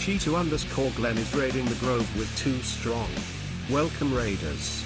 Cheetah_Glenn is raiding the Grove with 2 strong. Welcome raiders.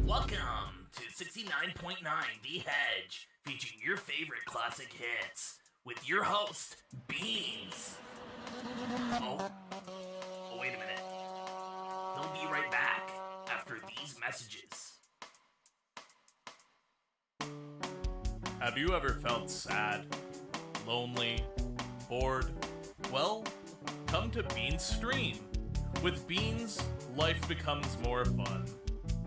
Welcome to 69.9 The Hedge, featuring your favorite classic hits, with your host, Beans. Oh, wait a minute. He'll be right back after these messages. Have you ever felt sad, lonely, bored? Well, come to Beans' stream. With Beans, life becomes more fun.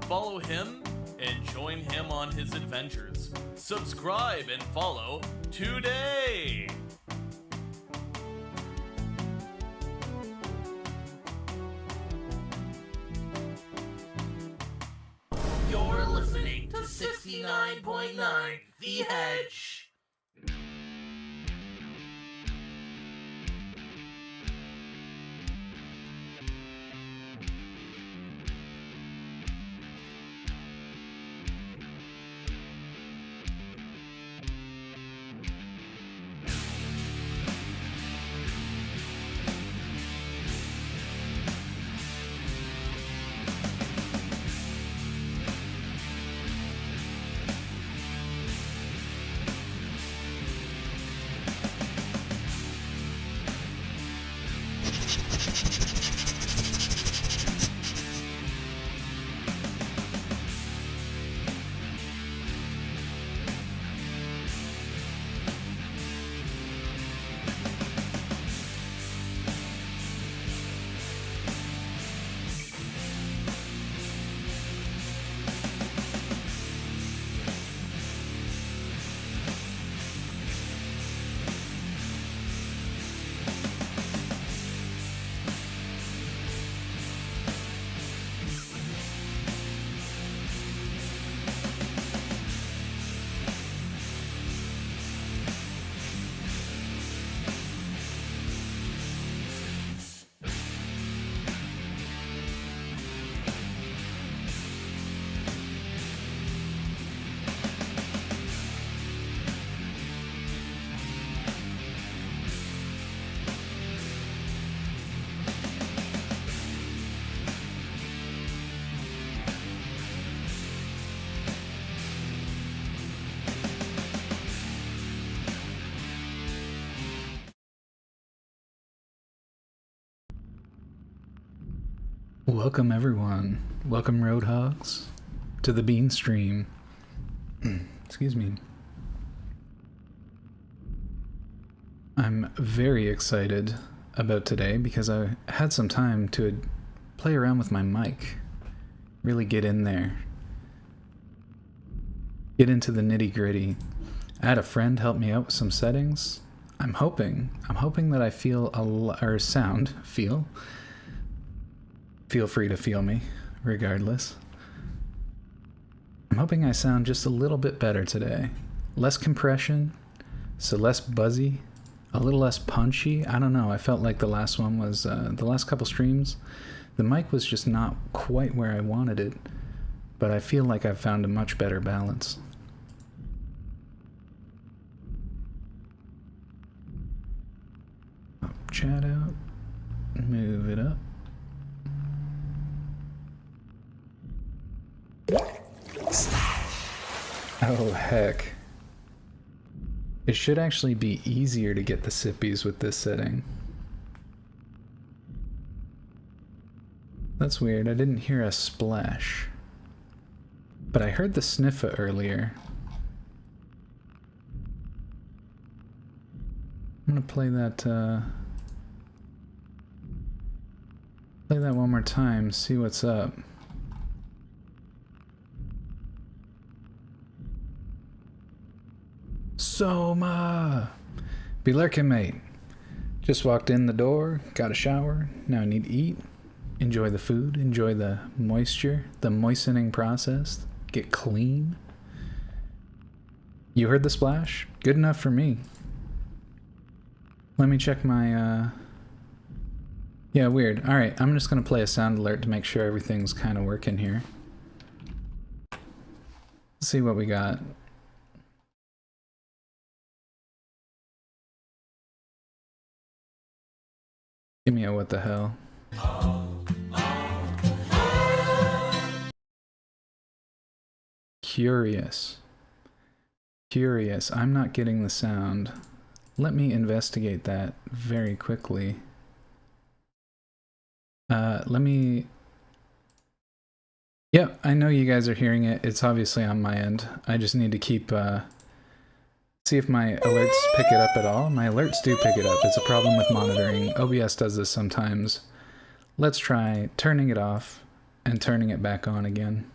Follow him and join him on his adventures. Subscribe and follow today! You're listening to 69.9 The Hedge. Welcome everyone. Welcome Roadhogs to the Bean Stream. Excuse me. I'm very excited about today because I had some time to play around with my mic. Really get in there. Get into the nitty-gritty. I had a friend help me out with some settings. I'm hoping that I feel feel free to feel me, regardless. I'm hoping I sound just a little bit better today. Less compression, so less buzzy, a little less punchy. I don't know, I felt like the last one was, the last couple streams, the mic was just not quite where I wanted it, but I feel like I've found a much better balance. Chat out, move it up. Oh heck. It should actually be easier to get the sippies with this setting. That's weird, I didn't hear a splash. But I heard the sniffa earlier. I'm gonna play that one more time, see what's up. SOMA! Be lurking, mate. Just walked in the door, got a shower, now I need to eat, enjoy the food, enjoy the moisture, the moistening process, get clean. You heard the splash? Good enough for me. Let me check my, yeah, weird. Alright, I'm just gonna play a sound alert to make sure everything's kind of working here. Let's see what we got. Give me a what the hell. Curious. Curious. I'm not getting the sound. Let me investigate that very quickly. Yep, I know you guys are hearing it. It's obviously on my end. I just need to keep, see if my alerts pick it up at all. My alerts do pick it up. It's a problem with monitoring. OBS does this sometimes. Let's try turning it off and turning it back on again.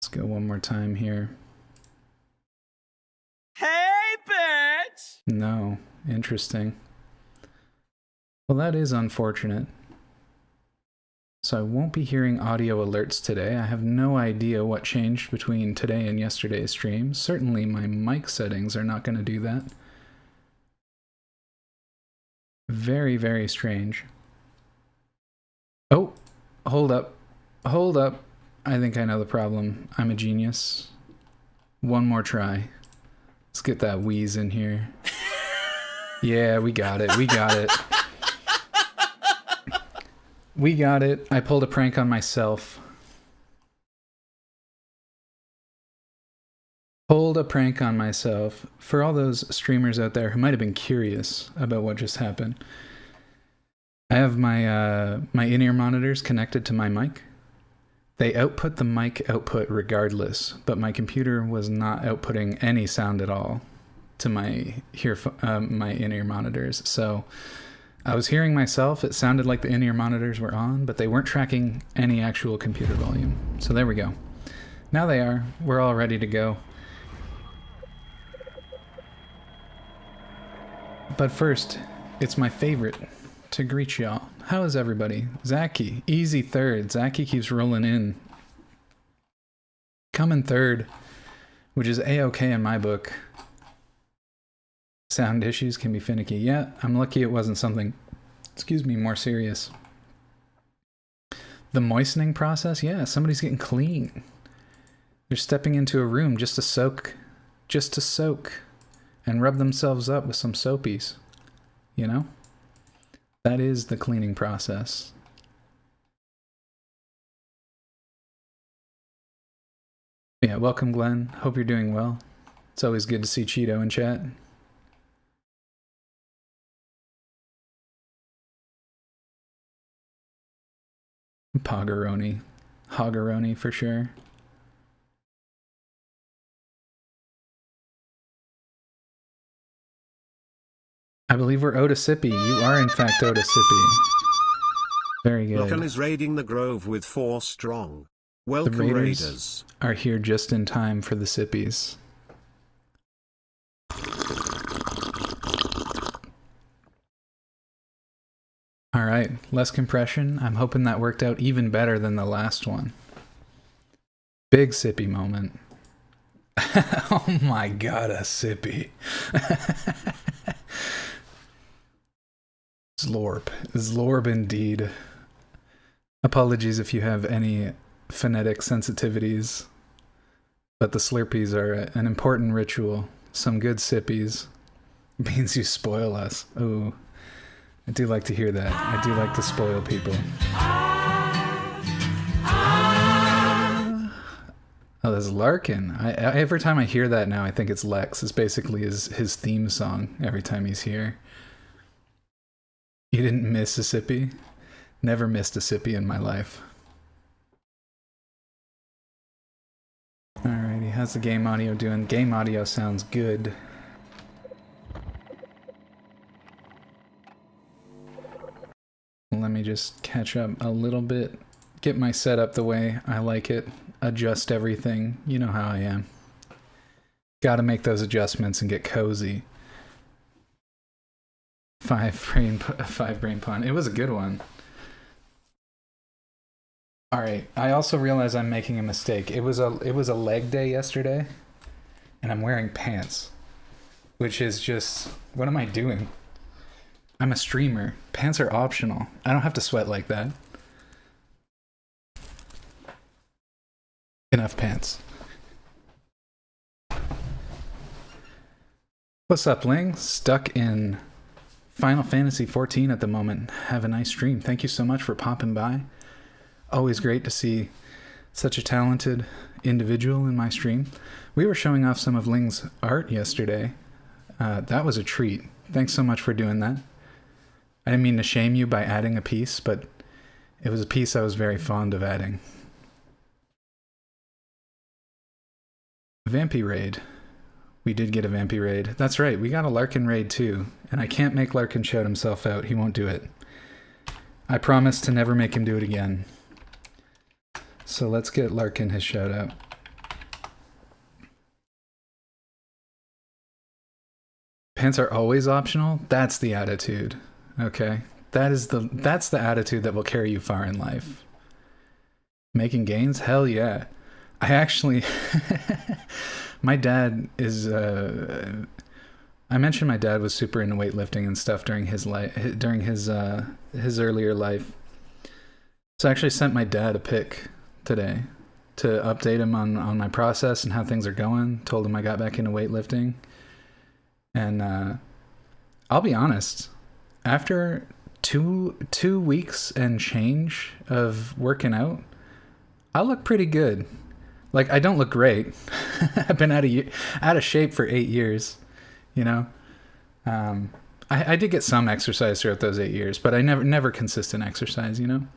Let's go one more time here. Hey, bitch! No, interesting. Well, that is unfortunate. So I won't be hearing audio alerts today. I have no idea what changed between today and yesterday's stream. Certainly my mic settings are not going to do that. Very, very strange. Oh, hold up. Hold up. I think I know the problem. I'm a genius. One more try. Let's get that wheeze in here. Yeah, we got it. We got it. We got it. I pulled a prank on myself. Pulled a prank on myself. For all those streamers out there who might have been curious about what just happened, I have my my in-ear monitors connected to my mic. They output the mic output regardless, but my computer was not outputting any sound at all to my my in-ear monitors. So I was hearing myself. It sounded like the in-ear monitors were on, but they weren't tracking any actual computer volume. So there we go. Now they are. We're all ready to go. But first, it's my favorite to greet y'all. How is everybody? Zaki, easy third. Zaki keeps rolling in. Coming third, which is A-okay in my book. Sound issues can be finicky. Yeah, I'm lucky it wasn't something, excuse me, more serious. The moistening process? Yeah, somebody's getting clean. They're stepping into a room just to soak, and rub themselves up with some soapies, you know? That is the cleaning process. Yeah, welcome Glenn. Hope you're doing well. It's always good to see Cheeto in chat. Pogaroni. Hoggeroni for sure. I believe we're Oda Sippy. You are in fact Oda Sippy. Very good. Locken is raiding the Grove with 4 strong. The Welcome, Raiders Raiders. are here just in time for the Sippies. Alright, less compression. I'm hoping that worked out even better than the last one. Big Sippy moment. Oh my god, a Sippy. Zlorb. Zlorb indeed. Apologies if you have any phonetic sensitivities, but the Slurpees are an important ritual. Some good Sippies. Means you spoil us. Oh, I do like to hear that. I do like to spoil people. Oh, there's Larkin. Every time I hear that now, I think it's Lex. It's basically his theme song every time he's here. You didn't miss a Sippy? Never missed a Sippy in my life. Alrighty, how's the game audio doing? Game audio sounds good. Let me just catch up a little bit. Get my setup the way I like it. Adjust everything. You know how I am. Gotta make those adjustments and get cozy. Five brain pun. It was a good one. Alright, I also realize I'm making a mistake. It was a leg day yesterday, and I'm wearing pants. Which is just, what am I doing? I'm a streamer. Pants are optional. I don't have to sweat like that. Enough pants. What's up, Ling? Stuck in Final Fantasy 14 at the moment. Have a nice stream. Thank you so much for popping by. Always great to see such a talented individual in my stream. We were showing off some of Ling's art yesterday. That was a treat. Thanks so much for doing that. I didn't mean to shame you by adding a piece, but it was a piece I was very fond of adding. Vampy raid. We did get a Vampy raid. That's right, we got a Larkin raid too. And I can't make Larkin shout himself out. He won't do it. I promise to never make him do it again. So let's get Larkin his shout out. Pants are always optional? That's the attitude. Okay. That's the attitude that will carry you far in life. Making gains? Hell yeah. I actually my dad is I mentioned my dad was super into weightlifting and stuff during his earlier life. So I actually sent my dad a pic today to update him on my process and how things are going. Told him I got back into weightlifting. And I'll be honest, after two weeks and change of working out, I look pretty good. Like, I don't look great. I've been out of shape for 8 years, you know? I did get some exercise throughout those 8 years, but I never consistent exercise, you know?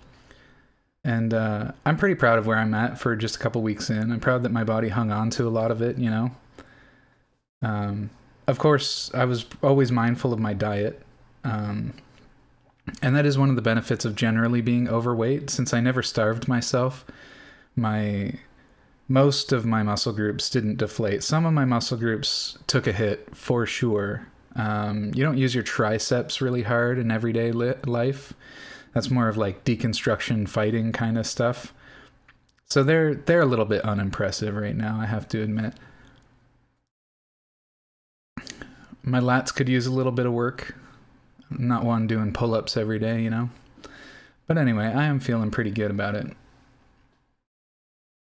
And I'm pretty proud of where I'm at for just a couple weeks in. I'm proud that my body hung on to a lot of it, you know? Of course, I was always mindful of my diet. And that is one of the benefits of generally being overweight. Since I never starved myself, most of my muscle groups didn't deflate. Some of my muscle groups took a hit for sure. You don't use your triceps really hard in everyday life. That's more of like deconstruction fighting kind of stuff. So they're a little bit unimpressive right now, I have to admit. My lats could use a little bit of work. I'm not one doing pull-ups every day, you know? But anyway, I am feeling pretty good about it.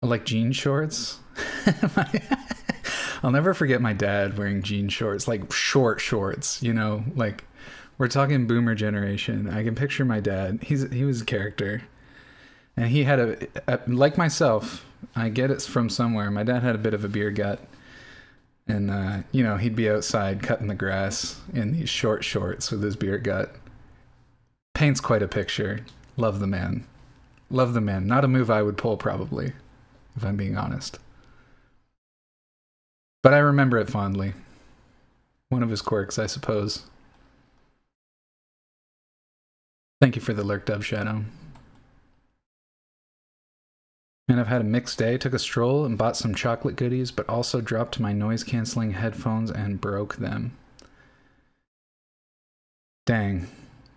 I like jean shorts. I'll never forget my dad wearing jean shorts, like short shorts, you know? Like, we're talking boomer generation. I can picture my dad. He was a character. And he had like myself, I get it from somewhere. My dad had a bit of a beer gut. And, you know, he'd be outside cutting the grass in these short shorts with his beer gut. Paints quite a picture. Love the man. Love the man. Not a move I would pull, probably, if I'm being honest. But I remember it fondly. One of his quirks, I suppose. Thank you for the lurk, Dove Shadow. And I've had a mixed day. Took a stroll and bought some chocolate goodies, but also dropped my noise-canceling headphones and broke them. Dang.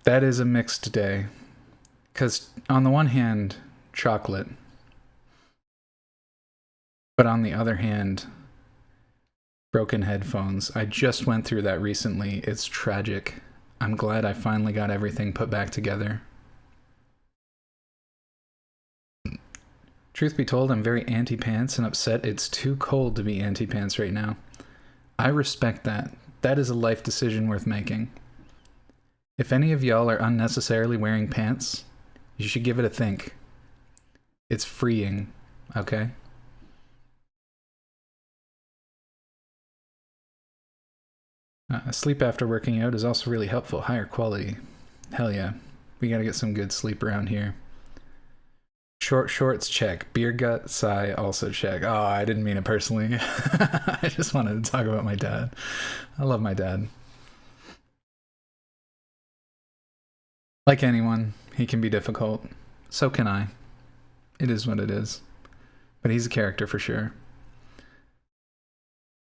That is a mixed day. Because on the one hand, chocolate. But on the other hand, broken headphones. I just went through that recently. It's tragic. I'm glad I finally got everything put back together. Truth be told, I'm very anti-pants and upset it's too cold to be anti-pants right now. I respect that. That is a life decision worth making. If any of y'all are unnecessarily wearing pants, you should give it a think. It's freeing, okay? Sleep after working out is also really helpful. Higher quality. Hell yeah. We gotta get some good sleep around here. Short shorts, check. Beer gut, sigh, also check. Oh, I didn't mean it personally. I just wanted to talk about my dad. I love my dad. Like anyone, he can be difficult. So can I. It is what it is. But he's a character for sure.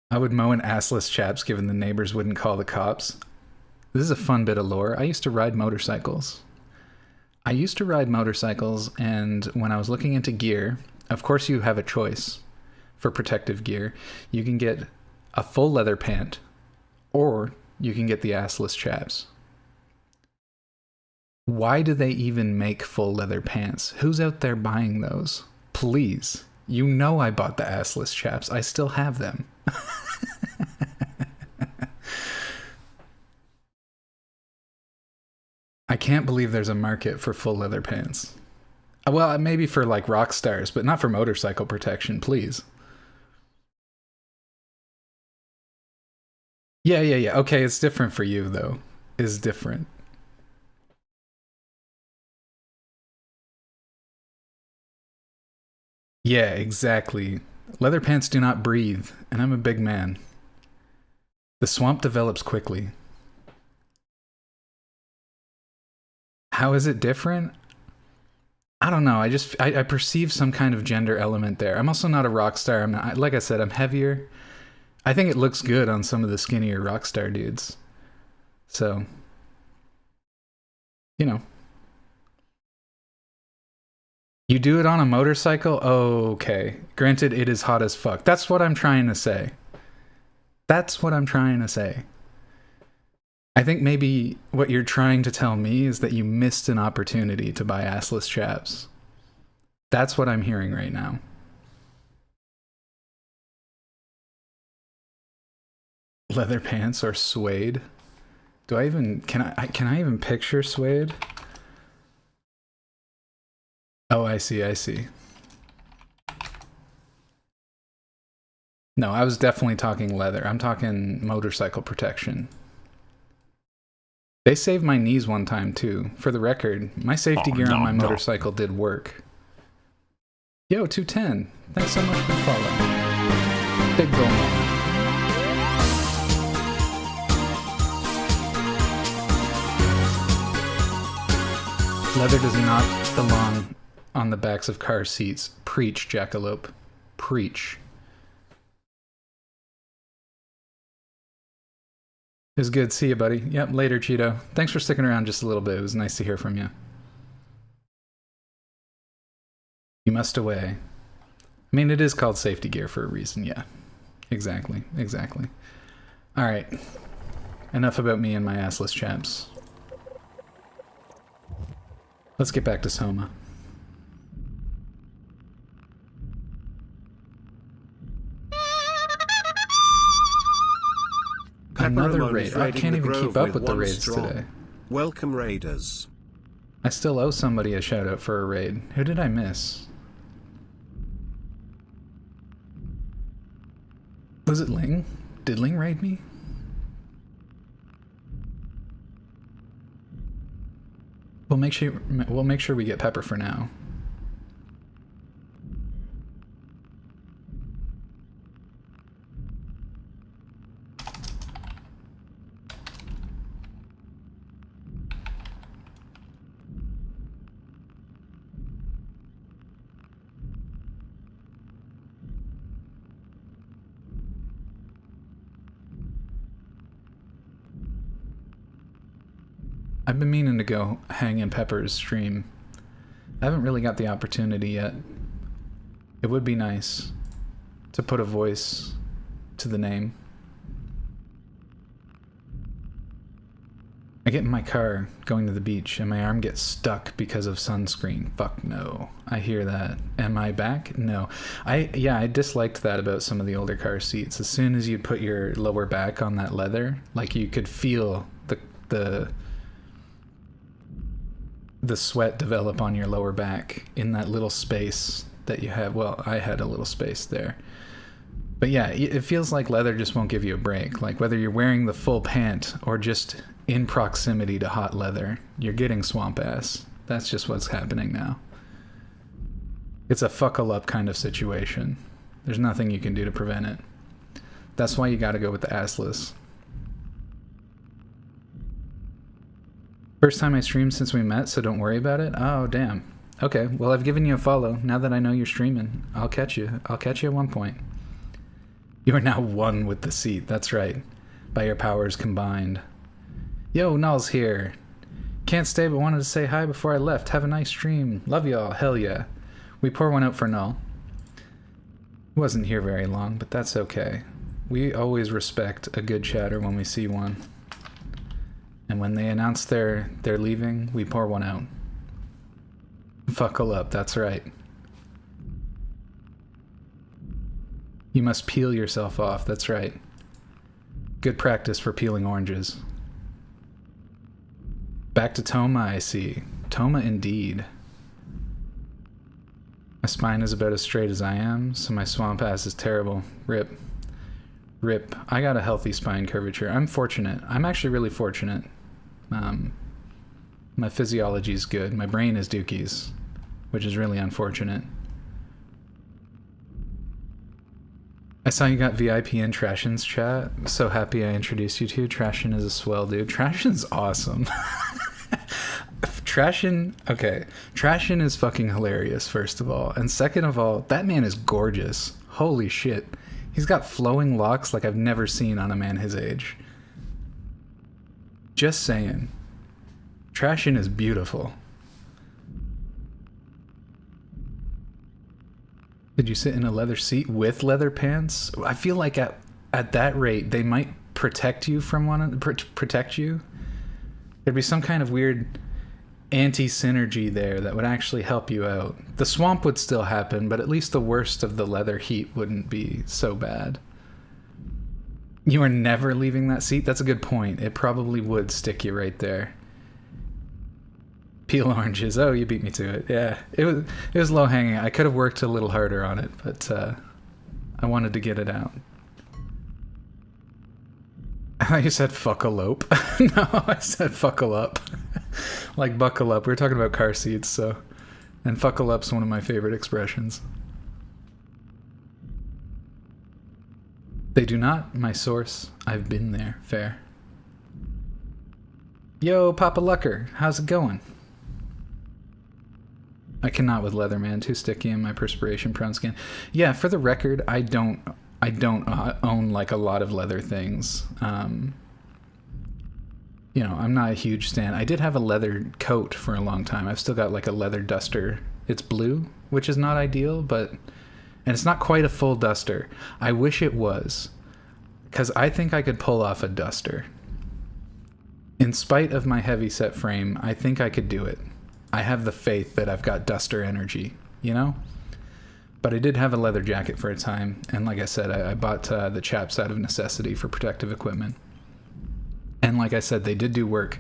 I would mow an assless chaps given the neighbors wouldn't call the cops. This is a fun bit of lore. I used to ride motorcycles. And when I was looking into gear, of course you have a choice for protective gear. You can get a full leather pant, or you can get the assless chaps. Why do they even make full leather pants? Who's out there buying those? Please. You know I bought the assless chaps. I still have them. I can't believe there's a market for full leather pants. Well, maybe for like rock stars, but not for motorcycle protection, please. Yeah. Okay, it's different for you, though. It's different. Yeah, exactly. Leather pants do not breathe, and I'm a big man. The swamp develops quickly. How is it different? I don't know. I perceive some kind of gender element there. I'm also not a rock star. I'm not, like I said, I'm heavier. I think it looks good on some of the skinnier rock star dudes. So, you know. You do it on a motorcycle? Oh, okay. Granted, it is hot as fuck. That's what I'm trying to say. I think maybe what you're trying to tell me is that you missed an opportunity to buy assless chaps. That's what I'm hearing right now. Leather pants or suede? Do I even... Can I even picture suede? Oh, I see. No, I was definitely talking leather. I'm talking motorcycle protection. They saved my knees one time, too. For the record, my safety gear on my motorcycle did work. Yo, 210. Thanks so much for the follow. Big Bomo. Leather does not belong on the backs of car seats. Preach, Jackalope. Preach. It was good. See you, buddy. Yep, later, Cheeto. Thanks for sticking around just a little bit. It was nice to hear from you. You must away. I mean, it is called safety gear for a reason, yeah. Exactly. Alright. Enough about me and my assless chaps. Let's get back to Soma. Another raid. I can't even keep up with the raids today. Welcome, raiders. I still owe somebody a shout out for a raid. Who did I miss? Was it Ling? diddling raid me? We'll make sure we get Pepper for now. I've been meaning to go hang in Pepper's stream. I haven't really got the opportunity yet. It would be nice to put a voice to the name. I get in my car going to the beach and my arm gets stuck because of sunscreen. Fuck no. I hear that. Am I back? No. I disliked that about some of the older car seats. As soon as you put your lower back on that leather, like you could feel the sweat develop on your lower back in that little space that you have. Well, I had a little space there. But yeah, it feels like leather just won't give you a break. Like whether you're wearing the full pant or just in proximity to hot leather, you're getting swamp ass. That's just what's happening now. It's a fuckle up kind of situation. There's nothing you can do to prevent it. That's why you gotta go with the assless. First time I streamed since we met, so don't worry about it. Oh, damn. Okay, well, I've given you a follow. Now that I know you're streaming, I'll catch you. I'll catch you at one point. You are now one with the seat. That's right. By your powers combined. Yo, Null's here. Can't stay, but wanted to say hi before I left. Have a nice stream. Love y'all. Hell yeah. We pour one out for Null. He wasn't here very long, but that's okay. We always respect a good chatter when we see one. And when they announce they're leaving, we pour one out. Fuckle up, that's right. You must peel yourself off, that's right. Good practice for peeling oranges. Back to Toma, I see. Toma indeed. My spine is about as straight as I am, so my swamp ass is terrible. Rip. Rip. I got a healthy spine curvature. I'm fortunate. I'm actually really fortunate. My physiology is good. My brain is dookies, which is really unfortunate. I saw you got VIP in Trashin's chat. So happy I introduced you to. Trashin is a swell dude. Trashin's awesome. Trashin is fucking hilarious, first of all. And second of all, that man is gorgeous. Holy shit. He's got flowing locks like I've never seen on a man his age. Just saying. Trashin is beautiful. Did you sit in a leather seat with leather pants? I feel like at that rate, they might protect you from protect you. There'd be some kind of weird anti-synergy there that would actually help you out. The swamp would still happen, but at least the worst of the leather heat wouldn't be so bad. You are never leaving that seat? That's a good point. It probably would stick you right there. Peel oranges. Oh, you beat me to it. Yeah, it was low hanging. I could have worked a little harder on it, but I wanted to get it out. You said fuckalope. No, I said fuckle up. Like buckle up. We were talking about car seats, so. And fuckle up's one of my favorite expressions. They do not. My source. I've been there. Fair. Yo, Papa Lucker. How's it going? I cannot with leather, man. Too sticky in my perspiration-prone skin. Yeah, for the record, I don't own like a lot of leather things. You know, I'm not a huge stan. I did have a leather coat for a long time. I've still got like a leather duster. It's blue, which is not ideal, and it's not quite a full duster. I wish it was, because I think I could pull off a duster. In spite of my heavy-set frame, I think I could do it. I have the faith that I've got duster energy, you know? But I did have a leather jacket for a time, and like I said, I bought the chaps out of necessity for protective equipment. And like I said, they did do work.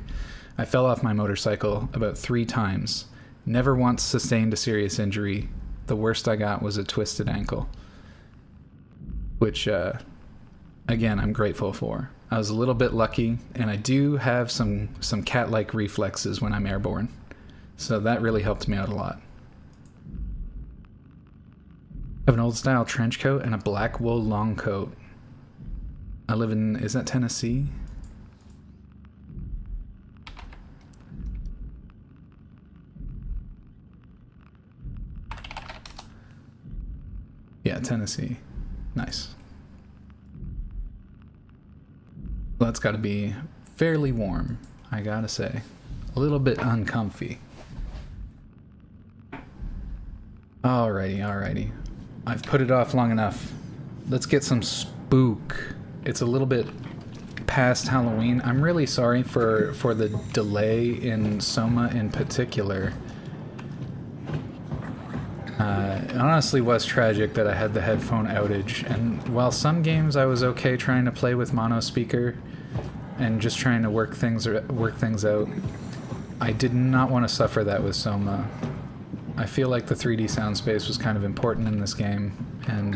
I fell off my motorcycle about 3 times. Never once sustained a serious injury. The worst I got was a twisted ankle. Which, again, I'm grateful for. I was a little bit lucky, and I do have some cat-like reflexes when I'm airborne. So that really helped me out a lot. I have an old-style trench coat and a black wool long coat. I live in... is that Tennessee? Yeah, Tennessee. Nice. Well, that's got to be fairly warm, I gotta say. A little bit uncomfy. Alrighty. I've put it off long enough. Let's get some spook. It's a little bit past Halloween. I'm really sorry for the delay in SOMA in particular. It honestly was tragic that I had the headphone outage, and while some games I was okay trying to play with mono speaker and just trying to work things out, I did not want to suffer that with SOMA. I feel like the 3D sound space was kind of important in this game, and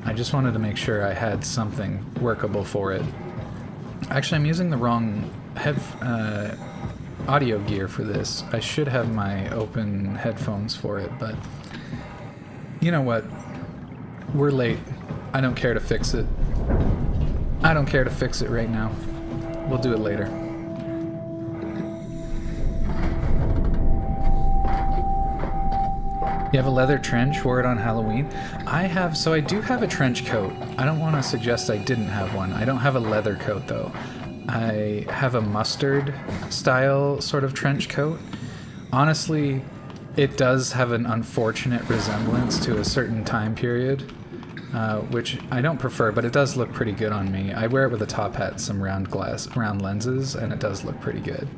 I just wanted to make sure I had something workable for it. Actually, I'm using the wrong audio gear for this. I should have my open headphones for it, but you know what? We're late. I don't care to fix it. I don't care to fix it right now. We'll do it later. You have a leather trench, wore it on Halloween? So I do have a trench coat. I don't want to suggest I didn't have one. I don't have a leather coat though. I have a mustard style sort of trench coat. Honestly, it does have an unfortunate resemblance to a certain time period, which I don't prefer, but it does look pretty good on me. I wear it with a top hat, some round lenses, and it does look pretty good.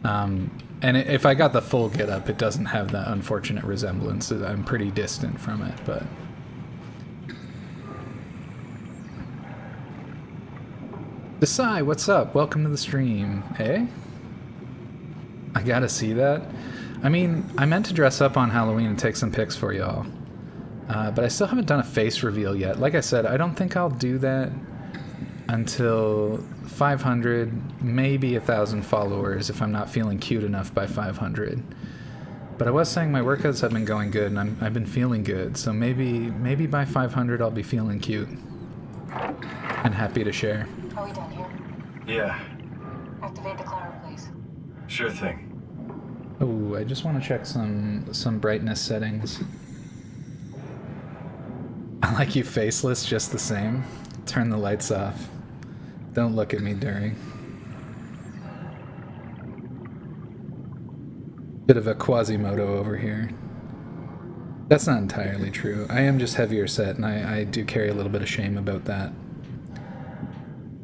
And if I got the full get-up, it doesn't have that unfortunate resemblance. I'm pretty distant from it, but... Desai, what's up? Welcome to the stream. Eh? I gotta see that. I mean, I meant to dress up on Halloween and take some pics for y'all. But I still haven't done a face reveal yet. Like I said, I don't think I'll do that until 500, maybe 1,000 followers if I'm not feeling cute enough by 500. But I was saying my workouts have been going good and I've been feeling good. So maybe by 500 I'll be feeling cute and happy to share. Are we done here? Yeah, Activate the cloud, please. sure thing. Oh, I just want to check some brightness settings. I like you faceless just the same. Turn the lights off. Don't look at me during. Bit of a Quasimodo over here. That's not entirely true. I am just heavier set, and I do carry a little bit of shame about that.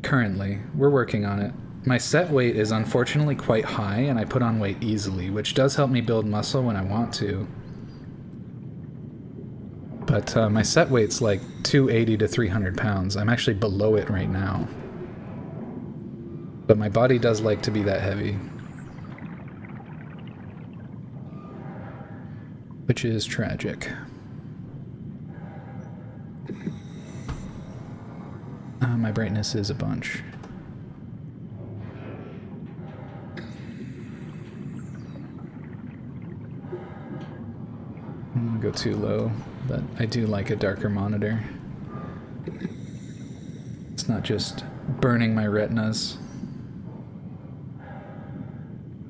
Currently, we're working on it. My set weight is unfortunately quite high, and I put on weight easily, which does help me build muscle when I want to. But my set weight's like 280 to 300 pounds. I'm actually below it right now. But my body does like to be that heavy. Which is tragic. My brightness is a bunch. I'm gonna go too low, but I do like a darker monitor. It's not just burning my retinas.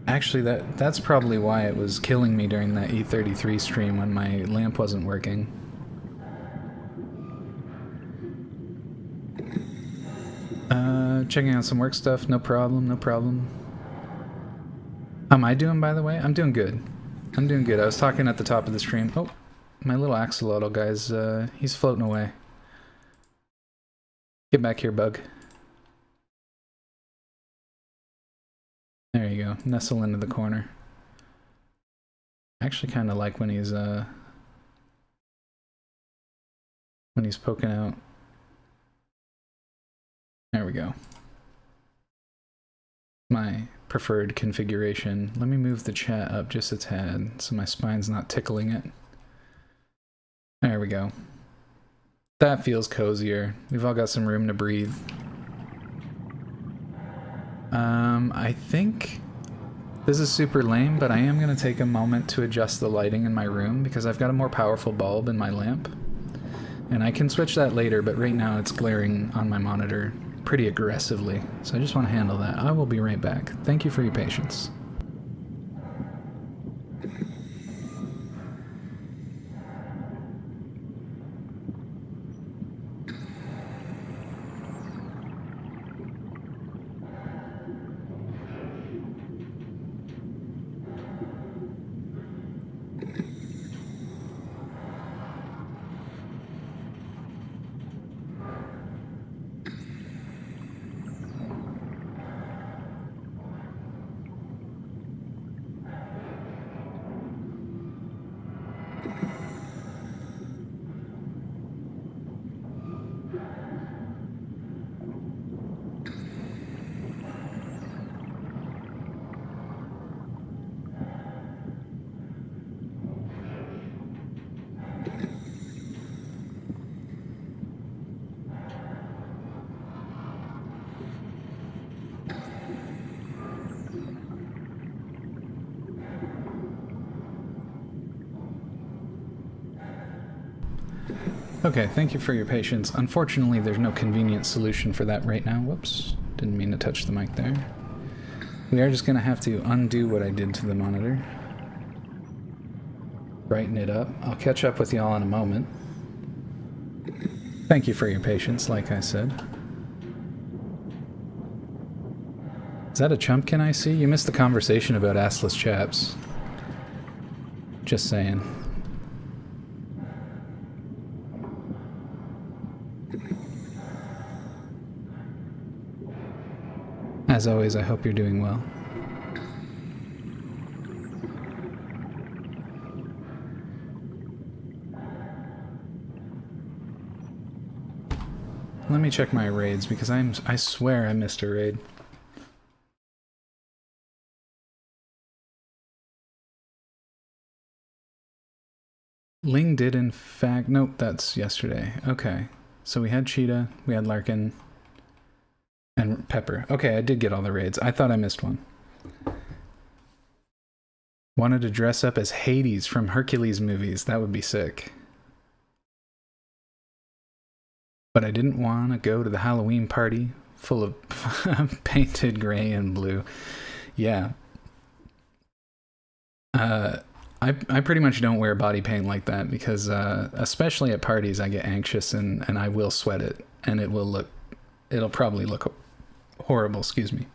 Actually, that's probably why it was killing me during that E33 stream when my lamp wasn't working. Checking out some work stuff, no problem, no problem. How am I doing, by the way? I'm doing good. I'm doing good. I was talking at the top of the stream. Oh, my little axolotl guy's, he's floating away. Get back here, bug. There you go. Nestle into the corner. I actually kind of like when he's poking out. There we go. My preferred configuration. Let me move the chat up just a tad so my spine's not tickling it. There we go. That feels cozier. We've all got some room to breathe. I think this is super lame, but I am going to take a moment to adjust the lighting in my room because I've got a more powerful bulb in my lamp. And I can switch that later, but right now it's glaring on my monitor pretty aggressively. So I just want to handle that. I will be right back. Thank you for your patience. Okay, thank you for your patience. Unfortunately, there's no convenient solution for that right now. Whoops, didn't mean to touch the mic there. We are just going to have to undo what I did to the monitor. Brighten it up. I'll catch up with y'all in a moment. Thank you for your patience, like I said. Is that a chumpkin I see? You missed the conversation about assless chaps. Just saying. As always, I hope you're doing well. Let me check my raids because I swear I missed a raid. Ling did in fact... Nope, that's yesterday. Okay. So we had Cheetah, we had Larkin, and Pepper. Okay, I did get all the raids. I thought I missed one. Wanted to dress up as Hades from Hercules movies. That would be sick. But I didn't want to go to the Halloween party full of painted gray and blue. Yeah. I pretty much don't wear body paint like that because especially at parties I get anxious and I will sweat it and it'll probably look horrible, excuse me.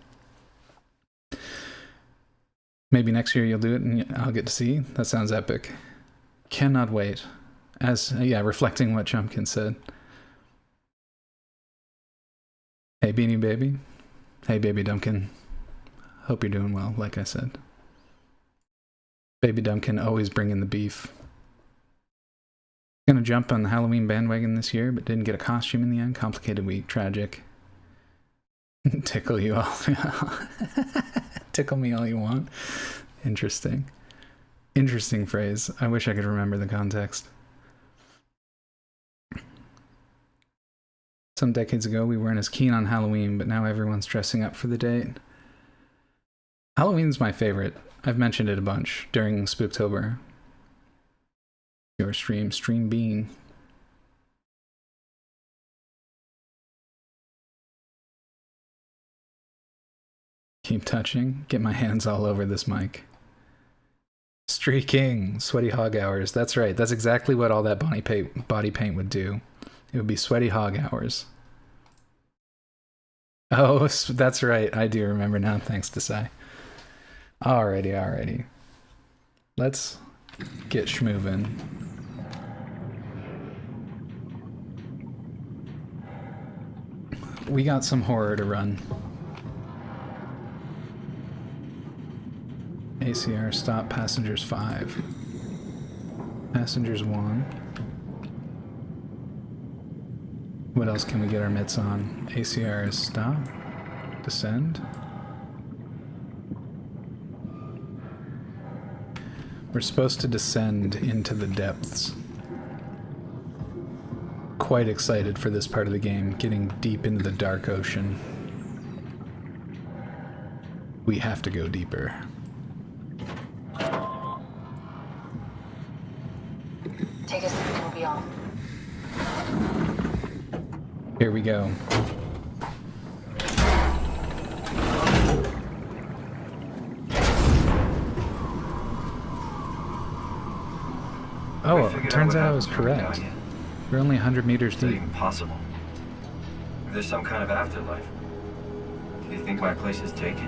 Maybe next year you'll do it and I'll get to see. That sounds epic. Cannot wait. Yeah, reflecting what Chumpkin said. Hey Beanie Baby. Hey Baby Dumpkin. Hope you're doing well, like I said. Baby Dumpkin always bringing the beef. Gonna jump on the Halloween bandwagon this year, but didn't get a costume in the end. Complicated week, tragic. Tickle you all. Tickle me all you want. Interesting. Interesting phrase. I wish I could remember the context. Some decades ago, we weren't as keen on Halloween, but now everyone's dressing up for the date. Halloween's my favorite. I've mentioned it a bunch during Spooktober. Your stream bean. Keep touching. Get my hands all over this mic. Streaking. Sweaty hog hours. That's right. That's exactly what all that body paint would do. It would be sweaty hog hours. Oh, that's right. I do remember now, thanks to Sai. Alrighty. Let's get schmoovin'. We got some horror to run. ACR stop passengers 5. Passengers 1. What else can we get our mitts on? ACR is stop. Descend. We're supposed to descend into the depths. quite excited for this part of the game, getting deep into the dark ocean. We have to go deeper. Take us and we'll be on. Here we go. Oh, it turns out I was correct. We're only 100 meters Is that deep. even possible? If there's some kind of afterlife, do you think my place is taken?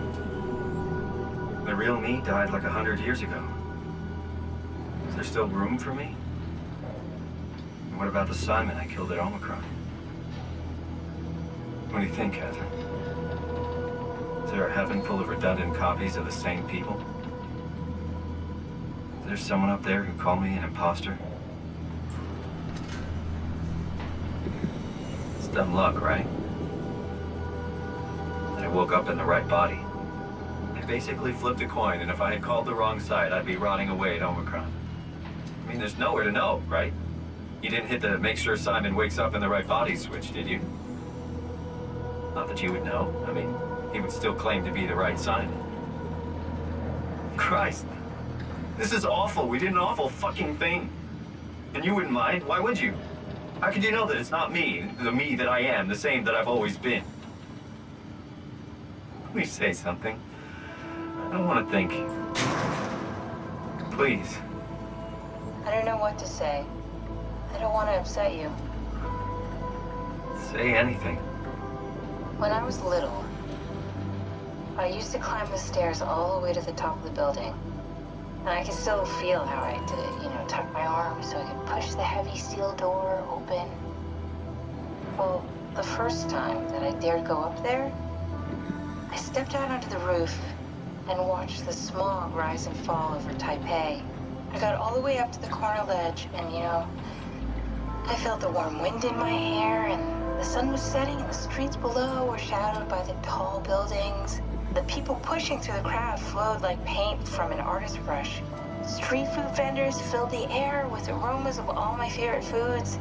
The real me died like 100 years ago. Is there still room for me? And what about the Simon I killed at Omicron? What do you think, Catherine? Is there a heaven full of redundant copies of the same people? Is there someone up there who called me an imposter? It's dumb luck, right? That I woke up in the right body. I basically flipped a coin, and if I had called the wrong side, I'd be rotting away at Omicron. I mean, there's nowhere to know, right? You didn't hit the make sure Simon wakes up in the right body switch, did you? Not that you would know. I mean, he would still claim to be the right Simon. Christ. This is awful. We did an awful fucking thing. And you wouldn't mind? Why would you? How could you know that it's not me, the me that I am, the same that I've always been? Please say something. I don't want to think. Please. I don't know what to say. I don't want to upset you. Say anything. When I was little, I used to climb the stairs all the way to the top of the building. And I can still feel how I had to, tuck my arms so I could push the heavy steel door open. Well, the first time that I dared go up there, I stepped out onto the roof and watched the smog rise and fall over Taipei. I got all the way up to the corner ledge and, I felt the warm wind in my hair and the sun was setting and the streets below were shadowed by the tall buildings. The people pushing through the crowd flowed like paint from an artist's brush. Street food vendors filled the air with aromas of all my favorite foods.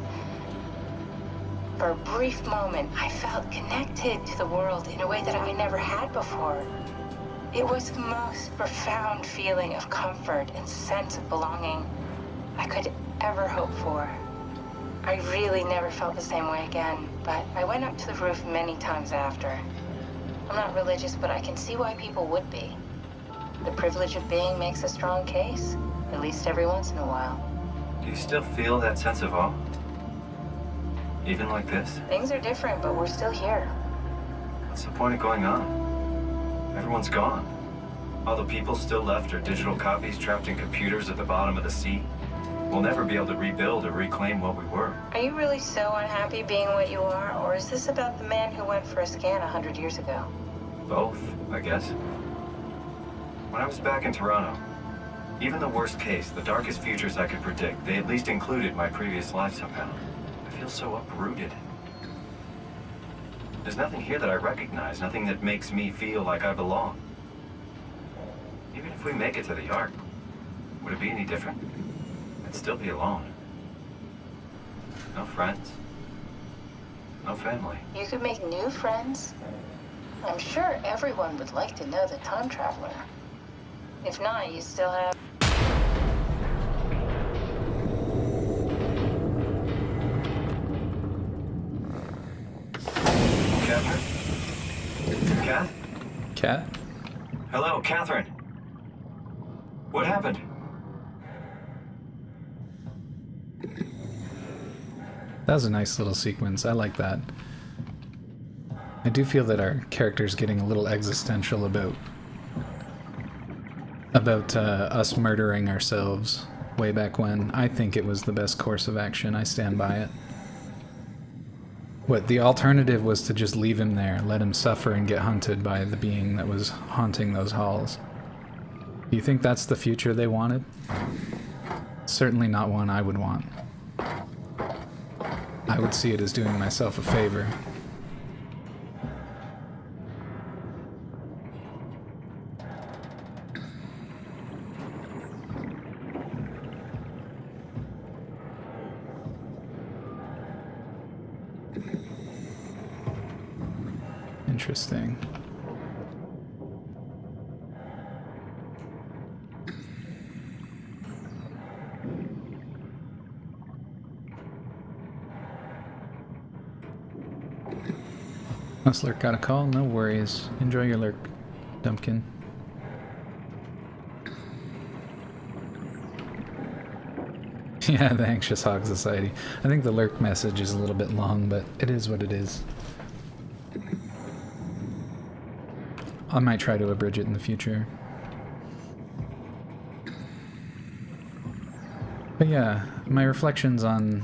For a brief moment, I felt connected to the world in a way that I never had before. It was the most profound feeling of comfort and sense of belonging I could ever hope for. I really never felt the same way again, but I went up to the roof many times after. I'm not religious, but I can see why people would be. The privilege of being makes a strong case, at least every once in a while. Do you still feel that sense of awe? Even like this? Things are different, but we're still here. What's the point of going on? Everyone's gone. All the people still left are digital copies trapped in computers at the bottom of the sea. We'll never be able to rebuild or reclaim what we were. Are you really so unhappy being what you are, or is this about the man who went for a scan 100 years ago? Both, I guess. When I was back in Toronto, even the worst case, the darkest futures I could predict, they at least included my previous life somehow. I feel so uprooted. There's nothing here that I recognize, nothing that makes me feel like I belong. Even if we make it to the Ark, would it be any different? I'd still be alone. No friends. No family. You could make new friends. I'm sure everyone would like to know the time traveler. If not, you still have... Catherine? Kath? Cat? Hello, Catherine. What happened? That was a nice little sequence. I like that. I do feel that our character's getting a little existential about us murdering ourselves way back when. I think it was the best course of action. I stand by it. What, the alternative was to just leave him there, let him suffer and get hunted by the being that was haunting those halls. Do you think that's the future they wanted? Certainly not one I would want. I would see it as doing myself a favor. Interesting. Must lurk got a call? No worries. Enjoy your lurk, Dumpkin. Yeah, the Anxious Hog Society. I think the lurk message is a little bit long, but it is what it is. I might try to abridge it in the future. But yeah, my reflections on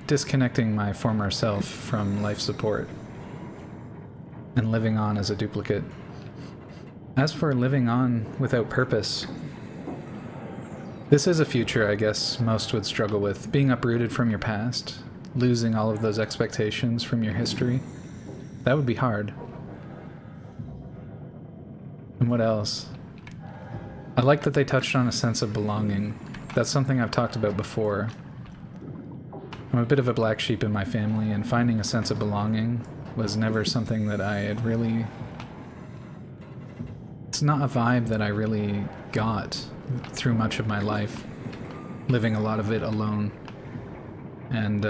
disconnecting my former self from life support and living on as a duplicate. As for living on without purpose, this is a future I guess most would struggle with. Being uprooted from your past, losing all of those expectations from your history, that would be hard. And what else? I like that they touched on a sense of belonging. That's something I've talked about before. I'm a bit of a black sheep in my family, and finding a sense of belonging was never something that I had really... It's not a vibe that I really got through much of my life, living a lot of it alone. And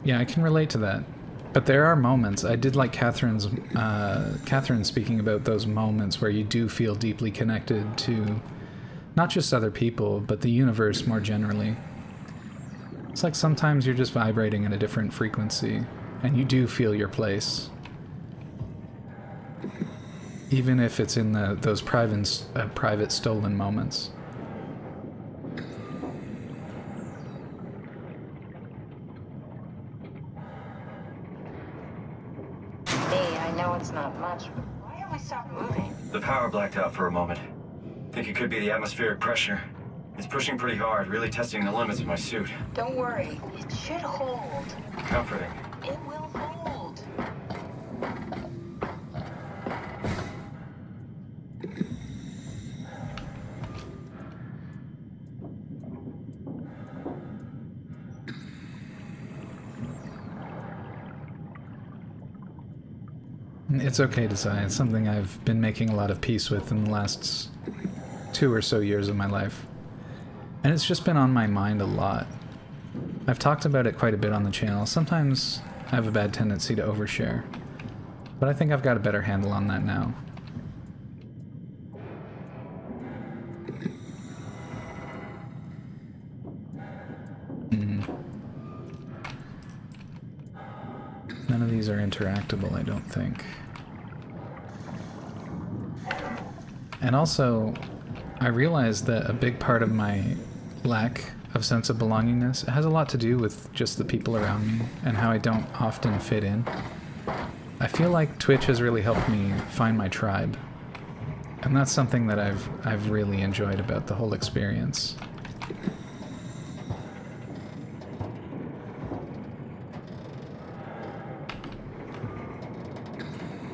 yeah, I can relate to that. But there are moments. I did like Catherine speaking about those moments where you do feel deeply connected to not just other people, but the universe more generally. It's like sometimes you're just vibrating at a different frequency, and you do feel your place. Even if it's in those private stolen moments. Hey, I know it's not much, but why don't we stop moving? The power blacked out for a moment. Think it could be the atmospheric pressure. It's pushing pretty hard, really testing the limits of my suit. Don't worry, it should hold. Comforting. It will hold. It's okay to sigh. It's something I've been making a lot of peace with in the last 2 or so years of my life. And it's just been on my mind a lot. I've talked about it quite a bit on the channel. Sometimes I have a bad tendency to overshare. But I think I've got a better handle on that now. None of these are interactable, I don't think. And also, I realized that a big part of my lack of sense of belongingness has a lot to do with just the people around me and how I don't often fit in. I feel like Twitch has really helped me find my tribe. And that's something that I've really enjoyed about the whole experience.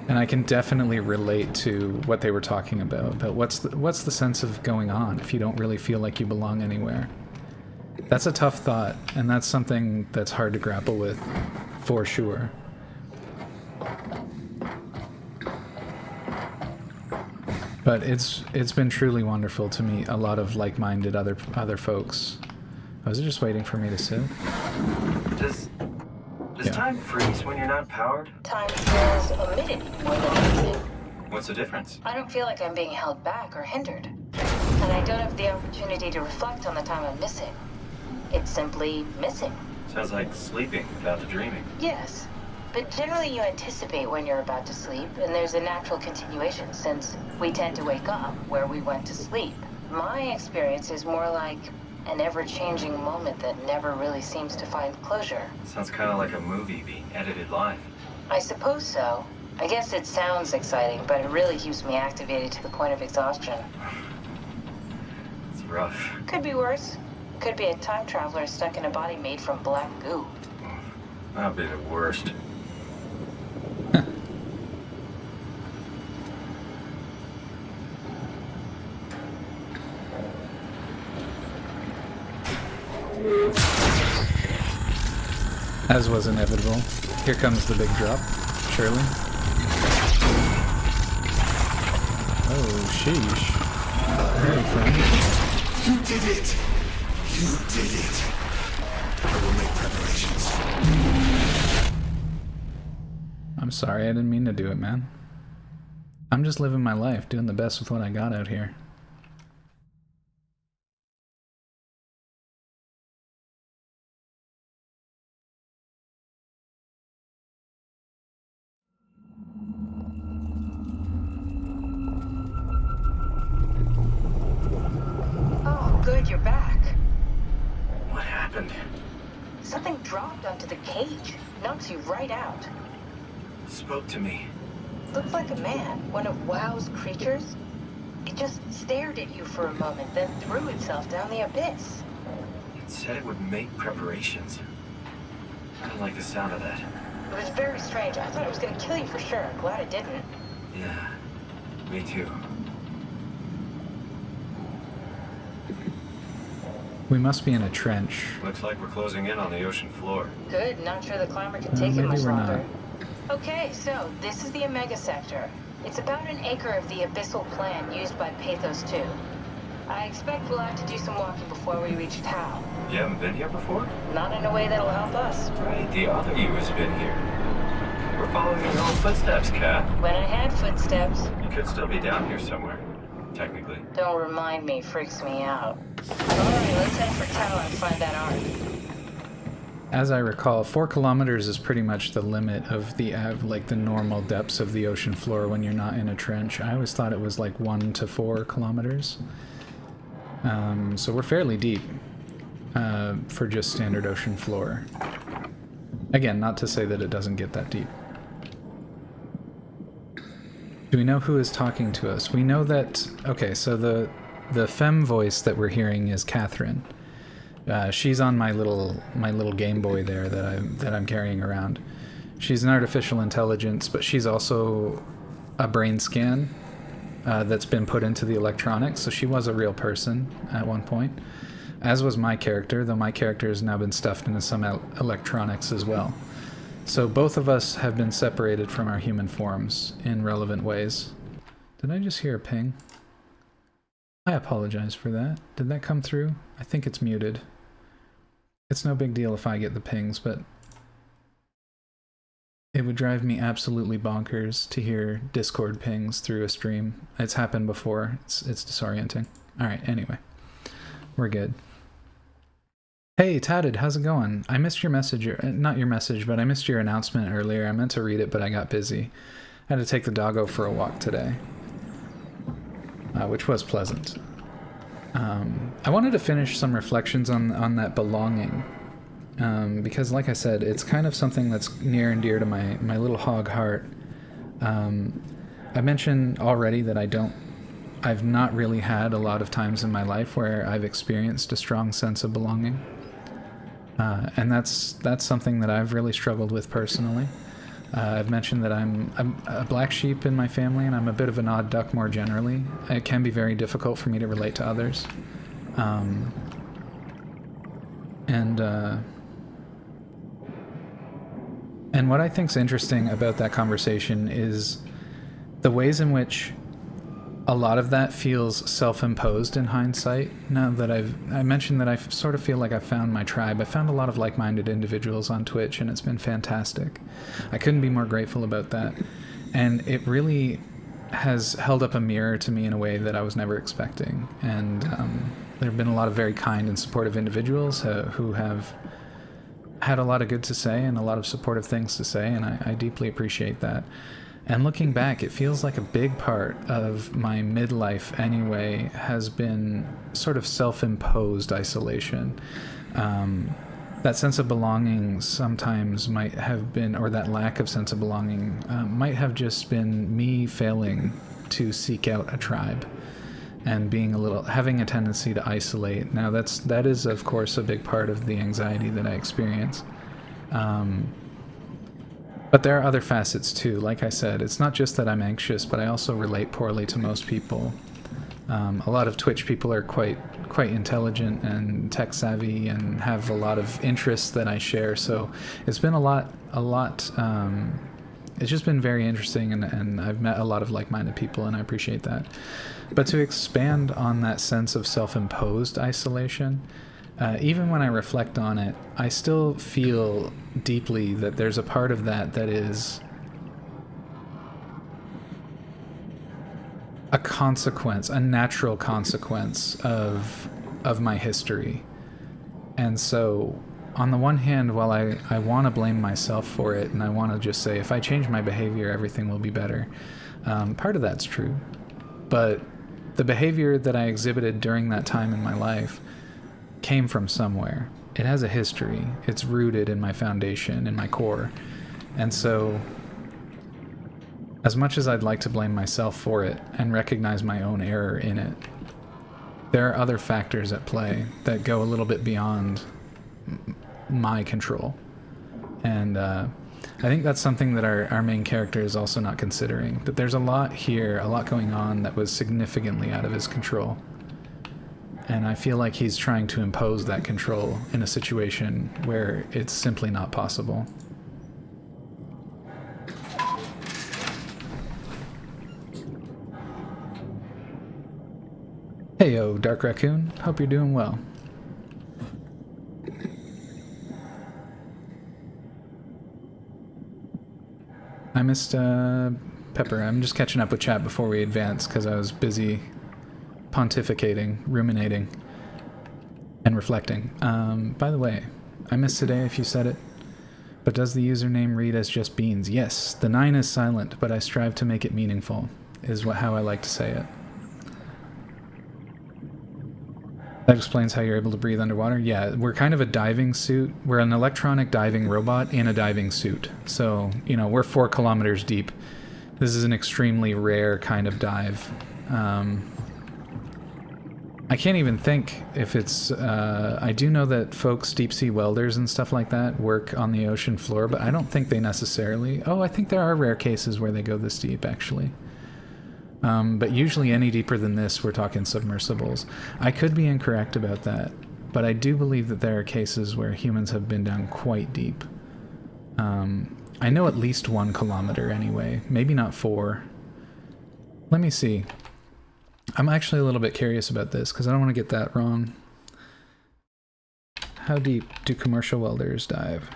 And I can definitely relate to what they were talking about what's the sense of going on if you don't really feel like you belong anywhere. That's a tough thought, and that's something that's hard to grapple with, for sure. But it's been truly wonderful to meet a lot of like-minded other folks. I was just waiting for me to sit. Does Yeah. time freeze when you're not powered? Time feels omitted more than anything. What's the difference? I don't feel like I'm being held back or hindered. And I don't have the opportunity to reflect on the time I'm missing. It's simply missing. Sounds like sleeping without the dreaming. Yes. But generally you anticipate when you're about to sleep, and there's a natural continuation since we tend to wake up where we went to sleep. My experience is more like an ever-changing moment that never really seems to find closure. Sounds kind of like a movie being edited live. I suppose so. I guess it sounds exciting, but it really keeps me activated to the point of exhaustion. It's rough. Could be worse. Could be a time traveler stuck in a body made from black goo. That'd be the worst. As was inevitable. Here comes the big drop, surely. Oh, sheesh. Very friend. You did it! You did it! I will make preparations. I'm sorry, I didn't mean to do it, man. I'm just living my life, doing the best with what I got out here. Oh, good, you're back. What happened? Something dropped onto the cage. Knocks you right out. It spoke to me. Looked like a man, one of WoW's creatures. It just stared at you for a moment, then threw itself down the abyss. It said it would make preparations. I don't like the sound of that. It was very strange. I thought it was gonna kill you for sure. Glad it didn't. Yeah, me too. We must be in a trench. Looks like we're closing in on the ocean floor. Good, not sure the climber can take it maybe much we're longer. not. Okay, so this is the Omega Sector. It's about an acre of the abyssal plan used by Pathos 2. I expect we'll have to do some walking before we reach Tau. You haven't been here before? Not in a way that'll help us. Right, the other you has been here. We're following your own footsteps, Kat. When I had footsteps, You could still be down here somewhere, technically. don't remind me, freaks me out. Alright, let's head for Tau and find that ark. As I recall, 4 kilometers is pretty much the limit of the like the normal depths of the ocean floor when you're not in a trench. I always thought it was like 1 to 4 kilometers. So we're fairly deep for just standard ocean floor. Again, not to say that it doesn't get that deep. Do we know who is talking to us? We know that... Okay, so the femme voice that we're hearing is Catherine. She's on my little Game Boy there that I'm carrying around. She's an artificial intelligence, but she's also a brain scan that's been put into the electronics. So she was a real person at one point, as was my character, though my character has now been stuffed into some electronics as well. So both of us have been separated from our human forms in relevant ways. Did I just hear a ping? I apologize for that. Did that come through? I think it's muted. It's no big deal if I get the pings, but it would drive me absolutely bonkers to hear Discord pings through a stream. It's happened before. It's disorienting. Alright, anyway. We're good. Hey, Tatted, how's it going? I missed your message, not your message, but I missed your announcement earlier. I meant to read it, but I got busy. I had to take the doggo for a walk today, which was pleasant. I wanted to finish some reflections on that belonging, because like I said, it's kind of something that's near and dear to my little hog heart. I mentioned already that I've not really had a lot of times in my life where I've experienced a strong sense of belonging. And that's something that I've really struggled with personally. I've mentioned that I'm a black sheep in my family, and I'm a bit of an odd duck more generally. It can be very difficult for me to relate to others. And what I think's interesting about that conversation is the ways in which a lot of that feels self-imposed in hindsight. Now that I mentioned that I sort of feel like I've found my tribe. I found a lot of like-minded individuals on Twitch, and it's been fantastic. I couldn't be more grateful about that. And it really has held up a mirror to me in a way that I was never expecting. And there have been a lot of very kind and supportive individuals who have had a lot of good to say and a lot of supportive things to say, and I deeply appreciate that. And looking back, it feels like a big part of my midlife anyway has been sort of self-imposed isolation. That sense of belonging sometimes might have been, or that lack of sense of belonging might have just been me failing to seek out a tribe and having a tendency to isolate. Now that is of course a big part of the anxiety that I experience. But there are other facets too. Like I said, it's not just that I'm anxious, but I also relate poorly to most people. A lot of Twitch people are quite quite intelligent and tech savvy and have a lot of interests that I share. So it's been a lot. It's just been very interesting, and I've met a lot of like-minded people, and I appreciate that. But to expand on that sense of self-imposed isolation, even when I reflect on it, I still feel deeply that there's a part of that is a consequence, a natural consequence of my history. And so, on the one hand, while I want to blame myself for it, and I want to just say, if I change my behavior, everything will be better, part of that's true. But the behavior that I exhibited during that time in my life came from somewhere. It has a history. It's rooted in my foundation, in my core. And so, as much as I'd like to blame myself for it and recognize my own error in it, there are other factors at play that go a little bit beyond my control. And I think that's something that our main character is also not considering, that there's a lot here, a lot going on that was significantly out of his control. And I feel like he's trying to impose that control in a situation where it's simply not possible. Hey yo, Dark Raccoon. Hope you're doing well. I missed Pepper. I'm just catching up with chat before we advance because I was busy pontificating, ruminating, and reflecting. By the way, I missed today if you said it, but does the username read as just beans? Yes, the 9 is silent, but I strive to make it meaningful, is how I like to say it. That explains how you're able to breathe underwater. Yeah, we're kind of a diving suit. We're an electronic diving robot in a diving suit. So, we're 4 kilometers deep. This is an extremely rare kind of dive. I can't even think if it's... I do know that folks, deep sea welders and stuff like that, work on the ocean floor, but I don't think they necessarily... Oh, I think there are rare cases where they go this deep, actually. But usually any deeper than this, we're talking submersibles. I could be incorrect about that, but I do believe that there are cases where humans have been down quite deep. I know at least 1 kilometer anyway, maybe not 4. Let me see. I'm actually a little bit curious about this because I don't want to get that wrong. How deep do commercial welders dive?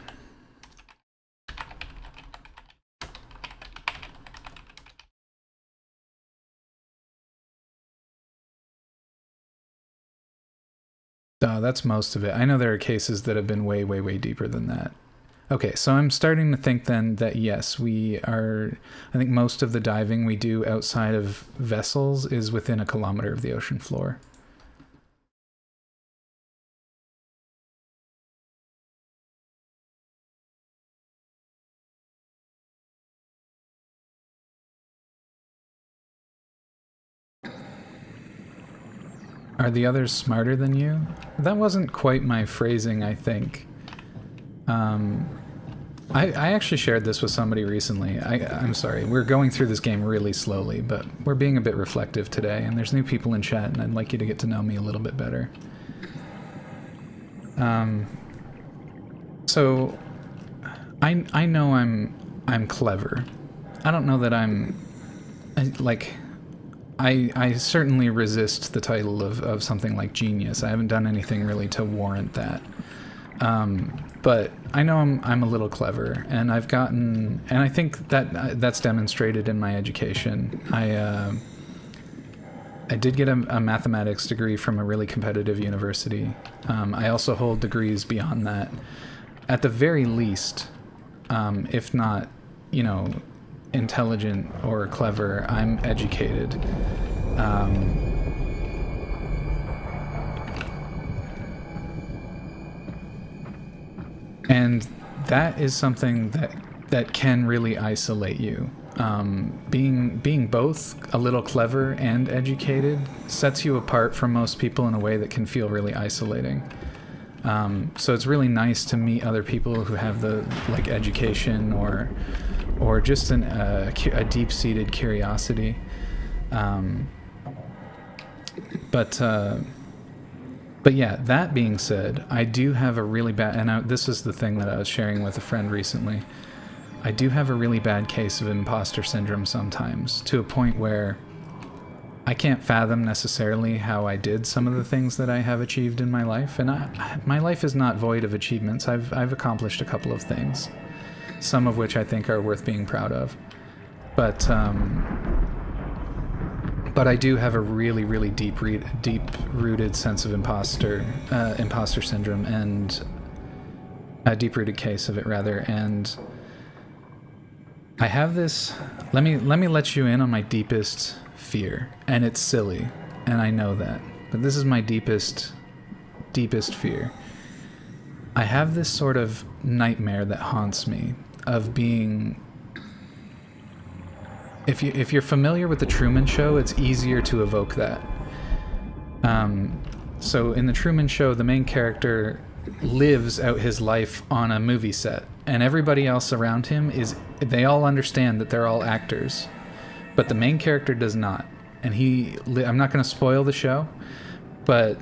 That's most of it. I know there are cases that have been way, way, way deeper than that. Okay, so I'm starting to think then that yes, I think most of the diving we do outside of vessels is within 1 kilometer of the ocean floor. Are the others smarter than you? That wasn't quite my phrasing, I think. I actually shared this with somebody recently. I'm sorry, we're going through this game really slowly, but we're being a bit reflective today, and there's new people in chat, and I'd like you to get to know me a little bit better. So, I know I'm clever. I don't know that I certainly resist the title of something like genius. I haven't done anything really to warrant that. But I know I'm a little clever, and I think that's demonstrated in my education. I did get a mathematics degree from a really competitive university. I also hold degrees beyond that. At the very least, if not, intelligent or clever, I'm educated. And that is something that can really isolate you. Being both a little clever and educated sets you apart from most people in a way that can feel really isolating. So it's really nice to meet other people who have the education or just a deep-seated curiosity. But But yeah, that being said, I do have a really bad, and this is the thing that I was sharing with a friend recently. I do have a really bad case of imposter syndrome sometimes, to a point where I can't fathom necessarily how I did some of the things that I have achieved in my life. And my life is not void of achievements. I've accomplished a couple of things, some of which I think are worth being proud of. But I do have a really, really deep-rooted sense of imposter syndrome, and a deep-rooted case of it, rather. And I have this. Let me let you in on my deepest fear, and it's silly, and I know that, but this is my deepest fear. I have this sort of nightmare that haunts me of being. If you're familiar with the Truman Show, it's easier to evoke that. So in the Truman Show, the main character lives out his life on a movie set, and everybody else around him they all understand that they're all actors, but the main character does not. And I'm not going to spoil the show, but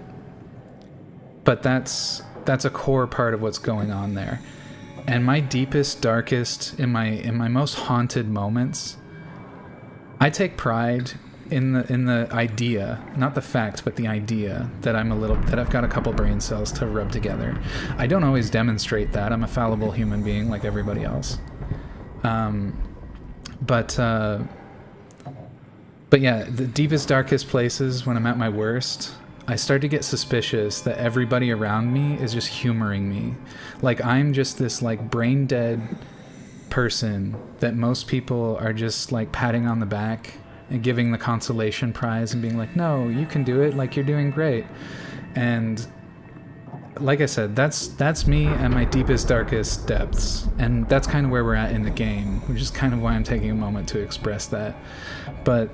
that's a core part of what's going on there. And my deepest, darkest, in my most haunted moments, I take pride in the idea, not the fact, but the idea that I've got a couple brain cells to rub together. I don't always demonstrate that. I'm a fallible human being like everybody else. But yeah, the deepest, darkest places, when I'm at my worst, I start to get suspicious that everybody around me is just humoring me. Like I'm just this like brain dead person that most people are just like patting on the back and giving the consolation prize and being like, no, you can do it, like you're doing great. And like I said, that's me at my deepest, darkest depths, and that's kind of where we're at in the game, which is kind of why I'm taking a moment to express that. But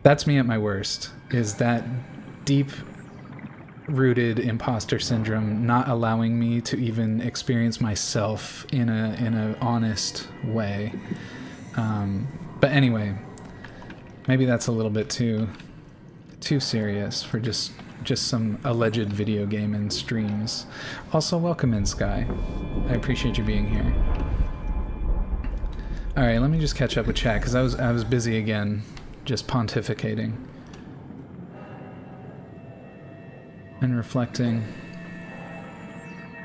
that's me at my worst, is that deep rooted imposter syndrome not allowing me to even experience myself in a honest way. But anyway, maybe that's a little bit too serious for just some alleged video game and streams. Also, welcome in, Sky. I appreciate you being here. All right, let me just catch up with chat because I was busy again, just pontificating and reflecting.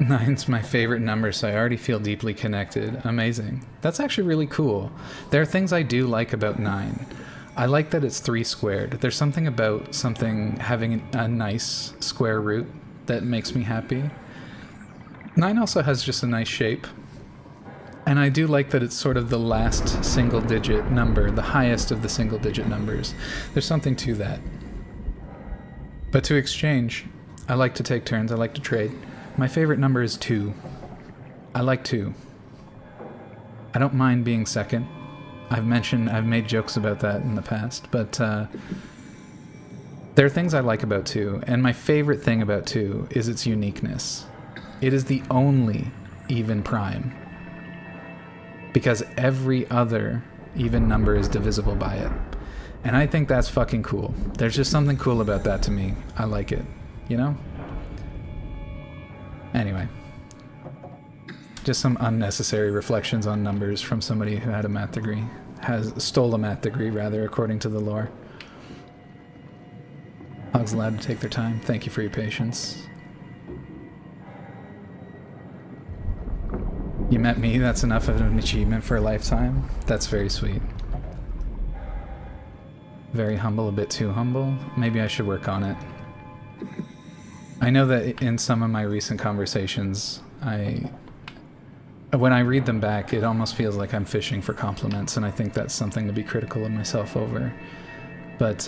9's my favorite number, so I already feel deeply connected. Amazing. That's actually really cool. There are things I do like about 9. I like that it's 3 squared. There's something about something having a nice square root that makes me happy. 9 also has just a nice shape. And I do like that it's sort of the last single digit number, the highest of the single digit numbers. There's something to that. But to exchange, I like to take turns, I like to trade. My favorite number is 2. I like 2. I don't mind being second. I've made jokes about that in the past, but there are things I like about 2, and my favorite thing about 2 is its uniqueness. It is the only even prime, because every other even number is divisible by it. And I think that's fucking cool. There's just something cool about that to me. I like it, you know? Anyway. Just some unnecessary reflections on numbers from somebody who had a math degree. Stole a math degree, rather, according to the lore. Hogs allowed to take their time. Thank you for your patience. You met me, that's enough of an achievement for a lifetime. That's very sweet. Very humble, a bit too humble. Maybe I should work on it. I know that in some of my recent conversations, when I read them back, it almost feels like I'm fishing for compliments, and I think that's something to be critical of myself over. But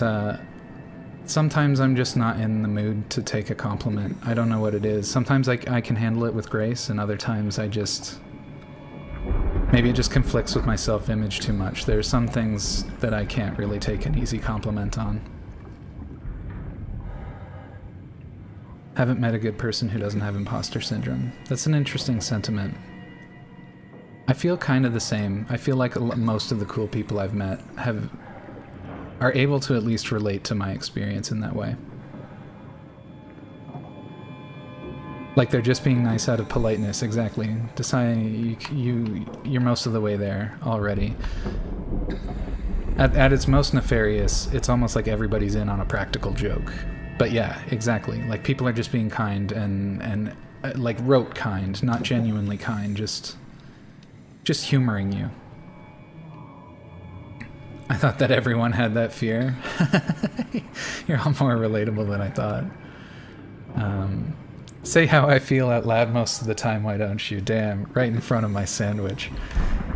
sometimes I'm just not in the mood to take a compliment. I don't know what it is. Sometimes I can handle it with grace, and other times maybe it just conflicts with my self-image too much. There's some things that I can't really take an easy compliment on. Haven't met a good person who doesn't have imposter syndrome. That's an interesting sentiment. I feel kind of the same. I feel like most of the cool people I've met are able to at least relate to my experience in that way. Like they're just being nice out of politeness, exactly. Deciding you're most of the way there already. At its most nefarious, it's almost like everybody's in on a practical joke. But yeah, exactly. Like people are just being kind and like rote kind, not genuinely kind, just humoring you. I thought that everyone had that fear. You're all more relatable than I thought. Say how I feel out loud most of the time, why don't you? Damn, right in front of my sandwich.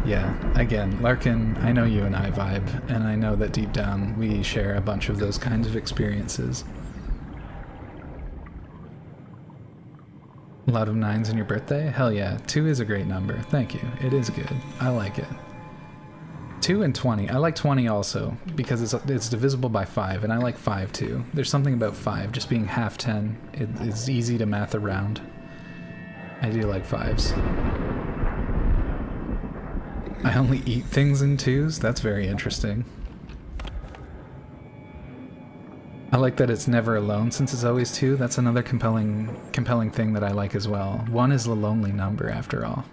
Yeah, again, Larkin, I know you and I vibe, and I know that deep down we share a bunch of those kinds of experiences. A lot of 9s in your birthday? Hell yeah, 2 is a great number. Thank you. It is good. I like it. 2 and 20. I like 20 also, because it's divisible by 5, and I like 5 too. There's something about 5, just being half 10. It's easy to math around. I do like 5s. I only eat things in 2s? That's very interesting. I like that it's never alone since it's always 2. That's another compelling thing that I like as well. 1 is the lonely number after all.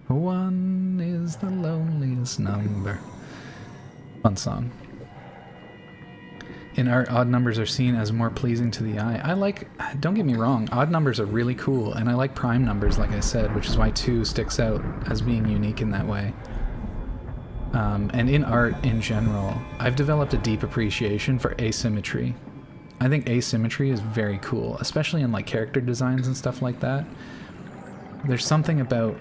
1 is the loneliest number. Fun song. In art, odd numbers are seen as more pleasing to the eye. Don't get me wrong, odd numbers are really cool, and I like prime numbers, like I said, which is why 2 sticks out as being unique in that way. And in art in general, I've developed a deep appreciation for asymmetry. I think asymmetry is very cool, especially in like character designs and stuff like that. There's something about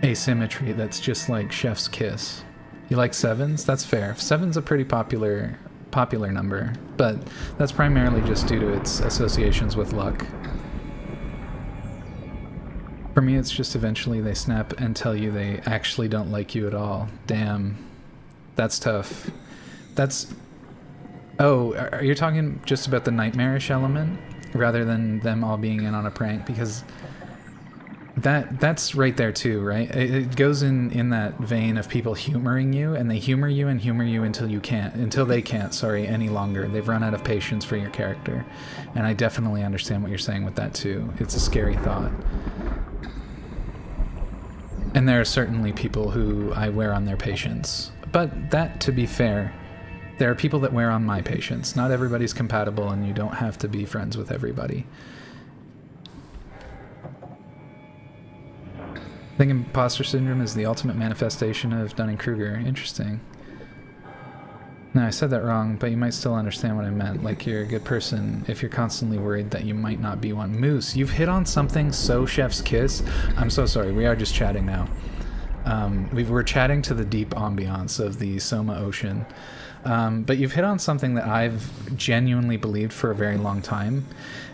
asymmetry that's just like chef's kiss. You like 7s? That's fair. 7's a pretty popular number, but that's primarily just due to its associations with luck. For me, it's just eventually they snap and tell you they actually don't like you at all. Damn. That's tough. Oh, are you talking just about the nightmarish element rather than them all being in on a prank? Because that's right there too, right? It goes in that vein of people humoring you, and they humor you until they can't any longer. They've run out of patience for your character. And I definitely understand what you're saying with that too. It's a scary thought. And there are certainly people who I wear on their patience. But that, to be fair, there are people that wear on my patience. Not everybody's compatible, and you don't have to be friends with everybody. I think imposter syndrome is the ultimate manifestation of Dunning-Kruger. Interesting. No, I said that wrong, but you might still understand what I meant. Like, you're a good person if you're constantly worried that you might not be one. Moose, you've hit on something so chef's kiss. I'm so sorry, we are just chatting now. We're chatting to the deep ambiance of the Soma Ocean. But you've hit on something that I've genuinely believed for a very long time.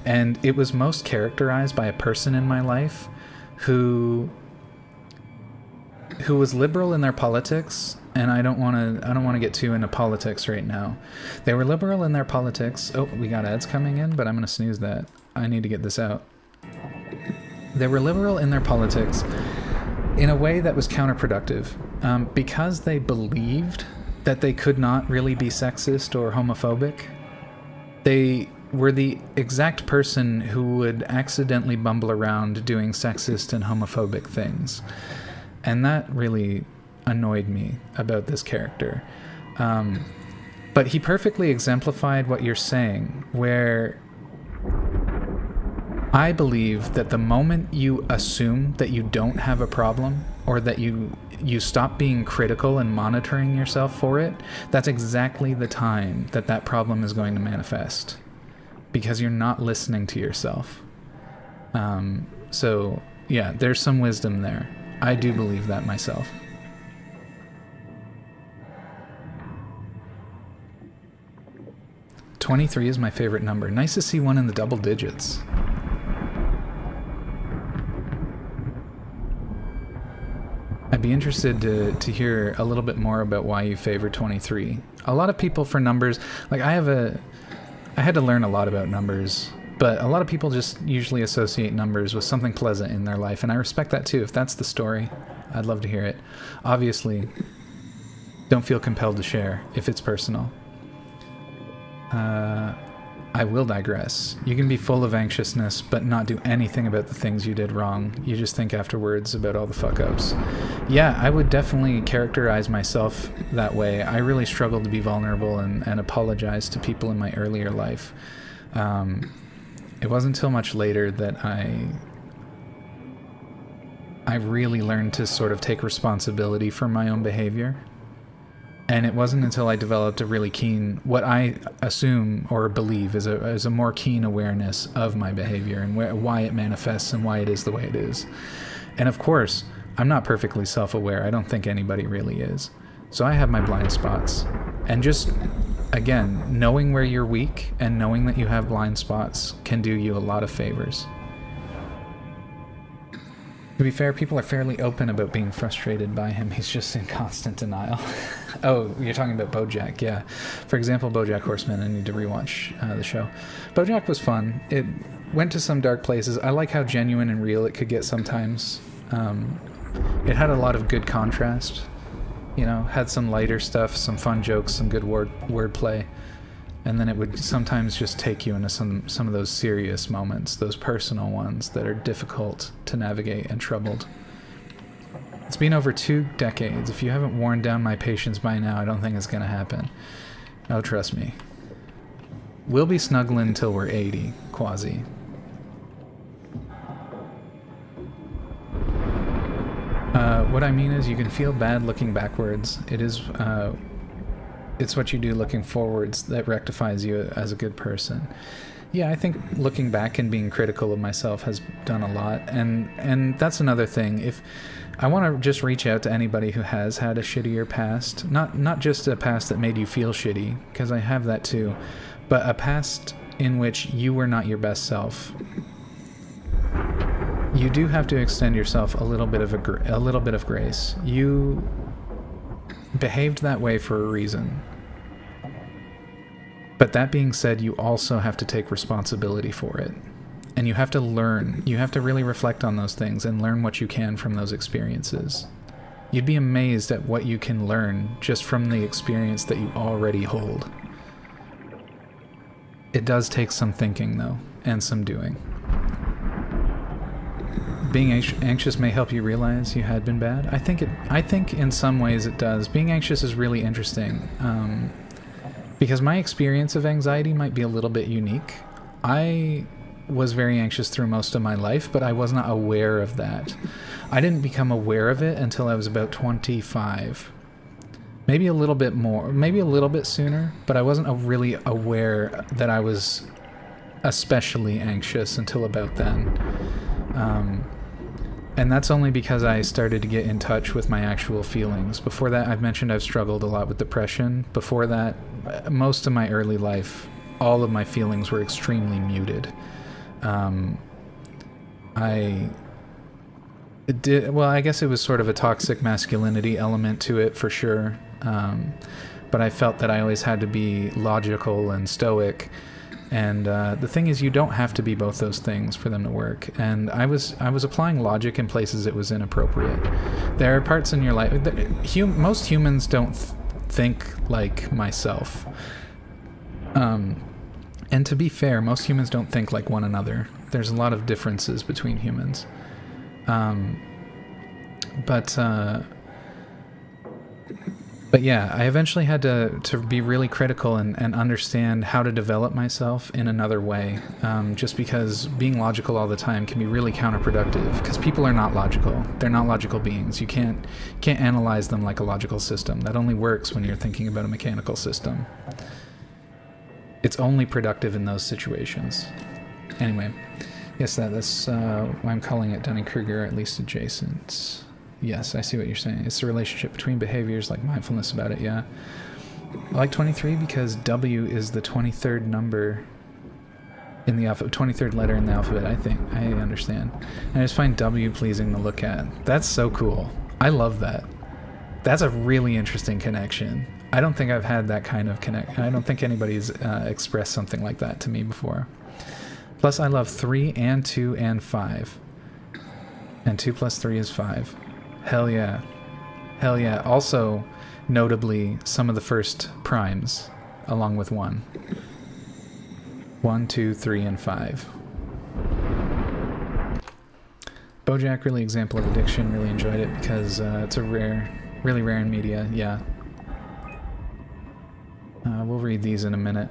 And it was most characterized by a person in my life who was liberal in their politics, and I don't want to get too into politics right now. They were liberal in their politics. Oh, we got ads coming in, but I'm going to snooze that. I need to get this out. They were liberal in their politics in a way that was counterproductive, because they believed that they could not really be sexist or homophobic. They were the exact person who would accidentally bumble around doing sexist and homophobic things. And that really annoyed me about this character. But he perfectly exemplified what you're saying, where I believe that the moment you assume that you don't have a problem, or that you stop being critical and monitoring yourself for it, that's exactly the time that problem is going to manifest. Because you're not listening to yourself. So, yeah, there's some wisdom there. I do believe that myself. "23 is my favorite number. Nice to see one in the double digits." I'd be interested to hear a little bit more about why you favor 23. A lot of people for numbers, like I had to learn a lot about numbers, but a lot of people just usually associate numbers with something pleasant in their life, and I respect that too. If that's the story, I'd love to hear it. Obviously, don't feel compelled to share if it's personal. I will digress. You can be full of anxiousness, but not do anything about the things you did wrong. You just think afterwards about all the fuck-ups. Yeah, I would definitely characterize myself that way. I really struggled to be vulnerable and apologize to people in my earlier life. It wasn't until much later that I really learned to sort of take responsibility for my own behavior. And it wasn't until I developed a really keen, what I assume or believe is a more keen awareness of my behavior and why it manifests and why it is the way it is. And of course, I'm not perfectly self-aware. I don't think anybody really is. So I have my blind spots. And just, again, knowing where you're weak and knowing that you have blind spots can do you a lot of favors. To be fair, people are fairly open about being frustrated by him. He's just in constant denial. Oh, you're talking about BoJack, yeah. For example, BoJack Horseman, I need to rewatch the show. BoJack was fun. It went to some dark places. I like how genuine and real it could get sometimes. It had a lot of good contrast. You know, had some lighter stuff, some fun jokes, some good wordplay. And then it would sometimes just take you into some of those serious moments, those personal ones that are difficult to navigate and troubled. It's been over 2 decades. If you haven't worn down my patience by now, I don't think it's going to happen. Oh, trust me. We'll be snuggling till we're 80, Quasi. What I mean is you can feel bad looking backwards. It's what you do looking forwards that rectifies you as a good person. Yeah, I think looking back and being critical of myself has done a lot. And that's another thing. If I want to just reach out to anybody who has had a shittier past, not just a past that made you feel shitty, because I have that too, but a past in which you were not your best self. You do have to extend yourself a little bit of grace. You behaved that way for a reason. But that being said, you also have to take responsibility for it. And you have to learn. You have to really reflect on those things and learn what you can from those experiences. You'd be amazed at what you can learn just from the experience that you already hold. It does take some thinking, though, and some doing. Being anxious may help you realize you had been bad. I think in some ways it does. Being anxious is really interesting. Because my experience of anxiety might be a little bit unique. I was very anxious through most of my life, but I was not aware of that. I didn't become aware of it until I was about 25. Maybe a little bit more, maybe a little bit sooner, but I wasn't really aware that I was especially anxious until about then. And that's only because I started to get in touch with my actual feelings. Before that, I've mentioned I've struggled a lot with depression. Before that, most of my early life, all of my feelings were extremely muted. I guess it was sort of a toxic masculinity element to it for sure. But I felt that I always had to be logical and stoic. And the thing is, you don't have to be both those things for them to work. And I was applying logic in places it was inappropriate. There are parts in your life most humans don't think like myself. And to be fair, most humans don't think like one another. There's a lot of differences between humans. But yeah, I eventually had to be really critical and understand how to develop myself in another way. Just because being logical all the time can be really counterproductive. Because people are not logical. They're not logical beings. You can't analyze them like a logical system. That only works when you're thinking about a mechanical system. It's only productive in those situations. Anyway, yes, that's why I'm calling it Dunning-Kruger, at least adjacent. Yes, I see what you're saying. It's the relationship between behaviors, like mindfulness about it, yeah. I like 23 because W is the 23rd number in the alphabet, 23rd letter in the alphabet, I think. I understand. And I just find W pleasing to look at. That's so cool. I love that. That's a really interesting connection. I don't think I've had that kind of connection. I don't think anybody's expressed something like that to me before. Plus, I love 3 and 2 and 5. And 2 plus 3 is 5. Hell yeah. Hell yeah. Also, notably, some of the first primes, along with 1. 1, 2, 3, and 5. BoJack, really example of addiction. Really enjoyed it because it's a really rare in media. Yeah. We'll read these in a minute.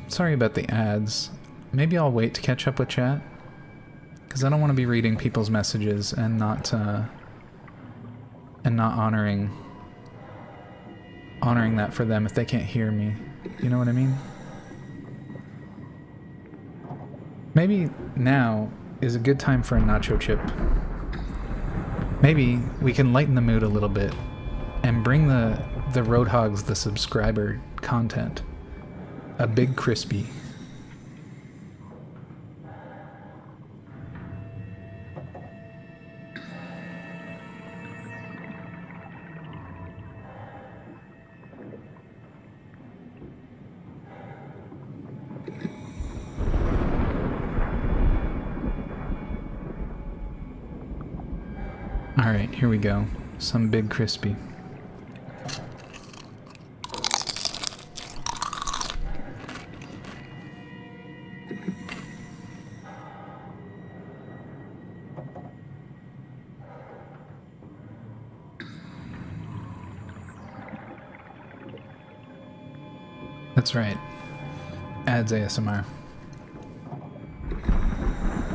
Sorry about the ads. Maybe I'll wait to catch up with chat, because I don't want to be reading people's messages and not honoring that for them if they can't hear me. You know what I mean? Maybe now is a good time for a nacho chip. Maybe we can lighten the mood a little bit and bring the Roadhogs the subscriber content. A big crispy. Alright, here we go. Some big crispy. That's right. Ads ASMR.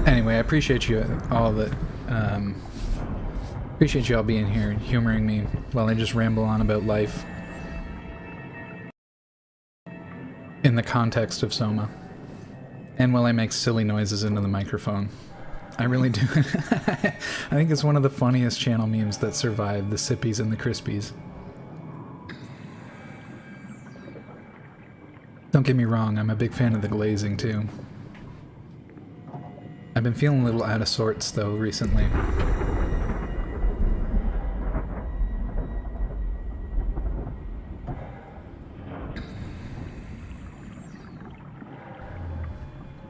Anyway, I appreciate you all that, appreciate you all being here and humoring me while I just ramble on about life in the context of SOMA. And while I make silly noises into the microphone. I really do. I think it's one of the funniest channel memes that survived, the Sippies and the Crispies. Don't get me wrong, I'm a big fan of the glazing too. I've been feeling a little out of sorts though recently.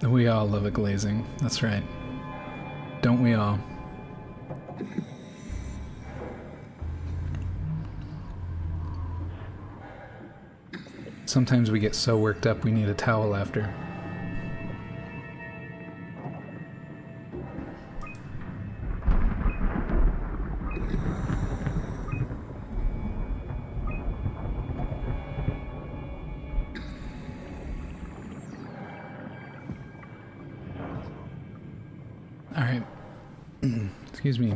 We all love a glazing, that's right. Don't we all? Sometimes we get so worked up we need a towel after. Alright. Excuse me.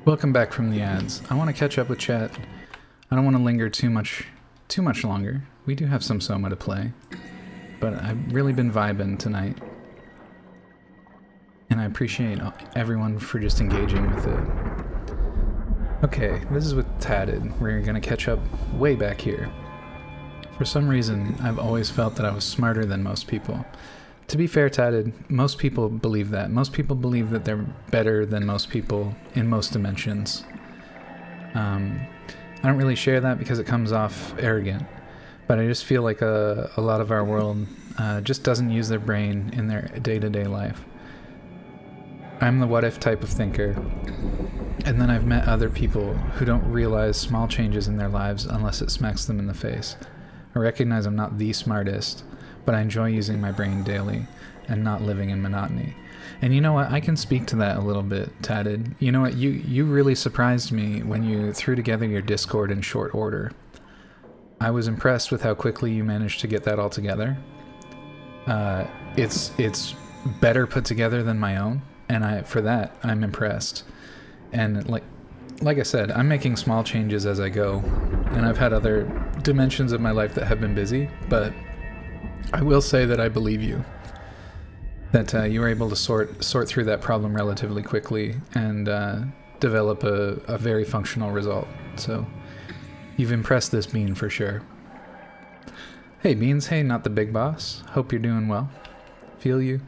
Welcome back from the ads. I want to catch up with chat. I don't want to linger too much longer. We do have some SOMA to play, but I've really been vibing tonight, and I appreciate everyone for just engaging with it. Okay, this is with Tatted. We're gonna catch up way back here. For some reason, I've always felt that I was smarter than most people. To be fair, Tatted, most people believe that. Most people believe that they're better than most people in most dimensions. I don't really share that because it comes off arrogant, but I just feel like a lot of our world just doesn't use their brain in their day-to-day life. I'm the what-if type of thinker, and then I've met other people who don't realize small changes in their lives unless it smacks them in the face. I recognize I'm not the smartest, but I enjoy using my brain daily and not living in monotony. And you know what? I can speak to that a little bit, Tatted. You know what? You really surprised me when you threw together your Discord in short order. I was impressed with how quickly you managed to get that all together. It's better put together than my own, and for that I'm impressed. And like I said, I'm making small changes as I go, and I've had other dimensions of my life that have been busy, but I will say that I believe you. That you were able to sort through that problem relatively quickly and develop a very functional result. So you've impressed this Bean for sure. Hey Beans, hey, not the big boss. Hope you're doing well. Feel you.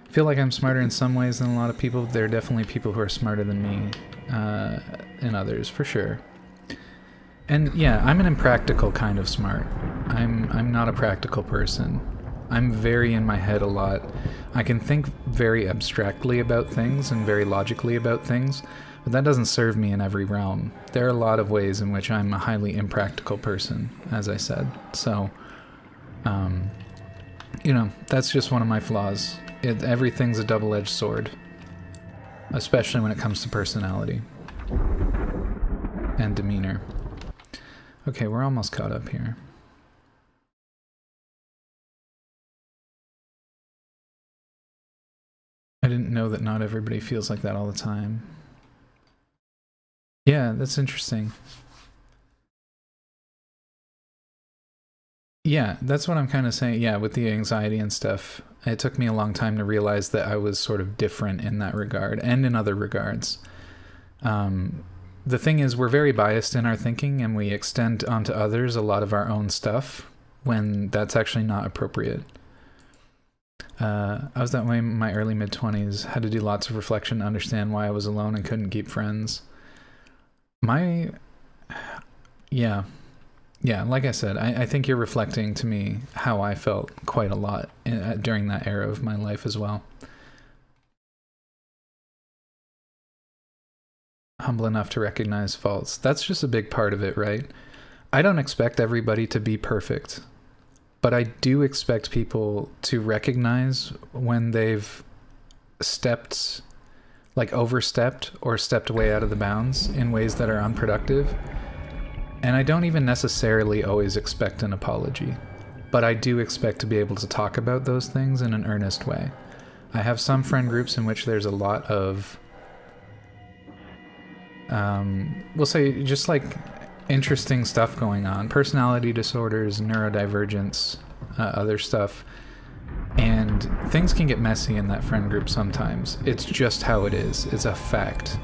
Feel like I'm smarter in some ways than a lot of people. There are definitely people who are smarter than me in others, for sure. And yeah, I'm an impractical kind of smart. I'm not a practical person. I'm very in my head a lot. I can think very abstractly about things and very logically about things, but that doesn't serve me in every realm. There are a lot of ways in which I'm a highly impractical person, as I said. So, that's just one of my flaws. Everything's a double-edged sword, especially when it comes to personality and demeanor. Okay, we're almost caught up here. I didn't know that not everybody feels like that all the time. Yeah, that's interesting. Yeah, that's what I'm kind of saying. Yeah, with the anxiety and stuff, it took me a long time to realize that I was sort of different in that regard and in other regards. The thing is, we're very biased in our thinking, and we extend onto others a lot of our own stuff when that's actually not appropriate. I was that way in my early mid-20s, had to do lots of reflection to understand why I was alone and couldn't keep friends. Yeah, like I said, I think you're reflecting to me how I felt quite a lot during that era of my life as well. Humble enough to recognize faults. That's just a big part of it, right? I don't expect everybody to be perfect, but I do expect people to recognize when they've overstepped or stepped way out of the bounds in ways that are unproductive. And I don't even necessarily always expect an apology, but I do expect to be able to talk about those things in an earnest way. I have some friend groups in which there's a lot of, we'll say, just like interesting stuff going on. Personality disorders, neurodivergence, other stuff. And things can get messy in that friend group sometimes. It's just how it is. It's a fact.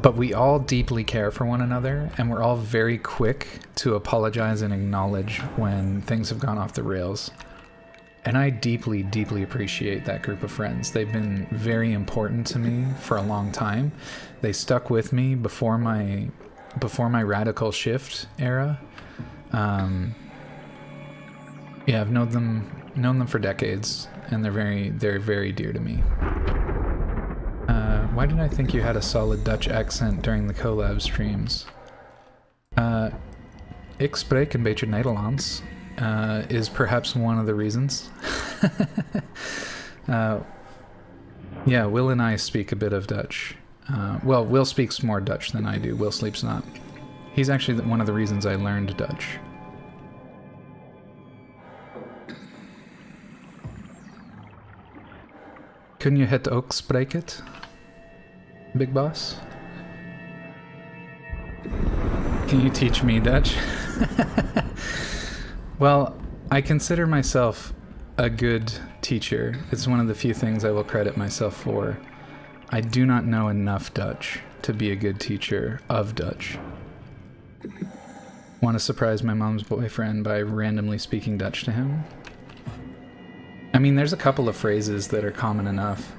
But we all deeply care for one another, and we're all very quick to apologize and acknowledge when things have gone off the rails. And I deeply, deeply appreciate that group of friends. They've been very important to me for a long time. They stuck with me before my radical shift era. Yeah, I've known them for decades, and they're very dear to me. Why did I think you had a solid Dutch accent during the collab streams? Ik spreek een beetje Nederlands is perhaps one of the reasons. Yeah, Will and I speak a bit of Dutch. Well, Will speaks more Dutch than I do. Will Sleep's not. He's actually one of the reasons I learned Dutch. Kun je het ook spreken, Big Boss? Can you teach me Dutch? Well, I consider myself a good teacher. It's one of the few things I will credit myself for. I do not know enough Dutch to be a good teacher of Dutch. Want to surprise my mom's boyfriend by randomly speaking Dutch to him? I mean, there's a couple of phrases that are common enough.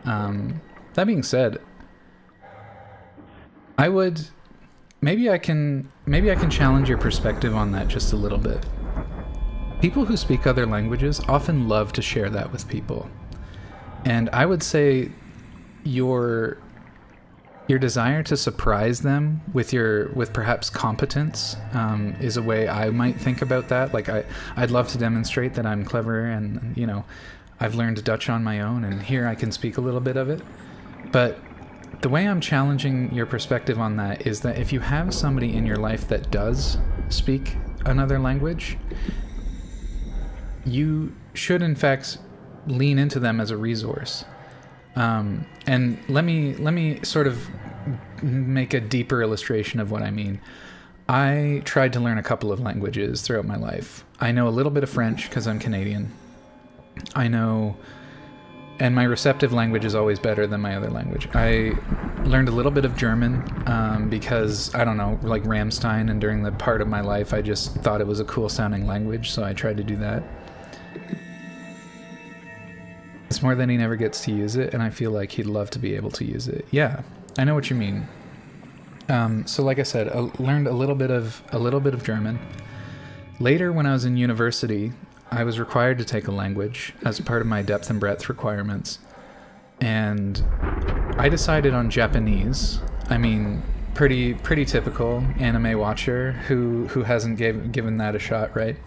That being said, maybe I can challenge your perspective on that just a little bit. People who speak other languages often love to share that with people. And I would say your desire to surprise them with perhaps competence is a way I might think about that. Like I'd love to demonstrate that I'm clever and, I've learned Dutch on my own and here I can speak a little bit of it. But the way I'm challenging your perspective on that is that if you have somebody in your life that does speak another language, you should in fact lean into them as a resource. And let me sort of make a deeper illustration of what I mean. I tried to learn a couple of languages throughout my life. I know a little bit of French because I'm Canadian. And my receptive language is always better than my other language. I learned a little bit of German because, I don't know, like Rammstein, and during the part of my life I just thought it was a cool sounding language, so I tried to do that. It's more that he never gets to use it, and I feel like he'd love to be able to use it. Yeah, I know what you mean. So like I said, I learned a little bit of German. Later, when I was in university, I was required to take a language as part of my depth and breadth requirements. And I decided on Japanese. I mean, pretty typical anime watcher who hasn't given that a shot, right?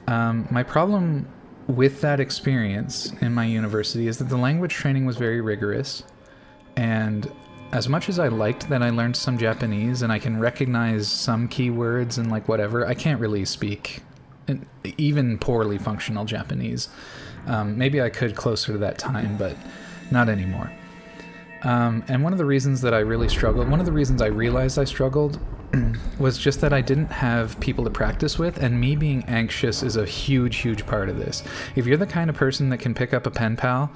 My problem with that experience in my university is that the language training was very rigorous, and as much as I liked that I learned some Japanese and I can recognize some keywords and like whatever, I can't really speak even poorly functional Japanese. Maybe I could closer to that time, but not anymore. And one of the reasons that I really struggled, one of the reasons I realized I struggled was just that I didn't have people to practice with, and me being anxious is a huge part of this. If you're the kind of person that can pick up a pen pal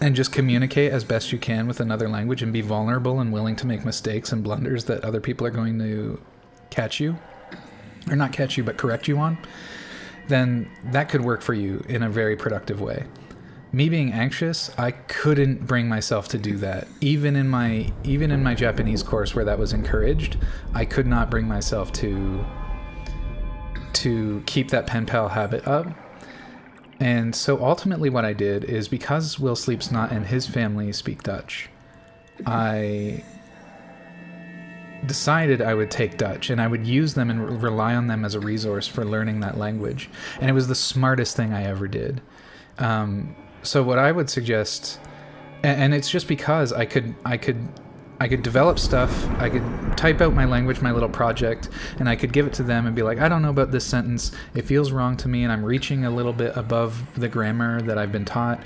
and just communicate as best you can with another language and be vulnerable and willing to make mistakes and blunders that other people are going to catch you, or not catch you, but correct you on, then that could work for you in a very productive way. Me being anxious, I couldn't bring myself to do that. Even in my Japanese course where that was encouraged, I could not bring myself to keep that pen pal habit up. And so ultimately what I did is, because Will Sleepsnot and his family speak Dutch, I decided I would take Dutch and I would use them and rely on them as a resource for learning that language. And it was the smartest thing I ever did. So what I would suggest, and it's just because I could develop stuff, I could type out my language, my little project, and I could give it to them and be like, I don't know about this sentence, it feels wrong to me and I'm reaching a little bit above the grammar that I've been taught.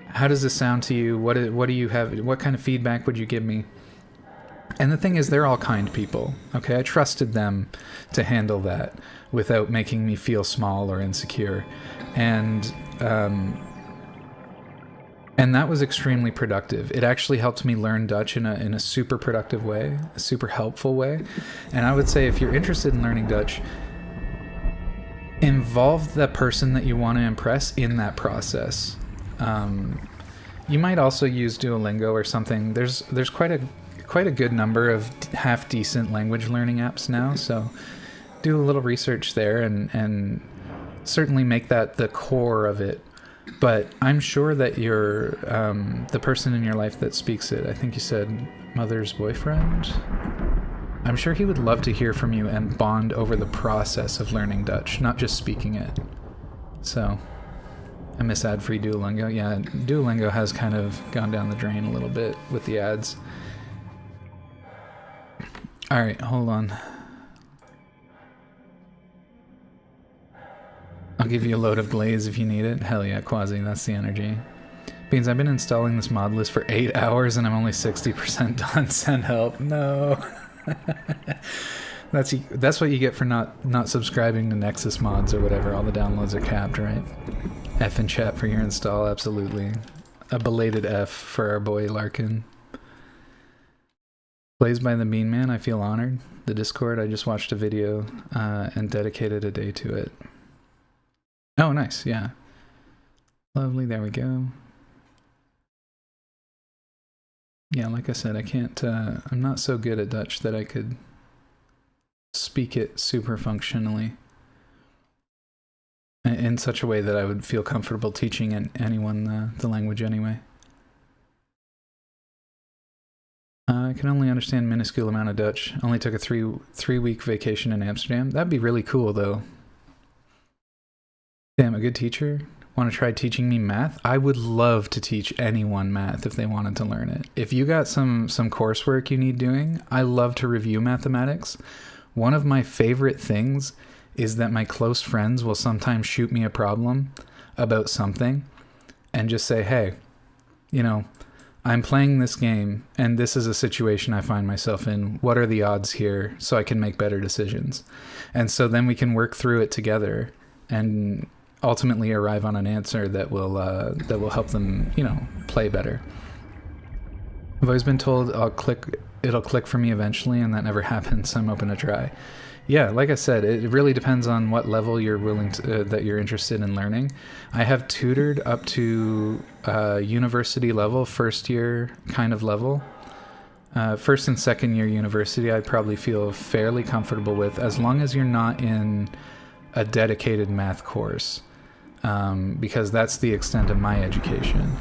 How does this sound to you? What do you have? What kind of feedback would you give me? And the thing is, they're all kind people, okay? I trusted them to handle that without making me feel small or insecure. And that was extremely productive. It actually helped me learn Dutch in a super productive way, a super helpful way. And I would say, if you're interested in learning Dutch, involve the person that you want to impress in that process. You might also use Duolingo or something. There's quite a good number of half decent language learning apps now, so do a little research there and certainly make that the core of it. But I'm sure that you're the person in your life that speaks it. I think you said mother's boyfriend. I'm sure he would love to hear from you and bond over the process of learning Dutch, not just speaking it. So, I miss ad-free Duolingo. Yeah, Duolingo has kind of gone down the drain a little bit with the ads. Alright, hold on. I'll give you a load of glaze if you need it. Hell yeah, Quasi, that's the energy. Beans, I've been installing this mod list for 8 hours and I'm only 60% done. Send help. No. That's what you get for not subscribing to Nexus mods or whatever. All the downloads are capped, right? F in chat for your install, absolutely. A belated F for our boy Larkin. Plays by the Bean Man, I feel honored. The Discord, I just watched a video and dedicated a day to it. Oh, nice, yeah. Lovely, there we go. Yeah, like I said, I can't, I'm not so good at Dutch that I could speak it super functionally in such a way that I would feel comfortable teaching anyone the language anyway. I can only understand minuscule amount of Dutch. Only took a three-week vacation in Amsterdam. That'd be really cool, though. Damn, a good teacher? Want to try teaching me math? I would love to teach anyone math if they wanted to learn it. If you got some coursework you need doing, I love to review mathematics. One of my favorite things is that my close friends will sometimes shoot me a problem about something and just say, hey, you know, I'm playing this game and this is a situation I find myself in. What are the odds here so I can make better decisions? And so then we can work through it together and ultimately arrive on an answer that will help them, you know, play better. I've always been told it'll click for me eventually, and that never happens, so I'm open to try. Yeah, like I said, it really depends on what level you're willing to, that you're interested in learning. I have tutored up to university level, first year kind of level. First and second year university, I'd probably feel fairly comfortable with, as long as you're not in a dedicated math course, because that's the extent of my education.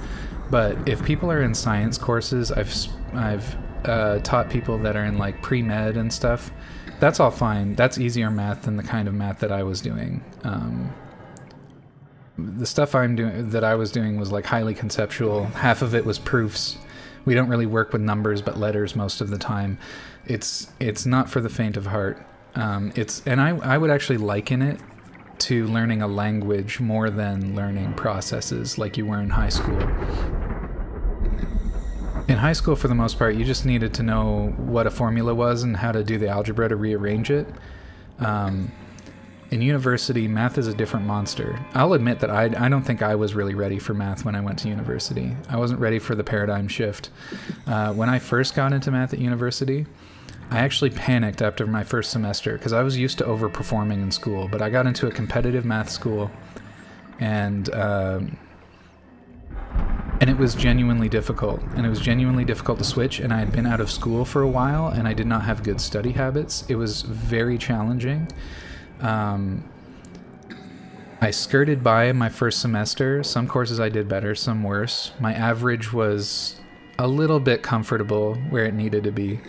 But if people are in science courses, I've taught people that are in like pre-med and stuff. That's all fine. That's easier math than the kind of math that I was doing. The stuff I was doing was like highly conceptual. Half of it was proofs. We don't really work with numbers but letters most of the time. It's not for the faint of heart. I would actually liken it to learning a language more than learning processes like you were in high school. In high school, for the most part, you just needed to know what a formula was and how to do the algebra to rearrange it. In university, math is a different monster. I'll admit that I don't think I was really ready for math when I went to university. I wasn't ready for the paradigm shift. When I first got into math at university, I actually panicked after my first semester because I was used to overperforming in school, but I got into a competitive math school, and it was genuinely difficult. And it was genuinely difficult to switch, and I had been out of school for a while, and I did not have good study habits. It was very challenging. I skirted by my first semester. Some courses I did better, some worse. My average was a little bit comfortable where it needed to be.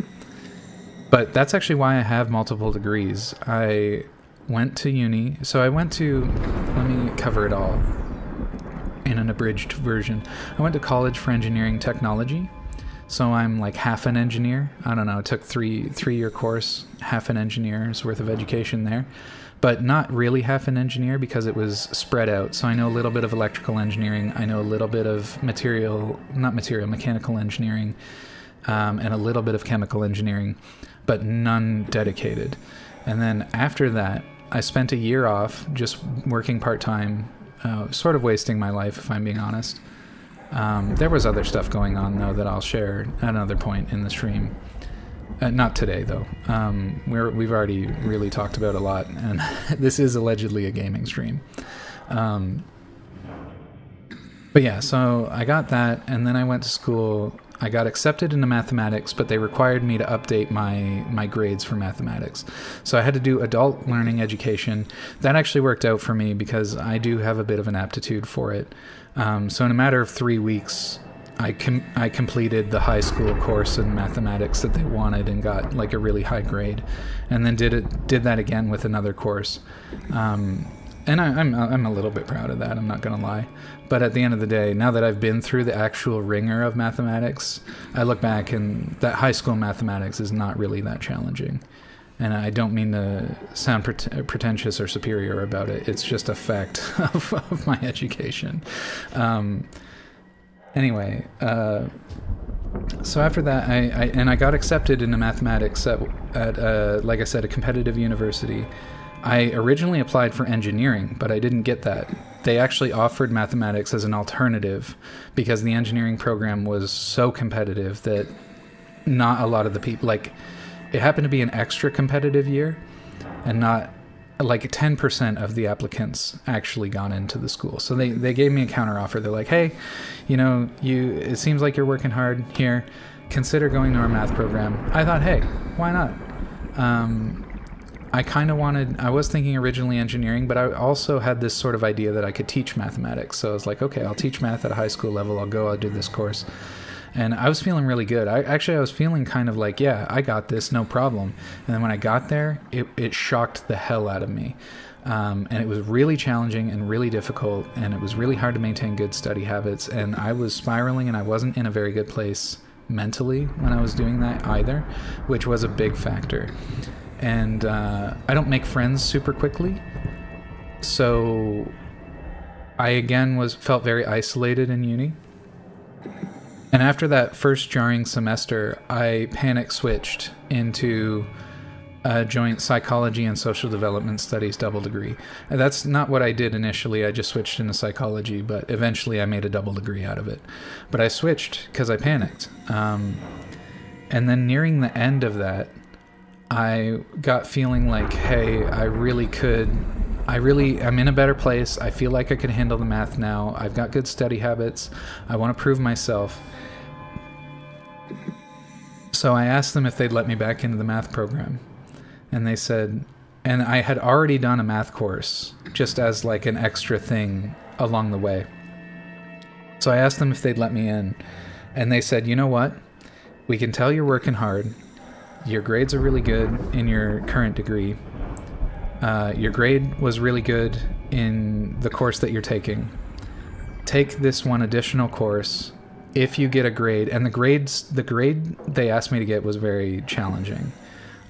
But that's actually why I have multiple degrees. I went to uni. So I went to, let me cover it all in an abridged version. I went to college for engineering technology. So I'm like half an engineer. I don't know, it took three-year course, half an engineer's worth of education there. But not really half an engineer because it was spread out. So I know a little bit of electrical engineering. I know a little bit of mechanical engineering, and a little bit of chemical engineering, but none dedicated. And then after that, I spent a year off just working part-time, sort of wasting my life, if I'm being honest. There was other stuff going on, though, that I'll share at another point in the stream. Not today, though. We've already really talked about a lot, and this is allegedly a gaming stream. But yeah, so I got that, and then I went to school. I got accepted into mathematics, but they required me to update my grades for mathematics. So I had to do adult learning education. That actually worked out for me because I do have a bit of an aptitude for it. So in a matter of 3 weeks, I completed the high school course in mathematics that they wanted and got like a really high grade, and then did that again with another course. And I'm a little bit proud of that, I'm not gonna lie. But at the end of the day, now that I've been through the actual ringer of mathematics, I look back and that high school mathematics is not really that challenging. And I don't mean to sound pretentious or superior about it. It's just a fact of my education. Anyway, so after that, I got accepted into mathematics at like I said, a competitive university. I originally applied for engineering, but I didn't get that. They actually offered mathematics as an alternative because the engineering program was so competitive that not a lot of the people, like, it happened to be an extra competitive year, and not like 10% of the applicants actually got into the school. So they gave me a counteroffer. They're like, hey, it seems like you're working hard here. Consider going to our math program. I thought, hey, why not? I was thinking originally engineering, but I also had this sort of idea that I could teach mathematics. So I was like, okay, I'll teach math at a high school level. I'll do this course. And I was feeling really good. I was feeling kind of like, yeah, I got this, no problem. And then when I got there, it shocked the hell out of me. And it was really challenging and really difficult, and it was really hard to maintain good study habits. And I was spiraling, and I wasn't in a very good place mentally when I was doing that either, which was a big factor. And I don't make friends super quickly, so I again felt very isolated in uni. And after that first jarring semester, I panic switched into a joint psychology and social development studies double degree. And that's not what I did initially. I just switched into psychology, but eventually I made a double degree out of it. But I switched because I panicked. And then nearing the end of that, I got feeling like, hey, I'm in a better place. I feel like I can handle the math now. I've got good study habits. I want to prove myself. So I asked them if they'd let me back into the math program. And they said, And I had already done a math course just as like an extra thing along the way. So I asked them if they'd let me in, and they said, you know what? We can tell you're working hard. Your grades are really good in your current degree. Your grade was really good in the course that you're taking. Take this one additional course. If you get a grade, and the grade they asked me to get was very challenging.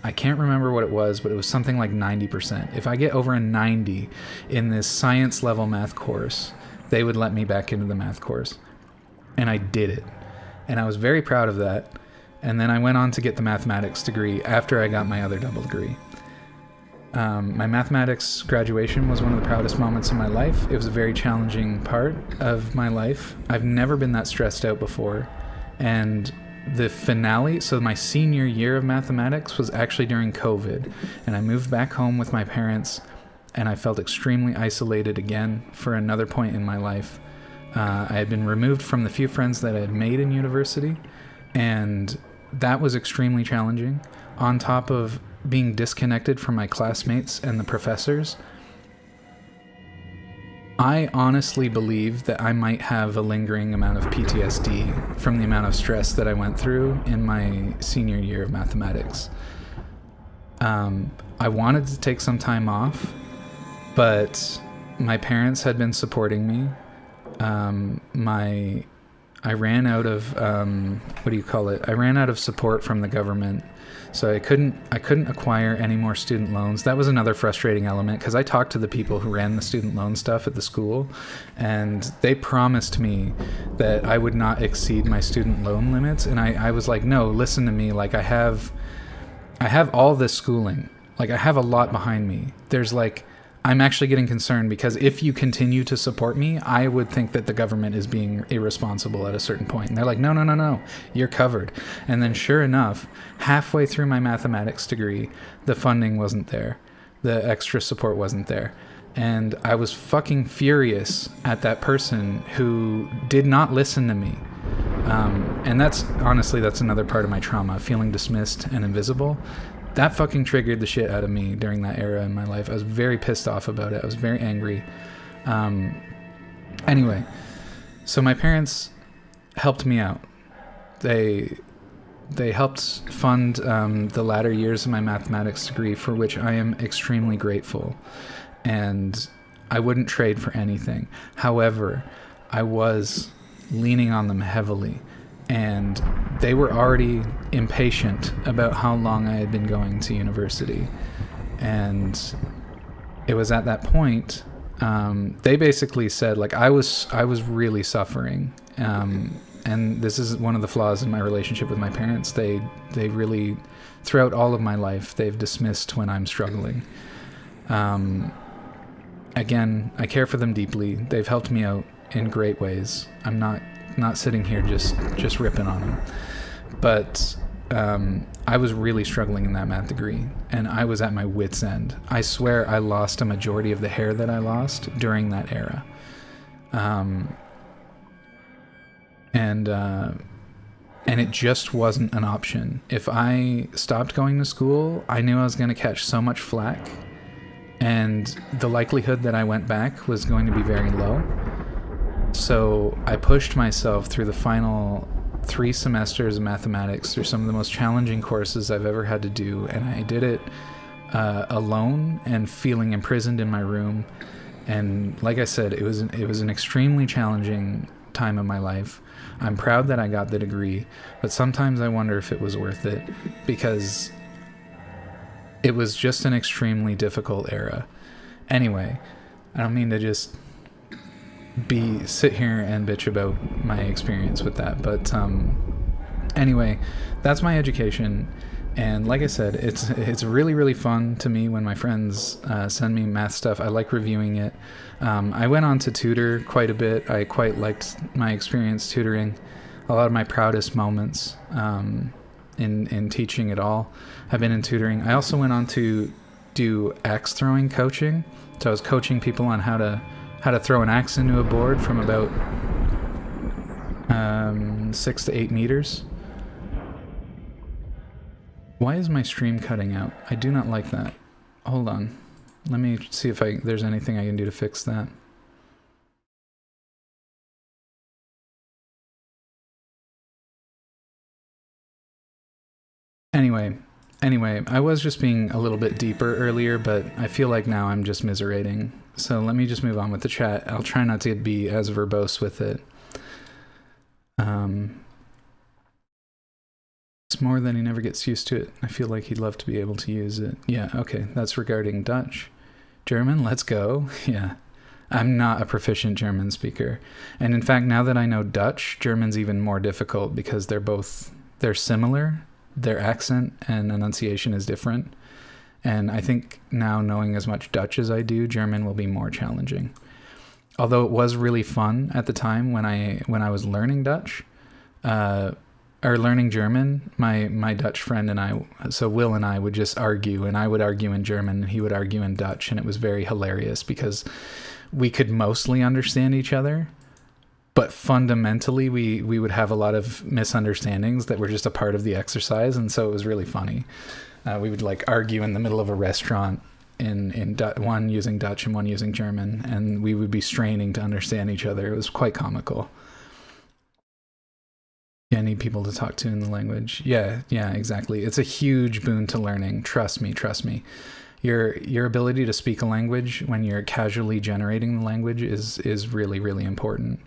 I can't remember what it was, but it was something like 90%. If I get over a 90 in this science level math course, they would let me back into the math course. And I did it. And I was very proud of that. And then I went on to get the mathematics degree after I got my other double degree. My mathematics graduation was one of the proudest moments in my life. It was a very challenging part of my life. I've never been that stressed out before. And the finale, so my senior year of mathematics was actually during COVID. And I moved back home with my parents, and I felt extremely isolated again for another point in my life. I had been removed from the few friends that I had made in university, and that was extremely challenging. On top of being disconnected from my classmates and the professors, I honestly believe that I might have a lingering amount of PTSD from the amount of stress that I went through in my senior year of mathematics. I wanted to take some time off, but my parents had been supporting me. I ran out of I ran out of support from the government, so I couldn't acquire any more student loans. That was another frustrating element, because I talked to the people who ran the student loan stuff at the school, and they promised me that I would not exceed my student loan limits, and I was like, no, listen to me, like I have all this schooling, like I have a lot behind me. There's like, I'm actually getting concerned, because if you continue to support me, I would think that the government is being irresponsible at a certain point. And they're like, no, you're covered. And then sure enough, halfway through my mathematics degree, the funding wasn't there. The extra support wasn't there. And I was fucking furious at that person who did not listen to me. And that's another part of my trauma, feeling dismissed and invisible. That fucking triggered the shit out of me during that era in my life. I was very pissed off about it. I was very angry. Anyway, so my parents helped me out. They helped fund the latter years of my mathematics degree, for which I am extremely grateful. And I wouldn't trade for anything. However, I was leaning on them heavily. And they were already impatient about how long I had been going to university. And it was at that point, they basically said, like, I was really suffering. And this is one of the flaws in my relationship with my parents. They really, throughout all of my life, they've dismissed when I'm struggling. Again, I care for them deeply. They've helped me out in great ways. I'm not sitting here just ripping on them. But I was really struggling in that math degree, and I was at my wit's end. I swear I lost a majority of the hair that I lost during that era. And it just wasn't an option. If I stopped going to school, I knew I was going to catch so much flack, and the likelihood that I went back was going to be very low. So I pushed myself through the final 3 semesters of mathematics, through some of the most challenging courses I've ever had to do, and I did it alone and feeling imprisoned in my room. And like I said, it was an extremely challenging time of my life. I'm proud that I got the degree, but sometimes I wonder if it was worth it, because it was just an extremely difficult era. Anyway, I don't mean to just sit here and bitch about my experience with that, but anyway, that's my education. And like I said, it's really, really fun to me when my friends send me math stuff. I like reviewing it. I went on to tutor quite a bit. I quite liked my experience tutoring. A lot of my proudest moments in teaching it all have been in tutoring. I also went on to do axe throwing coaching. So I was coaching people on how to throw an axe into a board from about 6 to 8 meters. Why is my stream cutting out? I do not like that. hold on. Let me see if there's anything I can do to fix that. Anyway, I was just being a little bit deeper earlier, but I feel like now I'm just miserating. So let me just move on with the chat. I'll try not to be as verbose with it. It's more than he never gets used to it. I feel like he'd love to be able to use it. Yeah, okay, that's regarding Dutch. German, let's go. Yeah, I'm not a proficient German speaker. And in fact, now that I know Dutch, German's even more difficult because they're similar. Their accent and enunciation is different. And I think now knowing as much Dutch as I do, German will be more challenging. Although it was really fun at the time when I was learning Dutch, or learning German, my Dutch friend and I, so Will and I would just argue, and I would argue in German and he would argue in Dutch, and it was very hilarious because we could mostly understand each other, but fundamentally we would have a lot of misunderstandings that were just a part of the exercise, and so it was really funny. We would like argue in the middle of a restaurant in one using Dutch and one using German, and we would be straining to understand each other. It was quite comical. Yeah, I need people to talk to in the language. Yeah, exactly. It's a huge boon to learning. Trust me. Your ability to speak a language when you're casually generating the language is really, really important.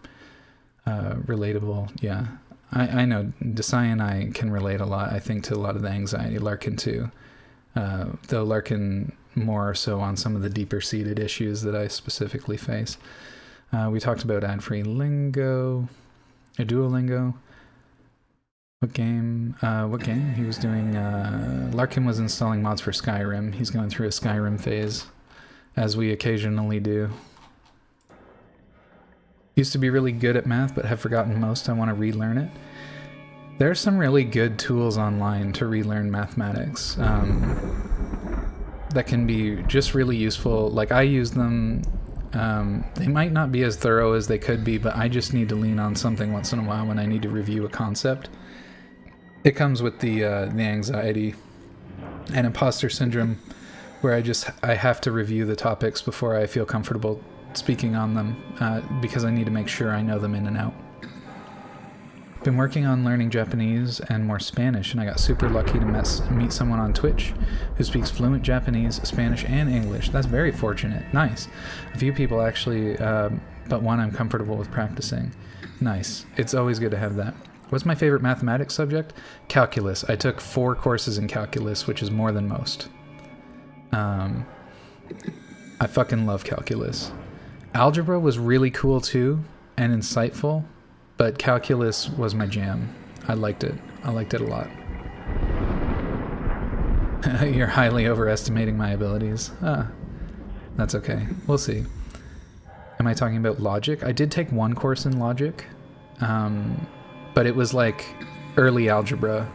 Relatable, yeah. I know Desai and I can relate a lot, I think, to a lot of the anxiety. Larkin too. Though Larkin more so on some of the deeper seated issues that I specifically face. We talked about ad-free lingo, Duolingo. What game? He was doing, Larkin was installing mods for Skyrim. He's going through a Skyrim phase, as we occasionally do. Used to be really good at math, but have forgotten most. I want to relearn it. There are some really good tools online to relearn mathematics that can be just really useful. Like, I use them. They might not be as thorough as they could be, but I just need to lean on something once in a while when I need to review a concept. It comes with the anxiety and imposter syndrome, where I have to review the topics before I feel comfortable speaking on them, because I need to make sure I know them in and out. Been working on learning Japanese and more Spanish, and I got super lucky to meet someone on Twitch who speaks fluent Japanese, Spanish, and English. That's very fortunate. Nice. A few people actually, but one I'm comfortable with practicing. Nice. It's always good to have that. What's my favorite mathematics subject? Calculus. I took 4 courses in calculus, which is more than most. I fucking love calculus. Algebra was really cool too, and insightful, but calculus was my jam. I liked it. I liked it a lot. You're highly overestimating my abilities. That's okay. We'll see. Am I talking about logic? I did take 1 course in logic, but it was like early algebra.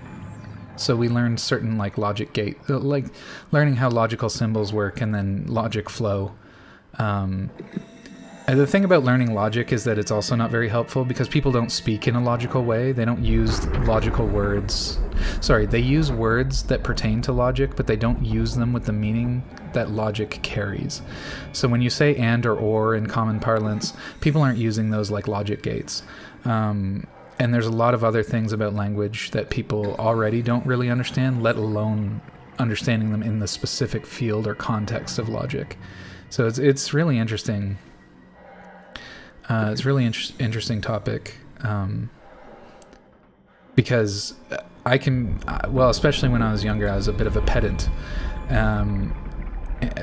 So we learned certain like logic gate, like learning how logical symbols work and then logic flow. And the thing about learning logic is that it's also not very helpful because people don't speak in a logical way. They don't use logical words. Sorry, they use words that pertain to logic, but they don't use them with the meaning that logic carries. So when you say and or in common parlance, people aren't using those like logic gates. And there's a lot of other things about language that people already don't really understand, let alone understanding them in the specific field or context of logic. So it's really interesting. It's a really interesting topic, because I can, well, especially when I was younger, I was a bit of a pedant.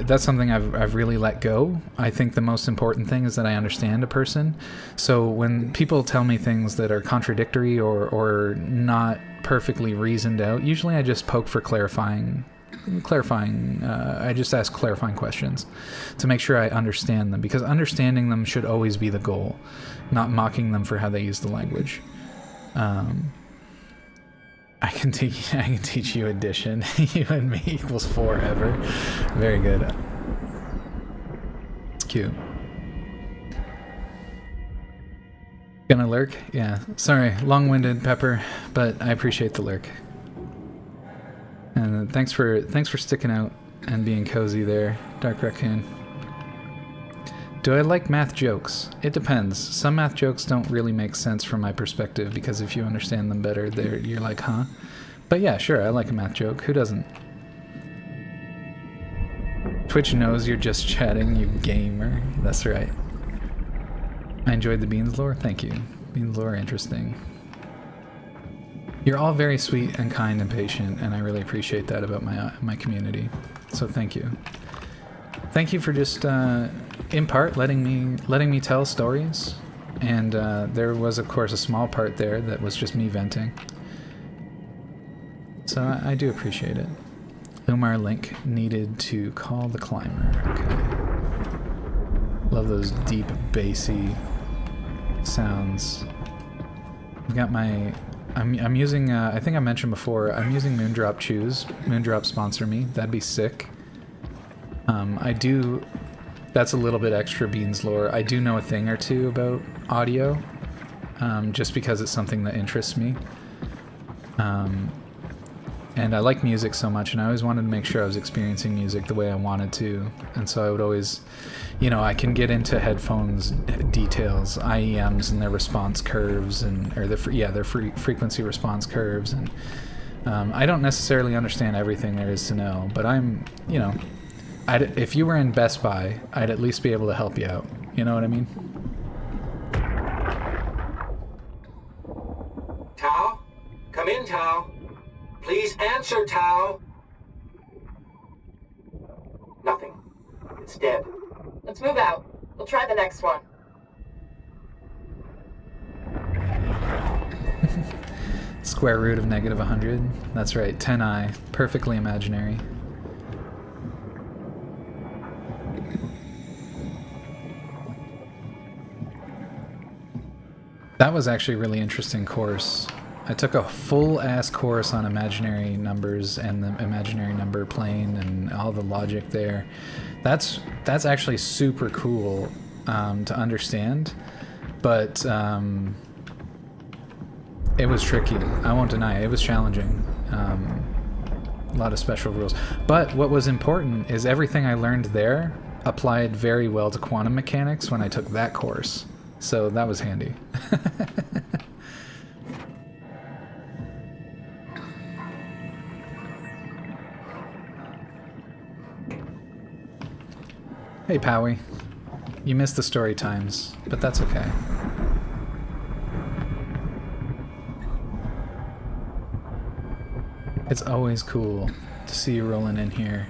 That's something I've really let go. I think the most important thing is that I understand a person. So when people tell me things that are contradictory or not perfectly reasoned out, usually I just poke for clarifying. I just ask clarifying questions to make sure I understand them, because understanding them should always be the goal, not mocking them for how they use the language. I can teach you addition. You and me equals 4 ever. Very good. It's cute. Gonna lurk? Yeah. Sorry, long-winded Pepper, but I appreciate the lurk. And thanks for sticking out and being cozy there, Dark Raccoon. Do I like math jokes? It depends. Some math jokes don't really make sense from my perspective because if you understand them better, you're like, huh? But yeah, sure, I like a math joke. Who doesn't? Twitch knows you're just chatting, you gamer. That's right. I enjoyed the Beans lore. Thank you. Beans lore, interesting. You're all very sweet and kind and patient, and I really appreciate that about my community. So thank you. Thank you for just, in part, letting me tell stories. And there was, of course, a small part there that was just me venting. So I do appreciate it. Umar Link needed to call the climber. Okay. Love those deep, bassy sounds. I've got my... I'm using, I think I mentioned before, I'm using Moondrop Choose. Moondrop sponsor me. That'd be sick. I do... That's a little bit extra Beans lore. I do know a thing or two about audio, just because it's something that interests me. And I like music so much, and I always wanted to make sure I was experiencing music the way I wanted to. And so I would always, you know, I can get into headphones details, IEMs and their response curves, or their frequency response curves. And I don't necessarily understand everything there is to know, but I'm, you know, if you were in Best Buy, I'd at least be able to help you out. You know what I mean? Tao? Come in, Tao. Please answer, Tao. Nothing. It's dead. Let's move out. We'll try the next one. Square root of negative 100. That's right, 10i. Perfectly imaginary. That was actually a really interesting course. I took a full-ass course on imaginary numbers and the imaginary number plane and all the logic there. That's actually super cool to understand, but it was tricky. I won't deny it. It was challenging. A lot of special rules. But what was important is everything I learned there applied very well to quantum mechanics when I took that course. So that was handy. Hey, Powie. You missed the story times, but that's okay. It's always cool to see you rolling in here.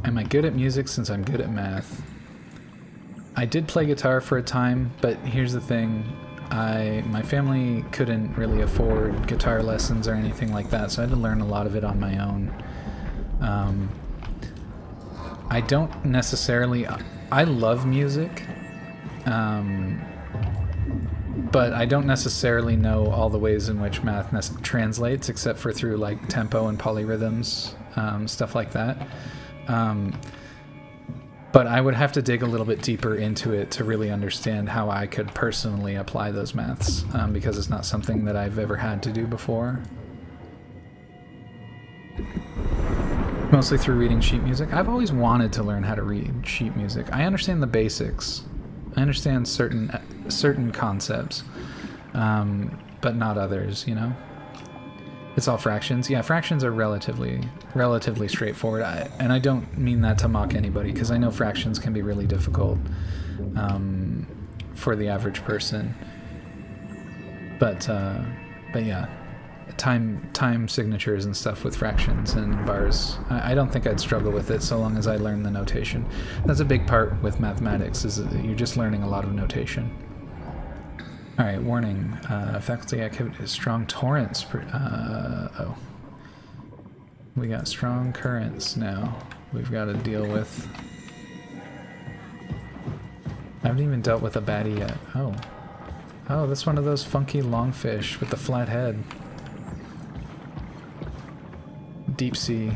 Am I good at music since I'm good at math? I did play guitar for a time, but here's the thing. My family couldn't really afford guitar lessons or anything like that, so I had to learn a lot of it on my own. I don't necessarily... I love music, but I don't necessarily know all the ways in which math translates, except for through like tempo and polyrhythms, stuff like that. But I would have to dig a little bit deeper into it to really understand how I could personally apply those maths, because it's not something that I've ever had to do before. Mostly through reading sheet music. I've always wanted to learn how to read sheet music. I understand the basics. I understand certain concepts, but not others, you know? It's all fractions. Yeah, fractions are relatively straightforward. And I don't mean that to mock anybody, because I know fractions can be really difficult for the average person. But yeah, time signatures and stuff with fractions and bars. I don't think I'd struggle with it so long as I learn the notation. That's a big part with mathematics, is that you're just learning a lot of notation. All right, warning. Faculty activity, strong torrents. Oh. We got strong currents now. We've got to deal with. I haven't even dealt with a baddie yet. Oh. Oh, that's one of those funky longfish with the flat head. Deep sea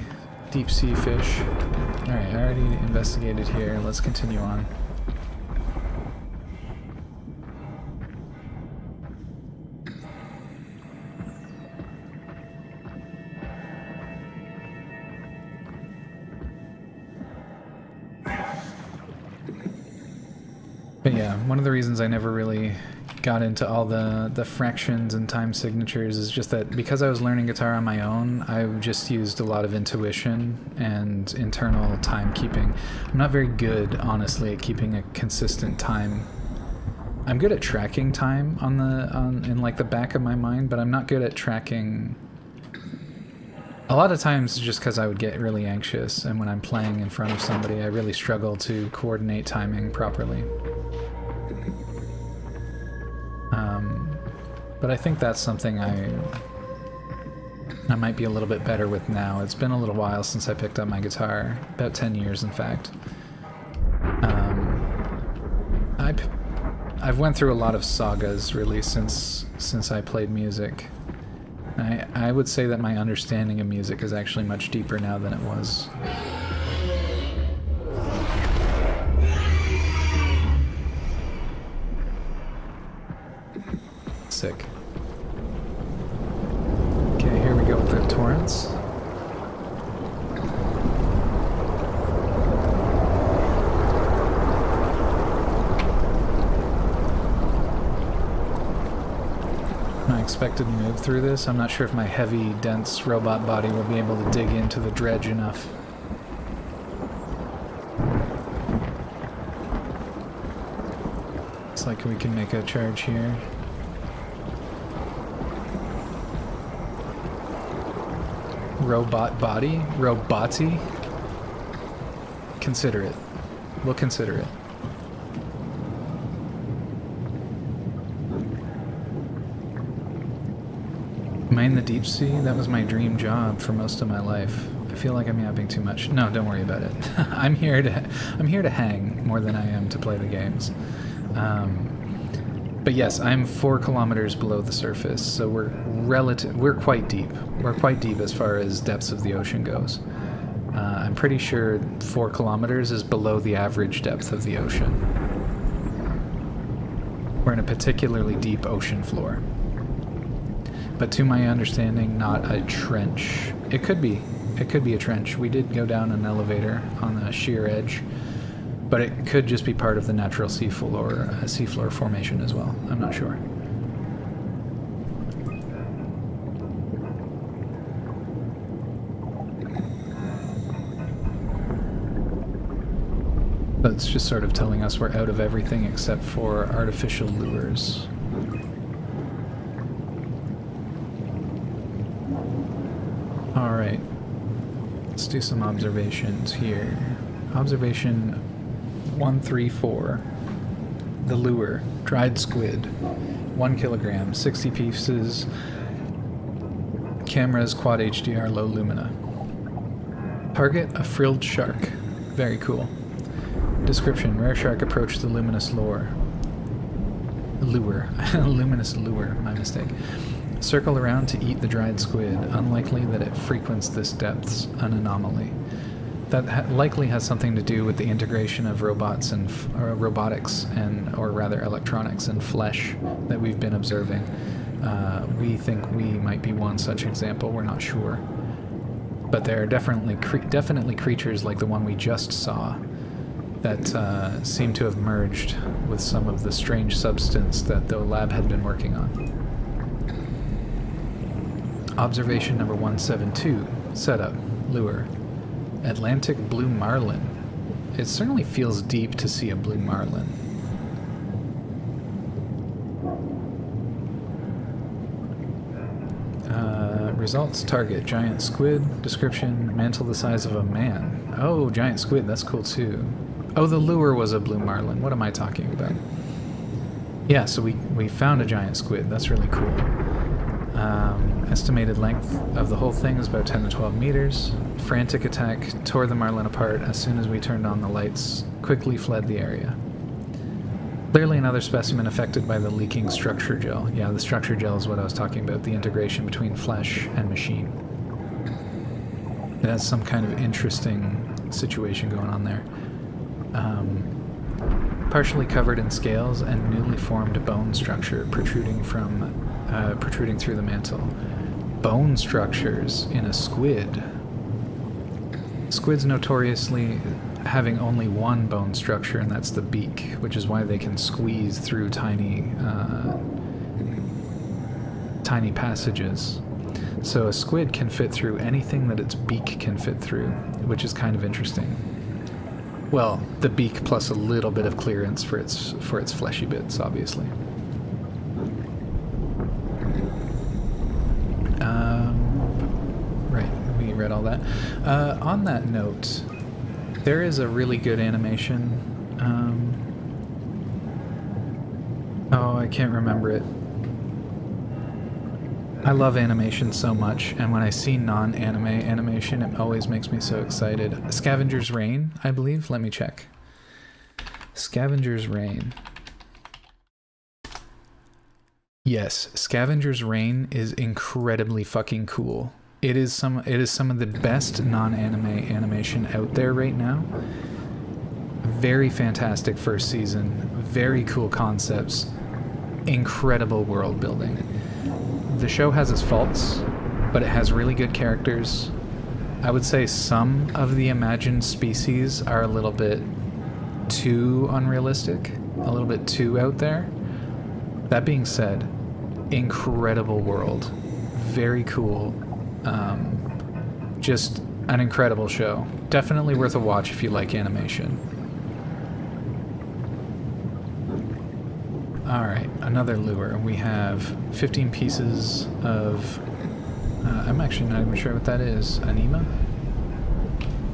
fish. All right, I already investigated here. Let's continue on. But yeah, one of the reasons I never really got into all the fractions and time signatures is just that because I was learning guitar on my own, I just used a lot of intuition and internal timekeeping. I'm not very good, honestly, at keeping a consistent time. I'm good at tracking time in like the back of my mind, but I'm not good at tracking. A lot of times just because I would get really anxious, and when I'm playing in front of somebody, I really struggle to coordinate timing properly. But I think that's something I might be a little bit better with now. It's been a little while since I picked up my guitar, about 10 years in fact. I've went through a lot of sagas really since I played music. I would say that my understanding of music is actually much deeper now than it was. Sick. Okay, here we go with the torrents. My expected move through this, I'm not sure if my heavy, dense robot body will be able to dig into the dredge enough. Looks like we can make a charge here. Robot body? Roboti? Consider it. We'll consider it. Am I in the deep sea? That was my dream job for most of my life. I feel like I'm yapping too much. No, don't worry about it. I'm here to hang more than I am to play the games. But yes, I'm 4 kilometers below the surface, so we're quite deep. We're quite deep as far as depths of the ocean goes. I'm pretty sure 4 kilometers is below the average depth of the ocean. We're in a particularly deep ocean floor. But to my understanding, not a trench. It could be a trench. We did go down an elevator on the sheer edge. But it could just be part of the natural seafloor formation as well. I'm not sure. But it's just sort of telling us we're out of everything except for artificial lures. Alright. Let's do some observations here. Observation 134. The lure. Dried squid. 1 kilogram. 60 pieces. Cameras quad HDR low lumina. Target a frilled shark. Very cool. Description. Rare shark approached the luminous lure. Luminous lure. My mistake. Circle around to eat the dried squid. Unlikely that it frequents this depths. An anomaly. That likely has something to do with the integration of robotics and, or rather electronics and flesh that we've been observing. We think we might be one such example. We're not sure, but there are definitely creatures like the one we just saw that seem to have merged with some of the strange substance that the lab had been working on. Observation number 172. Setup. Lure. Atlantic blue marlin. It certainly feels deep to see a blue marlin. Results. Target. Giant squid. Description. Mantle the size of a man. Oh, giant squid. That's cool too. Oh, the lure was a blue marlin. What am I talking about? Yeah, so we found a giant squid. That's really cool. Estimated length of the whole thing is about 10 to 12 meters. Frantic attack tore the marlin apart as soon as we turned on the lights, quickly fled the area. Clearly another specimen affected by the leaking structure gel. Yeah, the structure gel is what I was talking about, the integration between flesh and machine. It has some kind of interesting situation going on there. Partially covered in scales and newly formed bone structure protruding through the mantle. Bone structures in a squid. Squids notoriously having only one bone structure, and that's the beak, which is why they can squeeze through tiny passages. So a squid can fit through anything that its beak can fit through, which is kind of interesting. Well, the beak plus a little bit of clearance for its fleshy bits, obviously. Right, we read all that. On that note, there is a really good animation. Oh, I can't remember it. I love animation so much, and when I see non-anime animation, it always makes me so excited. Scavenger's Reign, I believe. Let me check. Scavenger's Reign. Yes, Scavenger's Reign is incredibly fucking cool. It is some of the best non-anime animation out there right now. Very fantastic first season, very cool concepts, incredible world building. The show has its faults, but it has really good characters. I would say some of the imagined species are a little bit too unrealistic, a little bit too out there. That being said, incredible world, very cool, just an incredible show. Definitely worth a watch if you like animation. Alright, another lure. We have 15 pieces of... I'm actually not even sure what that is. Anima?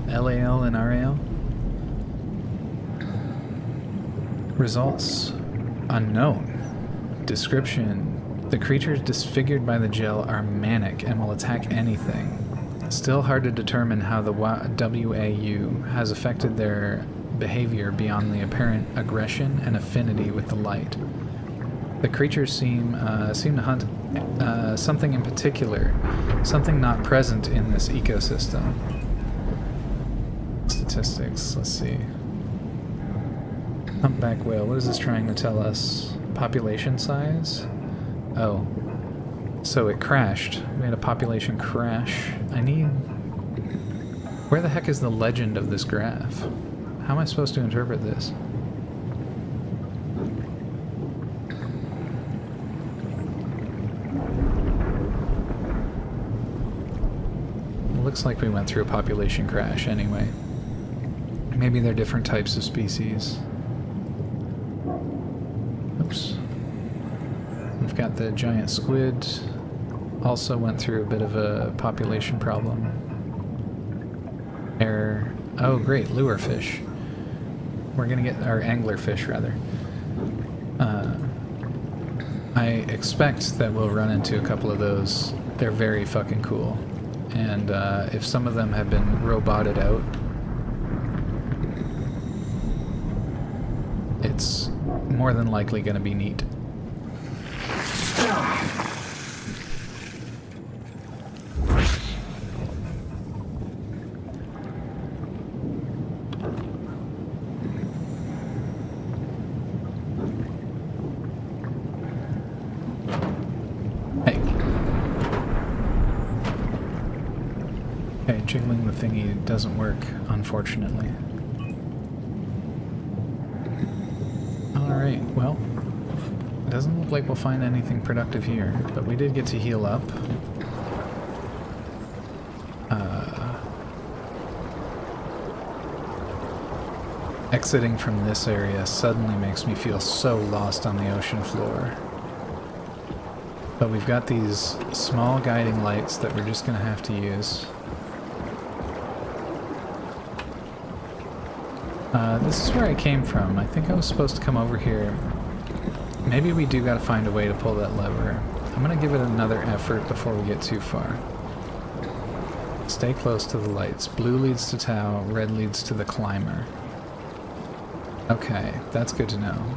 LAL and RAL? Results unknown. Description: the creatures disfigured by the gel are manic and will attack anything. Still hard to determine how the WAU has affected their behavior beyond the apparent aggression and affinity with the light. The creatures seem to hunt something in particular, something not present in this ecosystem. Statistics, let's see. Humpback whale, what is this trying to tell us? Population size? Oh. So it crashed. We had a population crash. I need... Where the heck is the legend of this graph? How am I supposed to interpret this? Looks like we went through a population crash anyway. Maybe they're different types of species. Oops. We've got the giant squid. Also went through a bit of a population problem. Error. Oh great, lure fish. We're gonna get our angler fish rather. I expect that we'll run into a couple of those. They're very fucking cool. And if some of them have been roboted out, it's more than likely going to be neat. Jiggling the thingy doesn't work, unfortunately. Alright, well, it doesn't look like we'll find anything productive here, but we did get to heal up. Exiting from this area suddenly makes me feel so lost on the ocean floor. But we've got these small guiding lights that we're just going to have to use. This is where I came from. I think I was supposed to come over here. Maybe we do gotta find a way to pull that lever. I'm gonna give it another effort before we get too far. Stay close to the lights. Blue leads to Tau, red leads to the climber. Okay, that's good to know.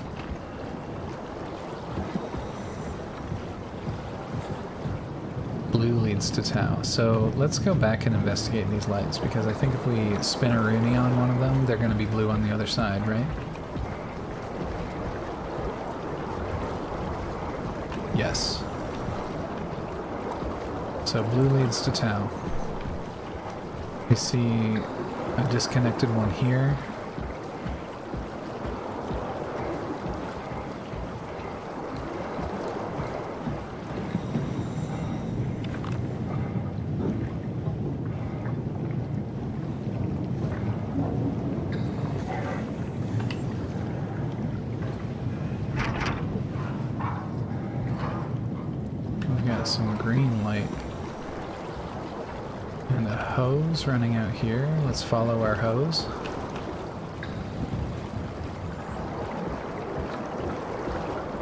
Blue leads to Tau. So let's go back and investigate these lights, because I think if we spin a Rooney on one of them, they're going to be blue on the other side, right? Yes. So blue leads to Tau. We see a disconnected one here. We got some green light. And a hose running out here. Let's follow our hose.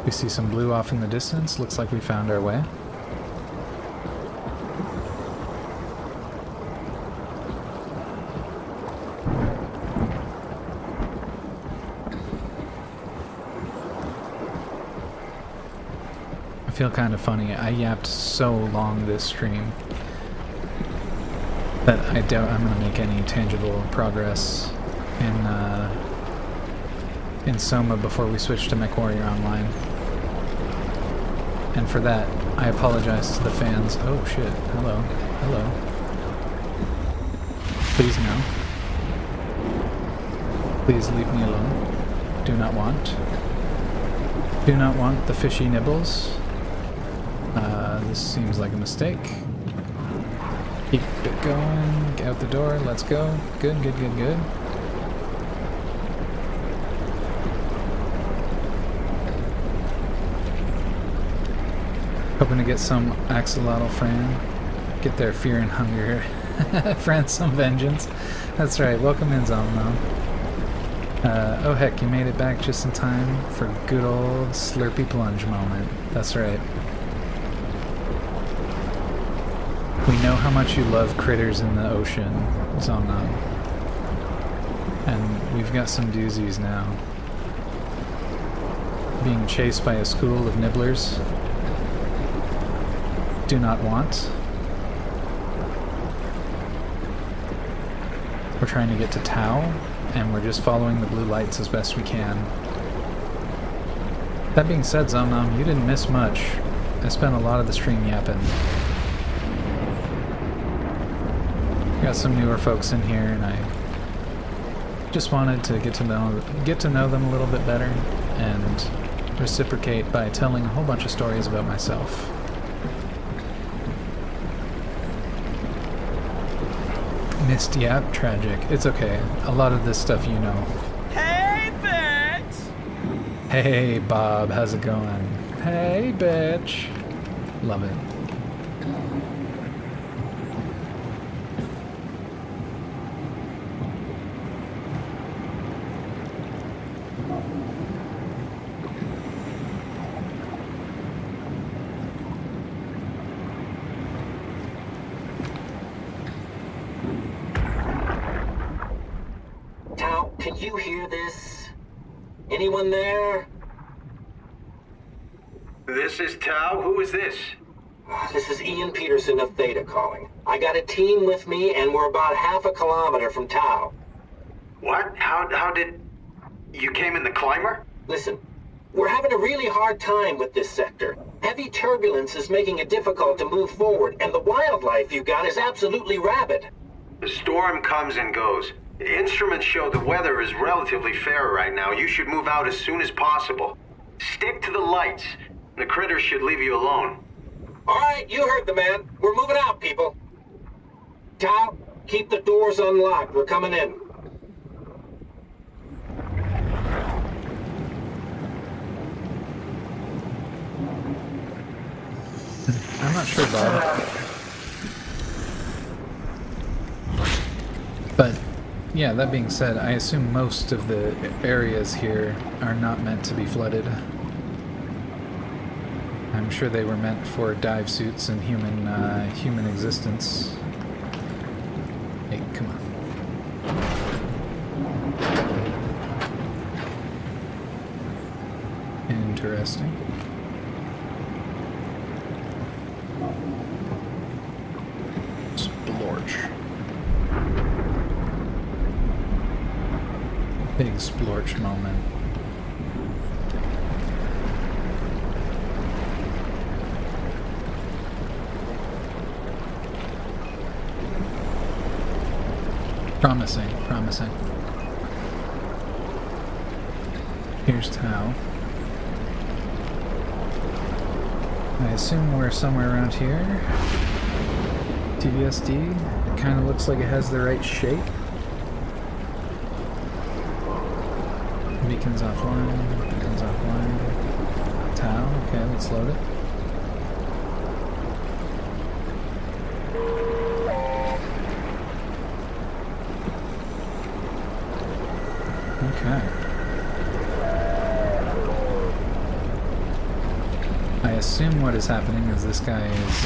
We see some blue off in the distance. Looks like we found our way. I feel kind of funny. I yapped so long this stream that I doubt I'm going to make any tangible progress in SOMA before we switch to MechWarrior Online. And for that, I apologize to the fans. Oh shit, hello, hello. Please no. Please leave me alone. Do not want. Do not want the fishy nibbles. This seems like a mistake. Keep it going. Get out the door. Let's go. Good, good, good, good. Hoping to get some axolotl Fran. Get their fear and hunger. Fran, some vengeance. That's right. Welcome in, Zomno. Oh heck, you made it back just in time for good old Slurpy Plunge moment. That's right. We know how much you love critters in the ocean, Zomno. And we've got some doozies now. Being chased by a school of nibblers. Do not want. We're trying to get to Tau, and we're just following the blue lights as best we can. That being said, Zomnom, you didn't miss much. I spent a lot of the stream yapping. Got some newer folks in here, and I just wanted to get to know them a little bit better and reciprocate by telling a whole bunch of stories about myself. Missed yap, tragic. It's okay. A lot of this stuff you know. Hey, bitch! Hey, Bob, how's it going? Hey, bitch. Love it. Can you hear this? Anyone there? This is Tau. Who is this? This is Ian Peterson of Theta calling. I got a team with me, and we're about half a kilometer from Tau. What? How did... You came in the climber? Listen, we're having a really hard time with this sector. Heavy turbulence is making it difficult to move forward, and the wildlife you got is absolutely rabid. The storm comes and goes. Instruments show the weather is relatively fair right now. You should move out as soon as possible. Stick to the lights. The critters should leave you alone. All right, you heard the man. We're moving out, people. Tau, keep the doors unlocked. We're coming in. I'm not sure, Bob. But, yeah, that being said, I assume most of the areas here are not meant to be flooded. I'm sure they were meant for dive suits and human existence. Hey, come on. Interesting. Splorch. Big splorch moment. Promising, promising. Here's Tau. I assume we're somewhere around here. TVSD. It kind of looks like it has the right shape. Beacon's offline. Beacon's offline. Tau. Okay, let's load it. Okay. I assume what is happening is this guy is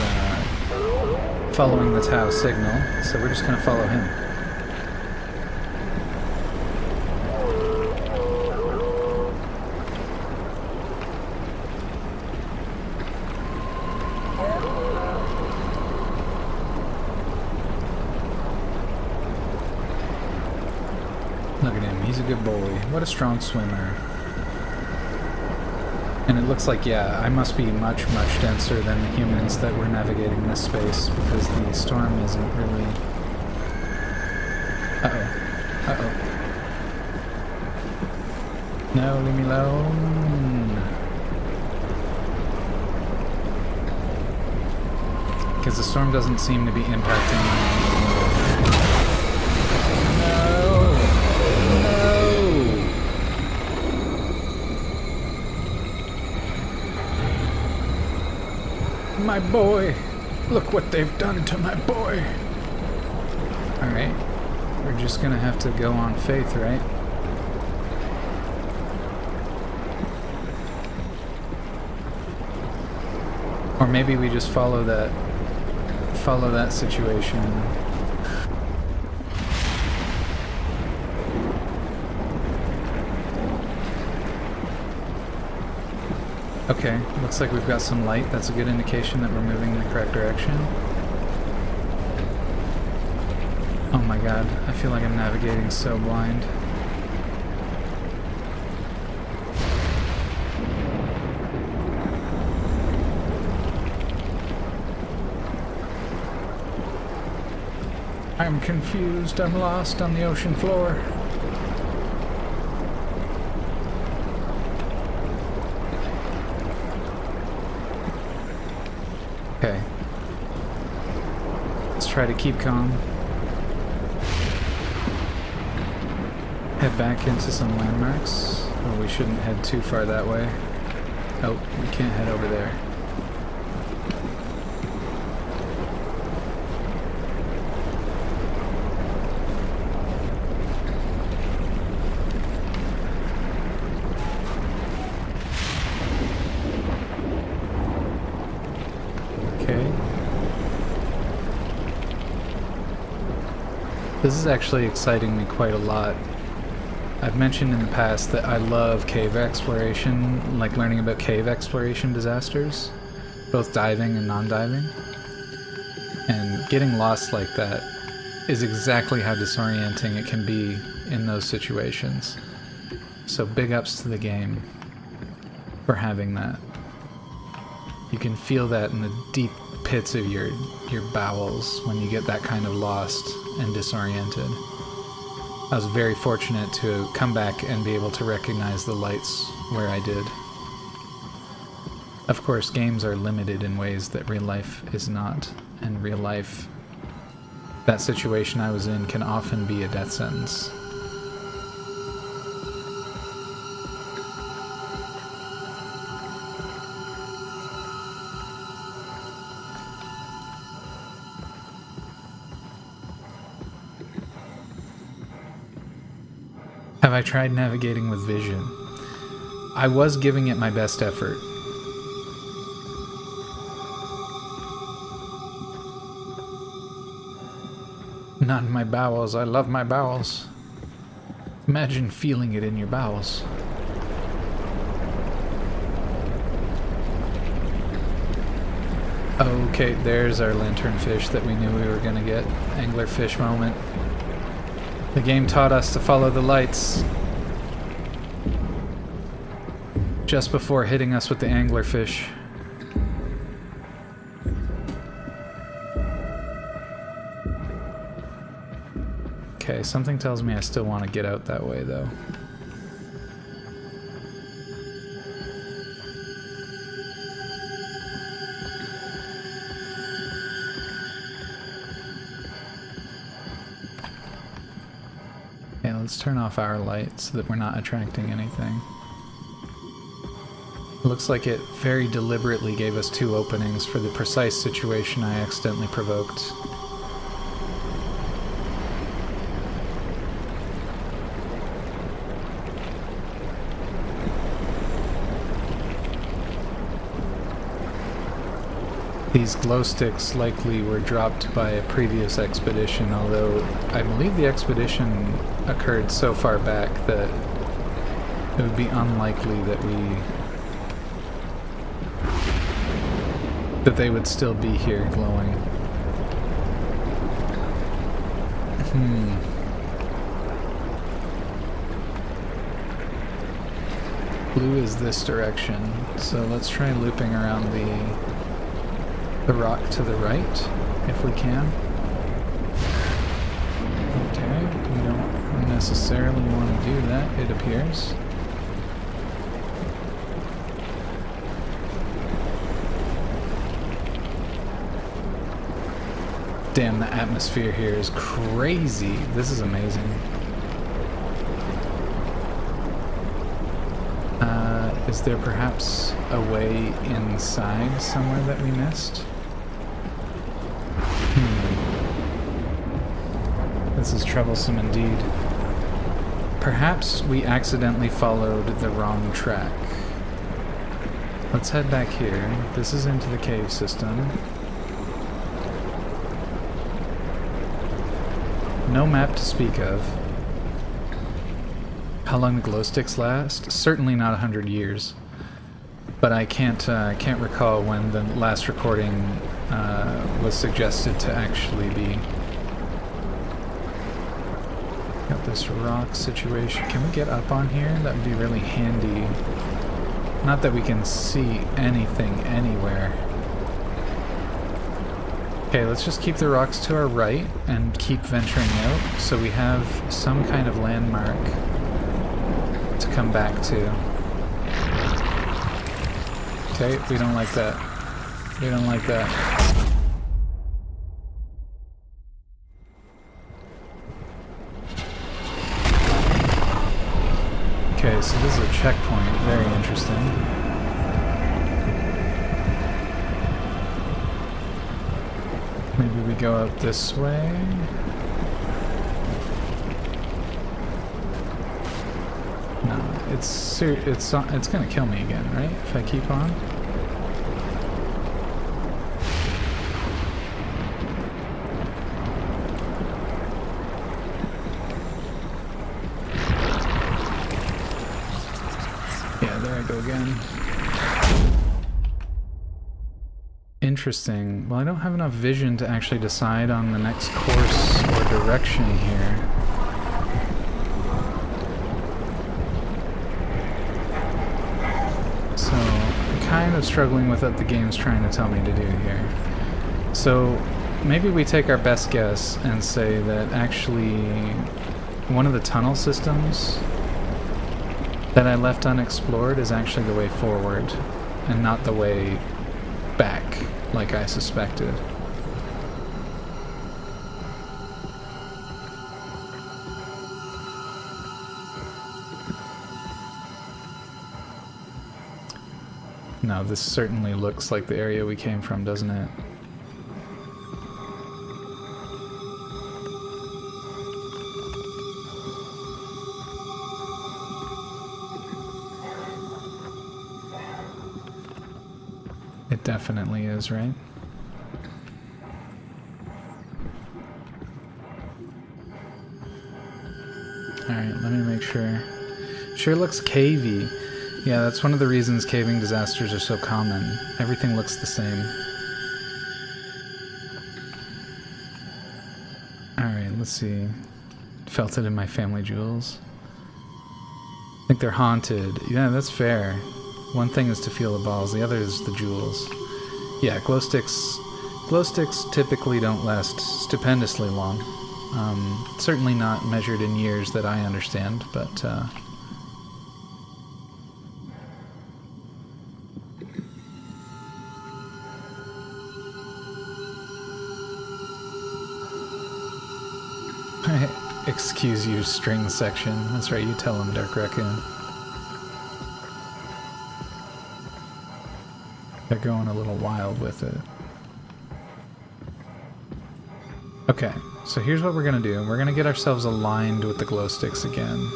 following the Tau signal, so we're just going to follow him. Look at him, he's a good boy. What a strong swimmer. And it looks like, yeah, I must be much, much denser than the humans that were navigating this space, because the storm isn't really... Uh-oh. Uh-oh. No, leave me alone. Because the storm doesn't seem to be impacting my... My boy! Look what they've done to my boy! Alright. We're just gonna have to go on faith, right? Or maybe we just follow that situation. Okay, looks like we've got some light. That's a good indication that we're moving in the correct direction. Oh my god, I feel like I'm navigating so blind. I'm confused, I'm lost on the ocean floor. Okay. Let's try to keep calm. Head back into some landmarks. Oh, we shouldn't head too far that way. Oh, we can't head over there. This is actually exciting me quite a lot. I've mentioned in the past that I love cave exploration, like learning about cave exploration disasters, both diving and non-diving. And getting lost like that is exactly how disorienting it can be in those situations. So big ups to the game for having that. You can feel that in the deep pits of your bowels when you get that kind of lost and disoriented. I was very fortunate to come back and be able to recognize the lights where I did. Of course, games are limited in ways that real life is not. In real life, that situation I was in can often be a death sentence. Have I tried navigating with vision? I was giving it my best effort. Not in my bowels. I love my bowels. Imagine feeling it in your bowels. Okay, there's our lanternfish that we knew we were going to get. Anglerfish moment. The game taught us to follow the lights. Just before hitting us with the anglerfish. Okay, something tells me I still want to get out that way, though. Okay, let's turn off our lights so that we're not attracting anything. Looks like it very deliberately gave us 2 openings for the precise situation I accidentally provoked. These glow sticks likely were dropped by a previous expedition, although I believe the expedition occurred so far back that it would be unlikely that they would still be here glowing. Blue is this direction, so let's try looping around the rock to the right, if we can. Okay, we don't necessarily want to do that, it appears. Damn, the atmosphere here is crazy. This is amazing. Is there perhaps a way inside somewhere that we missed? This is troublesome indeed. Perhaps we accidentally followed the wrong track. Let's head back here. This is into the cave system. No map to speak of. How long the glow sticks last? Certainly not 100 years. But I can't recall when the last recording was suggested to actually be. Got this rock situation. Can we get up on here? That would be really handy. Not that we can see anything anywhere. Okay, let's just keep the rocks to our right and keep venturing out so we have some kind of landmark to come back to. Okay, we don't like that. We don't like that. Okay, so this is a checkpoint. Very interesting. Maybe we go out this way. No, it's gonna kill me again, right? If I keep on. Yeah, there I go again. Interesting. Well, I don't have enough vision to actually decide on the next course or direction here. So, I'm kind of struggling with what the game's trying to tell me to do here. So, maybe we take our best guess and say that actually one of the tunnel systems that I left unexplored is actually the way forward and not the way back, like I suspected. No, this certainly looks like the area we came from, doesn't it? It definitely is, right? Alright, let me make sure. Sure looks cavey. Yeah, that's one of the reasons caving disasters are so common. Everything looks the same. Alright, let's see. Felt it in my family jewels. I think they're haunted. Yeah, that's fair. One thing is to feel the balls, the other is the jewels. Yeah, glow sticks typically don't last stupendously long. Certainly not measured in years that I understand, but excuse you, string section. That's right, you tell him, Dark Raccoon. They're going a little wild with it. Okay, so here's what we're gonna do. We're gonna get ourselves aligned with the glow sticks again.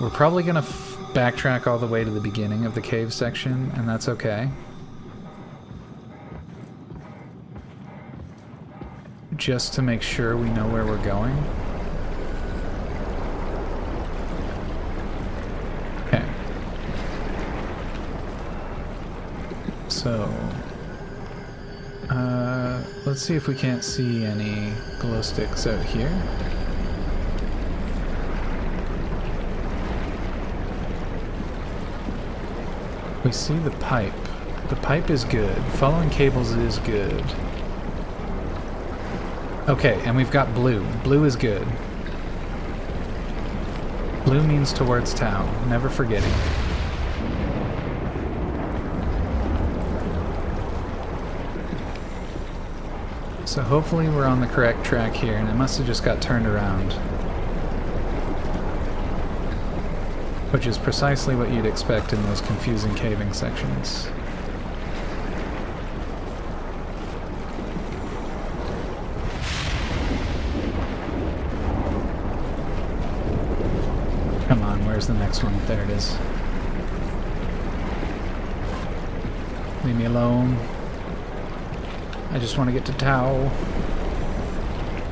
We're probably gonna backtrack all the way to the beginning of the cave section, and that's okay. Just to make sure we know where we're going. Okay. So, let's see if we can't see any glow sticks out here. We see the pipe. The pipe is good. Following cables is good. Okay, and we've got blue. Blue is good. Blue means towards town. Never forgetting. So hopefully we're on the correct track here, and it must have just got turned around. Which is precisely what you'd expect in those confusing caving sections. Come on, where's the next one? There it is. Leave me alone. I just want to get to Tau.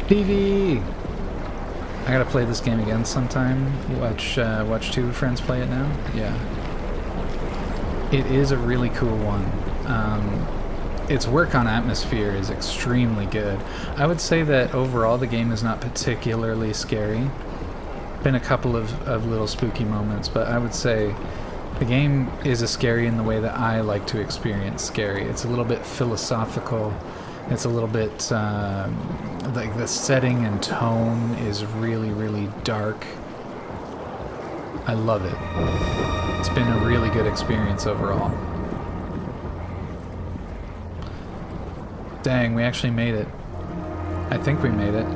TV! I gotta play this game again sometime. Watch two friends play it now. Yeah. It is a really cool one. Its work on atmosphere is extremely good. I would say that overall the game is not particularly scary. Been a couple of little spooky moments, but I would say the game is a scary in the way that I like to experience scary. It's a little bit philosophical. It's a little bit, like the setting and tone is really, really dark. I love it. It's been a really good experience overall. Dang, we actually made it. I think we made it.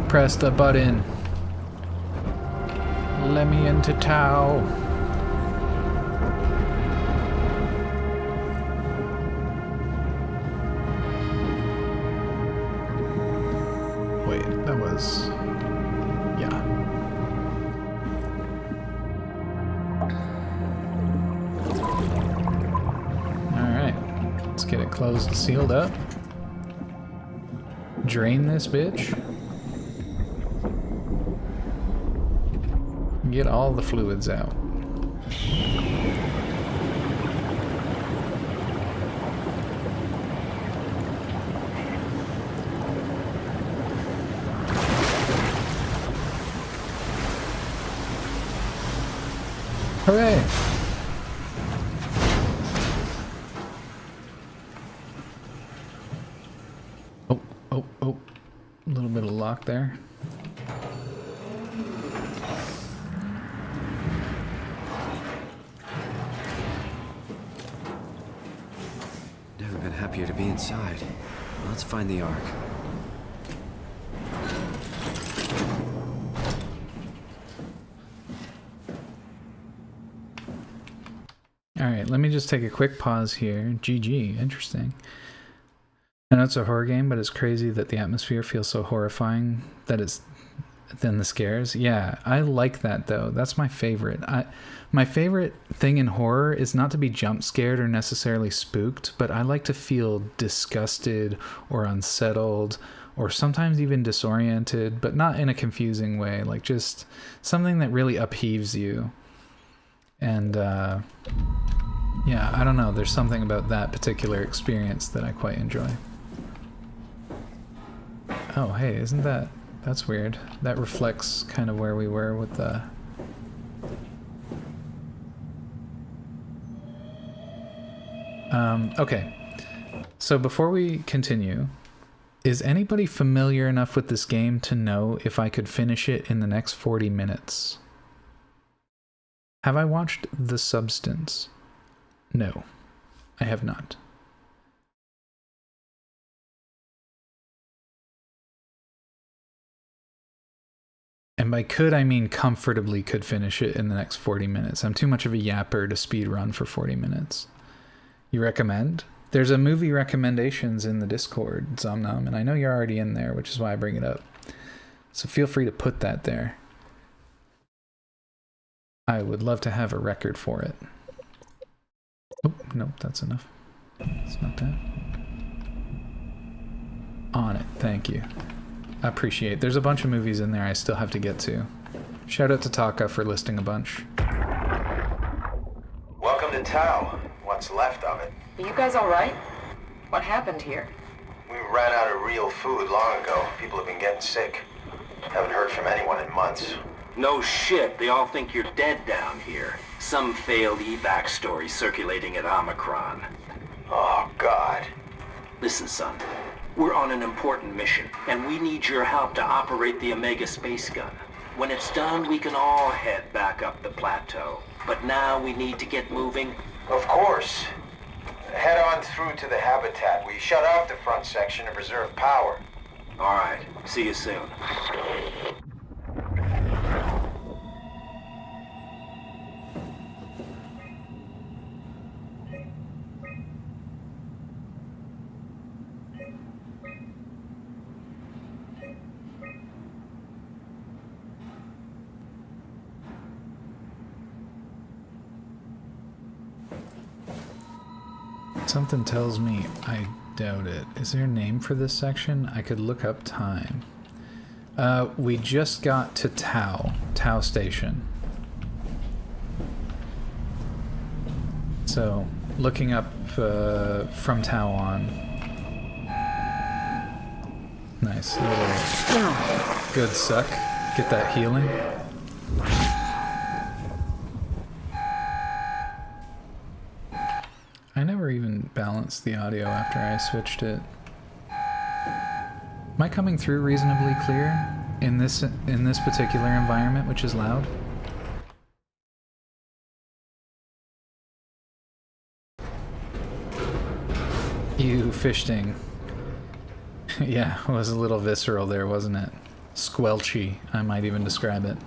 Press the button. Let me into Tau. Wait, that was... yeah. Alright, let's get it closed and sealed up. Drain this bitch. Get all the fluids out. Hooray! Oh. A little bit of lock there. Never been happier to be inside. Let's find the Ark. Alright, let me just take a quick pause here. GG, interesting. I know it's a horror game, but it's crazy that the atmosphere feels so horrifying that it's than the scares. Yeah, I like that though. That's my favorite. My favorite thing in horror is not to be jump scared or necessarily spooked, but I like to feel disgusted or unsettled or sometimes even disoriented, but not in a confusing way, like just something that really upheaves you. And yeah, I don't know, there's something about that particular experience that I quite enjoy. Oh, hey, isn't that's weird. That reflects kind of where we were with the... Okay. So before we continue, is anybody familiar enough with this game to know if I could finish it in the next 40 minutes? Have I watched The Substance? No, I have not. And by could, I mean comfortably could finish it in the next 40 minutes. I'm too much of a yapper to speed run for 40 minutes. You recommend? There's a movie recommendations in the Discord, Zomnam, and I know you're already in there, which is why I bring it up. So feel free to put that there. I would love to have a record for it. Oh, nope, that's enough. It's not that. On it, thank you. I appreciate it. There's a bunch of movies in there I still have to get to. Shout out to Taka for listing a bunch. Welcome to Tau. What's left of it. Are you guys alright? What happened here? We ran out of real food long ago. People have been getting sick. Haven't heard from anyone in months. No shit, they all think you're dead down here. Some failed evac story circulating at Omicron. Oh, God. Listen, son. We're on an important mission, and we need your help to operate the Omega space gun. When it's done, we can all head back up the plateau. But now we need to get moving. Of course. Head on through to the habitat. We shut off the front section to preserve power. All right. See you soon. Something tells me I doubt it. Is there a name for this section? I could look up time. We just got to Tau Station. So, looking up from Tau on. Nice. A little good suck. Get that healing. I never even balanced the audio after I switched it. Am I coming through reasonably clear in this particular environment, which is loud? You fish sting. Yeah, it was a little visceral there, wasn't it? Squelchy, I might even describe it.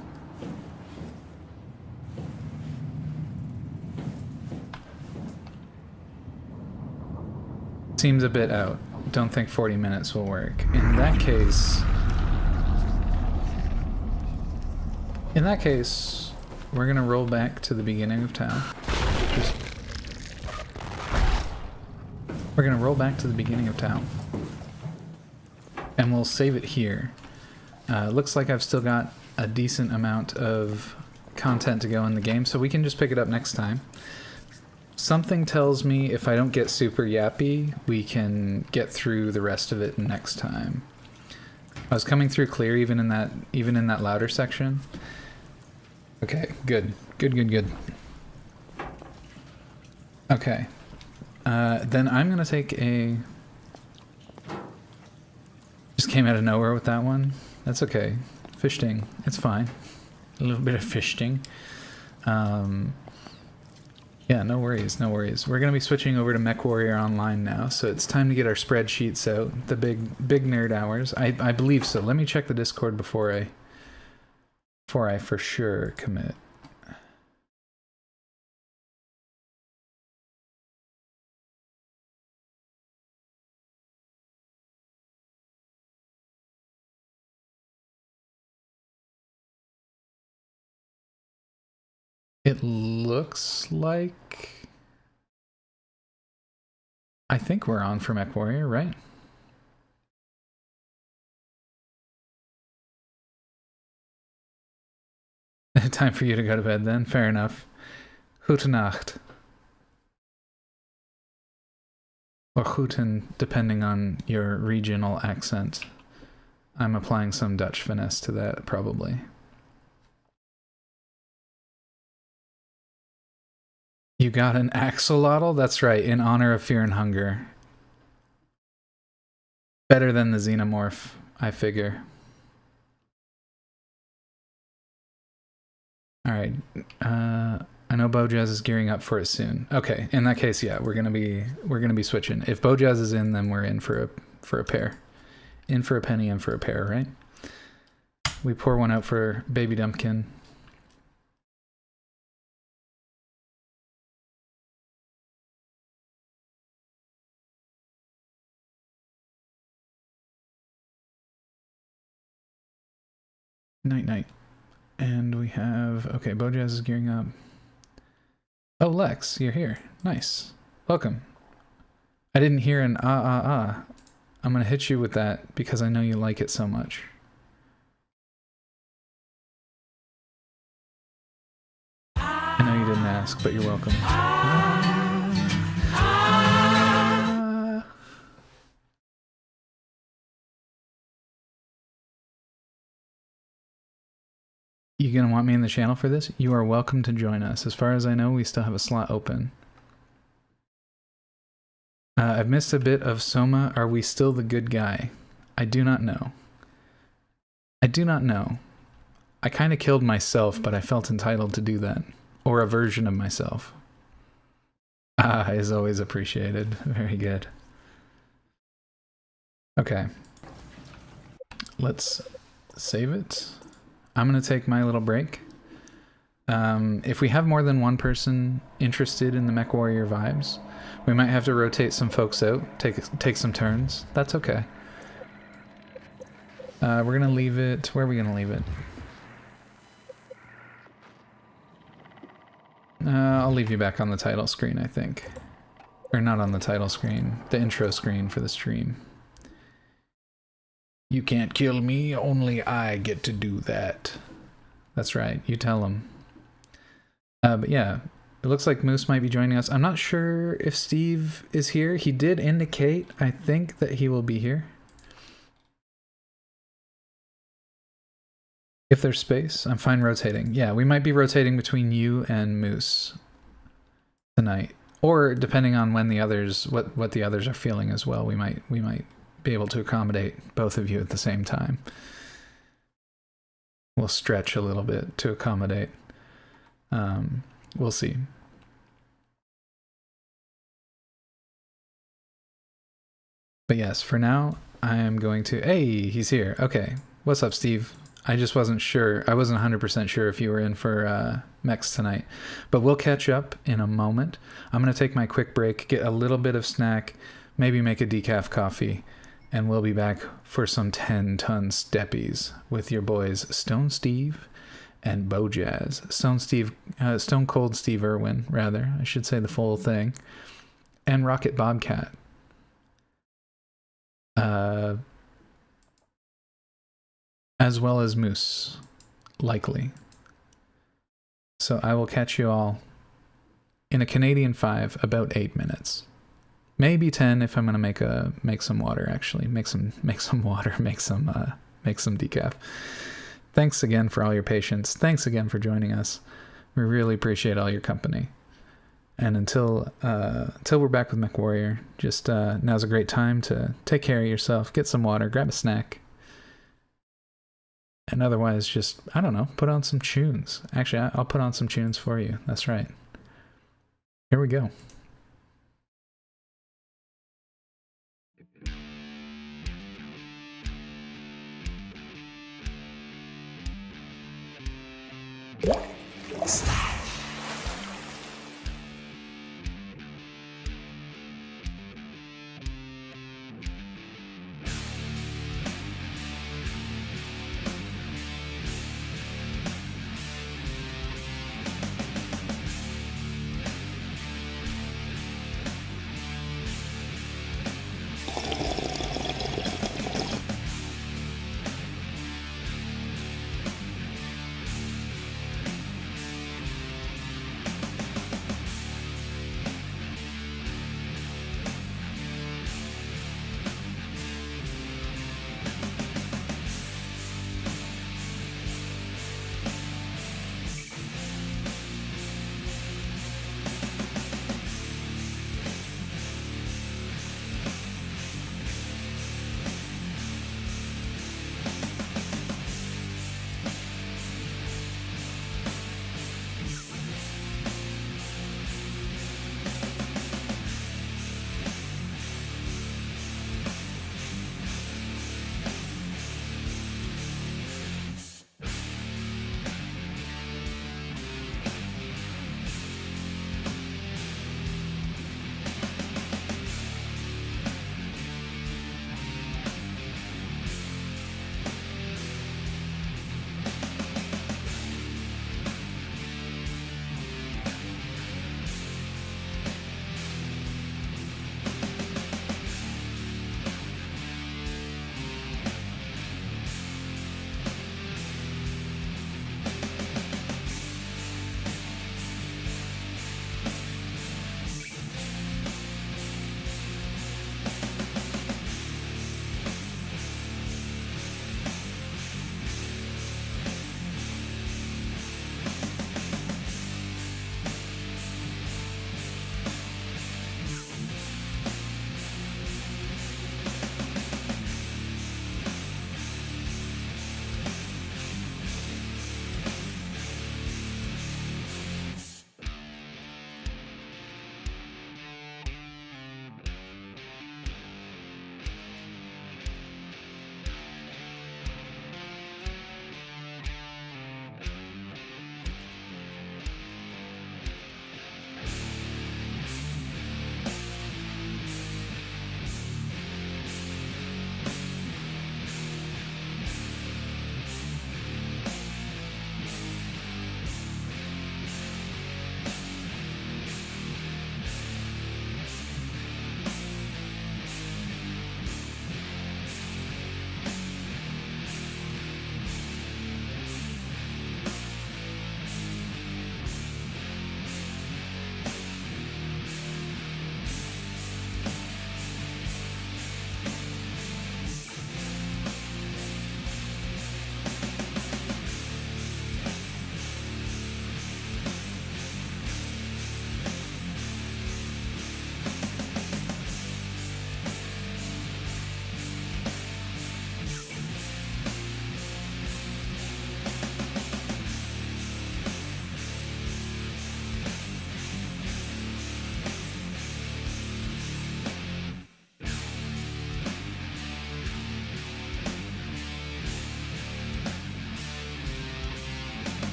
Seems a bit out. Don't think 40 minutes will work. In that case, we're gonna roll back to the beginning of town. We're gonna roll back to the beginning of town, and we'll save it here. Looks like I've still got a decent amount of content to go in the game, so we can just pick it up next time. Something tells me if I don't get super yappy, we can get through the rest of it next time. I was coming through clear even in that louder section. Okay, good. Okay. Then I'm gonna take a... Just came out of nowhere with that one. That's okay. Fish sting. It's fine. A little bit of fish sting. Yeah, no worries. We're going to be switching over to MechWarrior Online now, so it's time to get our spreadsheets out, the big nerd hours. I believe so. Let me check the Discord before I for sure commit. It looks like... I think we're on for MechWarrior, right? Time for you to go to bed then. Fair enough. Gute Nacht. Or Guten, depending on your regional accent. I'm applying some Dutch finesse to that, probably. You got an axolotl? That's right, in honor of Fear and Hunger. Better than the xenomorph, I figure. Alright, I know Bojaz is gearing up for it soon. Okay, in that case, yeah, we're gonna be switching. If Bojaz is in, then we're in for a pair. In for a penny, in for a pair, right? We pour one out for Baby Dumpkin. Night night. And we have, okay, Bojaz is gearing up. Oh, Lex, you're here. Nice. Welcome. I didn't hear an ah. I'm gonna hit you with that because I know you like it so much. I know you didn't ask, but you're welcome. You gonna want me in the channel for this? You are welcome to join us. As far as I know, we still have a slot open. I've missed a bit of Soma. Are we still the good guy? I do not know. I do not know. I kind of killed myself, but I felt entitled to do that. Or a version of myself. Ah, is always appreciated. Very good. Okay. Let's save it. I'm going to take my little break. If we have more than one person interested in the MechWarrior vibes, we might have to rotate some folks out, take some turns. That's okay. We're going to leave it... Where are we going to leave it? I'll leave you back on the title screen, I think. Or not on the title screen. The intro screen for the stream. You can't kill me, only I get to do that. That's right, you tell him. But yeah, it looks like Moose might be joining us. I'm not sure if Steve is here. He did indicate, I think, that he will be here. If there's space, I'm fine rotating. Yeah, we might be rotating between you and Moose tonight. Or depending on when the others, what the others are feeling as well, we might be able to accommodate both of you at the same time. We'll stretch a little bit to accommodate. We'll see. But yes, for now, I am going to... Hey, he's here. Okay. What's up, Steve? I just wasn't sure. I wasn't 100% sure if you were in for mechs tonight. But we'll catch up in a moment. I'm going to take my quick break, get a little bit of snack, maybe make a decaf coffee, and we'll be back for some 10-ton steppies with your boys Stone Steve and Bojaz. Stone Cold Steve Irwin, rather. I should say the full thing. And Rocket Bobcat. As well as Moose, likely. So I will catch you all in a Canadian 5, about 8 minutes. Maybe 10 if I'm gonna make some water, actually. Make some water, make some decaf. Thanks again for all your patience. Thanks again for joining us. We really appreciate all your company. And until we're back with MechWarrior, just now's a great time to take care of yourself, get some water, grab a snack. And otherwise, just, I don't know, put on some tunes. Actually, I'll put on some tunes for you. That's right. Here we go.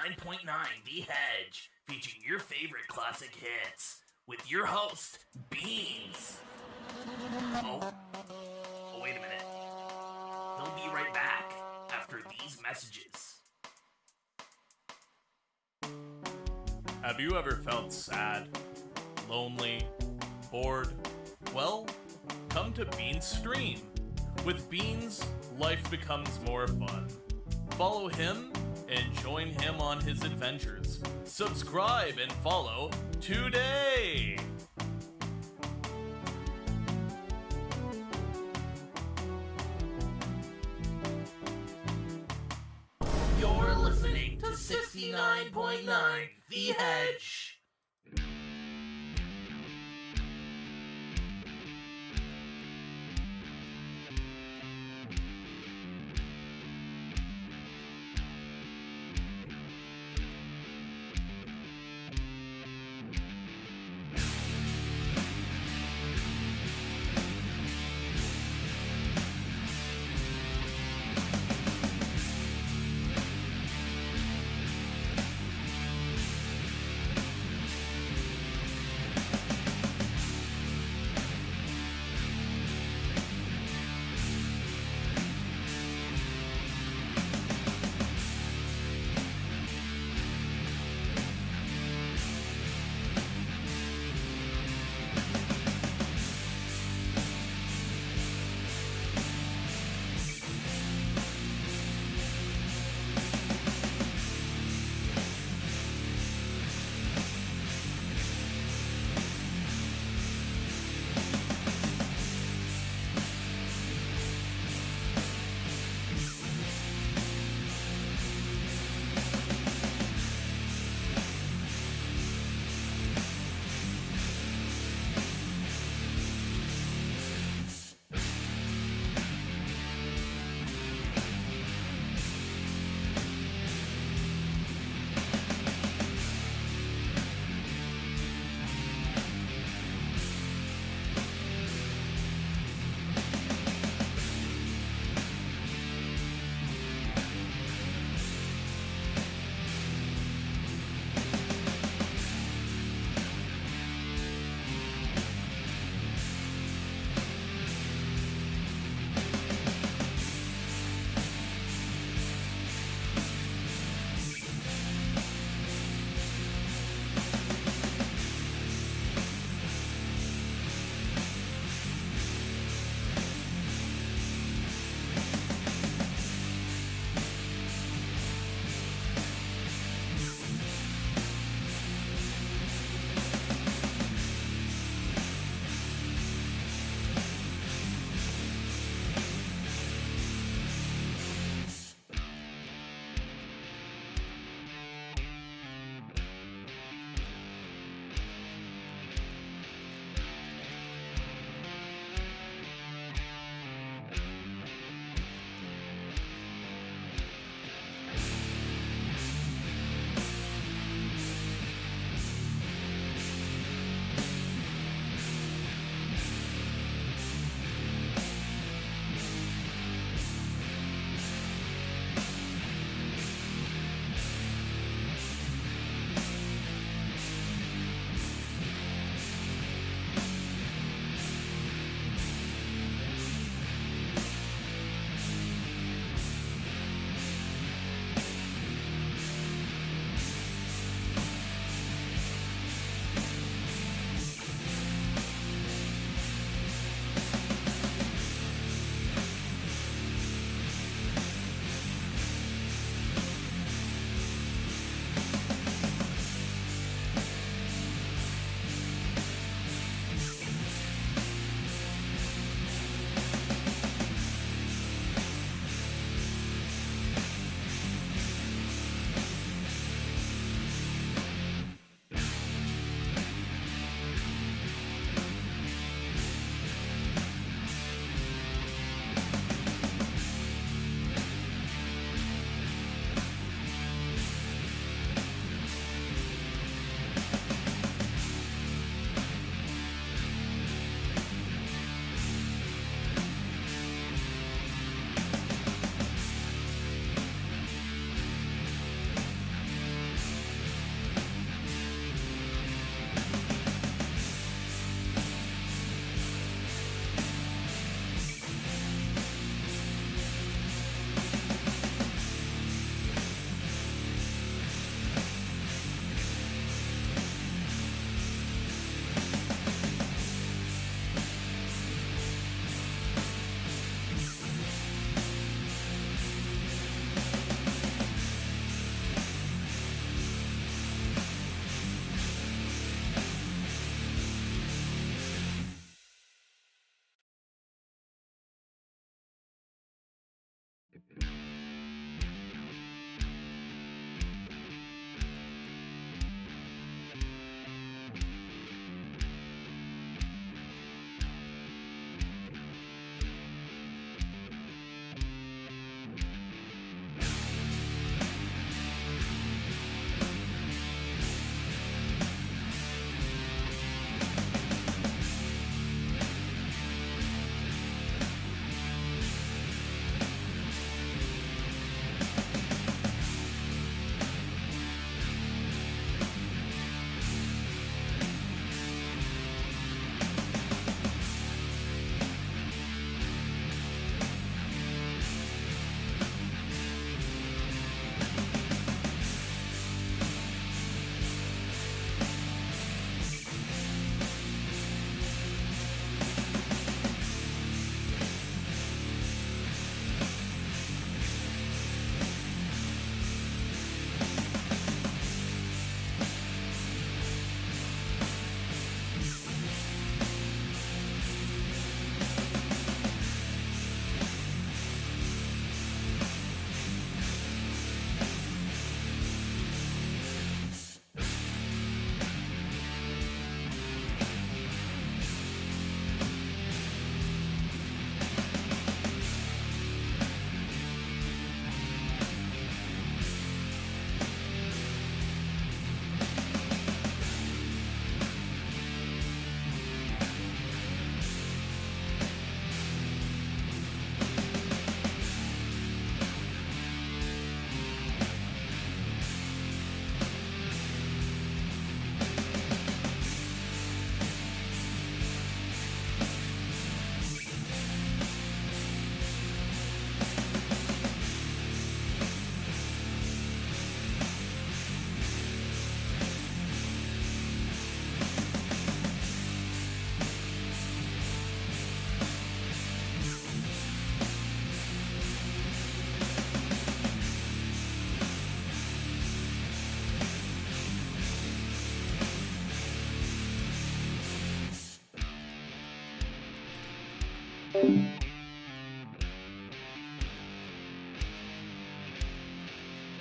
69.9 The Hedge, featuring your favorite classic hits, with your host, Beans. Oh, wait a minute. He'll be right back after these messages. Have you ever felt sad, lonely, bored? Well, come to Beans Stream. With Beans, life becomes more fun. Follow him and join him on his adventures. Subscribe and follow today! You're listening to 69.9 The Hedge.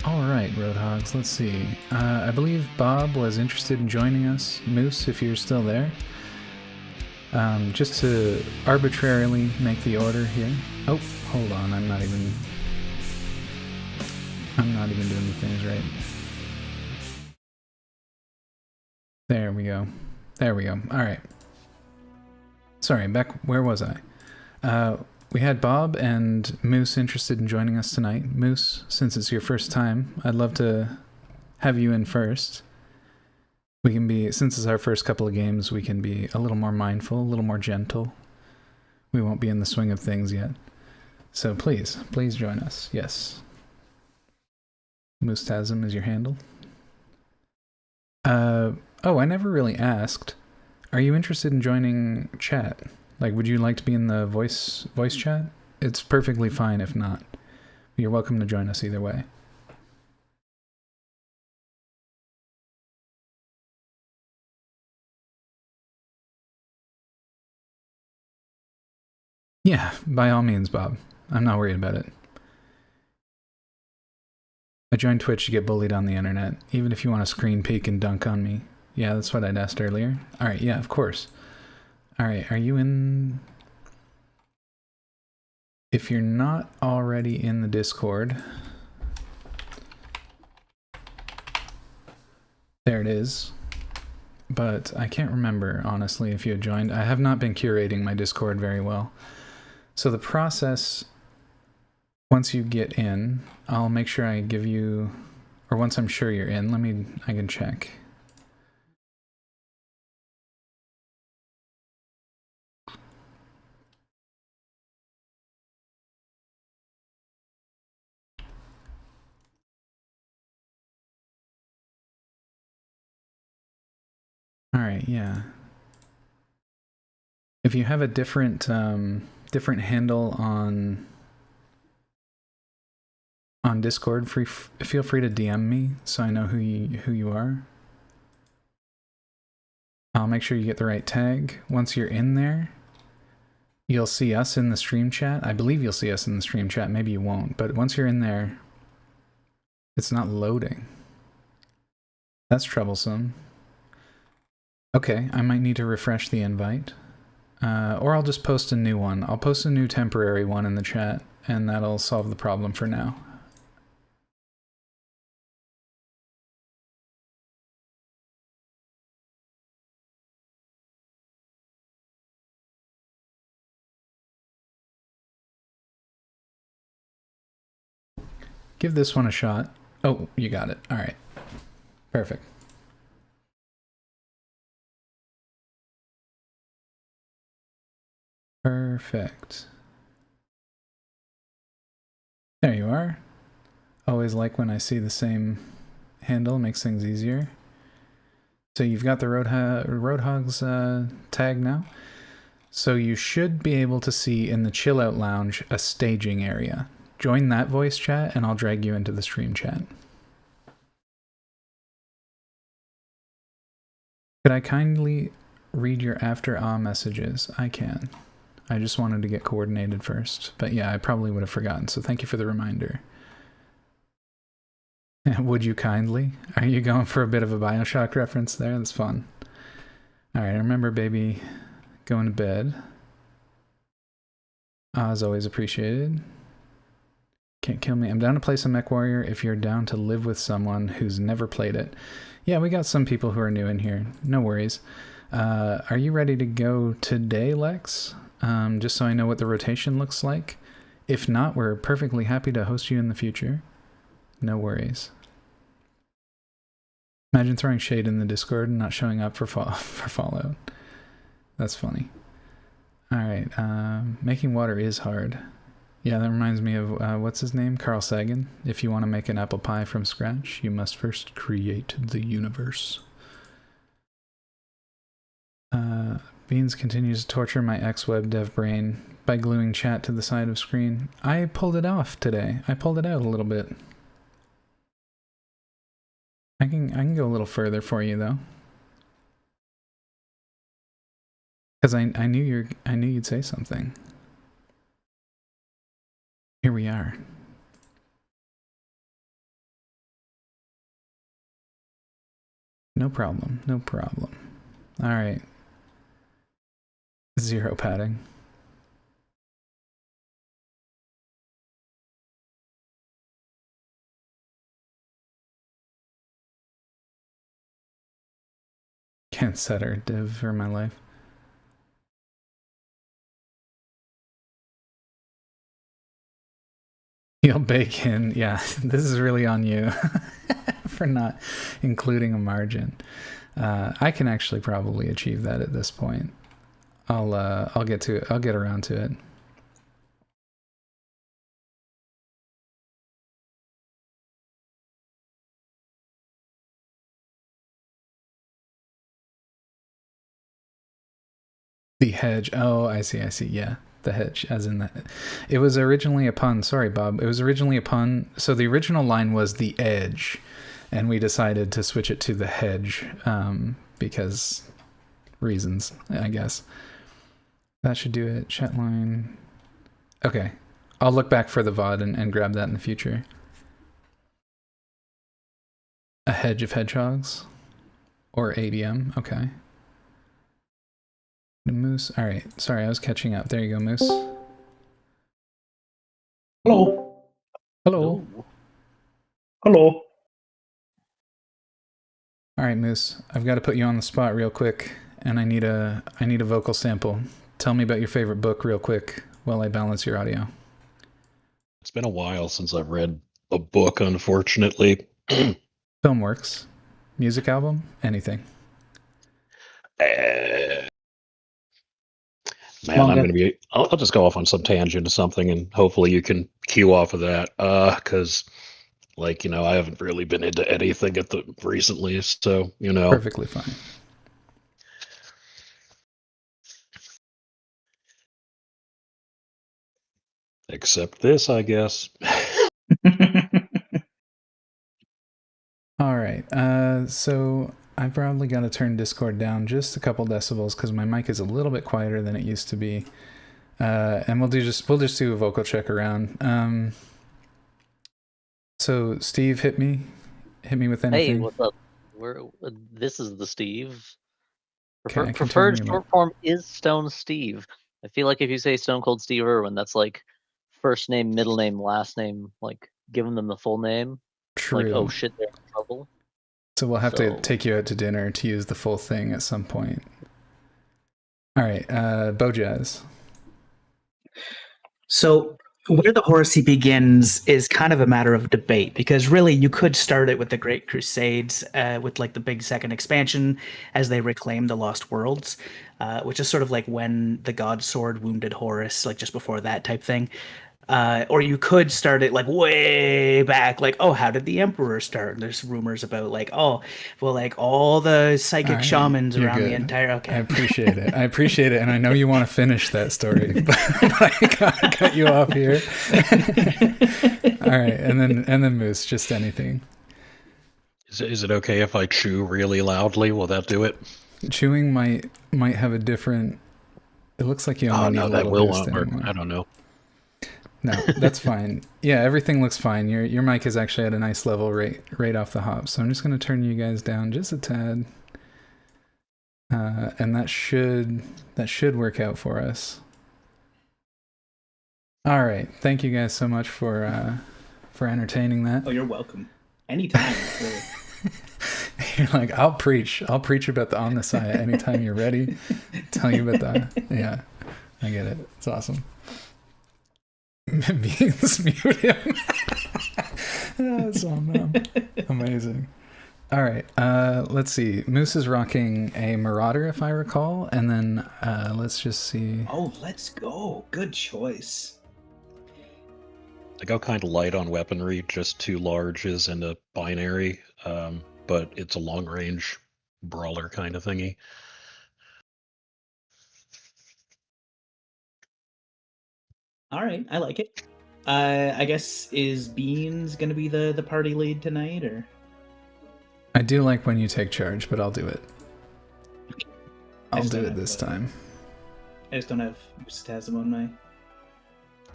Alright, Roadhogs, let's see. I believe Bob was interested in joining us. Moose, if you're still there. Just to arbitrarily make the order here. Oh, hold on, I'm not even doing the things right. There we go. There we go. Alright. Sorry, back, where was I? We had Bob and Moose interested in joining us tonight. Moose, since it's your first time, I'd love to have you in first. We can be, since it's our first couple of games, we can be a little more mindful, a little more gentle. We won't be in the swing of things yet. So please join us. Yes. Moostasm is your handle. Oh, I never really asked. Are you interested in joining chat? Like, would you like to be in the voice chat? It's perfectly fine if not. You're welcome to join us either way. Yeah, by all means, Bob. I'm not worried about it. I joined Twitch to get bullied on the internet, even if you want to screen peek and dunk on me. Yeah, that's what I'd asked earlier. Alright, yeah, of course. Alright, are you in... If you're not already in the Discord... There it is. But I can't remember, honestly, if you had joined. I have not been curating my Discord very well. So the process... Once you get in, I'll make sure I give you... Or once I'm sure you're in, I can check. Alright, yeah. If you have a different handle on Discord, feel free to DM me so I know who you are. I'll make sure you get the right tag. Once you're in there, you'll see us in the stream chat. I believe you'll see us in the stream chat. Maybe you won't, but once you're in there, it's not loading. That's troublesome. Okay, I might need to refresh the invite. Or I'll just post a new one. I'll post a new temporary one in the chat, and that'll solve the problem for now. Give this one a shot. Oh, you got it. All right. Perfect. Perfect. There you are. Always like when I see the same handle, makes things easier. So you've got the Roadhogs tag now. So you should be able to see in the Chill Out Lounge a staging area. Join that voice chat and I'll drag you into the stream chat. Could I kindly read your after messages? I can. I just wanted to get coordinated first. But yeah, I probably would have forgotten, so thank you for the reminder. Would you kindly? Are you going for a bit of a Bioshock reference there? That's fun. Alright, remember, baby, going to bed. As always appreciated. Can't kill me. I'm down to play some MechWarrior if you're down to live with someone who's never played it. Yeah, we got some people who are new in here. No worries. Are you ready to go today, Lex? Just so I know what the rotation looks like. If not, we're perfectly happy to host you in the future. No worries. Imagine throwing shade in the Discord and not showing up for Fallout. That's funny. Alright, making water is hard. Yeah, that reminds me of, what's his name? Carl Sagan. If you want to make an apple pie from scratch, you must first create the universe. Beans continues to torture my ex-web dev brain by gluing chat to the side of screen. I pulled it off today. I pulled it out a little bit. I can go a little further for you though. Because I knew you'd say something. Here we are. No problem. No problem. All right. 0 padding. Can't set our div for my life. You'll bake in. Yeah, this is really on you for not including a margin. I can actually probably achieve that at this point. I'll get to it. I'll get around to it. The hedge. Oh, I see. Yeah. The hedge, as in that. It was originally a pun. Sorry, Bob. It was originally a pun. So the original line was the edge, and we decided to switch it to the hedge because reasons, I guess. That should do it. Chat line. Okay. I'll look back for the VOD and grab that in the future. A hedge of hedgehogs? Or ADM. Okay. The Moose. All right. Sorry, I was catching up. There you go, Moose. Hello. Hello. Hello. All right, Moose. I've got to put you on the spot real quick, and I need a vocal sample. Tell me about your favorite book real quick while I balance your audio. It's been a while since I've read a book, unfortunately. Film works. Music album? Anything. Man, I'm going to be... I'll just go off on some tangent or something, and hopefully you can cue off of that. Because, like, you know, I haven't really been into anything recently, so, you know. Perfectly fine. Except this, I guess. All right. So I probably got to turn Discord down just a couple decibels because my mic is a little bit quieter than it used to be. And we'll just do a vocal check around. So Steve, hit me with anything. Hey, what's up? This is the Steve. Okay, Preferred short form is Stone Steve. I feel like if you say Stone Cold Steve Irwin, that's like first name, middle name, last name, like giving them the full name. True. Like, oh shit, they're in trouble. So we'll have to take you out to dinner to use the full thing at some point. All right, Bojazz. So where the Horsey begins is kind of a matter of debate, because really you could start it with the Great Crusades, with like the big second expansion as they reclaim the Lost Worlds, which is sort of like when the God Sword wounded Horus, like just before that type thing. Or you could start it like way back, like, oh, how did the Emperor start? And there's rumors about like, oh, well, like all the psychic shamans around the entire. Okay, I appreciate it, and I know you want to finish that story, but I gotta cut you off here. All right, and then Moose, just anything. Is it okay if I chew really loudly? Will that do it? Chewing might have a different. It looks like you only need a little boost anymore. I don't know. No, that's fine. Yeah, everything looks fine. Your mic is actually at a nice level right off the hop. So I'm just going to turn you guys down just a tad, and that should work out for us. All right, thank you guys so much for entertaining that. Oh, you're welcome. Anytime. Really. You're like, I'll preach about the Omnissiah anytime you're ready. Tell you about that. Yeah, I get it. It's awesome. Beans mute him. That's amazing. All right, let's see. Moose is rocking a Marauder, if I recall, and then let's just see. Oh, let's go. Good choice. I go kind of light on weaponry, just 2 larges and a binary, but it's a long-range brawler kind of thingy. All right, I like it. I guess, is Beans going to be the party lead tonight, or? I do like when you take charge, but I'll do it. I'll do it this time. I just don't have Spasm on my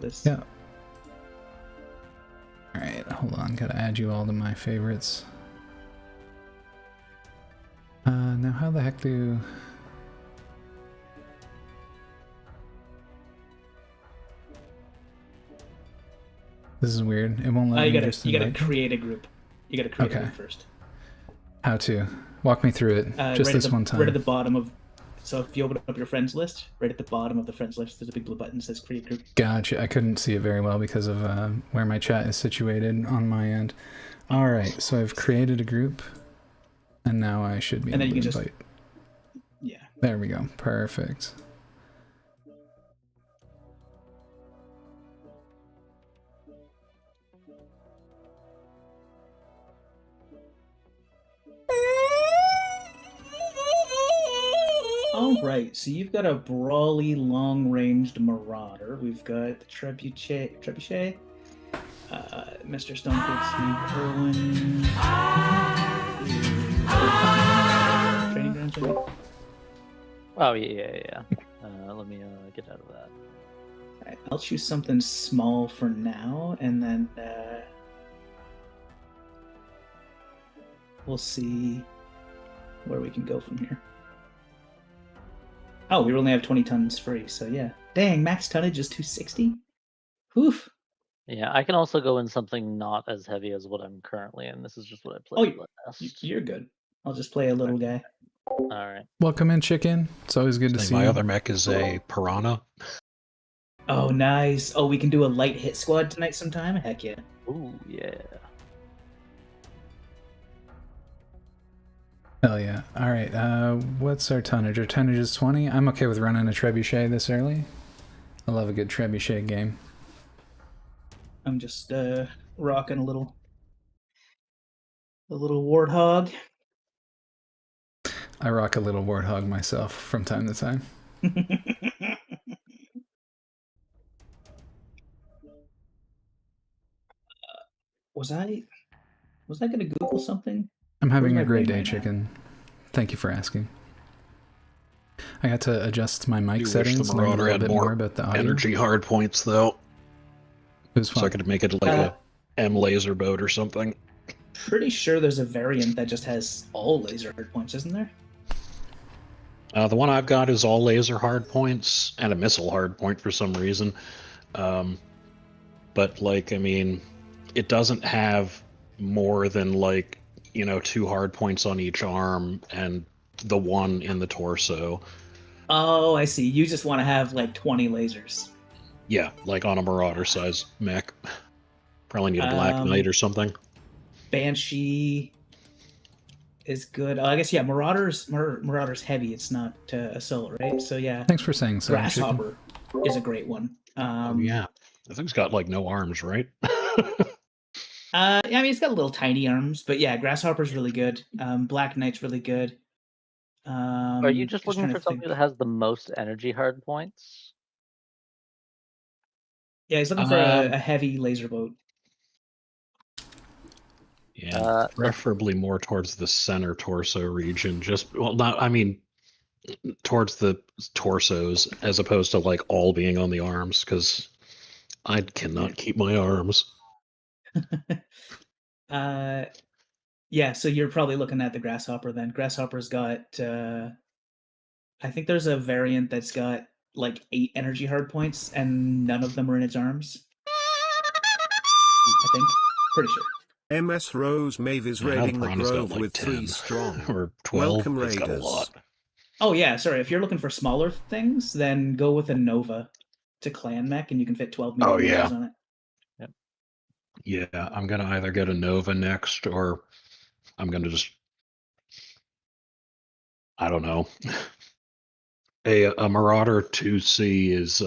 list. Yeah. hold on, gotta add you all to my favorites. Now how the heck do... This is weird. It won't let me just you gotta invite them? create a group. You gotta create a Okay. group first. How to? Walk me through it, just right this at the, one time. Right at the bottom of... So if you open up your friends list, right at the bottom of the friends list, there's a big blue button that says create group. Gotcha. I couldn't see it very well because of where my chat is situated on my end. All right, so I've created a group, and now I should be And able then you to can invite. Yeah. There we go. Perfect. All right, so you've got a brawly, long-ranged marauder. We've got the trebuchet, Mr. Stonecold Steve Irwin. Training grounds, maybe? Oh yeah. Let me get out of that. All right, I'll choose something small for now, and then we'll see where we can go from here. Oh, we only have 20 tons free, so yeah. Dang, max tonnage is 260? Oof. Yeah, I can also go in something not as heavy as what I'm currently in. This is just what I played last. You're good. I'll just play a little guy. Alright. Welcome in, chicken. It's always good to see My you. other mech is a piranha. Oh, nice. Oh, we can do a light hit squad tonight sometime? Heck yeah. Ooh, yeah. Hell yeah. All right, what's our tonnage? Our tonnage is 20. I'm okay with running a trebuchet this early. I love a good trebuchet game. I'm just rocking a little warthog. I rock a little warthog myself from time to time. Was I gonna Google something? I'm having Where's a my great brain day, right now? chicken. Thank you for asking. I got to adjust my mic I wish settings, the learn a Marauder little had bit more about the audio. energy hard points, though. It was fun. So I could make it like a M laser boat or something. Pretty sure there's a variant that just has all laser hard points, isn't there? The one I've got is all laser hard points and a missile hard point for some reason. But, like, I mean, it doesn't have more than, like, 2 hard points on each arm and the one in the torso. Oh, I see. You just want to have like 20 lasers. Yeah, like on a Marauder size mech. Probably need a Black Knight or something. Banshee is good. Oh, I guess yeah. Marauder's heavy. It's not assault, right? So yeah. Thanks for saying so. Grasshopper is a great one. Yeah, I think it's got like no arms, right? Yeah, I mean it's got little tiny arms, but yeah, Grasshopper's really good. Black Knight's really good. Are you just looking for something that has the most energy hard points? Yeah, he's looking for a heavy laser boat. Yeah, preferably more towards the center torso region. I mean, towards the torsos as opposed to like all being on the arms, because I cannot keep my arms. Yeah, so you're probably looking at the Grasshopper then. Grasshopper's got I think there's a variant that's got like 8 energy hard points and none of them are in its arms. I think. Pretty sure. MS Rose Mave is raiding the Grove like with 10 3 strong. or 12. Welcome, It's got a Raiders. lot. Oh yeah, sorry. If you're looking for smaller things, then go with a Nova. It's a clan mech and you can fit 12 Oh, meters yeah. on it. Yeah, I'm gonna either get a Nova next, or I'm gonna just, I don't know. A Marauder 2C is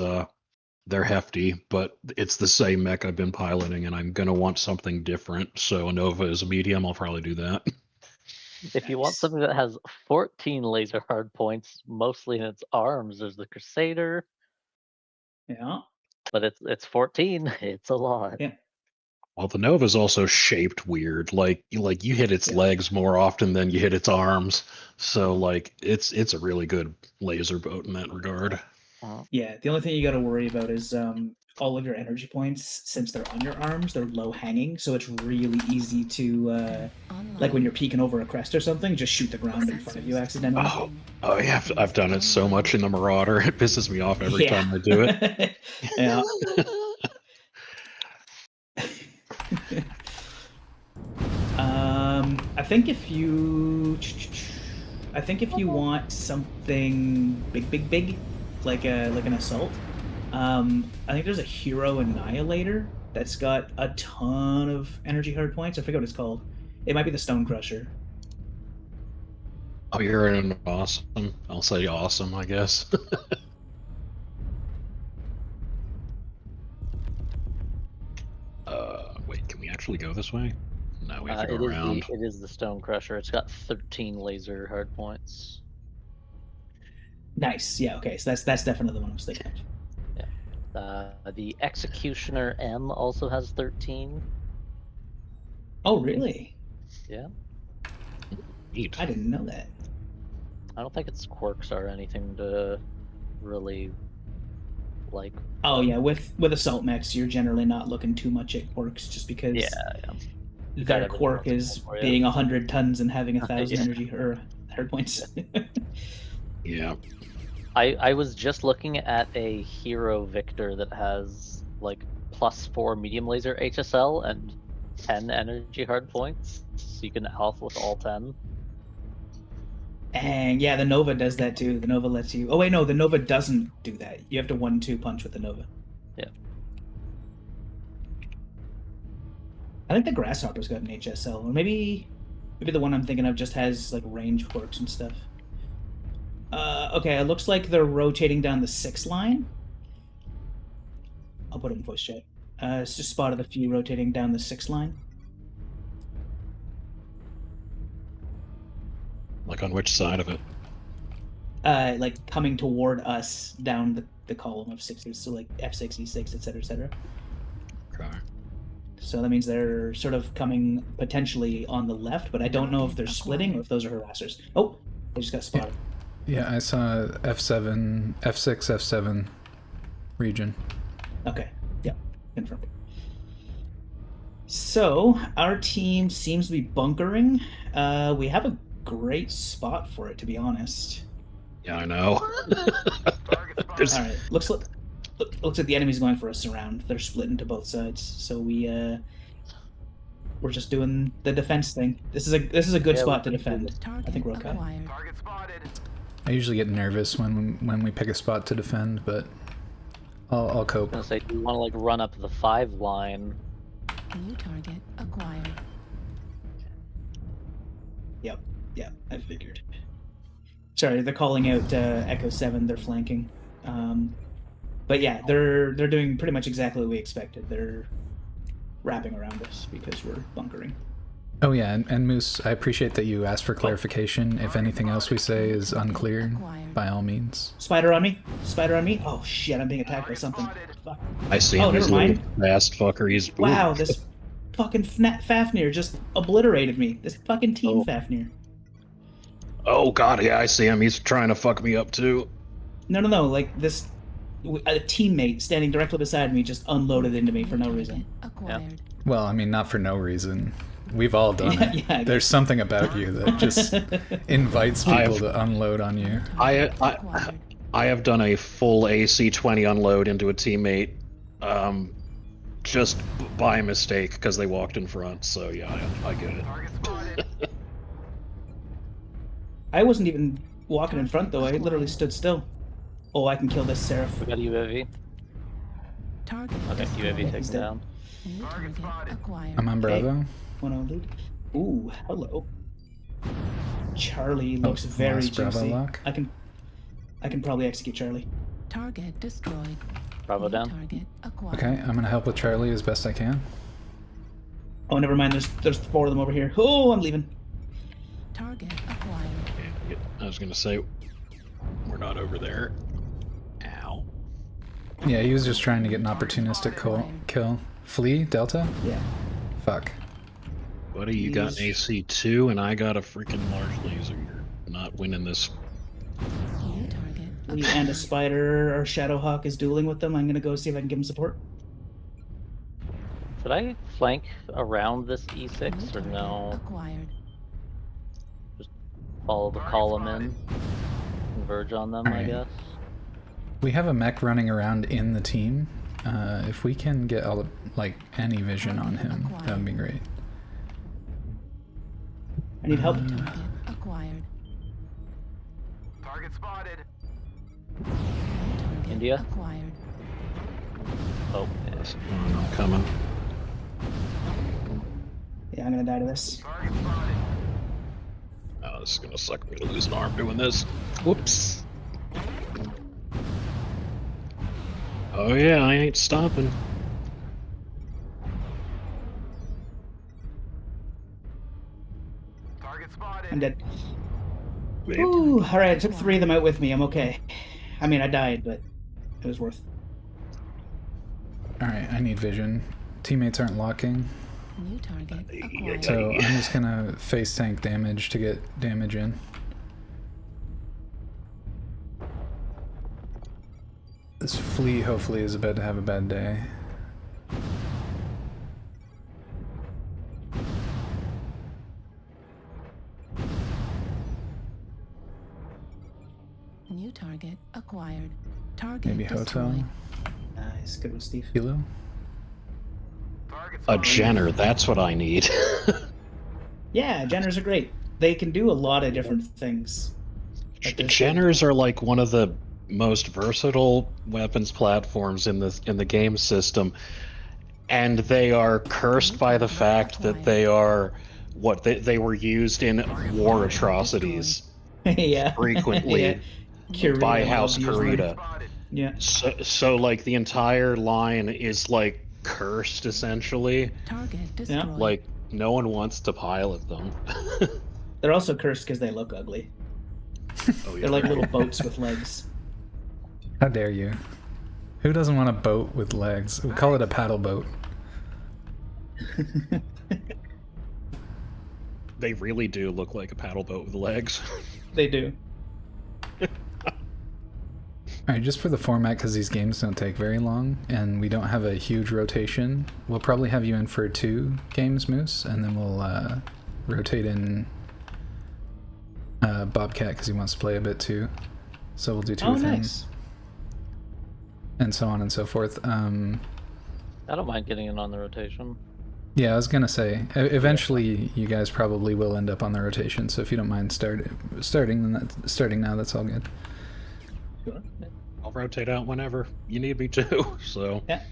they're hefty, but it's the same mech I've been piloting, and I'm gonna want something different. So a Nova is a medium. I'll probably do that. If you want something that has 14 laser hard points, mostly in its arms, there's the Crusader. Yeah. But it's 14. It's a lot. Yeah. Well, the Nova's also shaped weird. Like you hit its legs more often than you hit its arms. So like it's a really good laser boat in that regard. Yeah, the only thing you got to worry about is all of your energy points, since they're on your arms, they're low hanging, so it's really easy to, like when you're peeking over a crest or something, just shoot the ground in front of you accidentally. Oh yeah, I've done it so much in the Marauder. It pisses me off every time I do it. Yeah. I think if you want something big, like an assault, I think there's a hero annihilator that's got a ton of energy hard points. I forget what it's called. It might be the Stone Crusher. Oh, you're an awesome. I'll say awesome, I guess. Wait, can we actually go this way? No, we have to go around. It is the Stone Crusher. It's got 13 laser hard points. Nice. Yeah. Okay. So that's definitely the one I was thinking of. Yeah. The Executioner M also has 13. Oh, really? Yeah. Neat. I didn't know that. I don't think its quirks are anything to really like. Oh yeah, with assault mechs, you're generally not looking too much at quirks, just because their quirk is being 100 tons and having 1,000 energy or hard points. Yeah. I was just looking at a hero Victor that has like +4 medium laser HSL and 10 energy hard points, so you can alpha with all 10. And yeah, the Nova does that too. The Nova lets you. Oh wait, no, the Nova doesn't do that. You have to 1-2 punch with the Nova. Yeah. I think the Grasshopper's got an HSL, or maybe the one I'm thinking of just has like range quirks and stuff. Okay, it looks like they're rotating down the 6 line. I'll put it in voice chat. It's just spotted a few rotating down the 6 line. Like on which side of it? Like coming toward us down the column of 6s, so like F66, etc., etc. Okay. So that means they're sort of coming potentially on the left, but I don't know if they're splitting or if those are harassers. Oh, they just got spotted. Yeah, I saw F6, F7 region. Okay, yeah, confirmed. So our team seems to be bunkering. We have a great spot for it, to be honest. Yeah, I know. All right, looks like the enemy's going for a surround. They're split into both sides, so we're just doing the defense thing. This is a good spot to defend. I think we're okay. I usually get nervous when we pick a spot to defend, but I'll cope. I was gonna say, do you want to like run up the 5 line? New target acquired. Yep, I figured. Sorry, they're calling out Echo 7. They're flanking. But yeah, they're doing pretty much exactly what we expected. They're wrapping around us because we're bunkering. Oh yeah, and Moose, I appreciate that you asked for clarification. If anything else we say is unclear, by all means. Spider on me! Spider on me! Oh shit, I'm being attacked by something. Fuck. I see him. He's a fast fucker. He's wow, this fucking Fafnir just obliterated me. This fucking team Fafnir. Oh god, yeah, I see him. He's trying to fuck me up too. No, like this. A teammate standing directly beside me just unloaded into me for no reason. Yeah. Well, I mean, not for no reason. We've all done it. Yeah, there's something about you that just invites people to unload on you. I have done a full AC-20 unload into a teammate, just by mistake because they walked in front. So yeah, I get it. I wasn't even walking in front though. I literally stood still. Oh, I can kill this Seraph. We got a UAV. Target. Okay, UAV takes down. I'm on Bravo. One on lead. Ooh, hello. Charlie looks very juicy. Lock. I can probably execute Charlie. Target destroyed. Bravo down. Target acquired. Okay, I'm gonna help with Charlie as best I can. Oh, never mind. There's 4 of them over here. Oh, I'm leaving. Target acquired. Yeah, I was gonna say we're not over there. Ow. Yeah, he was just trying to get an opportunistic kill. Flee, Delta? Yeah. Fuck. Buddy, you got an AC-2 and I got a freaking large laser. You're not winning this. New target and a spider or Shadowhawk is dueling with them, I'm gonna go see if I can give him support. Should I flank around this E6 or no? Just follow the column in, converge on them, I guess. We have a mech running around in the team. If we can get any vision on him, that would be great. I need help. Acquired. Target spotted. India? Acquired. Oh, yes. I'm coming. Yeah, I'm gonna die to this. Oh, this is gonna suck me to lose an arm doing this. Whoops. Oh yeah, I ain't stopping. I'm dead. Wait. Ooh, alright, I took 3 of them out with me. I'm okay. I mean, I died, but it was worth. Alright, I need vision. Teammates aren't locking. New target acquired. So I'm just gonna face tank damage to get damage in. This flea hopefully is about to have a bad day. New target acquired. Target Maybe hotel. destroyed. Nice, good one, Steve. Kilo? A Jenner, that's what I need. Yeah, Jenners are great. They can do a lot of different things. Jenners are like one of the most versatile weapons platforms in the game system, and they are cursed by the fact that they are they were used in war atrocities Yeah. frequently Yeah. by Kurita House loved using them. Kurita. Yeah. So like the entire line is like cursed essentially. Target destroyed. Like no one wants to pilot them. They're also cursed because they look ugly. Oh, yeah. They're like little boats with legs. How dare you? Who doesn't want a boat with legs? We call it a paddle boat. They really do look like a paddle boat with legs. They do. Alright, just for the format, because these games don't take very long, and we don't have a huge rotation, we'll probably have you in for 2 games, Moose, and then we'll rotate in Bobcat, because he wants to play a bit too. So we'll do 2 with him. Nice. And so on and so forth. I don't mind getting in on the rotation. Yeah, I was gonna say, eventually you guys probably will end up on the rotation, so if you don't mind starting now, that's all good. Sure. I'll rotate out whenever you need me to, so... Yeah,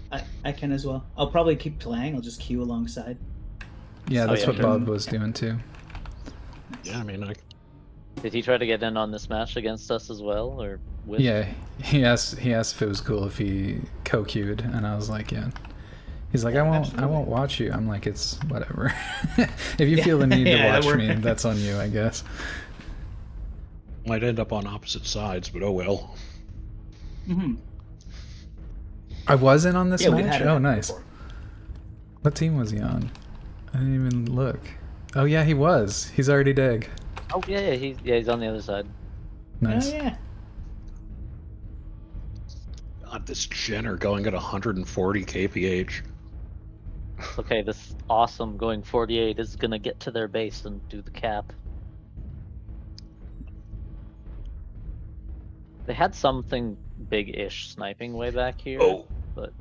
I can as well. I'll probably keep playing, I'll just queue alongside. Yeah, that's what Bob was doing too. Yeah, I mean, Did he try to get in on this match against us as well, or with? Yeah, he asked if it was cool if he co-queued, and I was like, yeah. He's like, I won't watch you. I'm like, it's whatever. If you feel the need to watch me, that's on you, I guess. Might end up on opposite sides, but oh well. Mm-hmm. I wasn't on this Yeah, we've match? had it Oh, nice. What team was he on? I didn't even look. Oh yeah, he was. He's already dead. Oh yeah, he's on the other side. Nice. Oh yeah. God, this Jenner going at 140 kph. Okay, this awesome going 48 is gonna get to their base and do the cap. They had something big-ish sniping way back here, but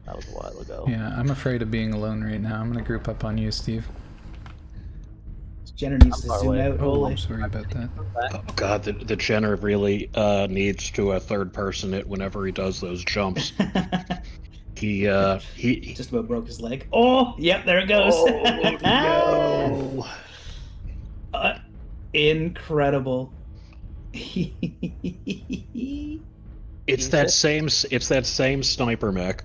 that was a while ago. Yeah, I'm afraid of being alone right now. I'm gonna group up on you, Steve. Jenner needs to zoom out. Oh, Holy. I'm sorry about that. Oh god, the Jenner really needs to a third person it whenever he does those jumps. he just about broke his leg. Oh, yep, there it goes. Oh, no. Incredible. It's that same sniper mech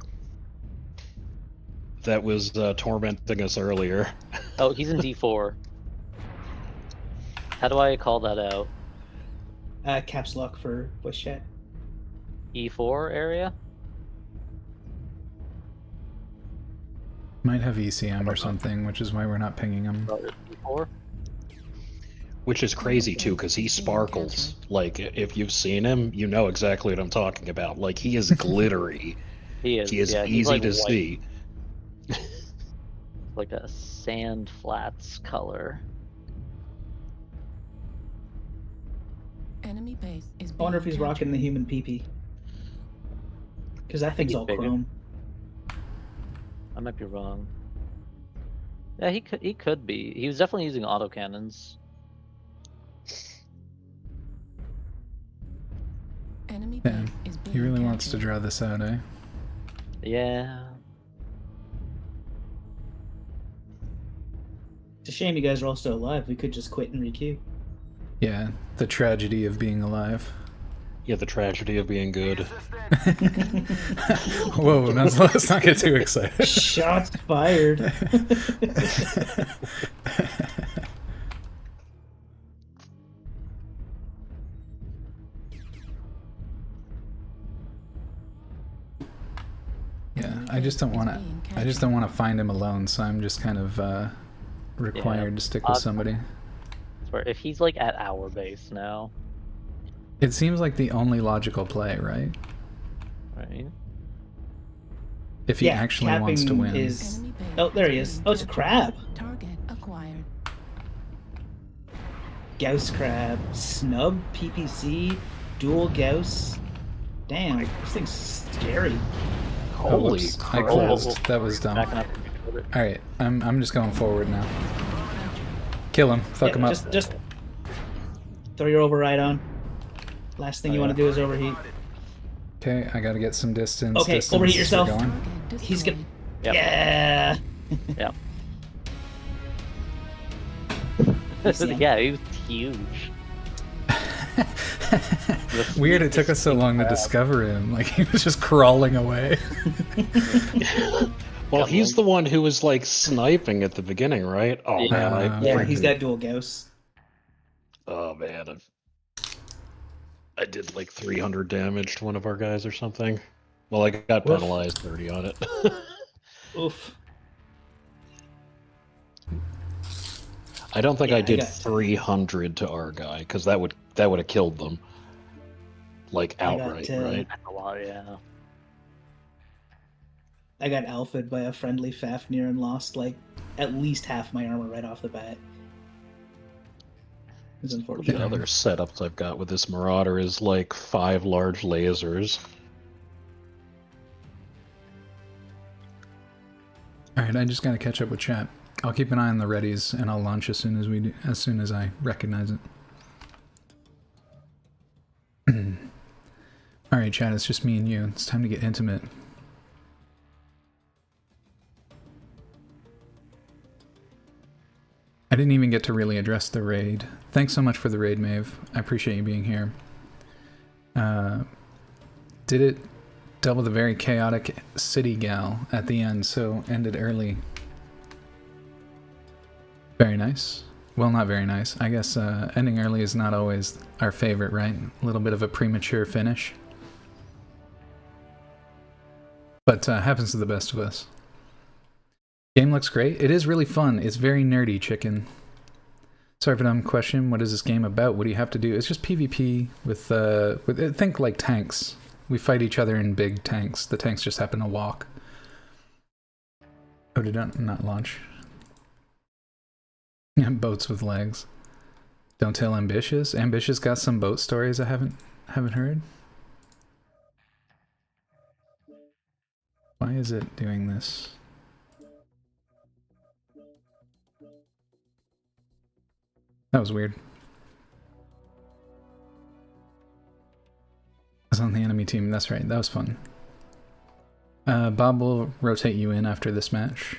that was tormenting us earlier. Oh, he's in D4. How do I call that out? Caps lock for voice chat. E4 area? Might have ECM or something, which is why we're not pinging him. E4? Which is crazy too, because he sparkles. Like, if you've seen him, you know exactly what I'm talking about. Like, he is glittery. He is. He is Yeah, he's easy like to white. see. Like a sand flats color. Enemy base is I wonder if being he's rocking the human PP. Because that thing's he's all bigger. chrome. I might be wrong. Yeah, he could be. He was definitely using autocannons. Enemy Yeah, base is being he really wants to captured. draw this out, eh? Yeah. It's a shame you guys are all still alive. We could just quit and requeue. Yeah, the tragedy of being alive. Yeah, the tragedy of being good. Whoa, let's not get too excited. Shots fired. Yeah, I just don't want to. I just don't want to find him alone, so I'm just kind of required to stick with somebody. Where if he's like at our base now. It seems like the only logical play, right? Right. If he actually wants to win. Is... Oh, there he is. Oh, it's a crab. Target acquired. Gauss crab, snub, PPC, dual Gauss. Damn, this thing's scary. Holy whoops, crap. I closed. That was dumb. Alright, I'm just going forward now. Kill him. Fuck him up. Just throw your override on. Last thing you want to do is overheat. Okay, I gotta get some distance. Okay, distance overheat for yourself. going. He's gonna. Yep. Yeah. Yep. See him? Yeah, he was huge. Weird it took us so long to discover him. Like, he was just crawling away. Well, he's the one who was, like, sniping at the beginning, right? Oh, man. Yeah, he's got dual Gauss. Oh, man. I did, like, 300 damage to one of our guys or something. Well, I got penalized 30 on it. Oof. I don't think I did 300 to our guy, because that would have killed them. Like, outright, right? That's a lot, yeah. I got alphaed by a friendly Fafnir and lost, like, at least half my armor right off the bat. It was unfortunate. The other setups I've got with this Marauder is, like, 5 large lasers. Alright, I just gotta catch up with chat. I'll keep an eye on the readies, and I'll launch as soon as I recognize it. Alright, chat, it's just me and you. It's time to get intimate. I didn't even get to really address the raid. Thanks so much for the raid, Maeve. I appreciate you being here. Did it dealt with a very chaotic city gal at the end, so ended early. Very nice. Well, not very nice. I guess ending early is not always our favorite, right? A little bit of a premature finish. But happens to the best of us. Game looks great. It is really fun. It's very nerdy, chicken. Sorry for the dumb question. What is this game about? What do you have to do? It's just PvP with think like tanks. We fight each other in big tanks. The tanks just happen to walk. Oh, did it not launch? Boats with legs. Don't tell Ambitious. Ambitious got some boat stories I haven't heard. Why is it doing this? That was weird. I was on the enemy team, that's right, that was fun. Bob will rotate you in after this match.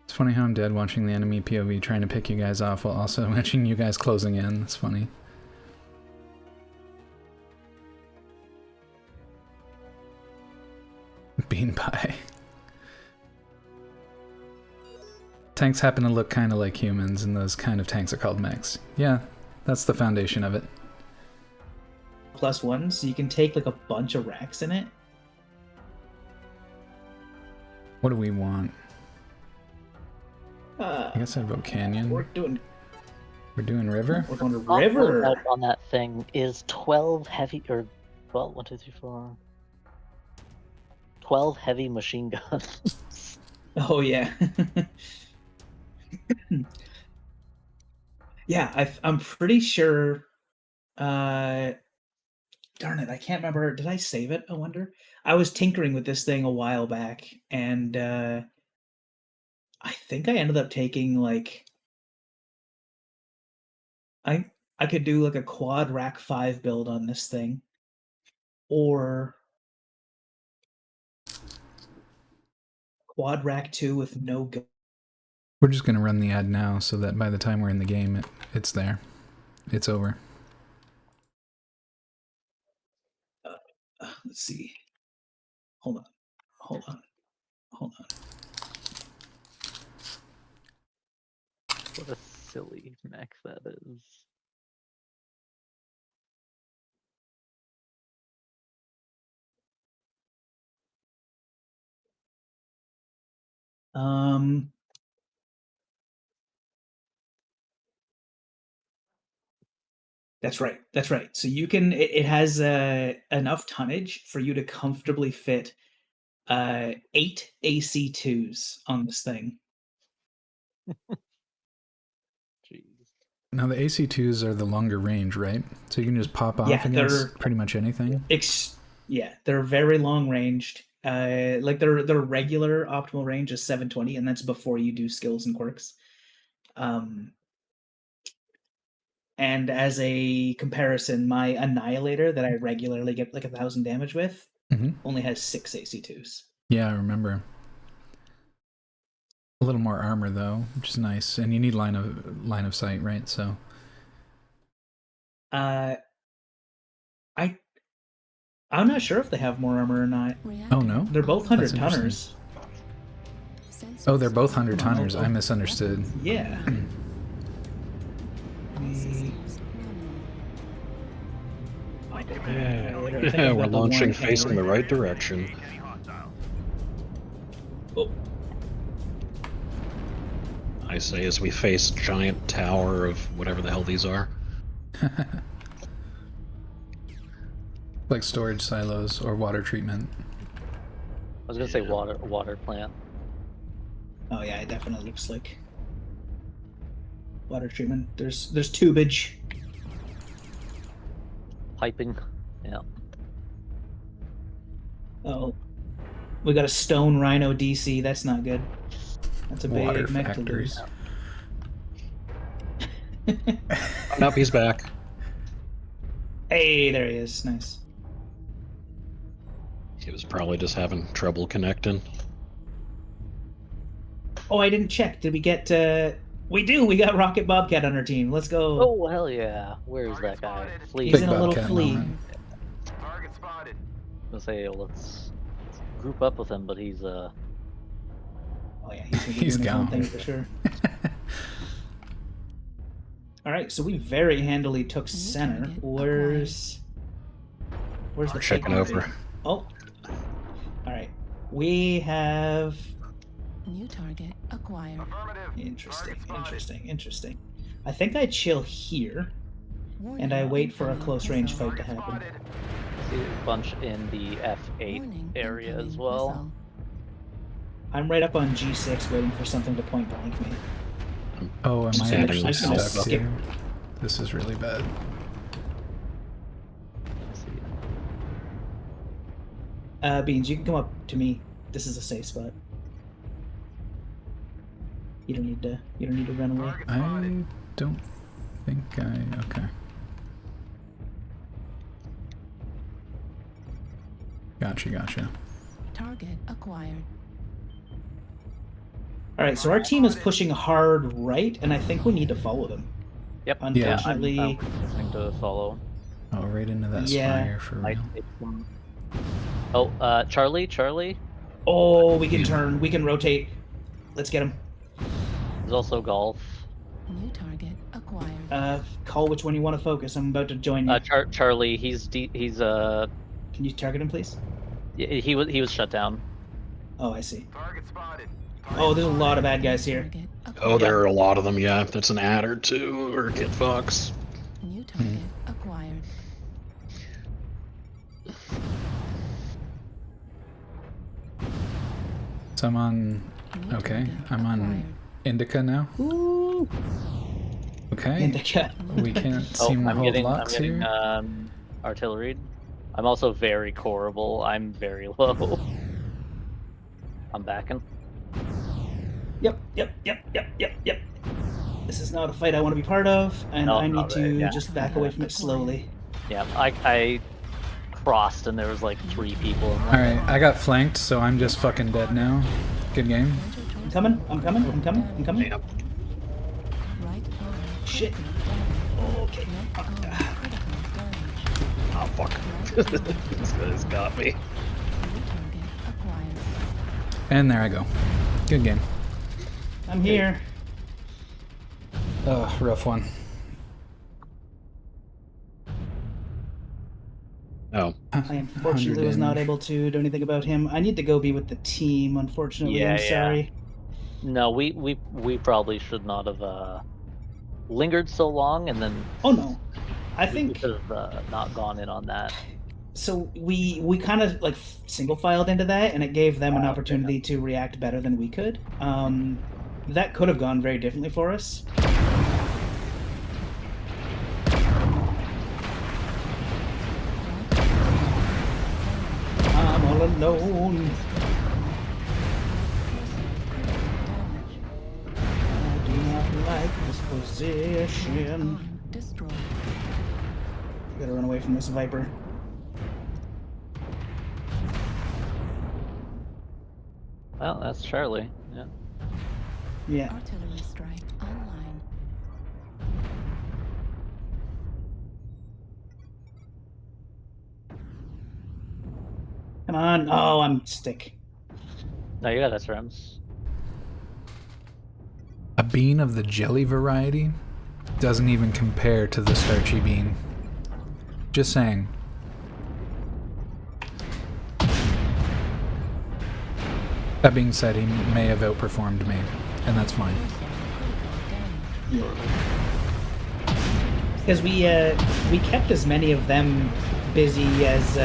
It's funny how I'm dead watching the enemy POV trying to pick you guys off while also watching you guys closing in. It's funny. Bean pie. Tanks happen to look kind of like humans, and those kind of tanks are called mechs. Yeah, that's the foundation of it. +1, so you can take like a bunch of racks in it. What do we want? I guess I'd vote canyon. We're doing river. We're going to Top river. loadout on that thing is 12 heavy, or 12, 1, 2, 3, 4. 12 heavy machine guns. Oh yeah. Yeah, I'm pretty sure. Darn it, I can't remember. Did I save it? I wonder. I was tinkering with this thing a while back, and I think I ended up taking like I could do like a quad rack 5 build on this thing, or quad rack 2 with no gun. We're just gonna run the ad now, so that by the time we're in the game, it's there. It's over. Let's see. Hold on. What a silly mech that is. That's right. So you can. It has enough tonnage for you to comfortably fit 8 AC2s on this thing. Now the AC2s are the longer range, right? So you can just pop off against pretty much anything. Yeah, they're very long ranged. Like their regular optimal range is 720, and that's before you do skills and quirks. And as a comparison, my Annihilator that I regularly get like 1,000 damage with only has 6 AC2s. Yeah, I remember. A little more armor though, which is nice, and you need line of sight, right? So, I'm not sure if they have more armor or not. Oh no, they're both 100-tonners. Oh, they're both 100-tonners. I misunderstood. Yeah. Yeah, we're launching facing the right direction. Oh. I say as we face giant tower of whatever the hell these are. Like storage silos or water treatment. I was gonna say water plant. Oh yeah, it definitely looks like water treatment. There's tubage. Piping. Yeah. Oh. We got a stone rhino DC, that's not good. That's a big Water mech to factories. lose. Nope, he's back. Hey, there he is. Nice. He was probably just having trouble connecting. Oh, I didn't check. Did we get we do. We got Rocket Bobcat on our team. Let's go. Oh hell yeah! Where is that guy? Flea. He's in a little flea. Let's say let's group up with him, but he's Oh yeah, he's He's doing his own gone. thing for sure. All right, so we very handily took center. Where's the Checking fake over. one? Oh, all right. We have New target acquired. interesting. I think I chill here, and I wait for a close range fight to happen. see a bunch in the F8 area as well. I'm right up on G6 waiting for something to point blank me. Oh, am I Just actually adding stuck myself. here? This is really bad. Beans, you can come up to me. This is a safe spot. You don't need to run away. I don't think okay. Gotcha. Target acquired. All right, so our team is pushing hard right, and I think we need to follow them. Yep. Unfortunately, I'm trying to follow. Oh, right into that Yeah. spire for real. Oh, Charlie. Oh, we can turn. We can rotate. Let's get him. There's also golf. New target acquired. Call which one you want to focus. I'm about to join you. Charlie. He's Can you target him, please? he was shut down. Oh, I see. Oh, there's a lot of bad guys here. Oh, there are a lot of them, yeah. That's an adder too, or Kit Fox. New target acquired. So I'm on... Okay, I'm on Indica now. Ooh. Okay. Indica. We can't seem to hold locks I'm getting here. artillery. I'm also very coreable. I'm very low. I'm backing. Yep. This is not a fight I want to be part of, and No, I need not to right, yeah. just back away from it slowly. Yeah, I crossed and there was like 3 people. Alright, I got flanked, so I'm just fucking dead now. Good game. I'm coming. Yep. Shit. Okay. Oh, fuck. This guy's got me. And there I go. Good game. I'm here. Rough one. Oh. I unfortunately was not able to do anything about him. I need to go be with the team, unfortunately. I'm sorry. No, we probably should not have lingered so long, and then. Oh no, I we think could have not gone in on that. so. We kind of like single filed into that, and it gave them an opportunity to react better than we could. That could have gone very differently for us. I'm all alone. I do not like this position. Gotta run away from this Viper. Well, that's Charlie. Yeah. Yeah. Artillery strike online. Come on. Oh, I'm stick. No, you got SRMs. A bean of the jelly variety doesn't even compare to the starchy bean. Just saying. That being said, he may have outperformed me, and that's fine. Because we kept as many of them busy as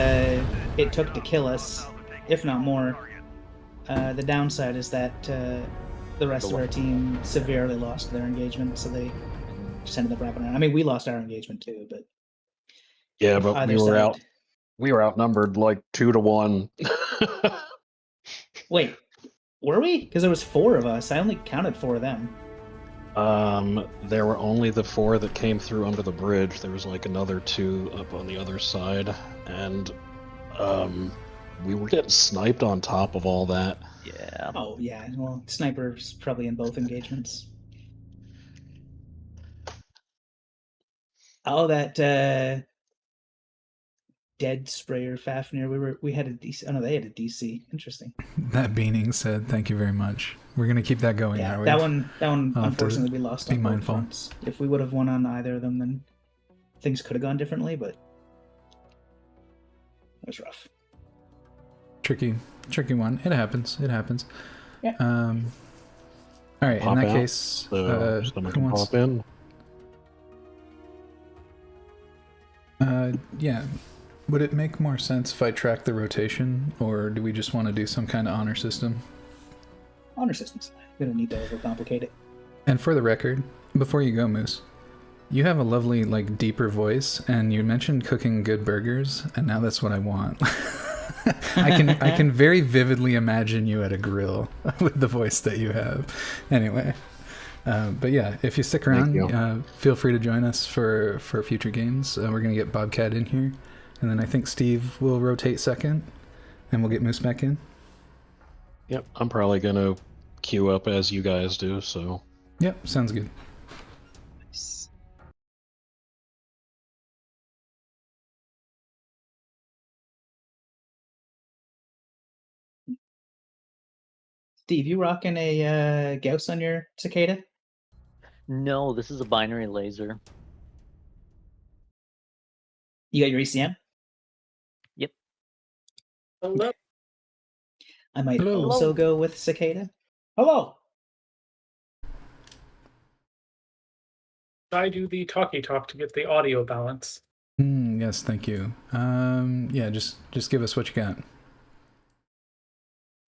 it took to kill us, if not more. The downside is that the rest of our team severely lost their engagement, so they just ended up wrapping around. I mean, we lost our engagement too, but yeah, but we were outnumbered like 2 to 1. Wait, were we? Because there was 4 of us. I only counted 4 of them. There were only the 4 that came through under the bridge. There was like another 2 up on the other side, and we were getting sniped on top of all that. Yeah. Oh yeah. Well, snipers probably in both engagements. Oh, that dead sprayer Fafnir. We had a DC. Oh no, they had a DC. Interesting. That beaning said, "Thank you very much." We're gonna keep that going. Yeah, are we? that one. Unfortunately, we lost. Be on mindful. Fronts. If we would have won on either of them, then things could have gone differently. But it was rough. Tricky one. It happens. Yeah. All right. Pop in that out, case, so someone can pop in. Yeah. Would it make more sense if I track the rotation, or do we just want to do some kind of honor system? Honor systems. We don't need to overcomplicate it. And for the record, before you go, Moose, you have a lovely, like, deeper voice, and you mentioned cooking good burgers, and now that's what I want. I can very vividly imagine you at a grill with the voice that you have. Anyway, but yeah, if you stick around, feel free to join us for future games. We're gonna get Bobcat in here, and then I think Steve will rotate second, and we'll get Moose back in. Yep, I'm probably gonna queue up as you guys do. So. Yep, sounds good. Steve, you rocking a Gauss on your Cicada? No, this is a binary laser. You got your ECM? Yep. Okay. I might Hello. also go with Cicada. Hello. I do the talkie talk to get the audio balance. Yes, thank you. Yeah, just give us what you got.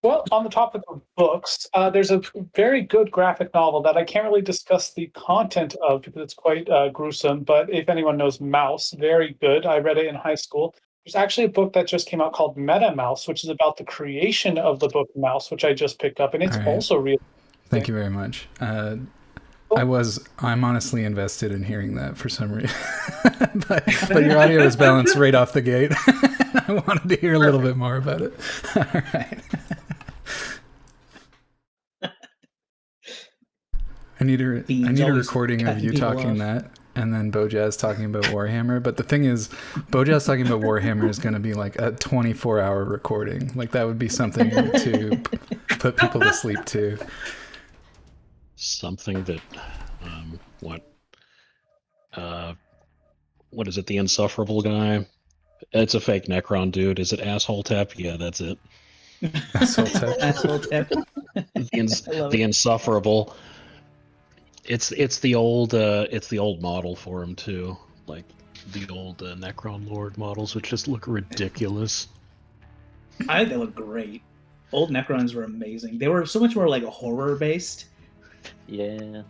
Well, on the topic of books, there's a very good graphic novel that I can't really discuss the content of because it's quite gruesome. But if anyone knows Mouse, very good. I read it in high school. There's actually a book that just came out called Meta Mouse, which is about the creation of the book Mouse, which I just picked up, and it's All right. also really. Thank you very much. I'm honestly invested in hearing that for some reason, but your audio is balanced right off the gate. I wanted to hear a little bit more about it. All right. I need a recording of you talking that, and then Bojaz talking about Warhammer. But the thing is, Bojaz talking about Warhammer is going to be like a 24-hour recording. Like that would be something to put people to sleep to. Something that, what is it? The insufferable guy. It's a fake Necron dude. Is it asshole tap? Yeah, that's it. Asshole tap. Asshole tap. The insufferable. It's the old model for him too, like the old Necron Lord models, which just look ridiculous. I think they look great. Old Necrons were amazing. They were so much more like horror based. Yeah.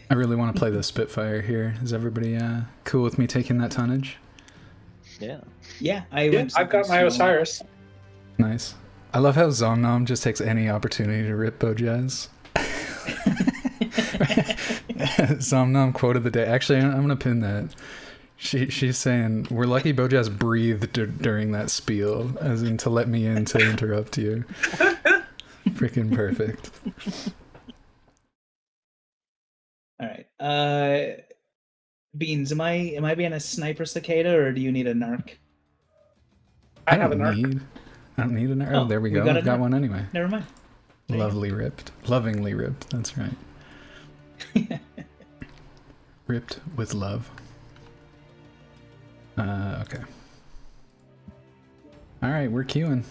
I really want to play the Spitfire here. Is everybody cool with me taking that tonnage? Yeah. Yeah, I've got my Osiris. Nice. I love how Zomnom just takes any opportunity to rip Bojaz. Zomnom quote of the day. Actually, I'm going to pin that. She's saying, we're lucky Bojaz breathed during that spiel, as in to let me in to interrupt you. Freaking perfect. All right. Beans, am I being a sniper Cicada, or do you need a narc? I have a narc. I don't need an arrow. Oh, there we go. I've got one anyway. Never mind. Lovingly ripped. That's right. Ripped with love. Okay. All right, we're queuing.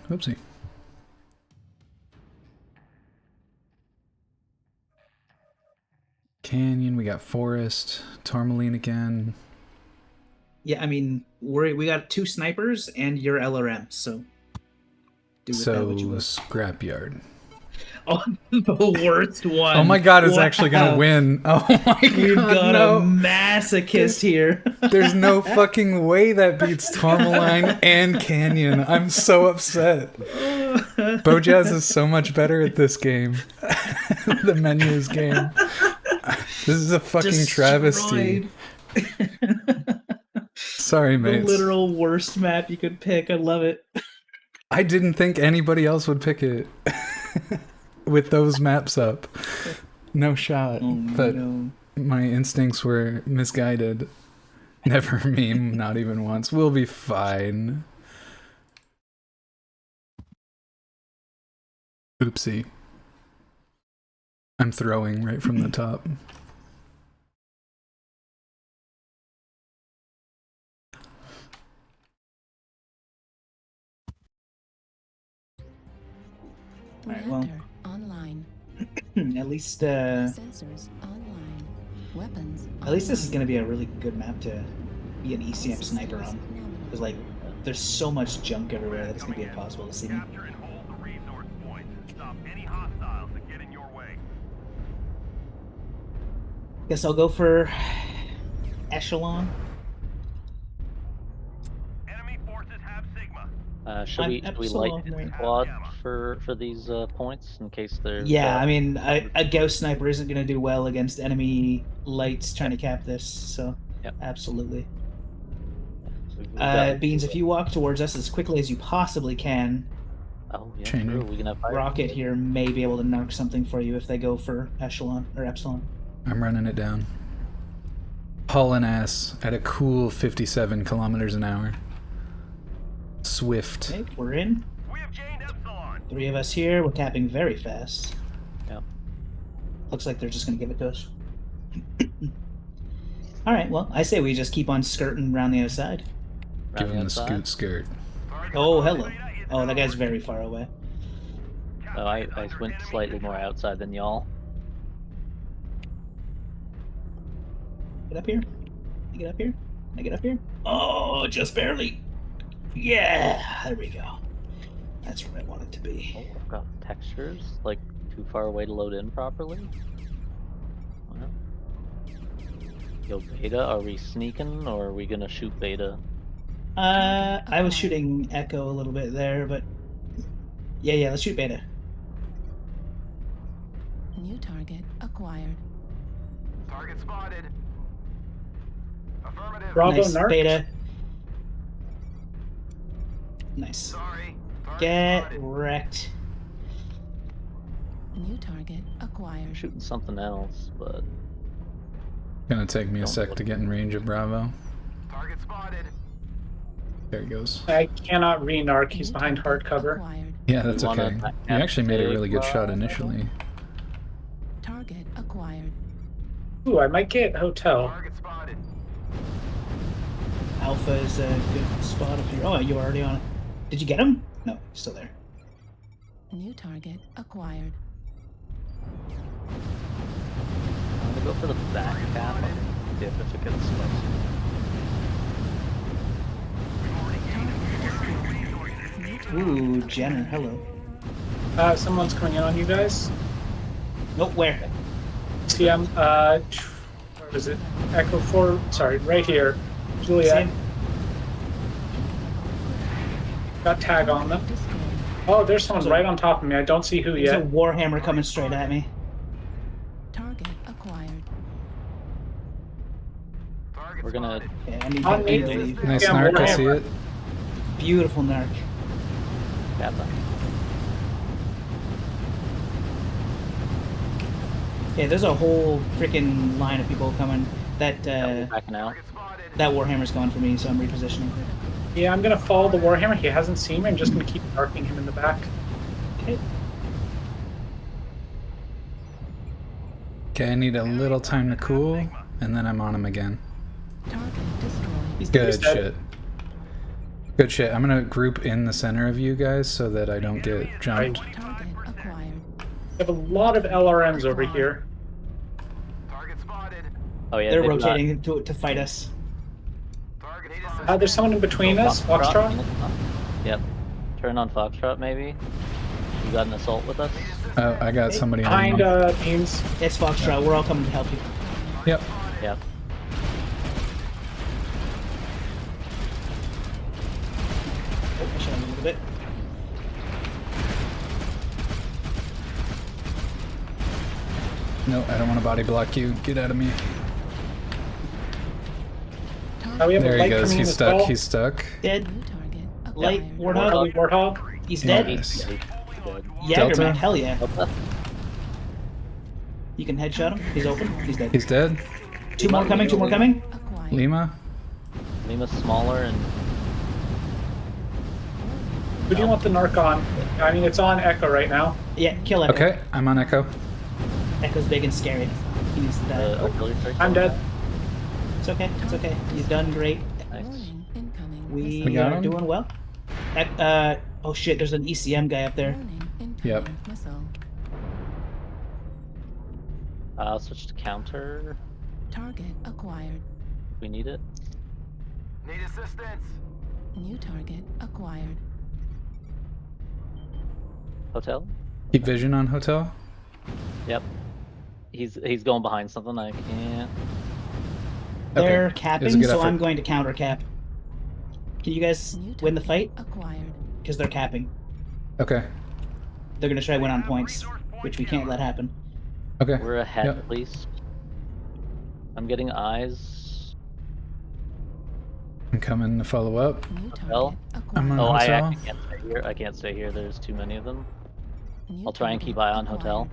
Oopsie. Canyon, we got forest, tourmaline again. Yeah, I mean, we got 2 snipers and your LRM, so do with that what you will. Scrapyard. Oh, the worst one. Oh my god, it's actually gonna win. Oh my god, you got a masochist here. There's no fucking way that beats Tourmaline and Canyon. I'm so upset. Bojaz is so much better at this game. The menus game. This is a fucking travesty. Sorry, mate. The literal worst map you could pick. I love it. I didn't think anybody else would pick it. With those maps up. No shot. But my instincts were misguided. Never meme, not even once. We'll be fine. Oopsie. I'm throwing right from the top. All right, well, online. At least Sensors online. Weapons. At least this is going to be a really good map to be an ECM sniper on, because like there's so much junk everywhere that it's going to be impossible to see me. Guess I'll go for Echelon. Should we light squad for these points in case there's... Yeah, I mean, a Gauss sniper isn't going to do well against enemy lights trying to cap this, so yep. Absolutely. Beans, if you walk towards us as quickly as you possibly can, we can have Rocket here may be able to narc something for you if they go for Echelon or Epsilon. I'm running it down. Hauling ass at a cool 57 kilometers an hour. Swift. Okay, we're in. 3 of us here. We're tapping very fast. Yep. Looks like they're just going to give it to us. All right, well, I say we just keep on skirting around the other side. Give him the scoot skirt. Oh, hello. Oh, that guy's very far away. Oh, I went slightly more outside than y'all. Get up here. Can I get up here? Can I get up here? Oh, just barely. Yeah, there we go. That's where I want it to be. Oh, I've got textures, like, too far away to load in properly. Well. Yo, Beta, are we sneaking, or are we gonna shoot Beta? I was shooting Echo a little bit there, but... Yeah, let's shoot Beta. New target acquired. Target spotted. Affirmative. Bravo, Nice, Narc. Beta. Nice. Sorry. Get wrecked. New target acquired. Shooting something else, but... Gonna take me a sec to get in range of Bravo. Target spotted. There he goes. I cannot re-narc. He's behind hard cover. Acquired. Yeah, that's You wanna okay. attack You actually made a really good shot Bravo? initially. Target acquired. Ooh, I might get hotel. Target spotted. Alpha is a good spot if you're... Oh, you were already on it. Did you get him? No, he's still there. New target acquired. I'm gonna go for the back cap and see if it gets spicy. Ooh, Jenner, hello. Someone's coming in on you guys. Nope, where? See, I'm, where is it? Echo 4, sorry, right here. Juliet. Got tag on them. Oh, there's someone right on top of me. I don't see who There's yet. a Warhammer coming straight at me. Target acquired. We're gonna... Yeah, I need On to me. leave. Nice Yeah, narc, I see Warhammer. it. Beautiful narc. Cap them. Yeah, there's a whole freaking line of people coming. That Back now. that Warhammer's gone for me, so I'm repositioning. Yeah, I'm gonna follow the Warhammer. He hasn't seen me. I'm just gonna keep narking him in the back. Okay. Okay, I need a little time to cool, and then I'm on him again. Target destroyed. He's Good dead. shit. Good shit. I'm gonna group in the center of you guys so that I don't get jumped. Target acquired. We have a lot of LRMs over here. Target spotted. Oh yeah, They're they've rotating to fight us. Target There's someone in between us. Foxtrot. Yep. Turn on Foxtrot, maybe. You got an assault with us? Oh, I got somebody on Behind me. Beans. It's Foxtrot. We're all coming to help you. Yep. Yep. Oh, I shot him a little bit. No, I don't want to body block you. Get out of me. We have There a he light goes. coming in He's as stuck. well. He's stuck. Dead. New target acquired. Light Warthog. Warthog. Warthog. He's dead. Nice. Jagger, Delta? man. Hell yeah. You can headshot him. He's open. He's dead. He's dead. Two more coming. Two more coming. Acquired. Lima. Lima's smaller and... Who do you want the narc on? I mean, it's on Echo right now. Yeah, kill Echo. Okay, I'm on Echo. Echo's big and scary. He needs to die. artillery strike. I'm dead. It's okay. It's okay. You've done great. Nice. Warning incoming. We We got are him? doing well. Oh shit, there's an ECM guy up there. Warning incoming Yep. missile. I'll switch to counter Target acquired. if we need it. Need assistance. New target acquired. Hotel? Keep vision on hotel. Yep. He's going behind something. I can't. They're It was a capping, good so effort. I'm going to counter cap. Can you guys New win the fight? Acquired. Because they're capping. Okay. They're gonna try to win on points, which we can't let happen. Okay. We're ahead Yep. at least. I'm getting eyes. I'm coming to follow up. New Hotel? target I'm acquired. on Oh, I hotel. actually can't stay here. I can't stay here. There's too many of them. New I'll try and target keep eye on acquired. hotel.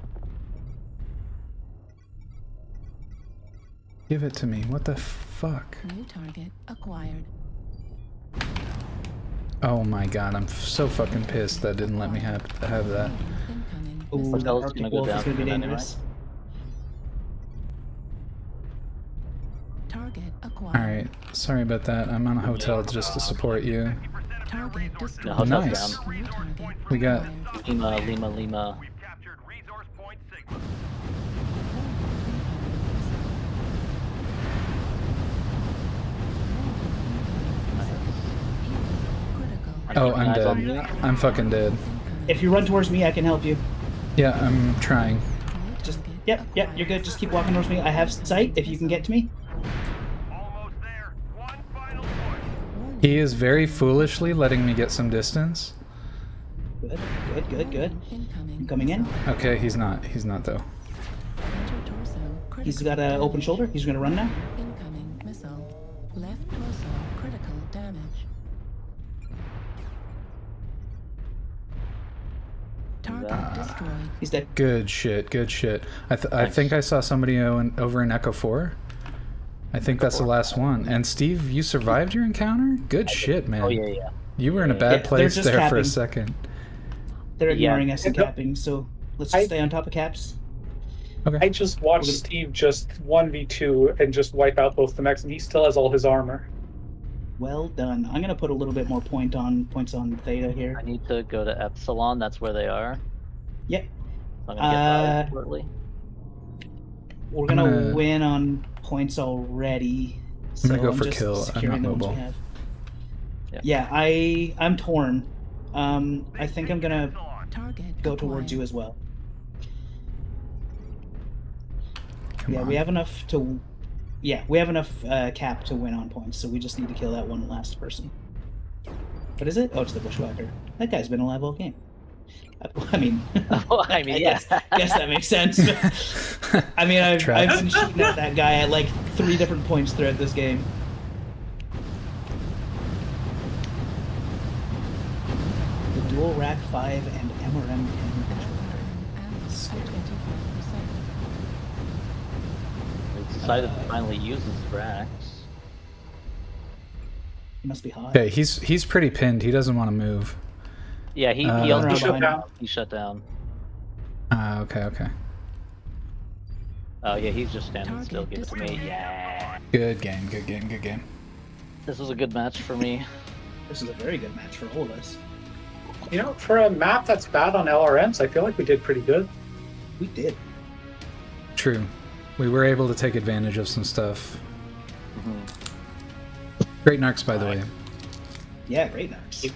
Give it to me. What the fuck? New target acquired. Oh my god, I'm so fucking pissed that didn't let me have that. Ooh, But the that was Arctic gonna go Wolf is down going to be soon dangerous. Target acquired. Alright, sorry about that. I'm on a hotel just to support you. Target The destroyed. hotel's Nice. down. New target We got acquired. Lima. Oh, I'm Eyes on dead. me. I'm fucking dead. If you run towards me, I can help you. Yeah, I'm trying. Just, yep, you're good. Just keep walking towards me. I have sight if you can get to me. He is very foolishly letting me get some distance. Good. I'm coming in. Okay, he's not. He's not though. He's got an open shoulder. He's going to run now. Incoming missile. Left torso critical damage. Target destroyed. He's dead. Good shit. Good shit. I think I saw somebody over in Echo 4. I think that's the last one. And Steve, you survived your encounter? Good shit, man. Oh yeah. You were in a bad place just there for a capping. second. They're ignoring us and capping, so let's just stay on top of caps. I just watched Steve just 1v2 and just wipe out both the mechs, and he still has all his armor. Well done. I'm going to put a little bit more points on Theta here. I need to go to Epsilon. That's where they are. Yep. I'm gonna get that shortly. We're gonna win on points already. So I'm gonna go for just kill. I'm securing not the ones we mobile. have. Yeah, I'm torn. I think I'm gonna go towards you as well. We have enough to. Yeah, we have enough cap to win on points, so we just need to kill that one last person. What is it? Oh, it's the bushwhacker. That guy's been alive all game. I mean, guess that makes sense. I mean, I've been shooting at that guy at like 3 different points throughout this game. The dual rack 5 and MRM 10 bushwhacker. They decided to finally use his racks. He must be hot. Okay, he's pretty pinned. He doesn't want to move. Yeah, he shut down. He shut down. Okay. Oh yeah, he's just standing still. Give it to me. Yeah. Good game. This was a good match for me. This is a very good match for all of us. You know, for a map that's bad on LRMs, I feel like we did pretty good. We did. True. We were able to take advantage of some stuff. Mm-hmm. Great narcs, by the way. Yeah, great narcs.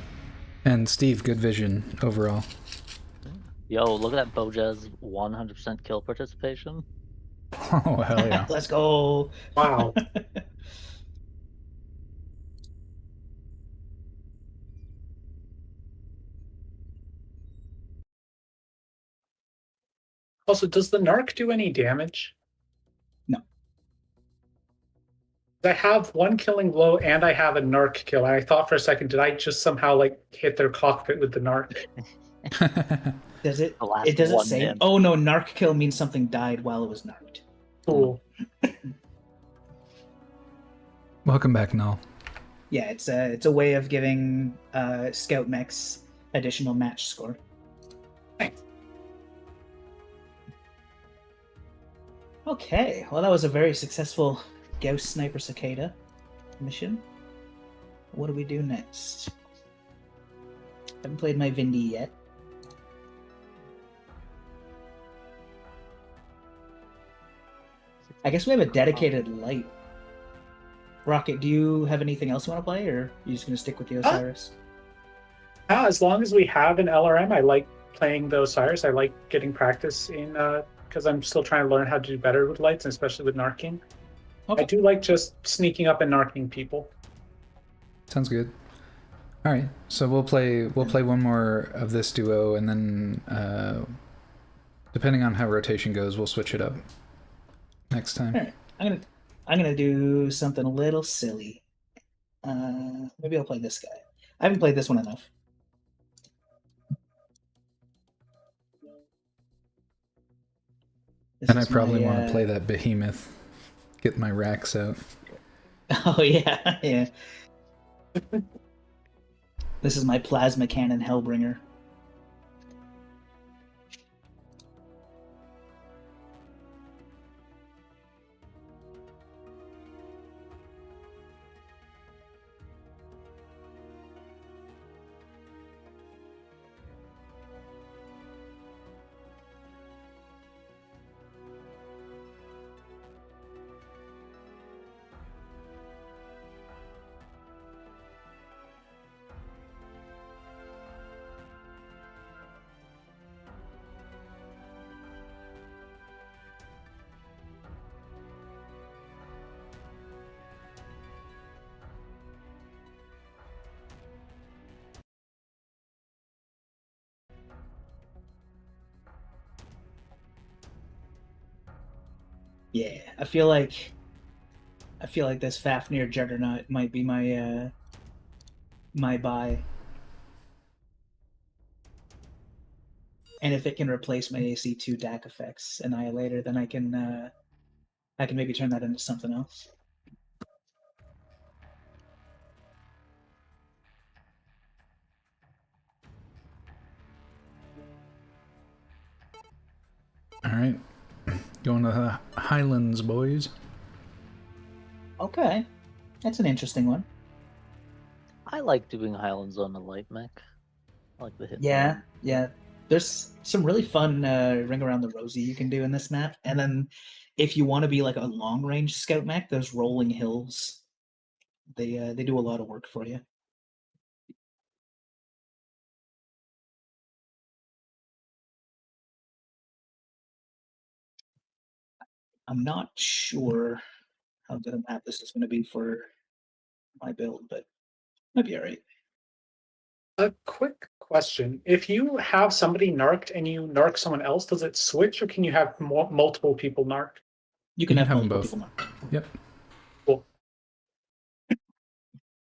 And Steve, good vision overall. Yo, look at that Boja's 100% kill participation. Oh, hell yeah. Let's go. Wow. Also, does the narc do any damage? No. I have 1 killing blow and I have a narc kill. And I thought for a second, did I just somehow like hit their cockpit with the narc? Does it? It doesn't say. hit. Oh no, narc kill means something died while it was narked. Cool. Welcome back, Null. Yeah, it's a way of giving scout mechs additional match score. Thanks. Okay, well that was a very successful Gauss Sniper Cicada mission. What do we do next? Haven't played my Vindy yet. I guess we have a dedicated light. Rocket, do you have anything else you want to play, or are you just going to stick with the Osiris? As long as we have an LRM, I like playing the Osiris. I like getting practice in, because I'm still trying to learn how to do better with lights, and especially with narking. Okay. I do like just sneaking up and narking people. Sounds good. All right, so we'll play one more of this duo, and then depending on how rotation goes, we'll switch it up next time. All right. I'm gonna do something a little silly. Maybe I'll play this guy. I haven't played this one enough. And I probably want to play that behemoth. Get my racks out. Oh yeah, yeah. This is my plasma cannon Hellbringer. Yeah, I feel like this Fafnir Juggernaut might be my my buy. And if it can replace my AC2 DAC effects Annihilator, then I can maybe turn that into something else. All right, going to the Highlands, boys. Okay, that's an interesting one. I like doing Highlands on the light mech. I like the hit. Yeah, yeah. There's some really fun ring around the rosy you can do in this map, and then if you want to be like a long range scout mech, those rolling hills, they do a lot of work for you. I'm not sure how good a map this is going to be for my build, but might be all right. A quick question. If you have somebody narked and you narc someone else, does it switch or can you have multiple people narked? You can have them multiple both. people narked. Yep. Cool.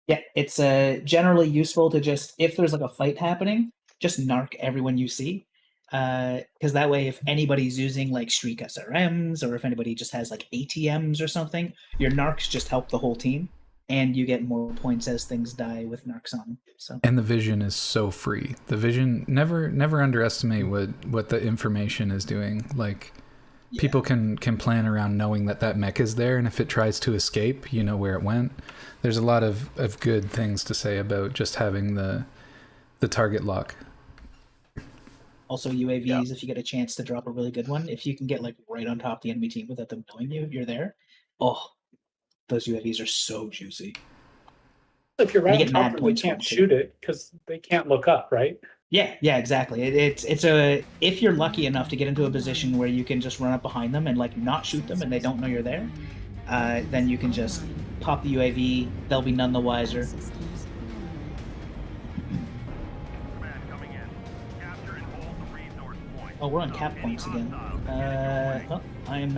Yeah, it's generally useful to just, if there's like a fight happening, just narc everyone you see. Because that way, if anybody's using like streak SRMs or if anybody just has like ATMs or something, your narcs just help the whole team, and you get more points as things die with narcs on. So. And the vision is so free. The vision, never underestimate what the information is doing. Like, yeah. People can plan around knowing that mech is there, and if it tries to escape, you know where it went. There's a lot of good things to say about just having the target lock. Also, UAVs, if you get a chance to drop a really good one, if you can get like right on top of the enemy team without them knowing you're there, oh, those UAVs are so juicy. If you're right you on top of them, they can't shoot it because they can't look up, right? Yeah, exactly. It's a, if you're lucky enough to get into a position where you can just run up behind them and like not shoot them and they don't know you're there, then you can just pop the UAV. They'll be none the wiser. Oh, we're on cap points again. Well, I'm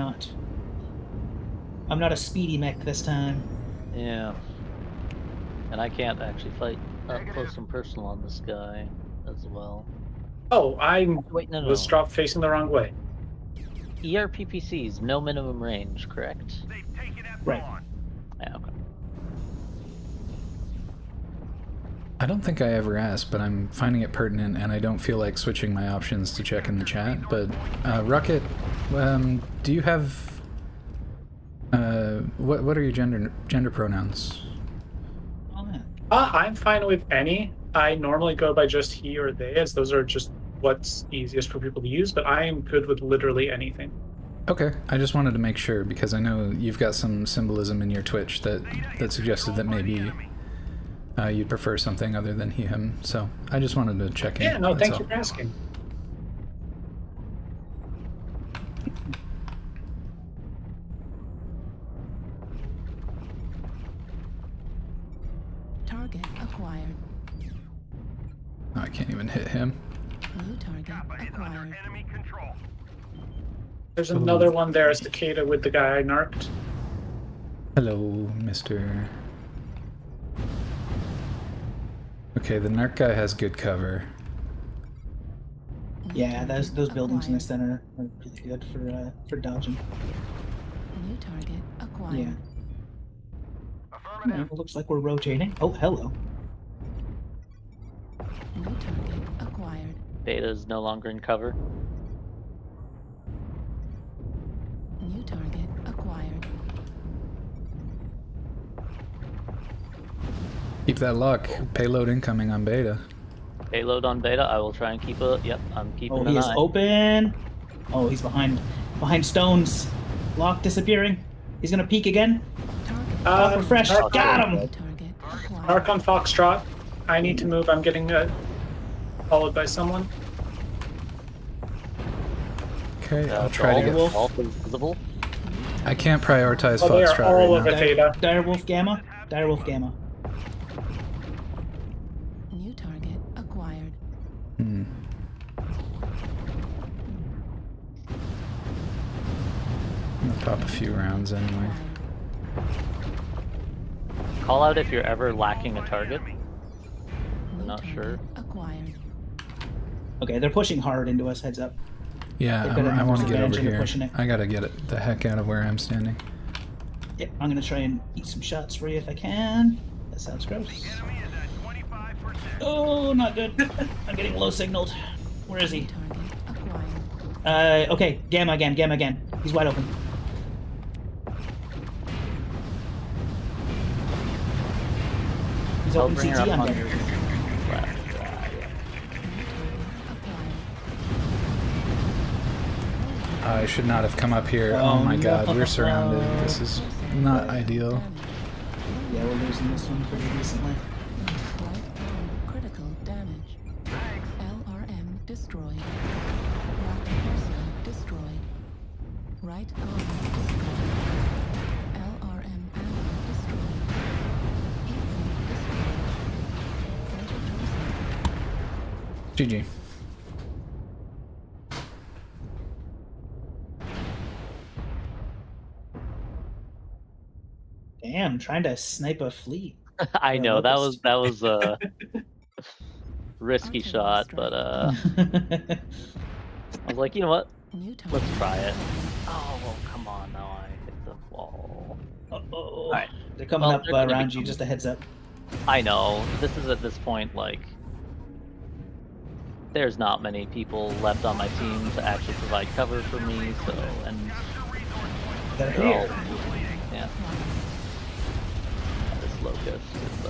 not a speedy mech this time. Yeah. And I can't actually fight up close and personal on this guy as well. Oh, I'm no. was dropped facing the wrong way. ERPPCs, no minimum range, correct? Right. Yeah, okay. I don't think I ever asked, but I'm finding it pertinent, and I don't feel like switching my options to check in the chat. But Rocket, do you have what are your gender pronouns? I'm fine with any. I normally go by just he or they, as those are just what's easiest for people to use. But I am good with literally anything. Okay, I just wanted to make sure because I know you've got some symbolism in your Twitch that suggested that maybe. You'd prefer something other than he, him, so I just wanted to check in. Yeah, no, thank you for asking. Target acquired. Oh, I can't even hit him. New target acquired. There's another one there, a cicada with the guy I narked. Hello, Mr. Okay, the narc guy has good cover. Yeah, those buildings in the center are really good for dodging. New target acquired. Yeah. It looks like we're rotating. Oh, hello. Beta is no longer in cover. New target acquired. Keep that luck. Payload incoming on Beta. Payload on Beta. I will try and keep a. Yep, I'm keeping Oh, an he is eye. open. Oh, he's behind stones. Lock disappearing. He's gonna peek again. Refresh. Got him. Mark on Foxtrot. I need to move. I'm getting followed by someone. Okay, I'll try to get. Wolf is visible. I can't prioritize Oh, they are Foxtrot all right over now. Theta. Direwolf Gamma. Direwolf Gamma. New target acquired. Hmm. I'm gonna pop a few rounds anyway. Call out if you're ever lacking a target. I'm not sure. Acquired. Okay, they're pushing hard into us. Heads up. Yeah, They've got a I want to numbers get over advantage and they're here. pushing it. I gotta get it the heck out of where I'm standing. Yep, I'm gonna try and eat some shots for you if I can. That sounds gross. Oh, not good. I'm getting low signaled. Where is he? Okay, Gamma again, Gamma again. He's wide open. He's I'll open bring her CT, up I'm on dead. your left. I should not have come up here. Oh my god, we're surrounded. This is not ideal. Yeah, we're losing this one pretty decently. Critical damage. LRM destroyed. Right torso destroyed. Right arm destroyed. LRM ammo destroyed. Equal destroyed. Center torso. GG. Damn, trying to snipe a fleet. I know that was a risky shot, but I was like, you know what? Let's try it. Oh, well, come on! Now I hit the wall. All right, they're coming up they're gonna around be you. Just a heads up. I know this is at this point like there's not many people left on my team to actually provide cover for me. So They're they're all here. yeah. This locust is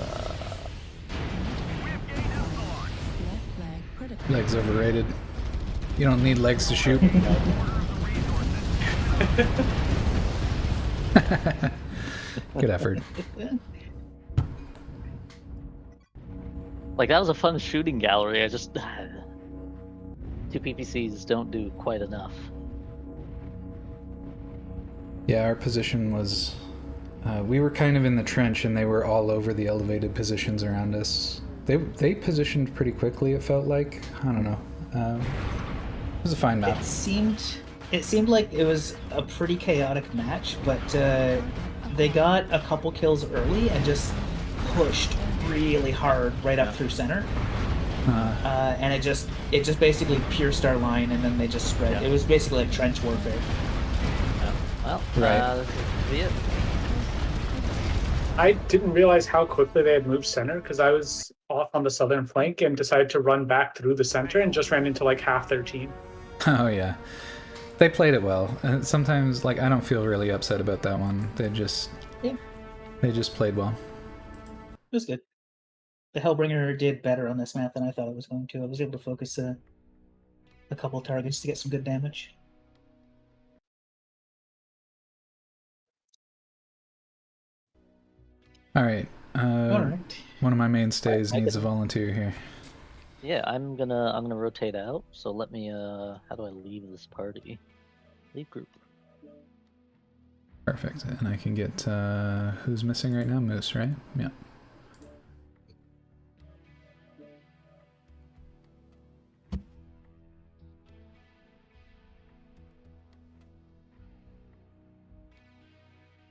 Legs overrated. You don't need legs to shoot. Good effort. like that was a fun shooting gallery. I just two PPCs don't do quite enough. Yeah, our position was... we were kind of in the trench and they were all over the elevated positions around us. They positioned pretty quickly, it felt like. I don't know. It was a fine map. It seemed like it was a pretty chaotic match, but they got a couple kills early and just pushed really hard right up through center. And it just basically pierced our line, and then they just spread. Yeah. It was basically like trench warfare. Well, Right. this is it. I didn't realize how quickly they had moved center because I was off on the southern flank and decided to run back through the center and just ran into like half their team. Oh yeah. They played it well. Sometimes, like, I don't feel really upset about that one. They just played well. It was good. The Hellbringer did better on this map than I thought it was going to. I was able to focus a couple targets to get some good damage. All right. Alright. One of my mainstays needs a volunteer here. Yeah, I'm gonna rotate out. So let me how do I leave this party? Leave group. Perfect. And I can get who's missing right now? Moose, right? Yeah.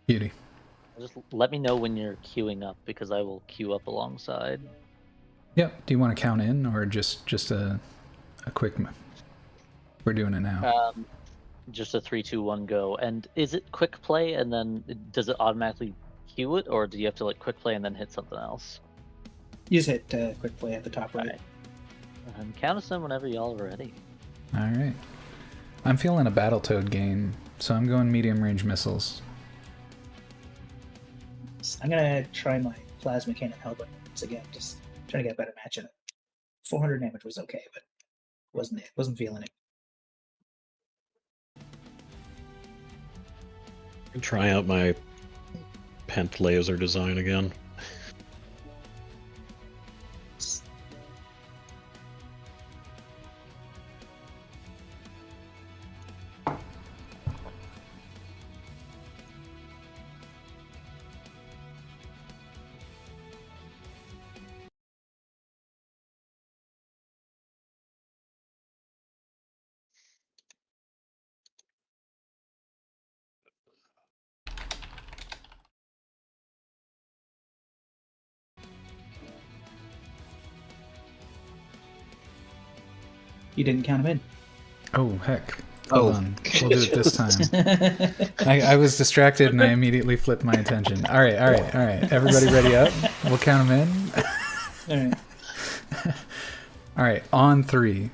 Beauty. Just let me know when you're queuing up because I will queue up alongside. Yep. Do you want to count in or just a quick? We're doing it now. Just a 3, 2, 1 go. And is it quick play and then does it automatically queue it, or do you have to like quick play and then hit something else? You just hit quick play at the top right. And count us in whenever y'all are ready. All right. I'm feeling a Battletoad game, so I'm going medium range missiles. I'm gonna try my plasma cannon helmet once again, just trying to get a better match in it. 400 damage was okay, but wasn't feeling it. Try out my pent laser design again. You didn't count him in. Oh, heck. Hold on. We'll do it this time. I was distracted and I immediately flipped my attention. All right. Everybody ready up? We'll count them in. All right. All right, on 3.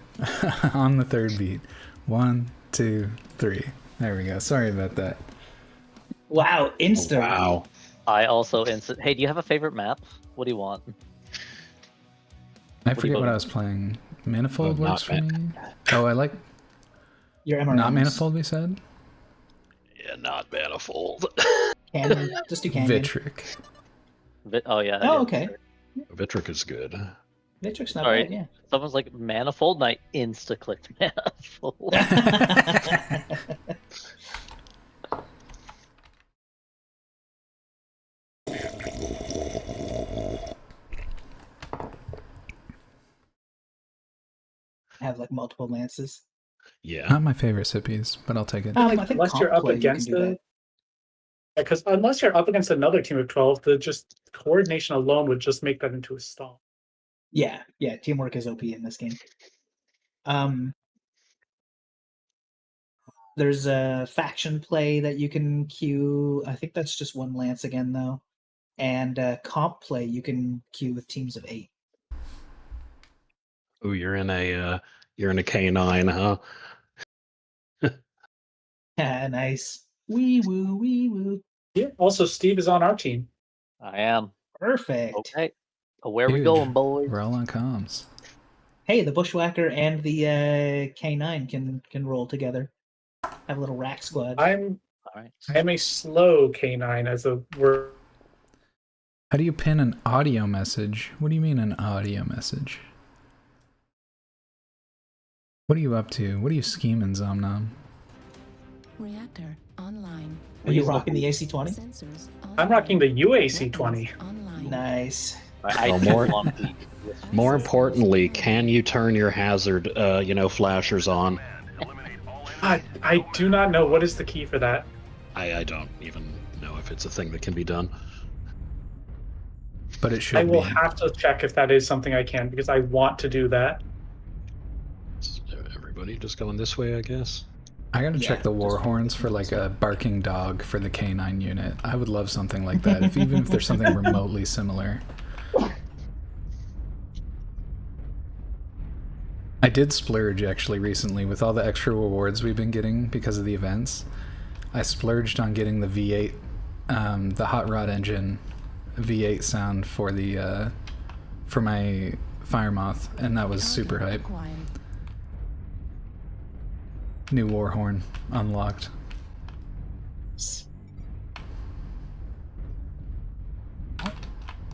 On the third beat. 1, 2, 3. There we go. Sorry about that. Wow, instant. Wow. I also instant. Hey, do you have a favorite map? What do you want? I forget what I was playing. Manifold works for me. Oh, I like. Your MRMs. Not Manifold, we said? Yeah, not Manifold. Canyon. Just do Canyon. Vitric. Oh, yeah. Oh, okay. Vitric is good. Vitric's not Sorry, bad, yeah. Someone's like, Manifold, and I insta-clicked Manifold. Have like multiple lances. Yeah. Not my favorite Sippies, but I'll take it. I think unless you're up comp play, you against can do the, that. because unless you're up against another team of 12, the just coordination alone would just make that into a stall. Yeah, teamwork is OP in this game. There's a faction play that you can queue. I think that's just one lance again, though. And comp play you can queue with teams of 8. Ooh, you're in a K9, huh? Nice. Wee woo. Yeah. Also, Steve is on our team. I am. Perfect. Okay. So where we Dude, going, boys? We're all on comms. Hey, the Bushwhacker and the K9 can roll together. Have a little rack squad. I'm All right. I am a slow K9 as a word. How do you pin an audio message? What do you mean an audio message? What are you up to? What are you scheming, Zomnom? Reactor online. Are you rocking the AC-20? Sensors I'm rocking the UAC-20. online. Nice. I Well, want the more importantly, can you turn your hazard, flashers on? I do not know what is the key for that. I don't even know if it's a thing that can be done. But it should I will be. have to check if that is something I can because I want to do that. Everybody just going this way, I guess. I gotta check the war horns for like a barking dog for the K9 unit. I would love something like that, even if there's something remotely similar. I did splurge actually recently with all the extra rewards we've been getting because of the events. I splurged on getting the V8, the hot rod engine V8 sound for the for my Fire Moth, and that was super hype. New Warhorn unlocked.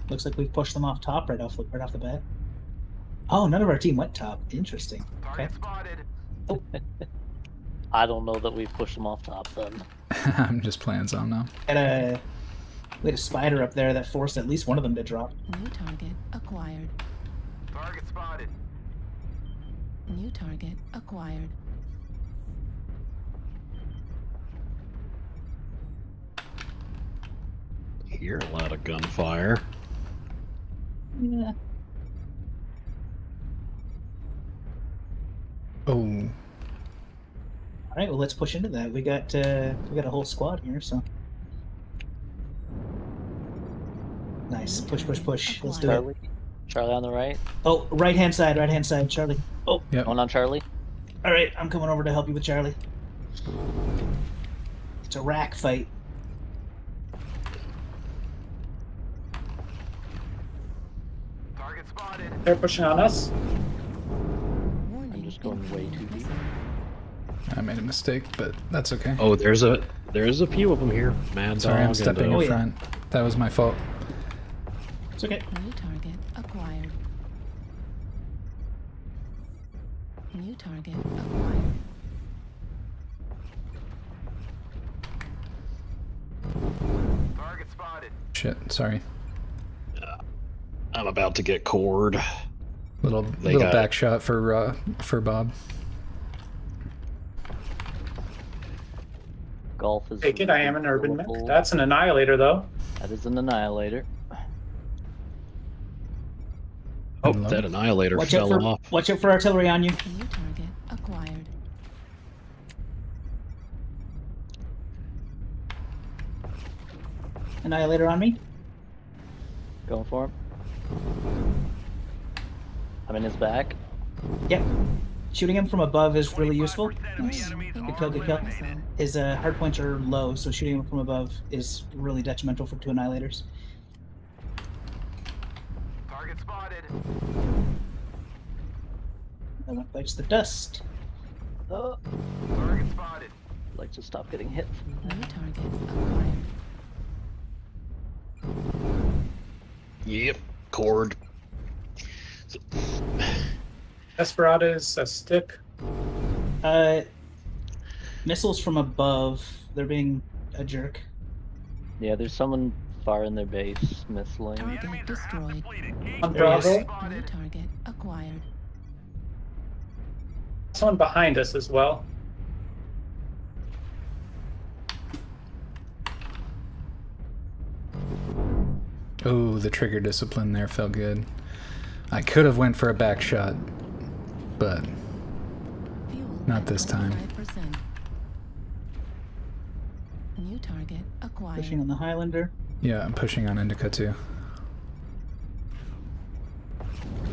Looks like we've pushed them off top right off the bat. Oh, none of our team went top. Interesting. Okay. Oh. I don't know that we pushed them off top then. I'm just playing some now. We had a spider up there that forced at least one of them to drop. New target acquired. Target spotted. New target acquired. Hear a lot of gunfire. Yeah. Oh. All right, well, let's push into that. We got a whole squad here, so nice. Push. Let's do it. Charlie on the right. Oh, right hand side, Charlie. Oh, Yep. Going on Charlie. all right, I'm coming over to help you with Charlie. It's a rack fight. They're pushing on us. I'm just going way too deep. I made a mistake, but that's okay. Oh, there's a few of them here. Mad Sorry, Dog I'm stepping and, in front. That was my fault. It's okay. New target acquired. New target acquired. Target spotted. Shit, sorry. I'm about to get cored. Little They got back shot for Bob. Golf is. Take it, I am an urban mech. available. That's an annihilator, though. That is an annihilator. Oh, that annihilator Watch out fell off. Watch out for artillery on you. New target acquired. Annihilator on me. Going for him. I'm in his back. Yep. Shooting him from above is really useful. Nice. Good kill, good kill. His hard points are low, so shooting him from above is really detrimental for 2 annihilators. Target spotted. That one bites the dust. Oh. Target spotted. I'd like to stop getting hit. New target acquired. Yep, cord. Desperados, a stick. Missiles from above. They're being a jerk. Yeah, there's someone far in their base missiling. Target destroyed. On There he is. Bravo. New target acquired. Someone behind us as well. Oh, the trigger discipline there felt good. I could have went for a back shot, but not this time. 5%. New target acquired. Pushing on the Highlander. Yeah, I'm pushing on Indica too.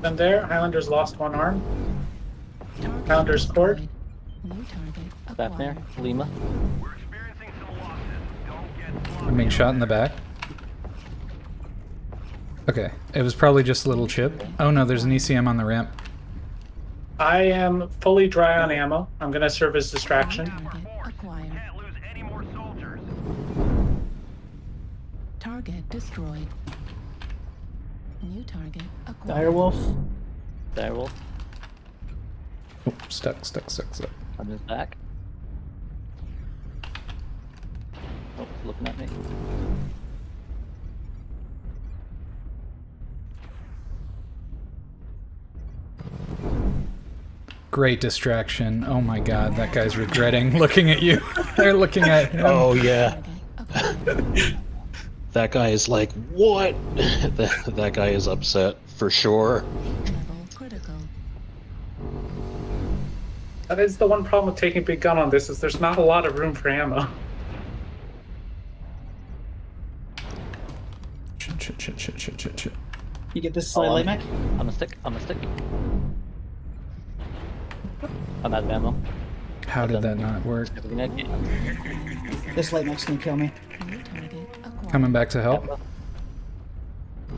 Them there. Highlander's lost one arm. Target Highlander's cord. New target Back there, acquired. Lima. We're experiencing some losses. Don't get I'm being shot in the back. Okay, it was probably just a little chip. Oh no, there's an ECM on the ramp. I am fully dry on ammo. I'm gonna serve as distraction. Target acquired. Can't lose any more soldiers. Target destroyed. New target acquired. Direwolf. Direwolf. Oh, stuck. On his back. Oh, looking at me. Great distraction. Oh my god, that guy's regretting looking at you. They're looking at him. Oh yeah. Acquired. That guy is like, what? that guy is upset for sure. Level critical. That is the one problem with taking big gun on this, is there's not a lot of room for ammo. Shit. You get this Oh, light mech? I'm a stick. I'm out of ammo. How did that not work? Everything I get. This light mech's gonna kill me. New target acquired. Coming back to help?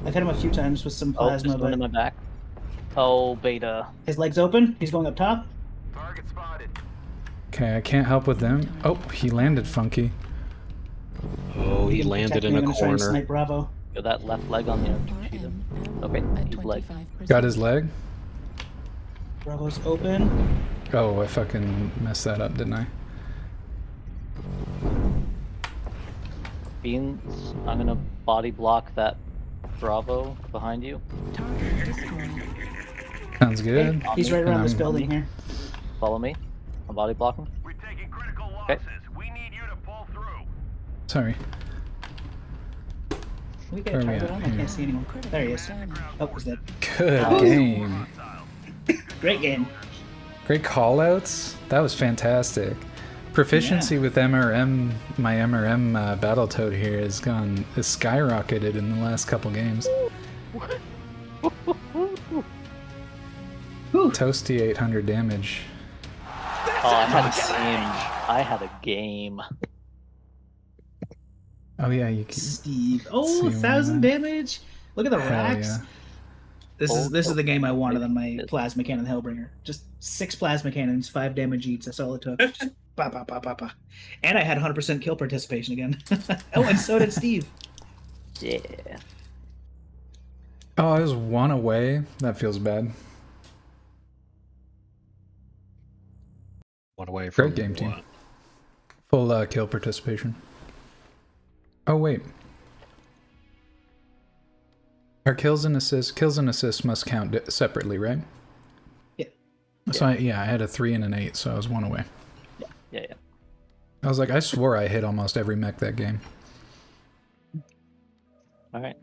I've hit him a few times with some Oh, plasma, there's one in but my back. Oh, beta. his leg's open. He's going up top. Target spotted. Okay, I can't help with them. Oh, he landed funky. Oh, he can landed protect in me. a I'm gonna try and corner. snipe Bravo. Got that left leg on the RPG though. Okay, At he's leg. 25%. Got his leg? Bravo's open. Oh, I fucking messed that up, didn't I? Beans, I'm gonna body block that Bravo behind you. Target destroyed. Sounds good. He's right around this Um, building here. Follow me. I'm body blocking. We're taking critical Okay. losses. We need you to pull through. Sorry. Can we get a Where are we target at on? I here? can't see anyone. There he is. Oh, he's dead. Good game. Great game. Great callouts. That was fantastic. Proficiency with MRM, my MRM Battletoad here has skyrocketed in the last couple games. toasty 800 damage. Oh, I had a game. Oh yeah, you can. Steve. see Oh, him 1,000 there. damage. Look at the Hell racks. yeah. This is the game I wanted on my plasma cannon Hellbringer. Just 6 plasma cannons, 5 damage each. That's all it took. Just ba ba ba ba ba. And I had 100% kill participation again. Oh, and so did Steve. Yeah. Oh, I was 1 away. That feels bad. 1 away from Great game, what? team. Full kill participation. Oh wait. Are kills and assists must count separately, right? Yeah. So I had a 3 and an 8, so I was 1 away. Yeah. I was like, I swore I hit almost every mech that game. All right.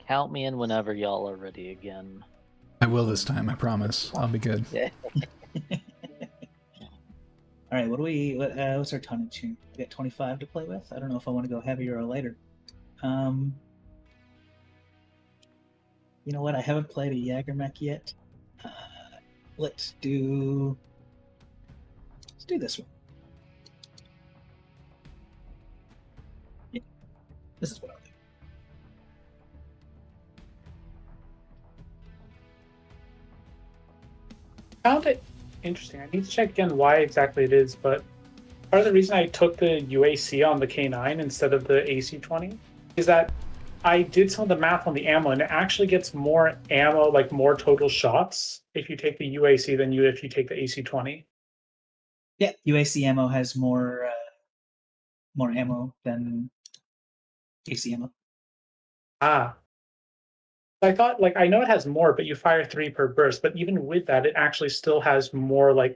Count me in whenever y'all are ready again. I will this time, I promise. I'll be good. Yeah. All right, what's our tonnage here? We got 25 to play with. I don't know if I want to go heavier or lighter. You know what? I haven't played a Jaeger mech yet. Let's do this one. Yeah, this is what I'll do. Found it interesting. I need to check again why exactly it is, but part of the reason I took the UAC on the K9 instead of the AC-20 is that I did some of the math on the ammo, and it actually gets more ammo, like more total shots, if you take the UAC than if you take the AC-20. Yeah, UAC ammo has more ammo than AC ammo. Ah. I thought, like, I know it has more, but you fire 3 per burst, but even with that, it actually still has more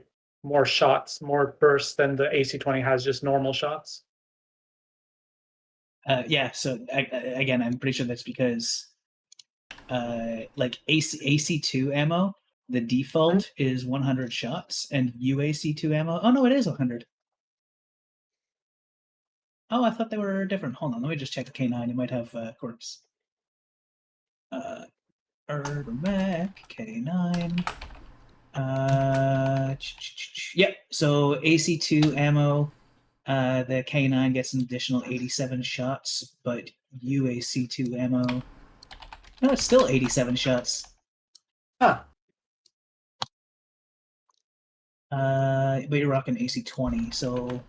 shots, more bursts than the AC-20 has just normal shots. Yeah, so again, I'm pretty sure that's because like AC2 ammo, the default is 100 shots, and UAC2 ammo, oh no, it is 100. Oh, I thought they were different. Hold on, let me just check the K9. It might have quirks. Mech K9. Yep. So AC2 ammo, the K9 gets an additional 87 shots, but UAC2 ammo, no, it's still 87 shots. Huh. But you're rocking AC20, so.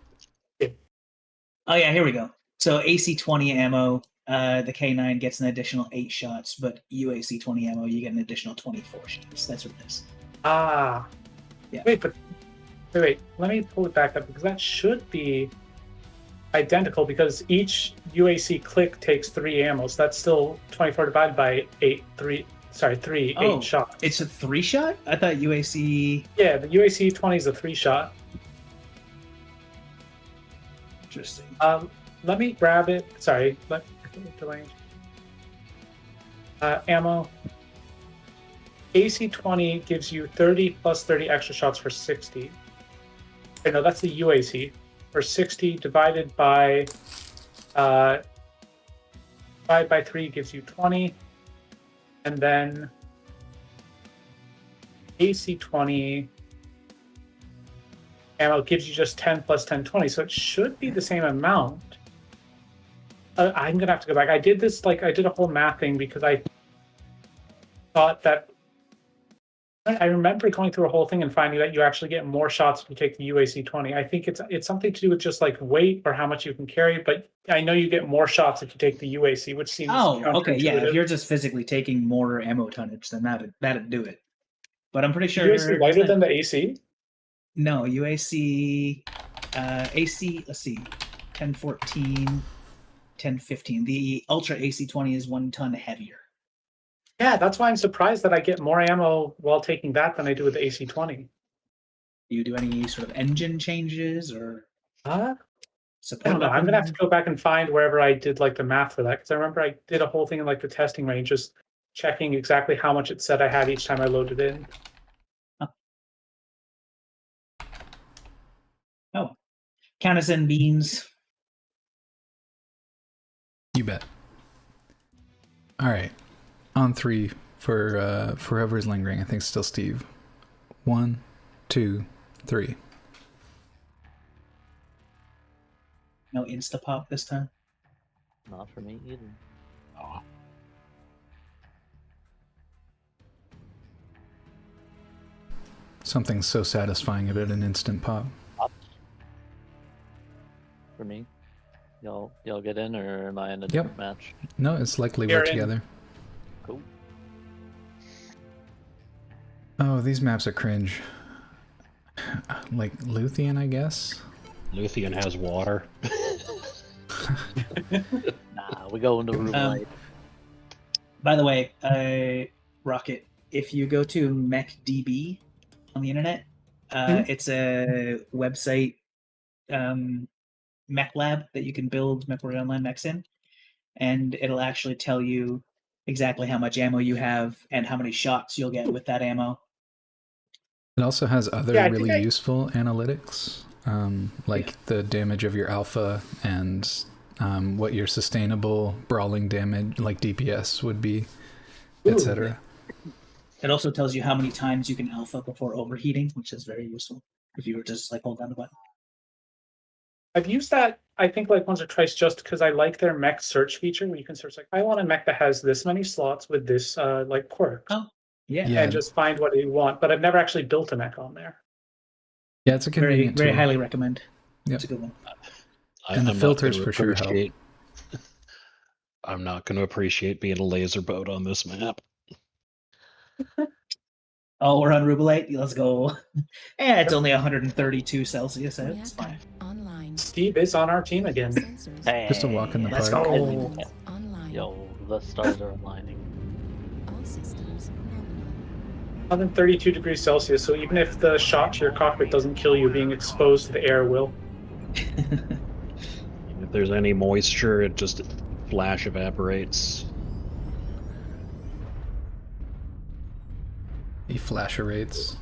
Oh yeah, here we go. So AC20 ammo, the K9 gets an additional 8 shots, but UAC20 ammo, you get an additional 24 shots. That's what it is. Ah. Yeah. Wait, let me pull it back up, because that should be identical, because each UAC click takes 3 ammo, so that's still 24 divided by 8 shots. It's a 3 shot? I thought UAC... Yeah, the UAC 20 is a 3 shot. Interesting. Let me grab it. Sorry, ammo. AC-20 gives you 30 plus 30 extra shots for 60. Okay, no, that's the UAC. For 60 divided by 3 gives you 20. And then AC-20 ammo gives you just 10 plus 10, 20. So it should be the same amount. I'm going to have to go back. I did this, I did a whole math thing because I thought that I remember going through a whole thing and finding that you actually get more shots if you take the UAC 20. I think it's something to do with just weight or how much you can carry, but I know you get more shots if you take the UAC, which seems okay, yeah. If counterintuitive. you're just physically taking more ammo tonnage, then that'd do it. But I'm pretty sure UAC lighter than the AC? No, UAC AC. Let's see, 1014, 1015. The Ultra AC-20 is 1 ton heavier. Yeah, that's why I'm surprised that I get more ammo while taking that than I do with the AC-20. Do you do any sort of engine changes or? I don't know. I'm gonna have to go back and find wherever I did the math for that, because I remember I did a whole thing in the testing range, just checking exactly how much it said I had each time I loaded in. Oh, count us in, beans. You bet. All right, on 3 for whoever is lingering. I think it's still Steve. 1, 2, 3. No insta-pop this time? Not for me either. Oh. Something so satisfying about an instant pop. For me. Y'all get in, or am I in a different match? No, it's likely You're we're in. together. Cool. Oh, these maps are cringe. Like Luthien, I guess? Luthien has water. Nah, we go into Rubelite. By the way, Rocket, if you go to MechDB on the internet, it's a website mech lab that you can build MechWarrior Online mechs in, and it'll actually tell you exactly how much ammo you have and how many shots you'll get with that ammo. It also has other really useful analytics, like the damage of your alpha and what your sustainable brawling damage, like DPS, would be, etc. It also tells you how many times you can alpha before overheating, which is very useful if you were just like hold down the button. I've used that, I think, like once or twice just because I like their mech search feature where you can search like, I want a mech that has this many slots with this like quirk. Oh, yeah. And just find what you want. But I've never actually built a mech on there. Yeah, it's a convenient very tool. highly recommend. Yep. It's a good one. And the filters for sure help. I'm not going to appreciate being a laser boat on this map. Oh, we're on Rubelite? Let's go. It's only 132 Celsius. It's fine. Steve is on our team again. Hey, Just a walk in the let's park. go. Yo, the stars are aligning. 132 degrees Celsius, so even if the shot to your cockpit doesn't kill you, being exposed to the air will. If there's any moisture, it just flash evaporates. He flasherates.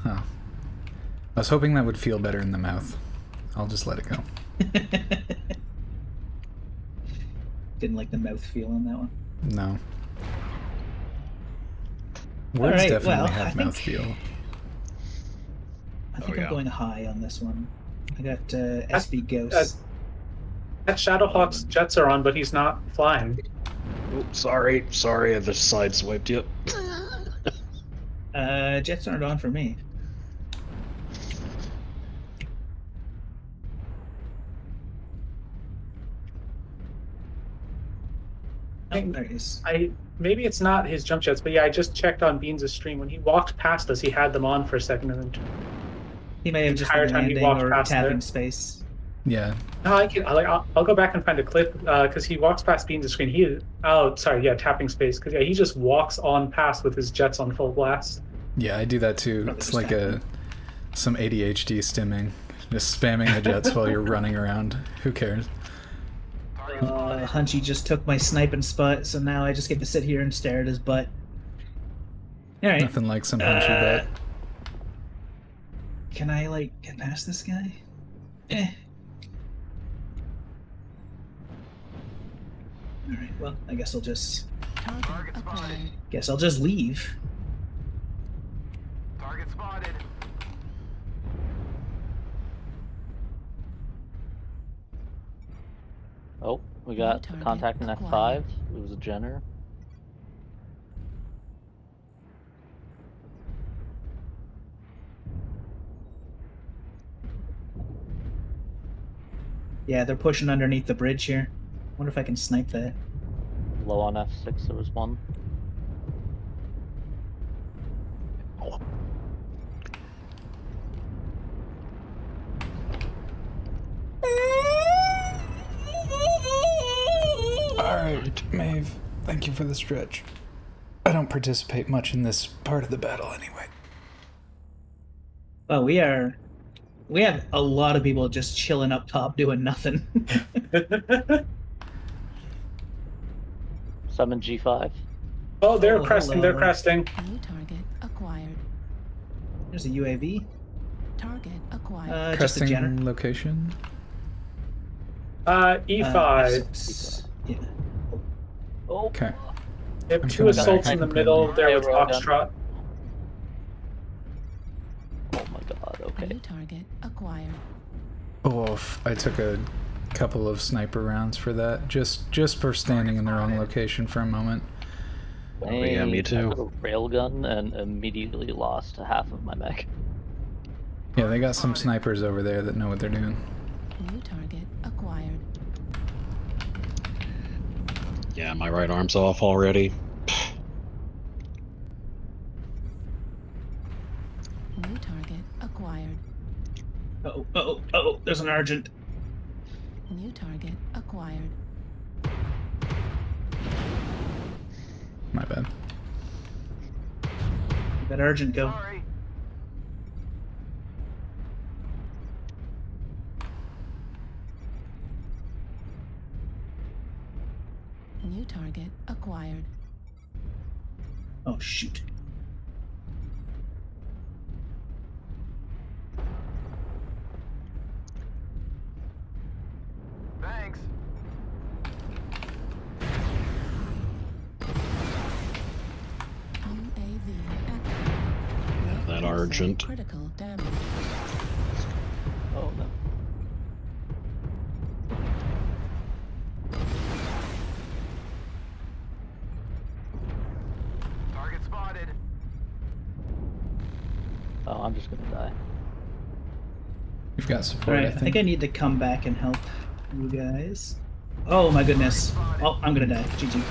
Huh. I was hoping that would feel better in the mouth. I'll just let it go. Didn't like the mouth feel on that one. No. Words right, definitely well, have mouth feel. I think I'm going high on this one. I got SB Ghost. That Shadowhawk's jets are on, but he's not flying. Oops, sorry, I just sideswiped you. Jets aren't on for me. There he is. Maybe it's not his jump jets, but yeah, I just checked on Beans' stream. When he walked past us, he had them on for a second, and then he may have just been landing or tapping space. Yeah. No, I'll go back and find a clip because he walks past Beans' screen. Tapping space because he just walks on past with his jets on full blast. Yeah, I do that too. It's like some ADHD stimming, just spamming the jets while you're running around. Who cares? Hunchy just took my sniping spot, so now I just get to sit here and stare at his butt. All right. Nothing like some Hunchy butt. Can I get past this guy? All right. Well, I guess I'll just. Guess I'll just leave. Target spotted. Oh, we got contact in F5. It was a Jenner. Yeah, they're pushing underneath the bridge here. Wonder if I can snipe that. Low on F6, there was one. Alright, Maeve, thank you for the stretch. I don't participate much in this part of the battle anyway. Well, we have a lot of people just chilling up top doing nothing. Summon G5. Oh, they're cresting, they're cresting. New target acquired. There's a UAV. Target acquired. Just a Jenner. Cresting location? E5. Yeah. Oh. Okay. They have two assaults in the middle there with Foxtrot. target acquired. Oof, I took a couple of sniper rounds for that, just for standing in the wrong location for a moment. Oh, yeah, me too. I took a railgun and immediately lost half of my mech. Yeah, they got some snipers over there that know what they're doing. New target acquired. Yeah, my right arm's off already. New target acquired. Oh, there's an Argent. New target acquired. My bad. That Argent go. New target acquired. Oh, shoot. Thanks. UAV Yeah, that Argent. critical damage. Oh no. Target spotted. Oh, I'm just gonna die. You've got support, Alright, I think I need to come back and help you guys. Oh my goodness. Oh, I'm gonna die. GG.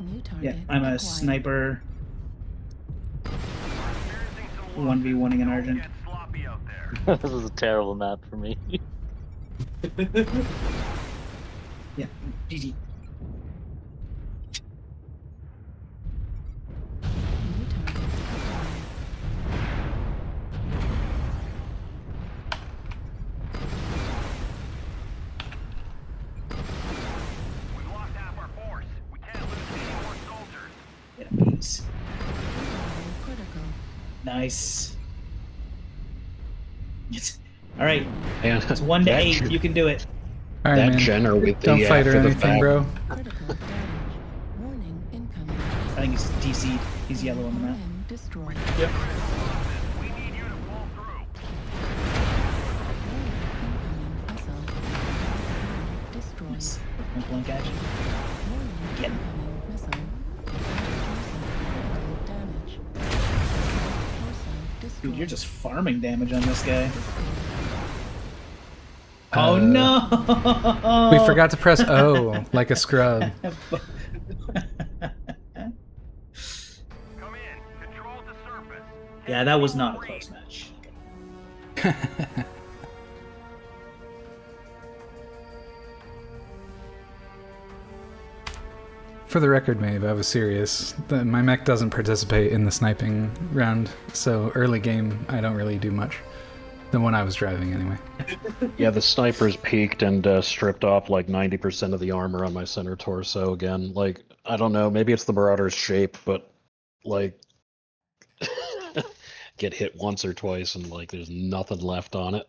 New target Yeah, I'm a acquired. sniper. 1v1ing an Argent. This is a terrible map for me. Yeah, GG. Yeah, peace. Critical. Nice. Yes. All right. Man, It's 1 to that 8. gen- You can do it. All right, that man. Jenner with Don't the fight or after the anything, fact. bro. Critical damage. Warning incoming. I think he's DC'd. He's yellow on the map. RM destroyed. Yep. Destroyed. Nice. Point blank action. Get him. Incoming missile. Damage. Dude, you're just farming damage on this guy. Uh, Oh no! We forgot to press O like a scrub. Yeah, that was not a close match. For the record, Maeve, I was serious. My mech doesn't participate in the sniping round, so early game I don't really do much. The one I was driving, anyway. Yeah, the snipers peaked and stripped off like 90% of the armor on my center torso again. Like, I don't know, maybe it's the Marauder's shape, but like, get hit once or twice and like there's nothing left on it.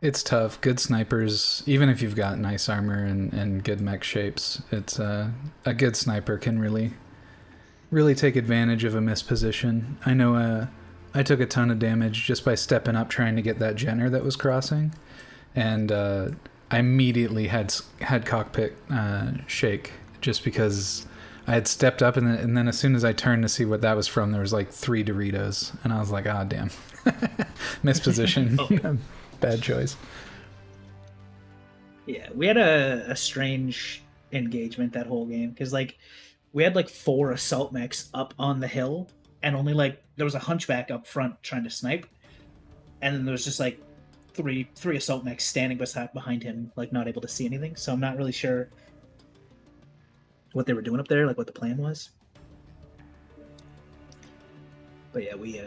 It's tough. Good snipers, even if you've got nice armor and good mech shapes, it's a good sniper can really take advantage of a misposition. I know I took a ton of damage just by stepping up trying to get that Jenner that was crossing, and I immediately had cockpit shake just because I had stepped up, and then as soon as I turned to see what that was from, there was like 3 Doritos, and I was like, ah, damn. Misposition. Oh. Bad choice. Yeah, we had a strange engagement that whole game because like we had like 4 assault mechs up on the hill, and only like there was a hunchback up front trying to snipe, and then there was just like three assault mechs standing behind him, like not able to see anything. So I'm not really sure what they were doing up there, like what the plan was. But yeah, we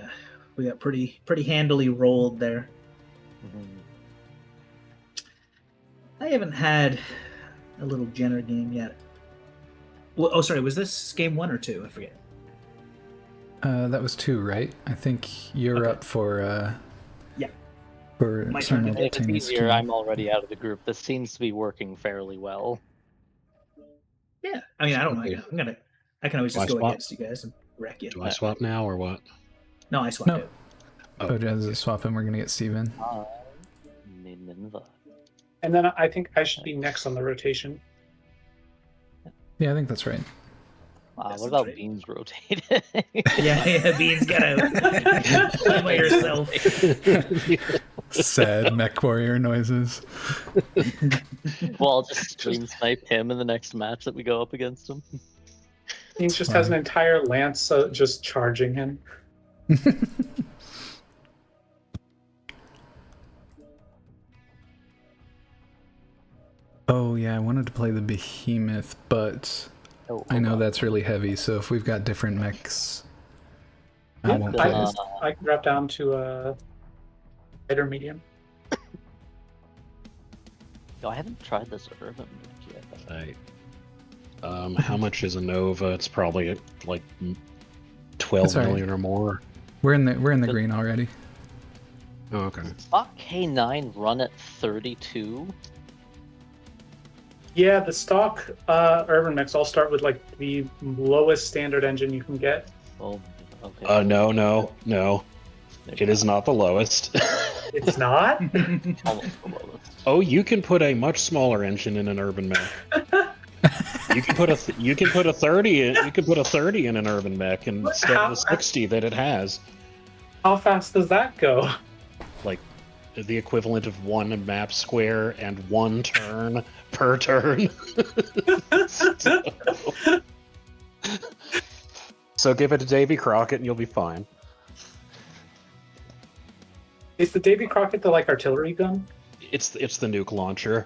got pretty handily rolled there. I haven't had a little Jenner game yet. Well, oh, sorry, was this game 1 or 2? I forget. That was 2, right? I think you're up for yeah. For My turn. If it's simultaneous easier, queue. I'm already out of the group. This seems to be working fairly well. Yeah, I mean, I don't mind. I can always Do just I go swap? against you guys and wreck you. Do I swap now or what? No, I swapped No. it. Oh. Bojo has a swap, and we're gonna get Steven. And then I think I should be next on the rotation. Yeah, I think that's right. What about Beans rotating? yeah, Beans gotta play by yourself. Sad MechWarrior noises. Well, I'll just stream snipe him in the next match that we go up against him. He just has an entire lance just charging him. Oh yeah, I wanted to play the Behemoth, but I know that's really heavy. So if we've got different mechs, I won't play it. I can drop down to lighter medium. No, I haven't tried this urban yet. Right. How much is a Nova? It's probably like 12 That's all right. million or more. We're in the green already. Oh, okay. Stock K9 run at 32. Yeah, the stock urban mechs all start with like the lowest standard engine you can get. Oh, okay. No. It is not the lowest. It's not? Almost the lowest. Oh, you can put a much smaller engine in an urban mech. You can put a 30 in. You can put a 30 in an urban mech instead of the 60 that it has. How fast does that go? Like the equivalent of one map square and one turn per turn. So give it to Davy Crockett and you'll be fine. Is the Davy Crockett the like artillery gun? It's the nuke launcher.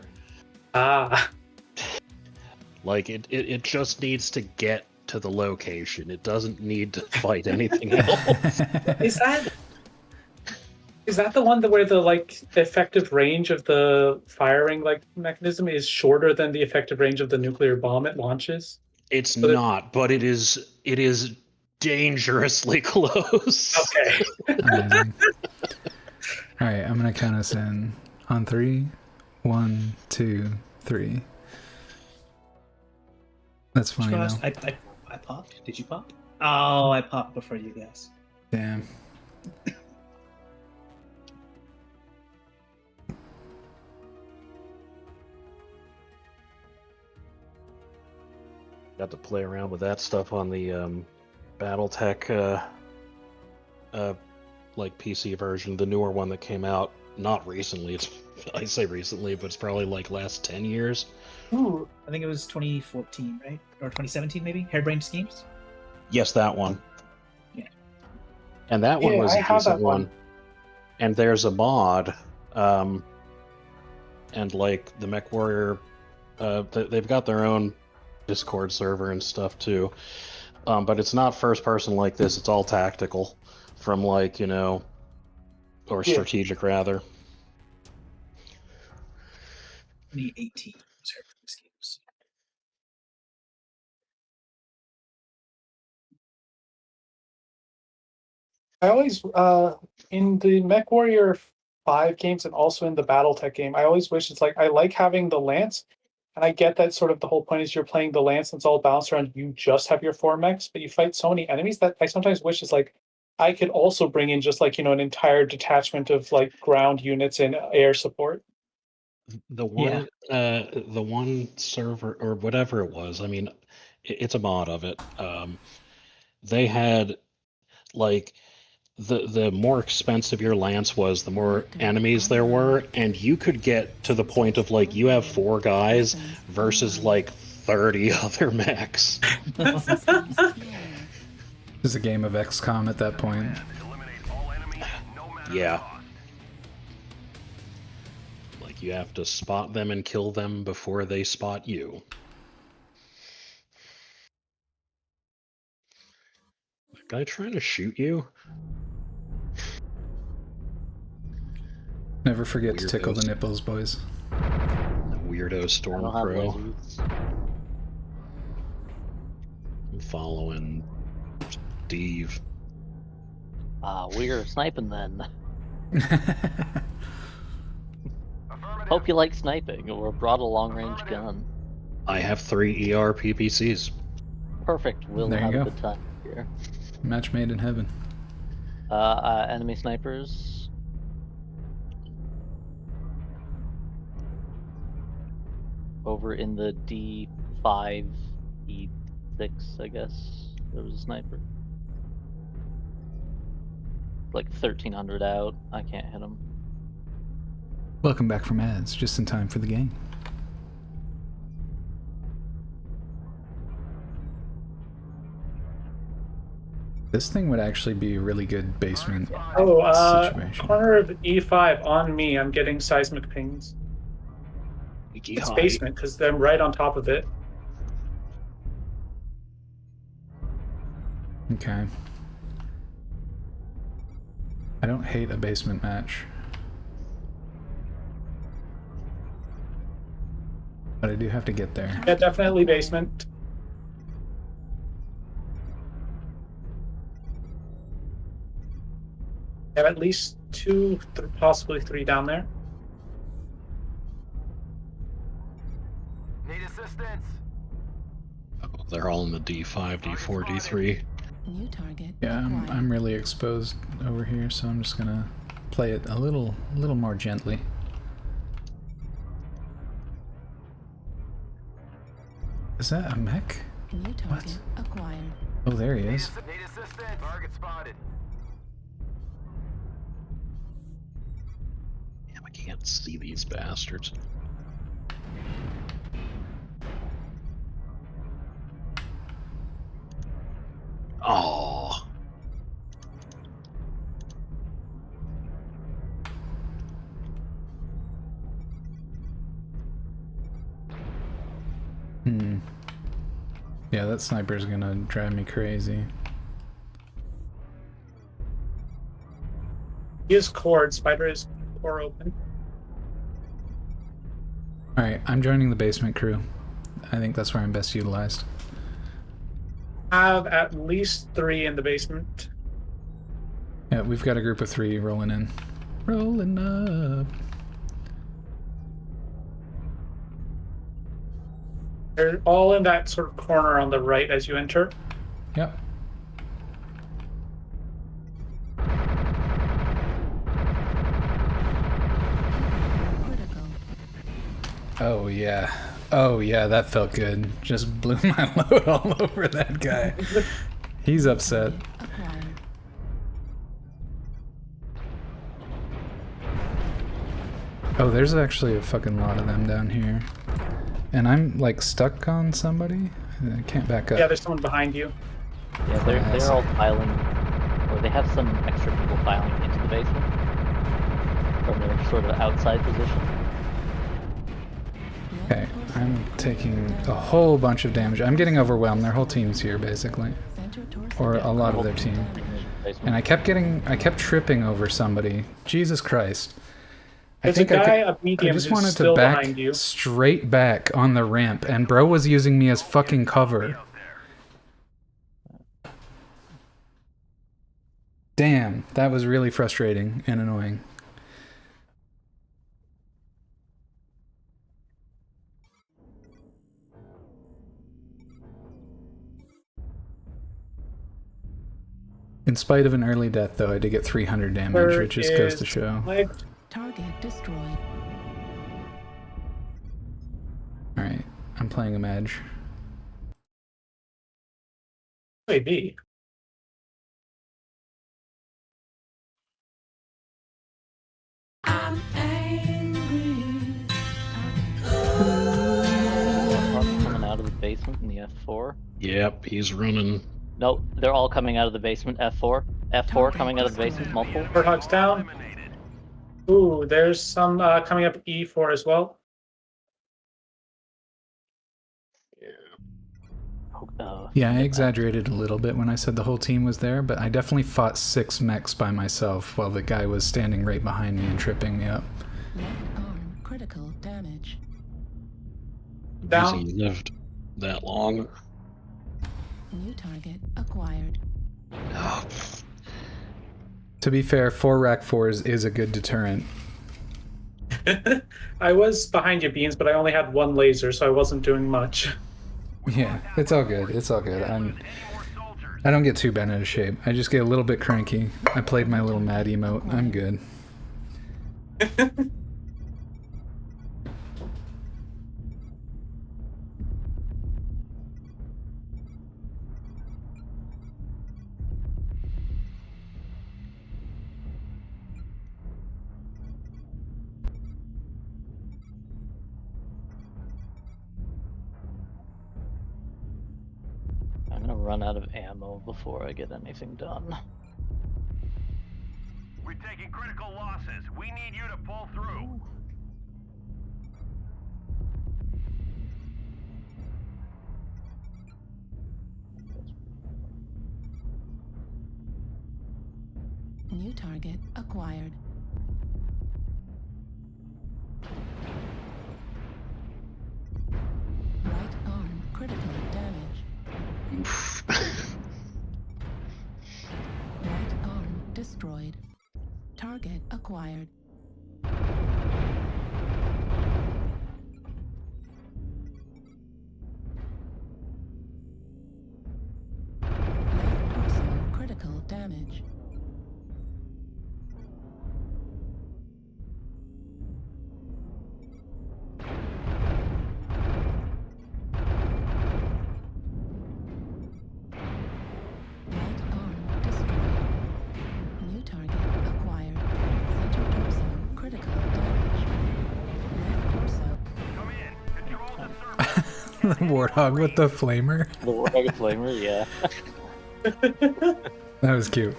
Ah. Like it just needs to get to the location. It doesn't need to fight anything else. Is that the one where the like effective range of the firing like mechanism is shorter than the effective range of the nuclear bomb it launches? It's not, but it is dangerously close. Okay. Amazing. All right, I'm gonna count us in on 3. 1, 2, 3. That's fine. I popped. Did you pop? Oh, I popped before you guys. Damn. Got to play around with that stuff on the BattleTech like PC version, the newer one that came out not recently. I say recently, but it's probably like last 10 years. Ooh, I think it was 2014, right? Or 2017 maybe? Hairbrained Schemes? Yes, that one. Yeah. And that one was a decent one. And there's a mod, and like the MechWarrior, they've got their own Discord server and stuff too. But it's not first person like this, it's all tactical from like, or strategic rather. 2018 was Hairbrained Schemes. I always in the MechWarrior 5 games and also in the BattleTech game, I always wish it's like I like having the lance, and I get that sort of the whole point is you're playing the lance and it's all balanced around you just have your 4 mechs, but you fight so many enemies that I sometimes wish it's like I could also bring in just like, an entire detachment of like ground units and air support. The one server or whatever it was, I mean, it's a mod of it. They had like the more expensive your lance was, the more enemies there were, and you could get to the point of like you have 4 guys versus like 30 other mechs. It's a game of XCOM at that point. Yeah. Like you have to spot them and kill them before they spot you. That guy trying to shoot you? Never forget to tickle the nipples, boys. The weirdo Stormcrow. I'm following Steve. We're sniping then. Hope you like sniping or brought a long range gun. I have 3 ER PPCs. Perfect. We'll There you have go. a good time here. Match made in heaven. Enemy snipers. Over in the D5, D6, I guess. There was a sniper. Like 1,300 out. I can't hit him. Welcome back from ads, just in time for the game. This thing would actually be a really good basement situation. Corner of E5 on me. I'm getting seismic pings. It's basement because they're right on top of it. Okay. I don't hate a basement match. But I do have to get there. Yeah, definitely basement. I have at least 2, possibly 3 down there. Need assistance? Oh, they're all in the D5, D4, D3. New target. Yeah, I'm really exposed over here, so I'm just gonna play it a little more gently. Is that a mech? New target acquired. Oh, there he is. Need assistance? Target spotted. Damn, I can't see these bastards. Oh. Yeah, that sniper's gonna drive me crazy. He is cord. Spider is core open. Alright, I'm joining the basement crew. I think that's where I'm best utilized. Have at least 3 in the basement. Yeah, we've got a group of 3 rolling in. Rolling up. They're all in that sort of corner on the right as you enter. Yep. Oh yeah. Oh yeah, that felt good. Just blew my load all over that guy. He's upset. Oh, there's actually a fucking lot of them down here. And I'm like stuck on somebody? I can't back up. Yeah, there's someone behind you. Yeah, they're all piling, or they have some extra people piling into the basement from their sort of outside position. Okay, I'm taking a whole bunch of damage. I'm getting overwhelmed. Their whole team's here, basically. Or a lot of their team. And I kept tripping over somebody. Jesus Christ. There's a guy up I medium just who's wanted to still back behind you. straight back on the ramp, and bro was using me as fucking cover. Damn, that was really frustrating and annoying. In spite of an early death, though, I did get 300 damage, which just goes to show. Target destroyed. Alright, I'm playing a Madge. Maybe. I'm angry. Coming out of the basement in the F4. Yep, he's running. No, they're all coming out of the basement. F4. F4 coming out of the basement. Multiple. Birdhog's down. Ooh, there's some coming up E4 as well. Yeah, I exaggerated a little bit when I said the whole team was there, but I definitely fought 6 mechs by myself while the guy was standing right behind me and tripping me up. Left arm critical damage. Down. He lived that long. New target acquired. Oh. To be fair, 4 Rack 4s is a good deterrent. I was behind you, Beans, but I only had 1 laser, so I wasn't doing much. Yeah, it's all good. It's all good. I don't get too bent out of shape. I just get a little bit cranky. I played my little mad emote. I'm good. I'm gonna run out of ammo before I get anything done. We're taking critical losses. We need you to pull through. New target acquired. Right arm critical damage. Right arm destroyed. Target acquired. Left torso critical damage. New target acquired. Center torso critical damage. Left torso. The warthog with the flamer. The warthog flamer, yeah. That was cute.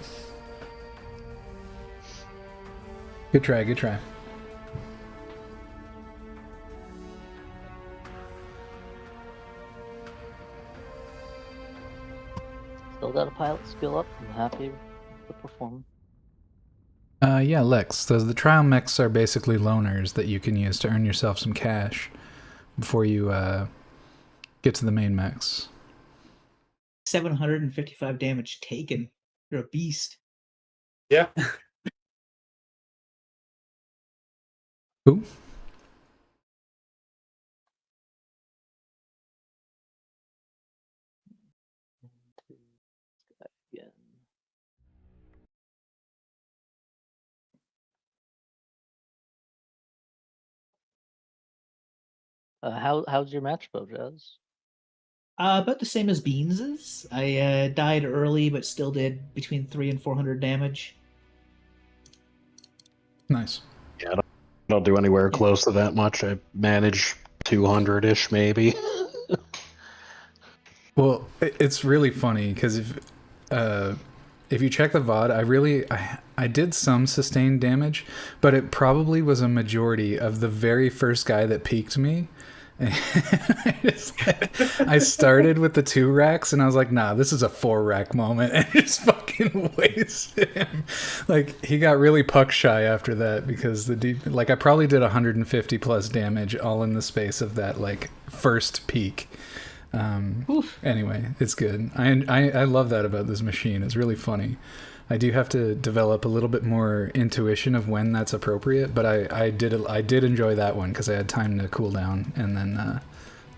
Good try, good try. Still got a pilot skill up. I'm happy with the performance. Yeah, Lex. So the trial mechs are basically loners that you can use to earn yourself some cash before you get to the main mechs. 755 damage taken. You're a beast. Yeah. Who? How's your match, Bojaz? About the same as Beans's. I died early, but still did between 300 and 400 damage. Nice. Yeah, I don't do anywhere close to that much. I manage 200-ish, maybe. Well, it's really funny because if you check the VOD, I did some sustained damage, but it probably was a majority of the very first guy that peaked me. I started with the 2 racks and I was like, nah, this is a 4 rack moment, and just fucking wasted him. Like, he got really puck shy after that because I probably did 150 plus damage all in the space of that like first peak. Anyway, it's good. I love that about this machine. It's really funny. I do have to develop a little bit more intuition of when that's appropriate, but I did enjoy that one because I had time to cool down and then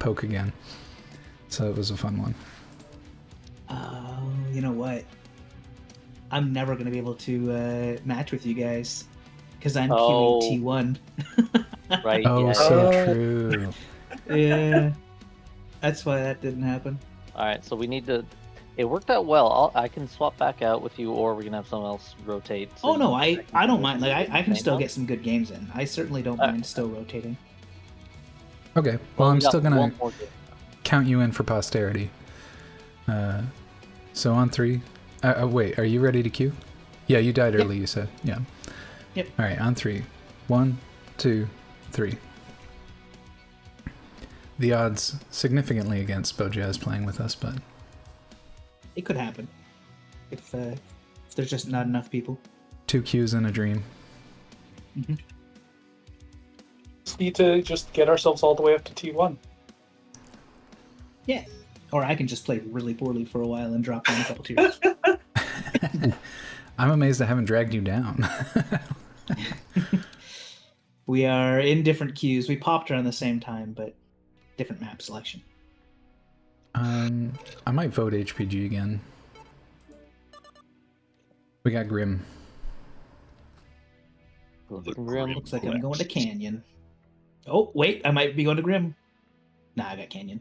poke again. So it was a fun one. You know what? I'm never going to be able to match with you guys because I'm queuing T1. Right. Oh, yeah. so true. Yeah. That's why that didn't happen. All right, so we need to. It worked out well. I can swap back out with you, or we can have someone else rotate. Oh no, I don't mind. Like I can still get some good games in. I certainly don't mind still rotating. Okay. Well, I'm still gonna count you in for posterity. So on 3. Wait, are you ready to queue? Yeah, you died early. You said. Yeah. Yep. All right, on 3. 1, 2, 3. The odds significantly against Bojaz playing with us, but it could happen if there's just not enough people. 2 queues in a dream. Mm-hmm. Just need to just get ourselves all the way up to T1. Yeah, or I can just play really poorly for a while and drop down a couple tiers. I'm amazed I haven't dragged you down. We are in different queues. We popped around the same time, but different map selection. I might vote HPG again. We got Grim. Grim looks like I'm going to Canyon. Oh, wait, I might be going to Grim. Nah, I got Canyon.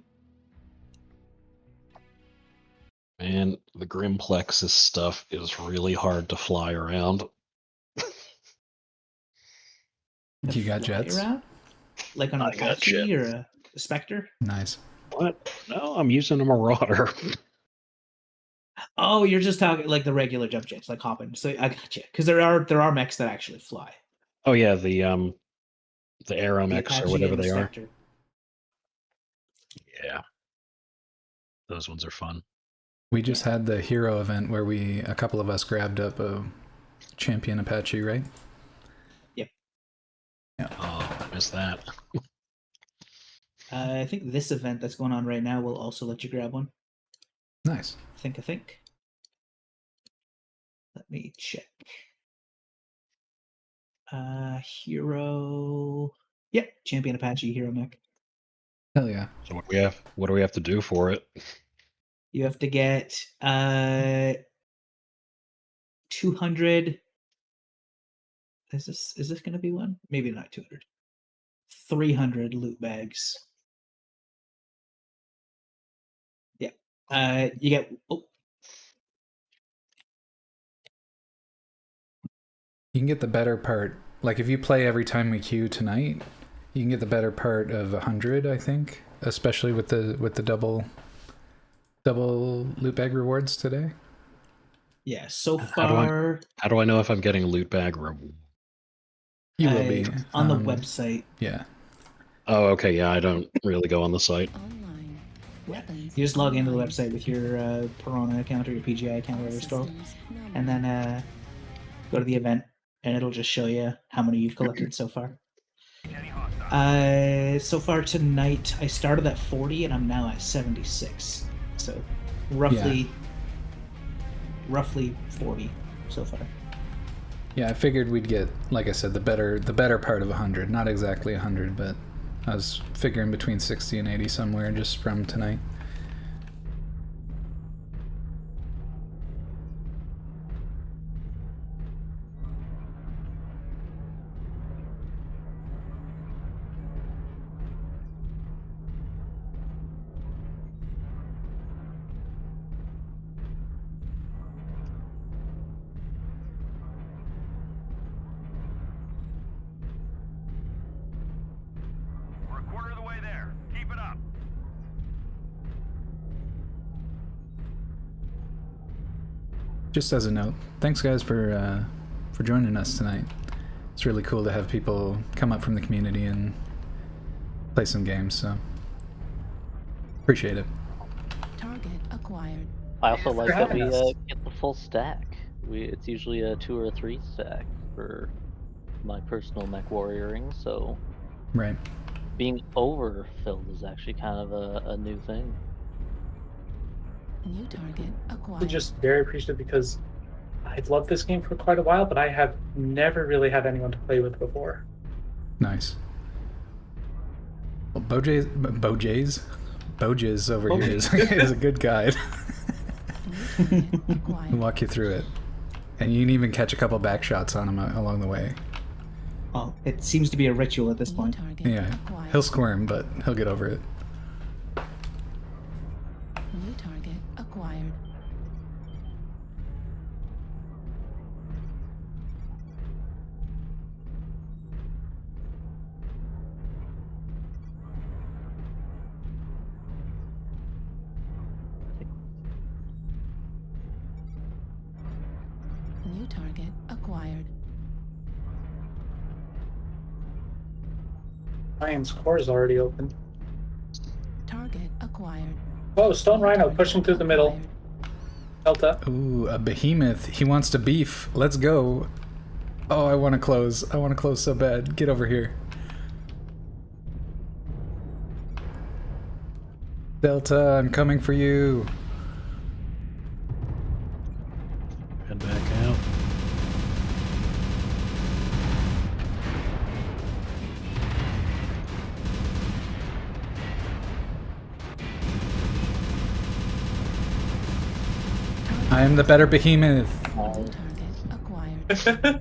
Man, the Grimplex's stuff is really hard to fly around. You got jets? Around? Like on an Apache or a Spectre? Nice. What? No, I'm using a Marauder. Oh, you're just talking like the regular jump jets, like hopping. So I got you, because there are mechs that actually fly. Oh yeah, the Aeromex or whatever they are. Yeah, those ones are fun. We just had the hero event where a couple of us grabbed up a champion Apache, right? Yep. Yeah. Oh, I missed that. I think this event that's going on right now will also let you grab one. Nice. I think. Let me check. Hero. Yep, champion Apache hero mech. Hell yeah. So what do we have to do for it? You have to get 200. Is this going to be one? Maybe not 200. 300 loot bags. Yeah. You get. Oh. You can get the better part. Like if you play every time we queue tonight, you can get the better part of 100, I think, especially with the double loot bag rewards today. Yeah, so far. How do I know if I'm getting a loot bag reward? You will be on the website. Yeah. Oh, okay. Yeah, I don't really go on the site. You just log into the website with your Piranha account or your PGI account, whatever it's called, and then go to the event, and it'll just show you how many you've collected so far. So far tonight, I started at 40, and I'm now at 76. So roughly 40 so far. Yeah, I figured we'd get, like I said, the better part of 100. Not exactly 100, but I was figuring between 60 and 80 somewhere just from tonight. Just as a note, thanks guys for joining us tonight. It's really cool to have people come up from the community and play some games, so appreciate it. Target acquired. I also like that we get the full stack. It's usually a 2 or a 3 stack for my personal MechWarrioring, so right. Being overfilled is actually kind of a new thing. New target acquired. I'm just very appreciative because I've loved this game for quite a while, but I have never really had anyone to play with before. Nice. Well, Bojays over here is a good guide. He'll walk you through it. And you can even catch a couple back shots on him along the way. Well, it seems to be a ritual at this point. Yeah, he'll squirm, but he'll get over it. New target acquired. New target acquired. Ryan's core is already open. Target acquired. Oh, Stone Rhino pushing through the middle. Delta. Ooh, a behemoth. He wants to beef. Let's go. Oh, I want to close. I want to close so bad. Get over here. Delta, I'm coming for you. Head back out. I am the better behemoth. Target acquired.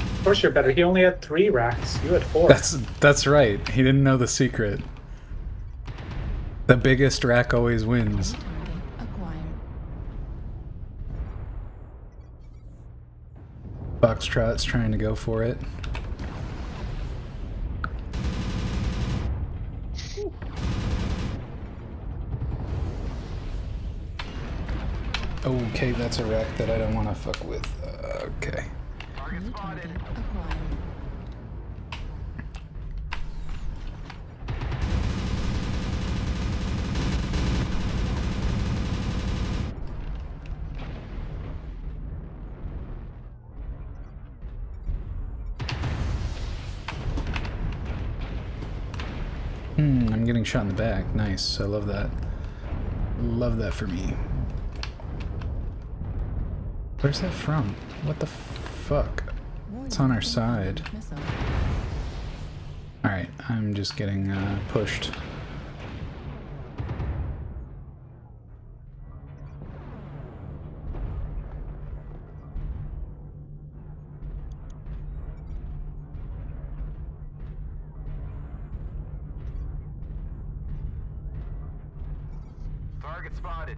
Of course you're better. He only had 3 racks. You had 4. That's right. He didn't know the secret. The biggest rack always wins. Foxtrot's trying to go for it. Okay, that's a rack that I don't want to fuck with. Okay. I'm getting shot in the back. Nice. I love that. Love that for me. Where's that from? What the fuck? It's on our side. Alright, I'm just getting pushed.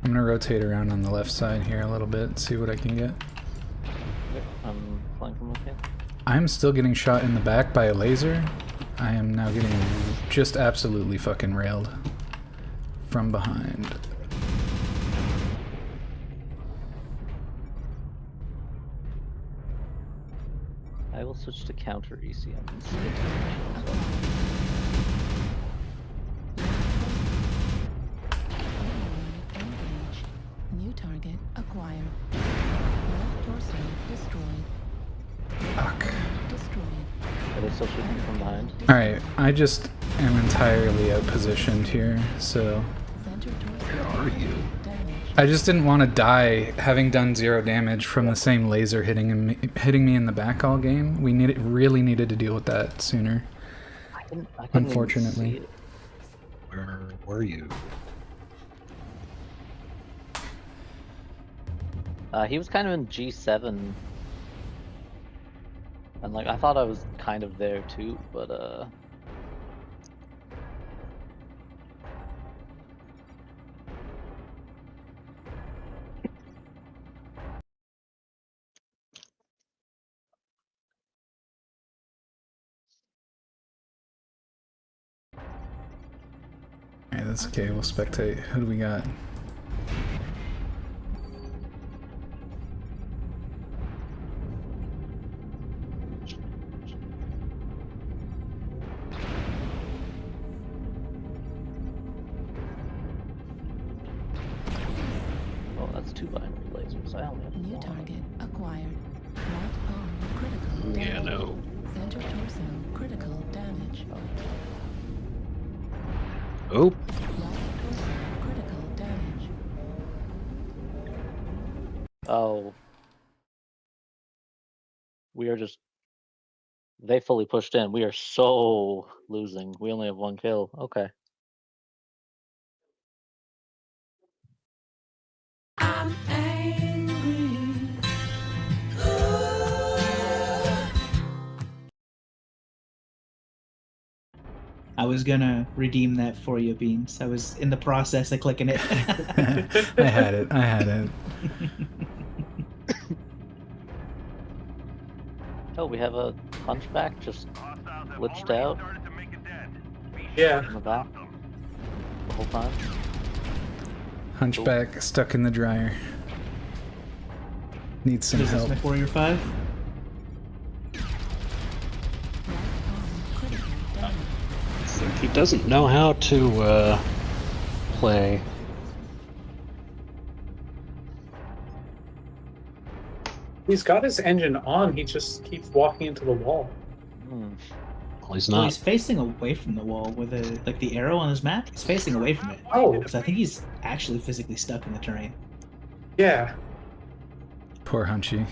I'm gonna rotate around on the left side here a little bit, see what I can get. I'm flying from okay. I'm still getting shot in the back by a laser. I am now getting just absolutely fucking railed from behind. I will switch to counter ECM. New target acquired. Left torso destroyed. Fuck. Are they still shooting from behind? Alright, I just am entirely outpositioned here, so... Where are you? I just didn't want to die having done 0 damage from the same laser hitting me in the back all game. We really needed to deal with that sooner. I couldn't Unfortunately. even see it. Where were you? He was kind of in G7. And like, I thought I was kind of there too, but Alright, that's okay, we'll spectate. Who do we got? oh, that's 2 binary lasers. I only have New 1. target acquired. Right arm critical damage. Yeah, no. Center torso critical damage. Oh. Right torso critical damage. Oh. We are just... They fully pushed in. We are so losing. We only have 1 kill. Okay. I'm angry. I was gonna redeem that for you, Beans. I was in the process of clicking it. I had it. Oh, we have a hunchback just glitched out. Yeah. In the back. The whole time. Hunchback stuck in the dryer. Needs some Is this help. MechWarrior 5? I think he doesn't know how to play. He's got his engine on, he just keeps walking into the wall. Well, he's Well, not. he's facing away from the wall with the arrow on his map. He's facing away from it. Oh. So I think he's actually physically stuck in the terrain. Yeah. Poor Hunchy.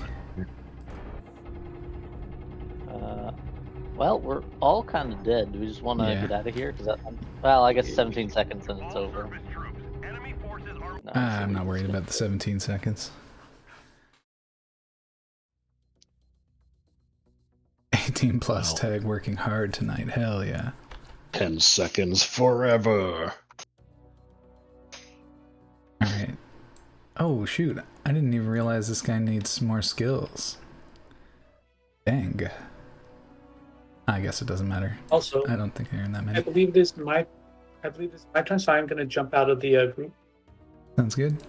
Well, we're all kind of dead. Do we just want to get out of here? Well, I guess 17 seconds and it's over. No, I'm not worried about the 17 seconds. 18 plus tag working hard tonight. Hell yeah. 10 seconds forever. Alright. Oh, shoot. I didn't even realize this guy needs more skills. Dang. I guess it doesn't matter. Also, I don't think I earned that many. I believe it is my turn, so I'm going to jump out of the group. Sounds good.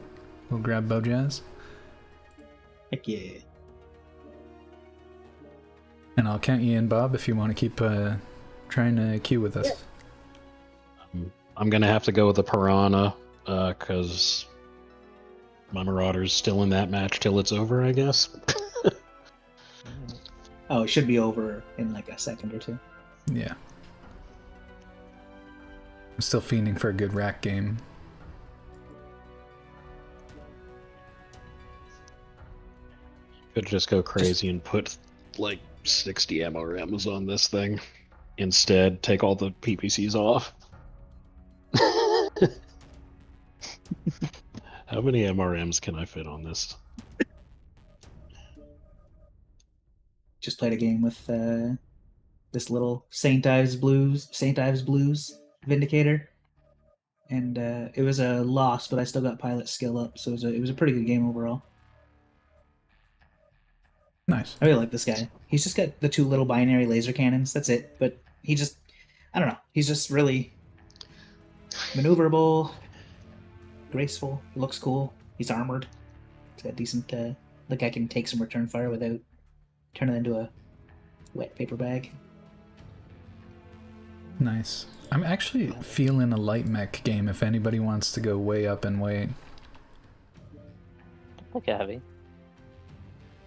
We'll grab Bojazz. Heck yeah. And I'll count you in, Bob, if you want to keep trying to queue with us. Yeah. I'm going to have to go with the Piranha, because my Marauder's still in that match till it's over, I guess. Oh, it should be over in like a second or two. Yeah. I'm still fiending for a good rack game. Could just go crazy and put like 60 MRMs on this thing. Instead, take all the PPCs off. How many MRMs can I fit on this? Just played a game with this little St. Ives Blues Vindicator, and it was a loss, but I still got pilot skill up, so it was a pretty good game overall. Nice. I really like this guy. He's just got the 2 little binary laser cannons. That's it. But he just, I don't know. He's just really maneuverable, graceful, looks cool. He's armored. He's got decent, like I can take some return fire without turning it into a wet paper bag. Nice. I'm actually feeling a light mech game if anybody wants to go way up and weight. Like a heavy.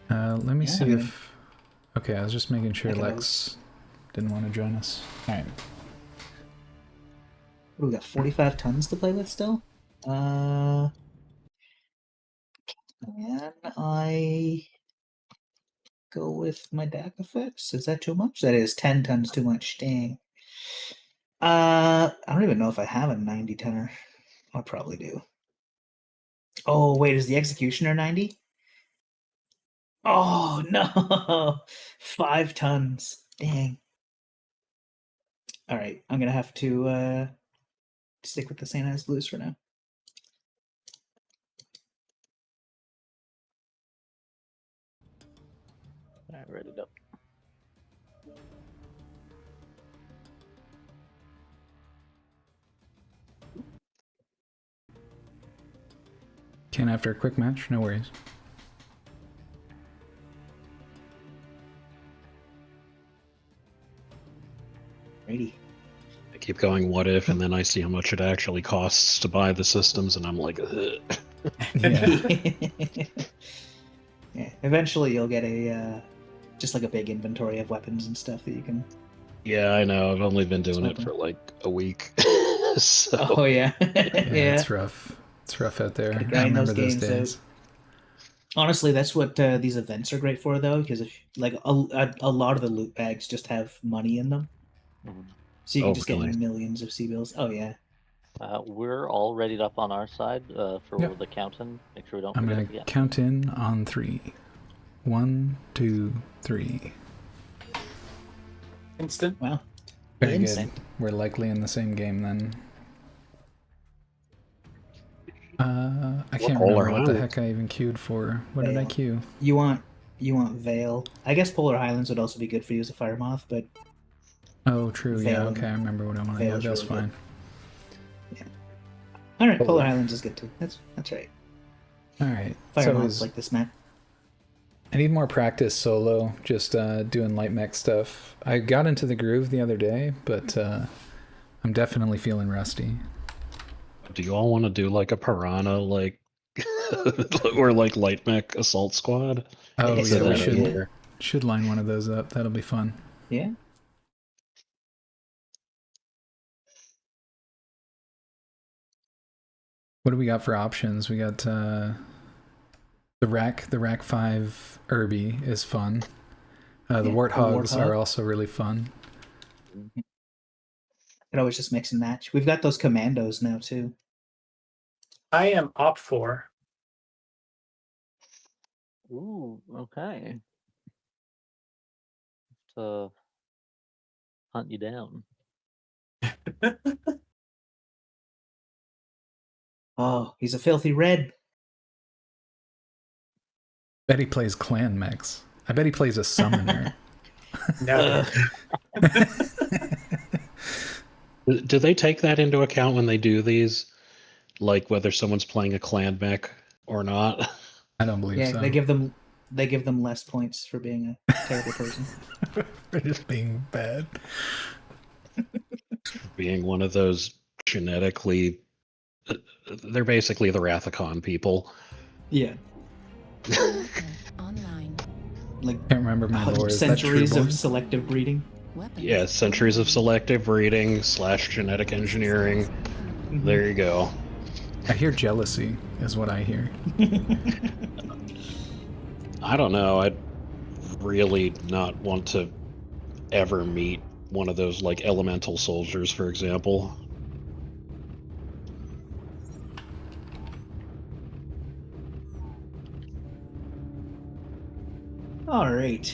Let me see if... Okay, I was just making sure Lex didn't want to join us. Alright. We got 45 tons to play with still? Can I go with my DAC effects? Is that too much? That is 10 tons too much. Dang. I don't even know if I have a 90 tonner. I probably do. Oh, wait, is the Executioner 90? Oh, no. 5 tons. Dang. All right, I'm going to have to stick with the St. Ives Blues for now. All right, ready to go. Can after a quick match, no worries. Ready. I keep going, what if, and then I see how much it actually costs to buy the systems, and I'm like, ugh. Yeah. Eventually you'll get a, just like a big inventory of weapons and stuff that you can... Yeah, I know. I've only been doing it for like a week. So... Oh, yeah. Yeah, it's rough. It's rough out there. I remember those days. Honestly, that's what these events are great for, though, because if like a lot of the loot bags just have money in them, so you can just get millions of C-bills. Oh yeah. We're all readied up on our side for the count-in. Make sure we don't. I'm gonna count in on 3. 1, 2, 3. Instant. Wow. Very good. We're likely in the same game then. I can't remember what the heck I even queued for. What did I queue? You want Veil. I guess Polar Highlands would also be good for you as a Fire Moth, but... Oh, true, yeah, okay, I remember what I wanted. Yeah, that's really fine. Yeah. Alright, Polar Highlands is good too. That's right. Alright. Fire Moths like this map. I need more practice solo, just doing light mech stuff. I got into the groove the other day, but I'm definitely feeling rusty. Do you all want to do like a Piranha, like, or like light mech assault squad? Oh, yeah, we should line one of those up. That'll be fun. Yeah. What do we got for options? We got the Rack 5 Irby is fun. The Warthogs are also really fun. Could always just mix and match. We've got those commandos now too. I am op 4. Ooh, okay. To hunt you down. Oh, he's a filthy red. Bet he plays clan mechs. I bet he plays a summoner. No. Do they take that into account when they do these? Like whether someone's playing a clan mech or not? I don't believe Yeah, so. they give them less points for being a terrible person. For just being bad. Being one of those genetically... They're basically the Rathacon people. Yeah. Online. Like, Can't remember my lore. Is that centuries Trueborn? of selective breeding. Yeah, centuries of selective breeding / genetic engineering. There you go. I hear jealousy is what I hear. I don't know. I'd really not want to ever meet one of those, like, elemental soldiers, for example. All right.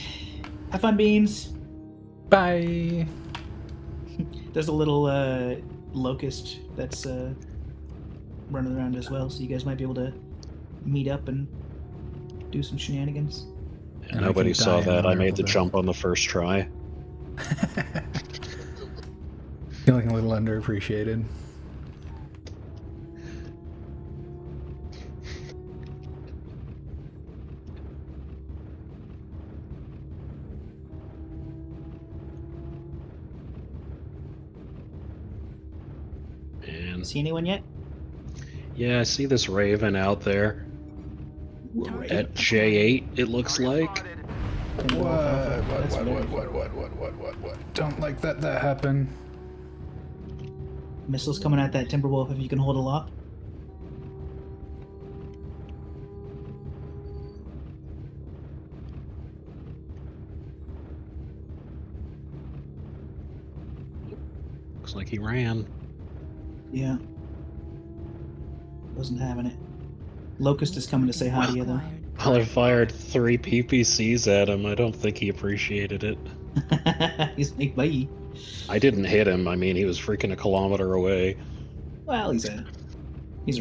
Have fun, Beans. Bye. There's a little locust that's running around as well, so you guys might be able to meet up and do some shenanigans. And nobody saw that. I made the jump on the first try. Feeling a little underappreciated. And see anyone yet? Yeah, I see this Raven out there. At J8, it looks like. What? Don't like that happened. Missiles coming at that Timberwolf if you can hold a lock. Looks like he ran. Yeah. Wasn't having it. Locust is coming to say hi to you, though. Well, I fired 3 PPCs at him. I don't think he appreciated it. He's like, bye. I didn't hit him. I mean, he was freaking a kilometer away. Well, he's a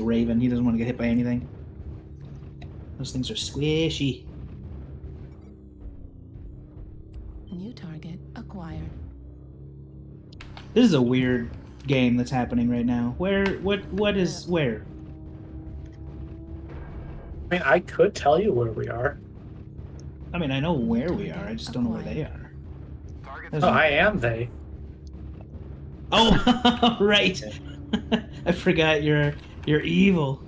raven. He doesn't want to get hit by anything. Those things are squishy. New target acquired. This is a weird game that's happening right now. What is where? I mean, I could tell you where we are. I mean, I know where we are. I just don't know where they are. Oh, I am they. Oh, right. I forgot you're evil.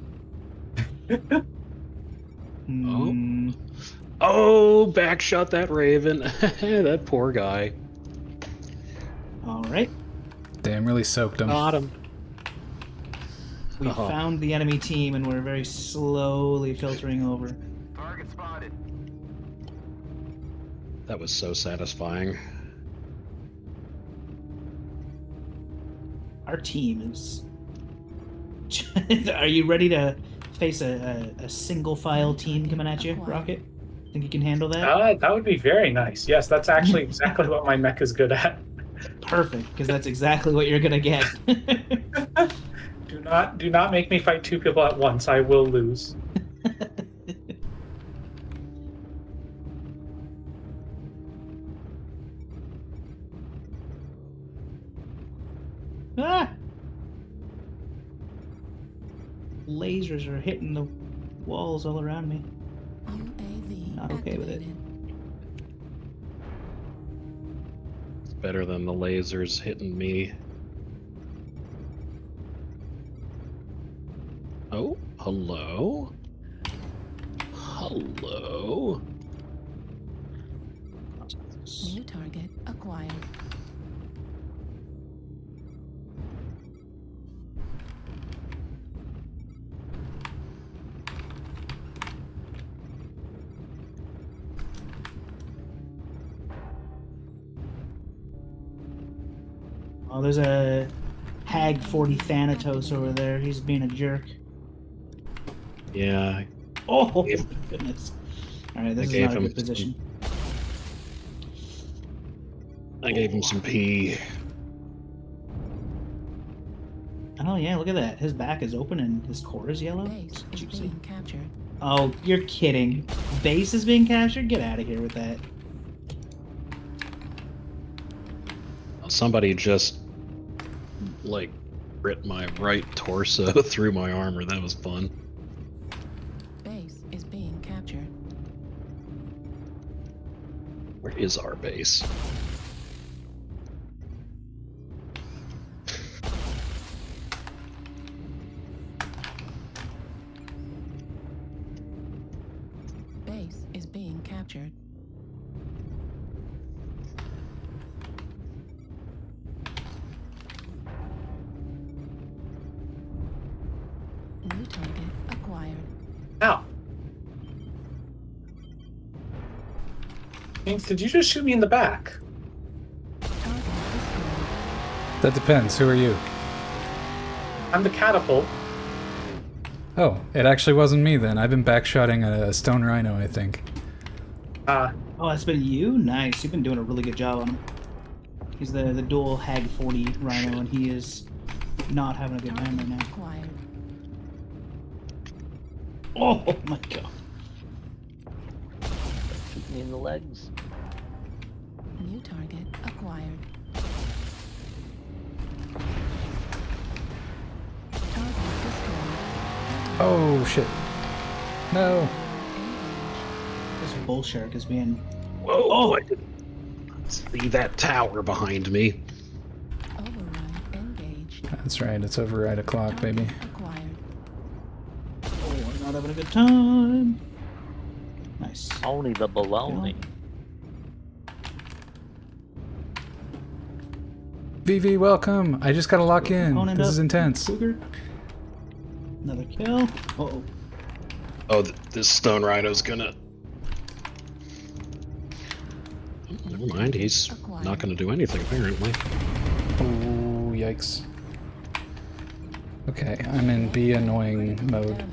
Oh, backshot that Raven. That poor guy. All right. Damn, really soaked him. Got him. We found the enemy team and we're very slowly filtering over. Target spotted. That was so satisfying. Our team is... Are you ready to face a single file team coming at you, Rocket? Think you can handle that? That would be very nice. Yes, that's actually exactly what my mech is good at. Perfect, because that's exactly what you're gonna get. Do not make me fight 2 people at once. I will lose. Ah! Lasers are hitting the walls all around me. UAV Not okay with it. It's better than the lasers hitting me. Oh, hello? Hello? New target acquired. Oh, there's a Hag 40 Thanatos over there. He's being a jerk. Yeah. Oh, my goodness. Alright, this is not a good position. I gave him some pee. Oh, yeah, look at that. His back is open and his core is yellow. Base is being captured. Oh, you're kidding. Base is being captured? Get out of here with that. Somebody just, like, ripped my right torso through my armor. That was fun. Base is being captured. Where is our base? Base is being captured. New target acquired. Ow. Jinx, did you just shoot me in the back? That depends. Who are you? I'm the catapult. Oh, it actually wasn't me then. I've been backshotting a stone rhino, I think. Oh, that's been you? Nice. You've been doing a really good job on him. He's the dual Hag 40 rhino, and he is not having a good time right now. Acquired. Oh my god. Shoot me in the legs. New target acquired. Target destroyed. Oh, shit. No. This bull shark is being... Whoa! Oh, I didn't see that tower behind me. Override engaged. That's right. It's override o'clock, baby. Acquired. Oh, I'm not having a good time. Nice. Only the baloney. VV, welcome. I just gotta lock in. Opponent This up. is intense. Cougar. Another kill. Uh-oh. Oh, this stone rhino's gonna... Oh, never mind, he's not gonna do anything, apparently. Oh, yikes. Okay, I'm in be annoying mode.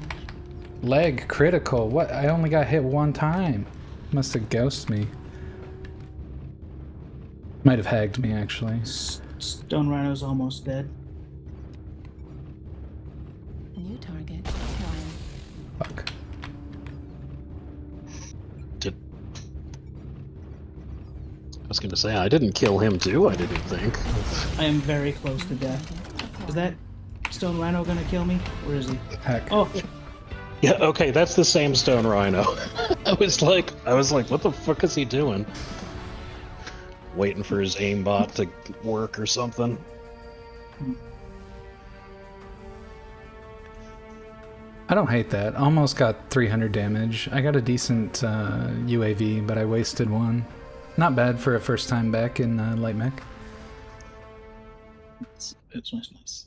Leg critical. What? I only got hit one time. Must have ghosted me. Might have hagged me, actually. Stone Rhino's almost dead. New target acquired. Fuck. I was gonna say, I didn't kill him too, I didn't think. I am very close to death. Is that Stone Rhino gonna kill me? Or is he? Heck. Oh, Yeah, okay, that's the same stone rhino. I was like, what the fuck is he doing? Waiting for his aimbot to work or something. I don't hate that. Almost got 300 damage. I got a decent UAV, but I wasted one. Not bad for a first time back in light mech. it's nice.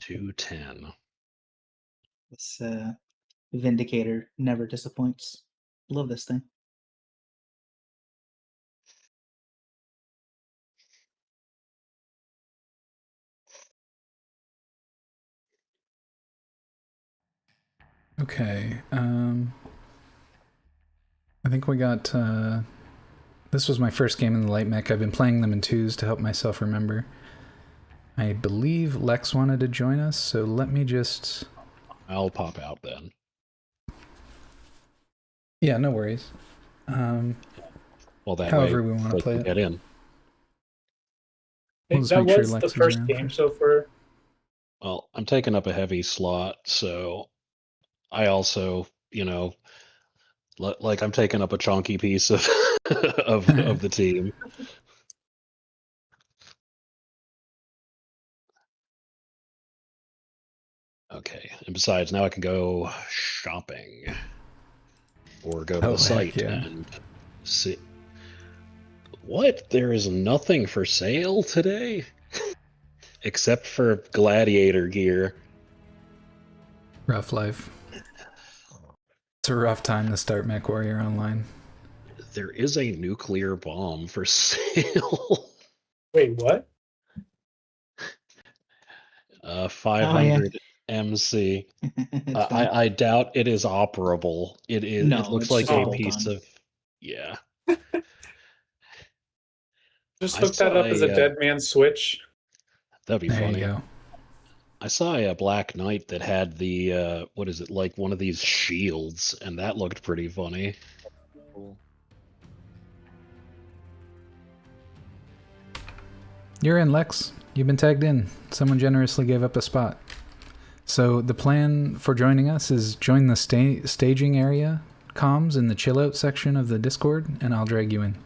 210. This Vindicator never disappoints. Love this thing. Okay. I think we got... this was my first game in the light mech. I've been playing them in twos to help myself remember. I believe Lex wanted to join us, so let me just... I'll pop out then. Yeah, no worries. Well, that however way, we want to play it. Get in. We'll just That make sure was Lex the is first around game, first. so for Well, I'm taking up a heavy slot, so I also, like I'm taking up a chunky piece of of the team. Okay, and besides, now I can go shopping or go to Oh, the site heck yeah. and see. What? There is nothing for sale today, except for gladiator gear. Rough life. It's a rough time to start MechWarrior online. There is a nuclear bomb for sale. wait, what? 500 MC. I doubt it is operable. It is. No, it looks it's like just a a bolt-on. piece of. Yeah. Just I hook that saw up as a dead man switch. That'd be There funny. you go. I saw a Black Knight that had the what is it, like one of these shields, and that looked pretty funny. Cool. You're in, Lex. You've been tagged in. Someone generously gave up a spot. So the plan for joining us is join the staging area comms in the chill out section of the Discord, and I'll drag you in.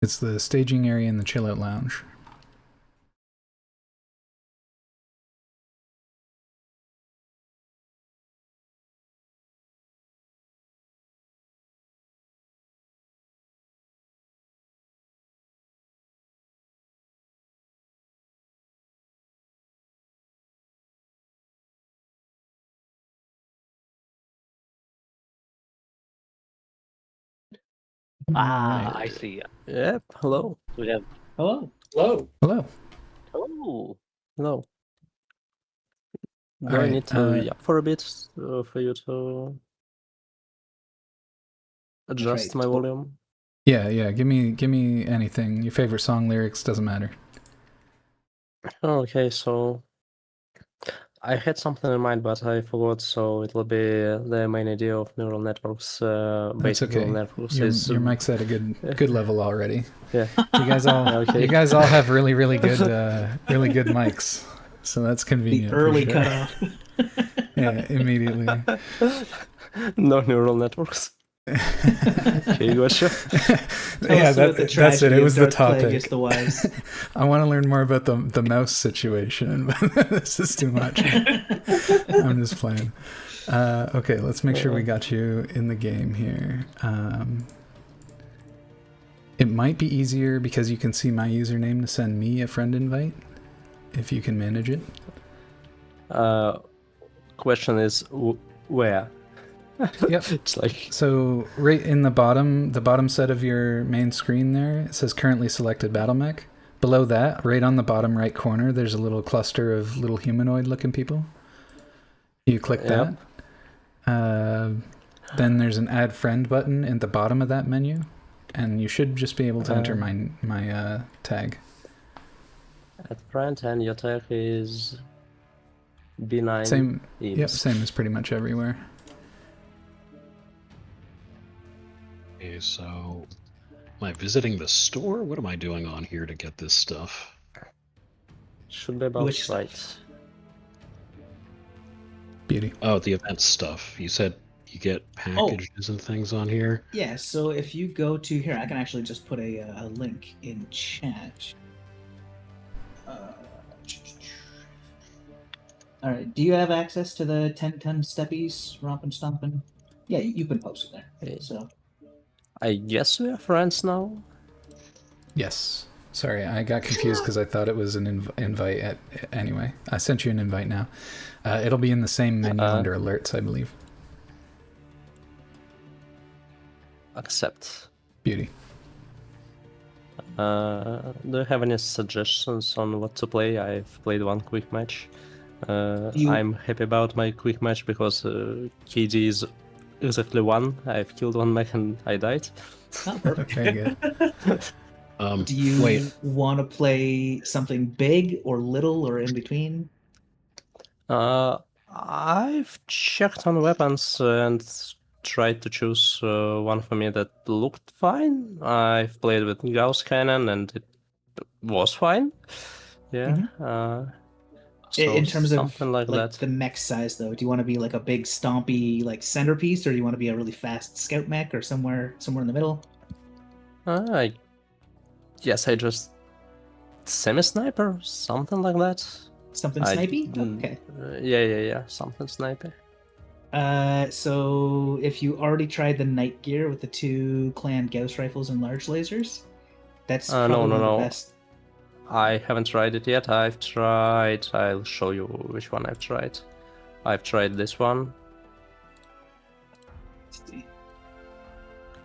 It's the staging area in the chill out lounge. Ah, I see. Yep. Hello. We have. Hello. Hello. Hello. Hello. Hello. Do I Alright, need to yap for a bit for you to adjust my volume? Yeah. Give me anything. Your favorite song lyrics, doesn't matter. Okay, so I had something in mind, but I forgot. So it will be the main idea of neural networks. That's Basic okay. neural networks Your is mic's at a good level already. Yeah. You guys all Okay. you guys all have really good mics. So that's convenient. The early for sure. cutoff. Yeah, immediately. No neural networks. Okay, gotcha. Yeah, that's it. It was the topic. The wise. I want to learn more about the mouse situation, but this is too much. I'm just playing. Okay, let's make sure we got you in the game here. It might be easier because you can see my username to send me a friend invite, if you can manage it. Question is where? Yep. It's like so right in the bottom set of your main screen there, it says currently selected battle mech. Below that, right on the bottom right corner, there's a little cluster of little humanoid looking people. You click that. Then there's an add friend button at the bottom of that menu, and you should just be able to enter my tag. At friend, and your tag is B9. Same. Eames. Yep, same as pretty much everywhere. Okay, so am I visiting the store? What am I doing on here to get this stuff? Should be about Which right. Beauty. Oh, the event stuff. You said you get packages and things on here. Yeah, so if you go to here, I can actually just put a link in chat. All right, do you have access to the 10-ton steppies, rompin' stompin'? Yeah, you've been posted there. Hey. So I guess we are friends now. Yes. Sorry, I got confused because I thought it was an invite. Anyway, I sent you an invite now. It'll be in the same menu under alerts, I believe. Accept. Beauty. Do you have any suggestions on what to play? I've played one quick match. I'm happy about my quick match because KD is exactly 1. I've killed 1 mech and I died. Oh, perfect. Very good. Do you want to play something big or little or in between? I've checked on weapons and tried to choose one for me that looked fine. I've played with Gauss cannon and it was fine. Yeah. So In terms of something like that. the mech size, though, do you want to be like a big stompy like centerpiece, or do you want to be a really fast scout mech, or somewhere in the middle? I guess I just semi-sniper, something like that. Something snipey? Okay. Yeah, something snipey. So if you already tried the night gear with the 2 clan Gauss rifles and large lasers, that's probably no. the best. I haven't tried it yet. I'll show you which one I've tried. I've tried this one.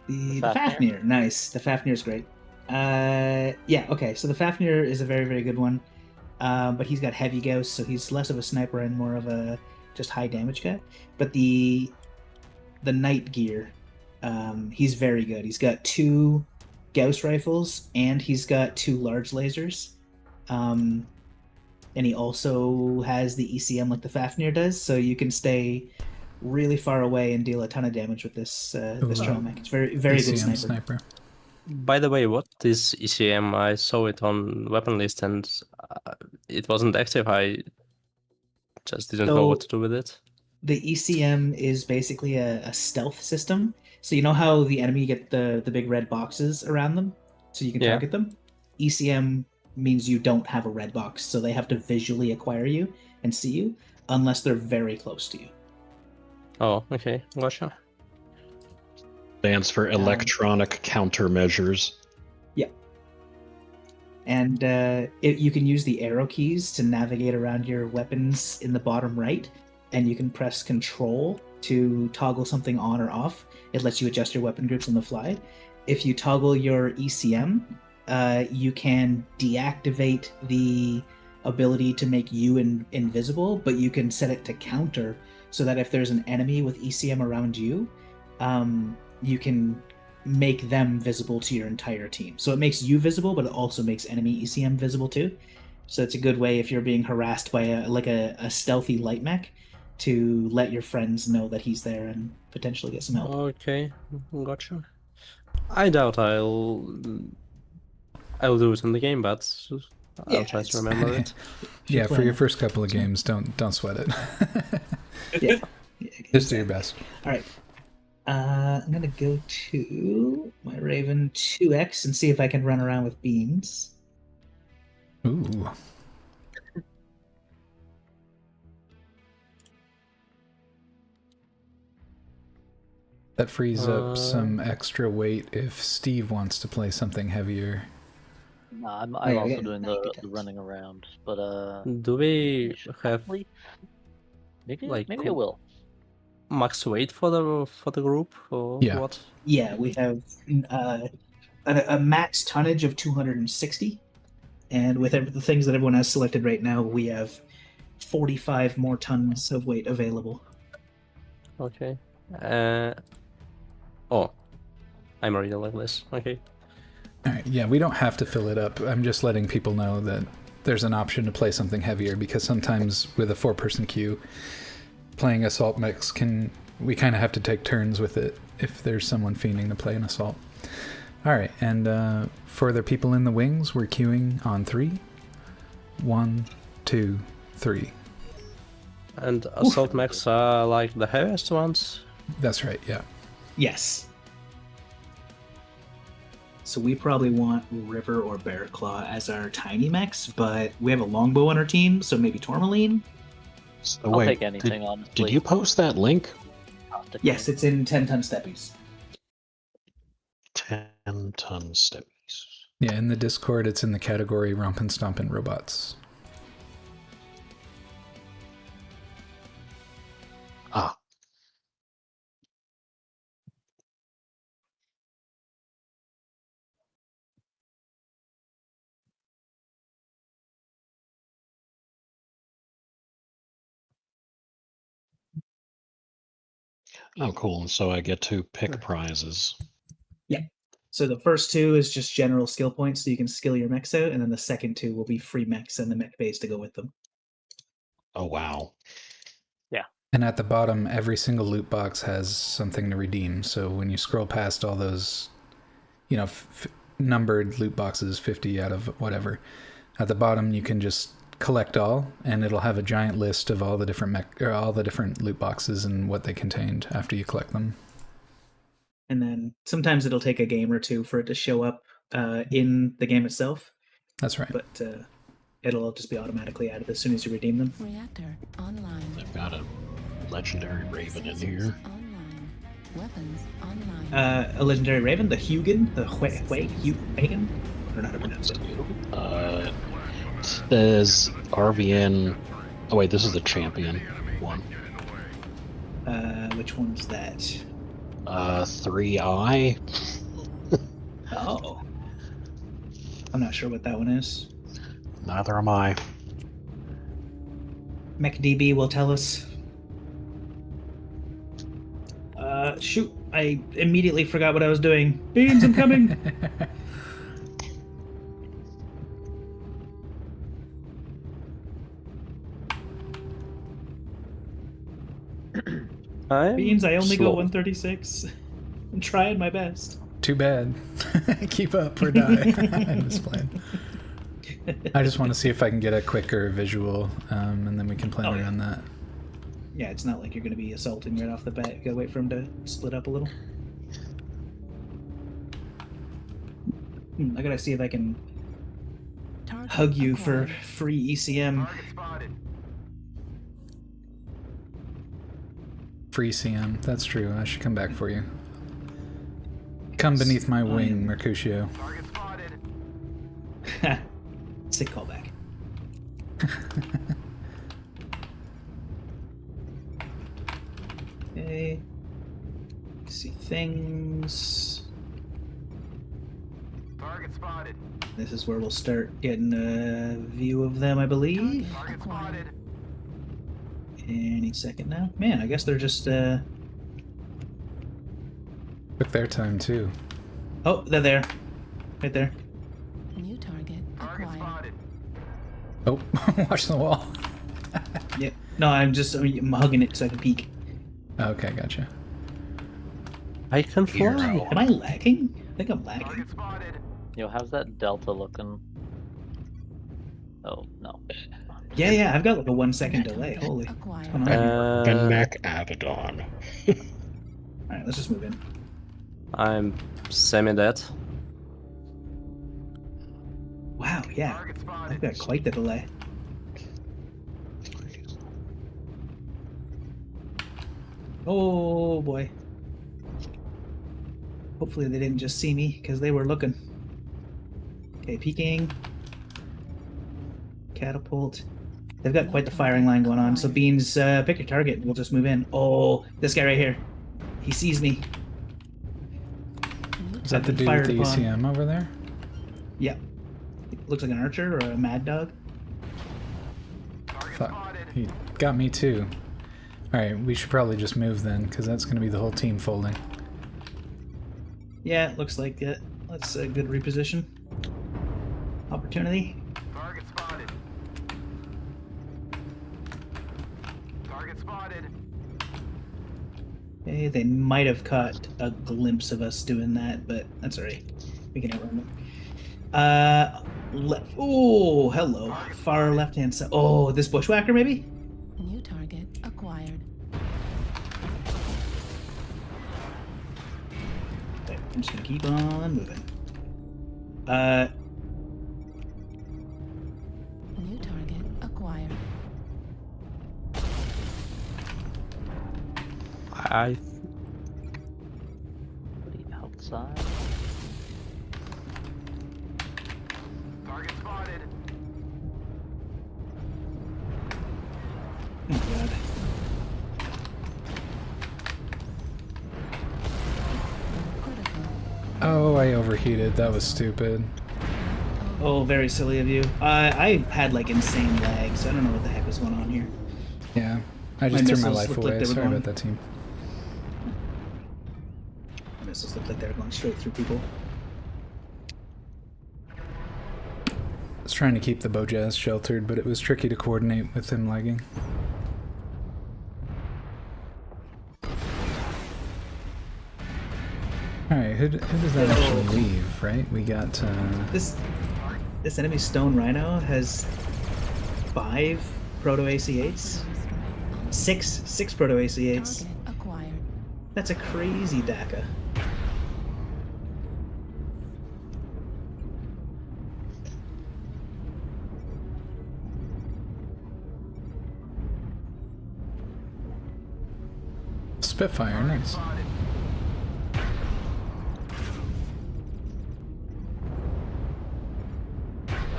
The Fafnir, nice. The Fafnir is great. Yeah, okay. So the Fafnir is a very, very good one. But he's got heavy Gauss, so he's less of a sniper and more of a just high damage guy. But the Night Gear, he's very good. He's got 2 Gauss rifles and he's got 2 large lasers. And he also has the ECM like the Fafnir does, so you can stay really far away and deal a ton of damage with this this trail mech. It's very, very good ECM sniper. By the way, what is ECM? I saw it on weapon list and it wasn't active. I just didn't know what to do with it. The ECM is basically a stealth system. So you know how the enemy get the big red boxes around them, so you can target them? ECM means you don't have a red box, so they have to visually acquire you and see you, unless they're very close to you. Oh, okay, gotcha. Stands for electronic countermeasures. Yeah. And you can use the arrow keys to navigate around your weapons in the bottom right, and you can press Control to toggle something on or off. It lets you adjust your weapon groups on the fly. If you toggle your ECM, you can deactivate the ability to make you invisible, but you can set it to counter so that if there's an enemy with ECM around you, you can make them visible to your entire team. So it makes you visible, but it also makes enemy ECM visible too. So it's a good way if you're being harassed by a stealthy light mech to let your friends know that he's there and potentially get some help. Okay, gotcha. I doubt I'll do it in the game, but I'll try to remember it. Yeah, for your first couple of games, don't sweat it. Yeah. Just do your best. All right. I'm gonna go to my Raven 2X and see if I can run around with beams. Ooh. That frees up some extra weight if Steve wants to play something heavier. No, I'm also doing the running around, but do we have maybe I will. Max weight for the group or what? Yeah, we have a max tonnage of 260, and with the things that everyone has selected right now, we have 45 more tons of weight available. Okay. Oh, I'm already like this. Okay. All right. Yeah, we don't have to fill it up. I'm just letting people know that there's an option to play something heavier, because sometimes with a 4-person queue, playing assault mechs we kind of have to take turns with it if there's someone fiending to play an assault. All right, and for the people in the wings, we're queuing on 3. 1, 2, 3. And assault mechs are like the heaviest ones? That's right, yeah. Yes. So we probably want River or Bear Claw as our tiny mechs, but we have a longbow on our team, so maybe Tourmaline. So I'll take anything, honestly. Did you post that link? Yes, it's in 10-ton steppies. 10-ton steppies. Yeah, in the Discord, it's in the category Rompin' Stompin' Robots. Ah. Oh, cool. And so I get to pick prizes. Yeah. So the first 2 is just general skill points, so you can skill your mechs out, and then the second 2 will be free mechs and the mech base to go with them. Oh, wow. Yeah. And at the bottom, every single loot box has something to redeem. So when you scroll past all those, numbered loot boxes, 50 out of whatever, at the bottom you can just collect all, and it'll have a giant list of all the different loot boxes and what they contained after you collect them. And then sometimes it'll take a game or 2 for it to show up in the game itself. That's right. But it'll just be automatically added as soon as you redeem them. Reactor online. I've got a legendary Raven in here. Online. Weapons online. A legendary Raven, the Hugin, the Hugan. I don't know how to pronounce it. Says RVN. Oh wait, this is the champion one. Which one's that? 3i. Oh. I'm not sure what that one is. Neither am I. MechDB will tell us. Shoot, I immediately forgot what I was doing. Beans, I'm coming! Beans, I only go 136. I'm trying my best. Too bad. Keep up or die. I'm just playing. I just want to see if I can get a quicker visual, and then we can plan around that. Yeah, it's not like you're going to be assaulting right off the bat. You gotta wait for him to split up a little. I gotta see if I can hug you for free ECM. Free CM. That's true. I should come back for you. Come beneath my wing, Mercutio. Sick callback. Okay. See things. Target spotted. This is where we'll start getting a view of them, I believe. Target spotted. Any second now. Man, I guess they're just took their time too. Oh, they're there. Right there. New target acquired. Oh, watch the wall. Yeah. No, I'm hugging it so I can peek. Okay, gotcha. I can fly. Am I lagging? I think I'm lagging. Yo, how's that Delta looking? Oh, no. Yeah, I've got like a 1 second delay. Holy. What's going on? The Mech Abaddon. Alright, let's just move in. I'm semi-dead. Wow, yeah. I've got quite the delay. Oh boy. Hopefully they didn't just see me, because they were looking. Okay, peeking. Catapult. They've got quite the firing line going on. So Beans, pick your target. We'll just move in. Oh, this guy right here. He sees me. Is that the dude with the ECM over there? Yep. Looks like an archer or a mad dog. Fuck. He got me too. Alright, we should probably just move then, because that's going to be the whole team folding. Yeah, it looks like it. That's a good reposition. Opportunity. Target spotted. Target spotted. Okay, they might have caught a glimpse of us doing that, but that's alright. We can outrun them. Left. Oh, hello. Far left-hand side. Oh, this bushwhacker maybe? New target acquired. Okay, I'm just gonna keep on moving. New target acquired. Somebody outside. Target spotted. Oh god. Oh, I overheated. That was stupid. Oh, very silly of you. I had like insane lag, so I don't know what the heck was going on here. Yeah, I just threw my life away. Sorry about that, team. My missiles looked like they were going straight through people. I was trying to keep the Bojazz sheltered, but it was tricky to coordinate with him lagging. Alright, who does that actually leave, right? We got, This enemy stone rhino has 5 proto-AC-8s. 6 proto-AC-8s. Acquired. That's a crazy DACA. Spitfire, nice.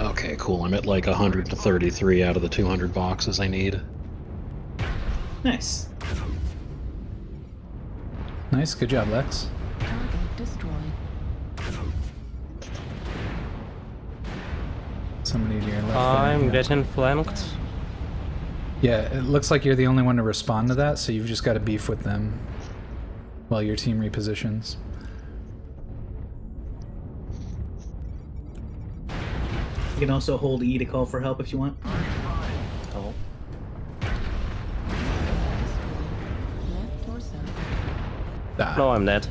Okay, cool. I'm at like 133 out of the 200 boxes I need. Nice. Nice, good job, Lex. Target destroyed. Somebody to your left. I'm there, getting flanked. Yeah, it looks like you're the only one to respond to that, so you've just got to beef with them while your team repositions. You can also hold E to call for help if you want. Oh. No, I'm dead.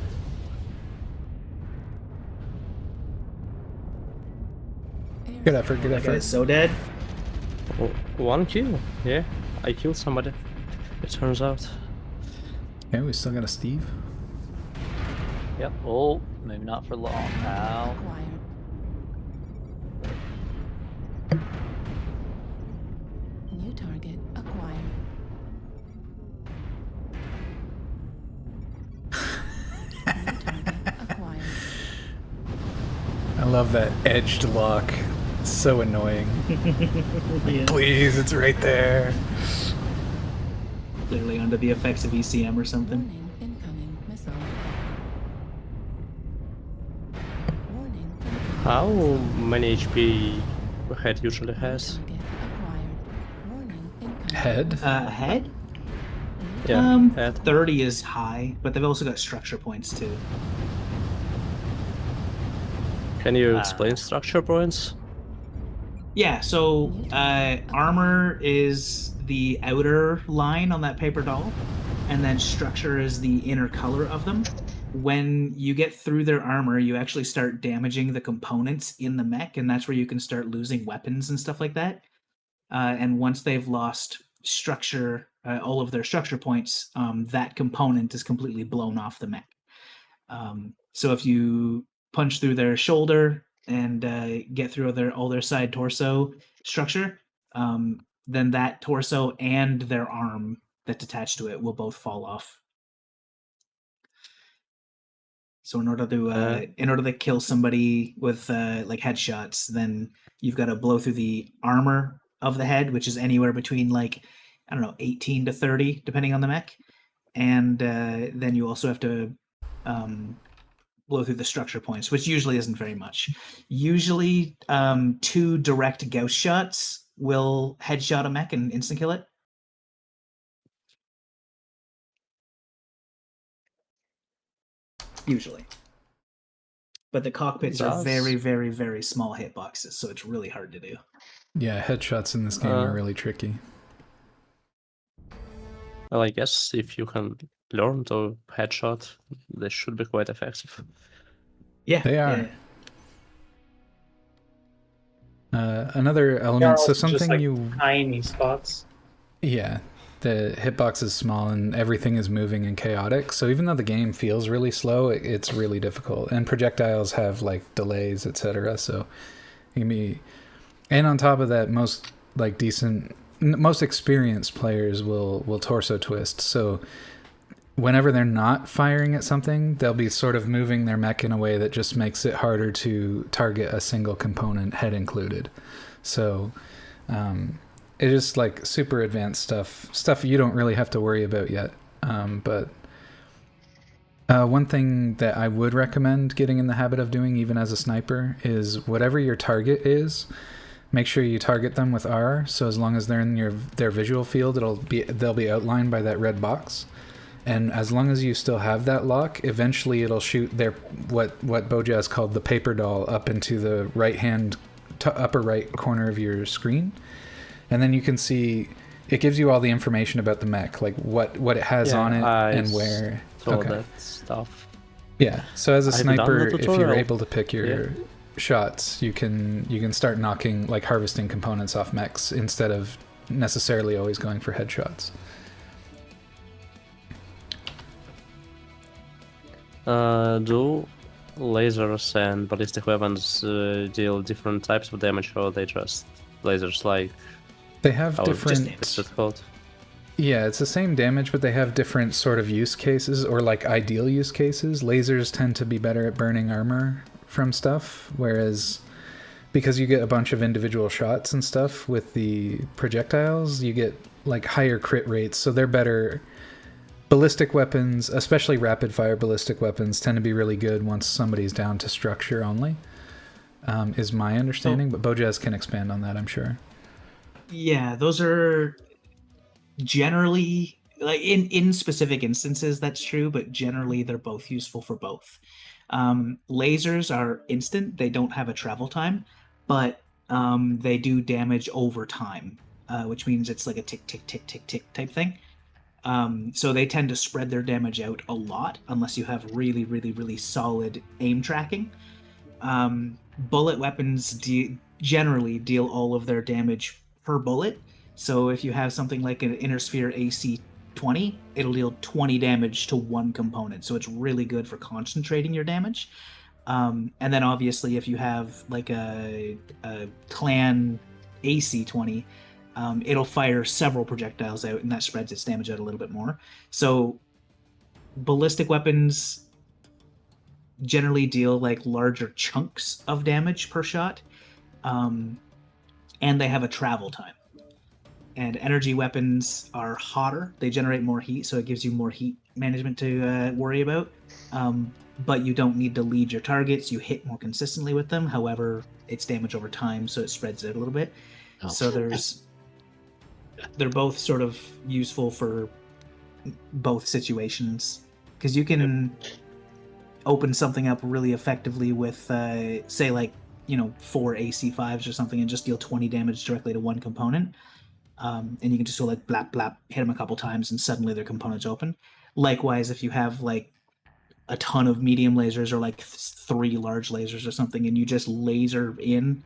Good effort, good That effort. guy's so dead. Oh, 1 kill. Yeah, I killed somebody. It turns out. Okay, we still got a Steve. Yep. Oh, maybe not for long. Ow. New target acquired. I love that edged lock. It's so annoying. Yeah. Please, it's right there. Clearly under the effects of ECM or something. Incoming missile. How many HP head usually has? Head? Head? Yeah, head. 30 is high, but they've also got structure points too. Can you explain structure points? Yeah, so armor is the outer line on that paper doll, and then structure is the inner color of them. When you get through their armor, you actually start damaging the components in the mech, and that's where you can start losing weapons and stuff like that. And once they've lost structure, all of their structure points, that component is completely blown off the mech. So if you punch through their shoulder and get through all their side torso structure, then that torso and their arm that's attached to it will both fall off. So in order to kill somebody with like headshots, then you've got to blow through the armor of the head, which is anywhere between like 18 to 30, depending on the mech, and then you also have to blow through the structure points, which usually isn't very much. Usually, 2 direct Gauss shots will headshot a mech and instant kill it. Usually. But the cockpits are very, very, very small hitboxes, so it's really hard to do. Yeah, headshots in this game are really tricky. Well, I guess if you can learn to headshot, they should be quite effective. Yeah, they are. Another element, so something just like you tiny spots. Yeah, the hitbox is small and everything is moving and chaotic. So even though the game feels really slow, it's really difficult. And projectiles have like delays, etc. So it can be. And on top of that, most experienced players will torso twist. So whenever they're not firing at something, they'll be sort of moving their mech in a way that just makes it harder to target a single component, head included. So it's just like super advanced stuff you don't really have to worry about yet. But one thing that I would recommend getting in the habit of doing, even as a sniper, is whatever your target is, make sure you target them with R. So as long as they're in their visual field, they'll be outlined by that red box. And as long as you still have that lock, eventually it'll shoot what Bojaz called the paper doll up into the right-hand upper right corner of your screen. And then you can see, it gives you all the information about the mech, like what it has on it and where. All that stuff. Yeah, so as a sniper, if you're able to pick your shots, you can start knocking, like harvesting components off mechs instead of necessarily always going for headshots. Do lasers and ballistic weapons deal different types of damage, or are they just lasers like... They have different... It's called? Yeah, it's the same damage, but they have different sort of use cases, or like ideal use cases. Lasers tend to be better at burning armor from stuff, whereas because you get a bunch of individual shots and stuff with the projectiles, you get like higher crit rates, so they're better. Ballistic weapons, especially rapid fire ballistic weapons, tend to be really good once somebody's down to structure only. is my understanding, but Bojaz can expand on that, I'm sure. Yeah, those are generally, like, in specific instances that's true, but generally they're both useful for both. Lasers are instant; they don't have a travel time, but they do damage over time, which means it's like a tick, tick, tick, tick, tick type thing. So they tend to spread their damage out a lot unless you have really, really, really solid aim tracking. Bullet weapons generally deal all of their damage per bullet. So if you have something like an Inner Sphere AC 20, it'll deal 20 damage to one component. So it's really good for concentrating your damage. And then obviously if you have like a clan AC 20, it'll fire several projectiles out, and that spreads its damage out a little bit more. So ballistic weapons generally deal like larger chunks of damage per shot, and they have a travel time. And energy weapons are hotter; they generate more heat, so it gives you more heat management to worry about. But you don't need to lead your targets; you hit more consistently with them. However, it's damage over time, so it spreads it out a little bit. Oh. So they're both sort of useful for both situations, because you can open something up really effectively with say like 4 AC5s or something and just deal 20 damage directly to one component, and you can just sort of like blap blap hit them a couple times and suddenly their component's open. Likewise, if you have like a ton of medium lasers or like 3 large lasers or something and you just laser in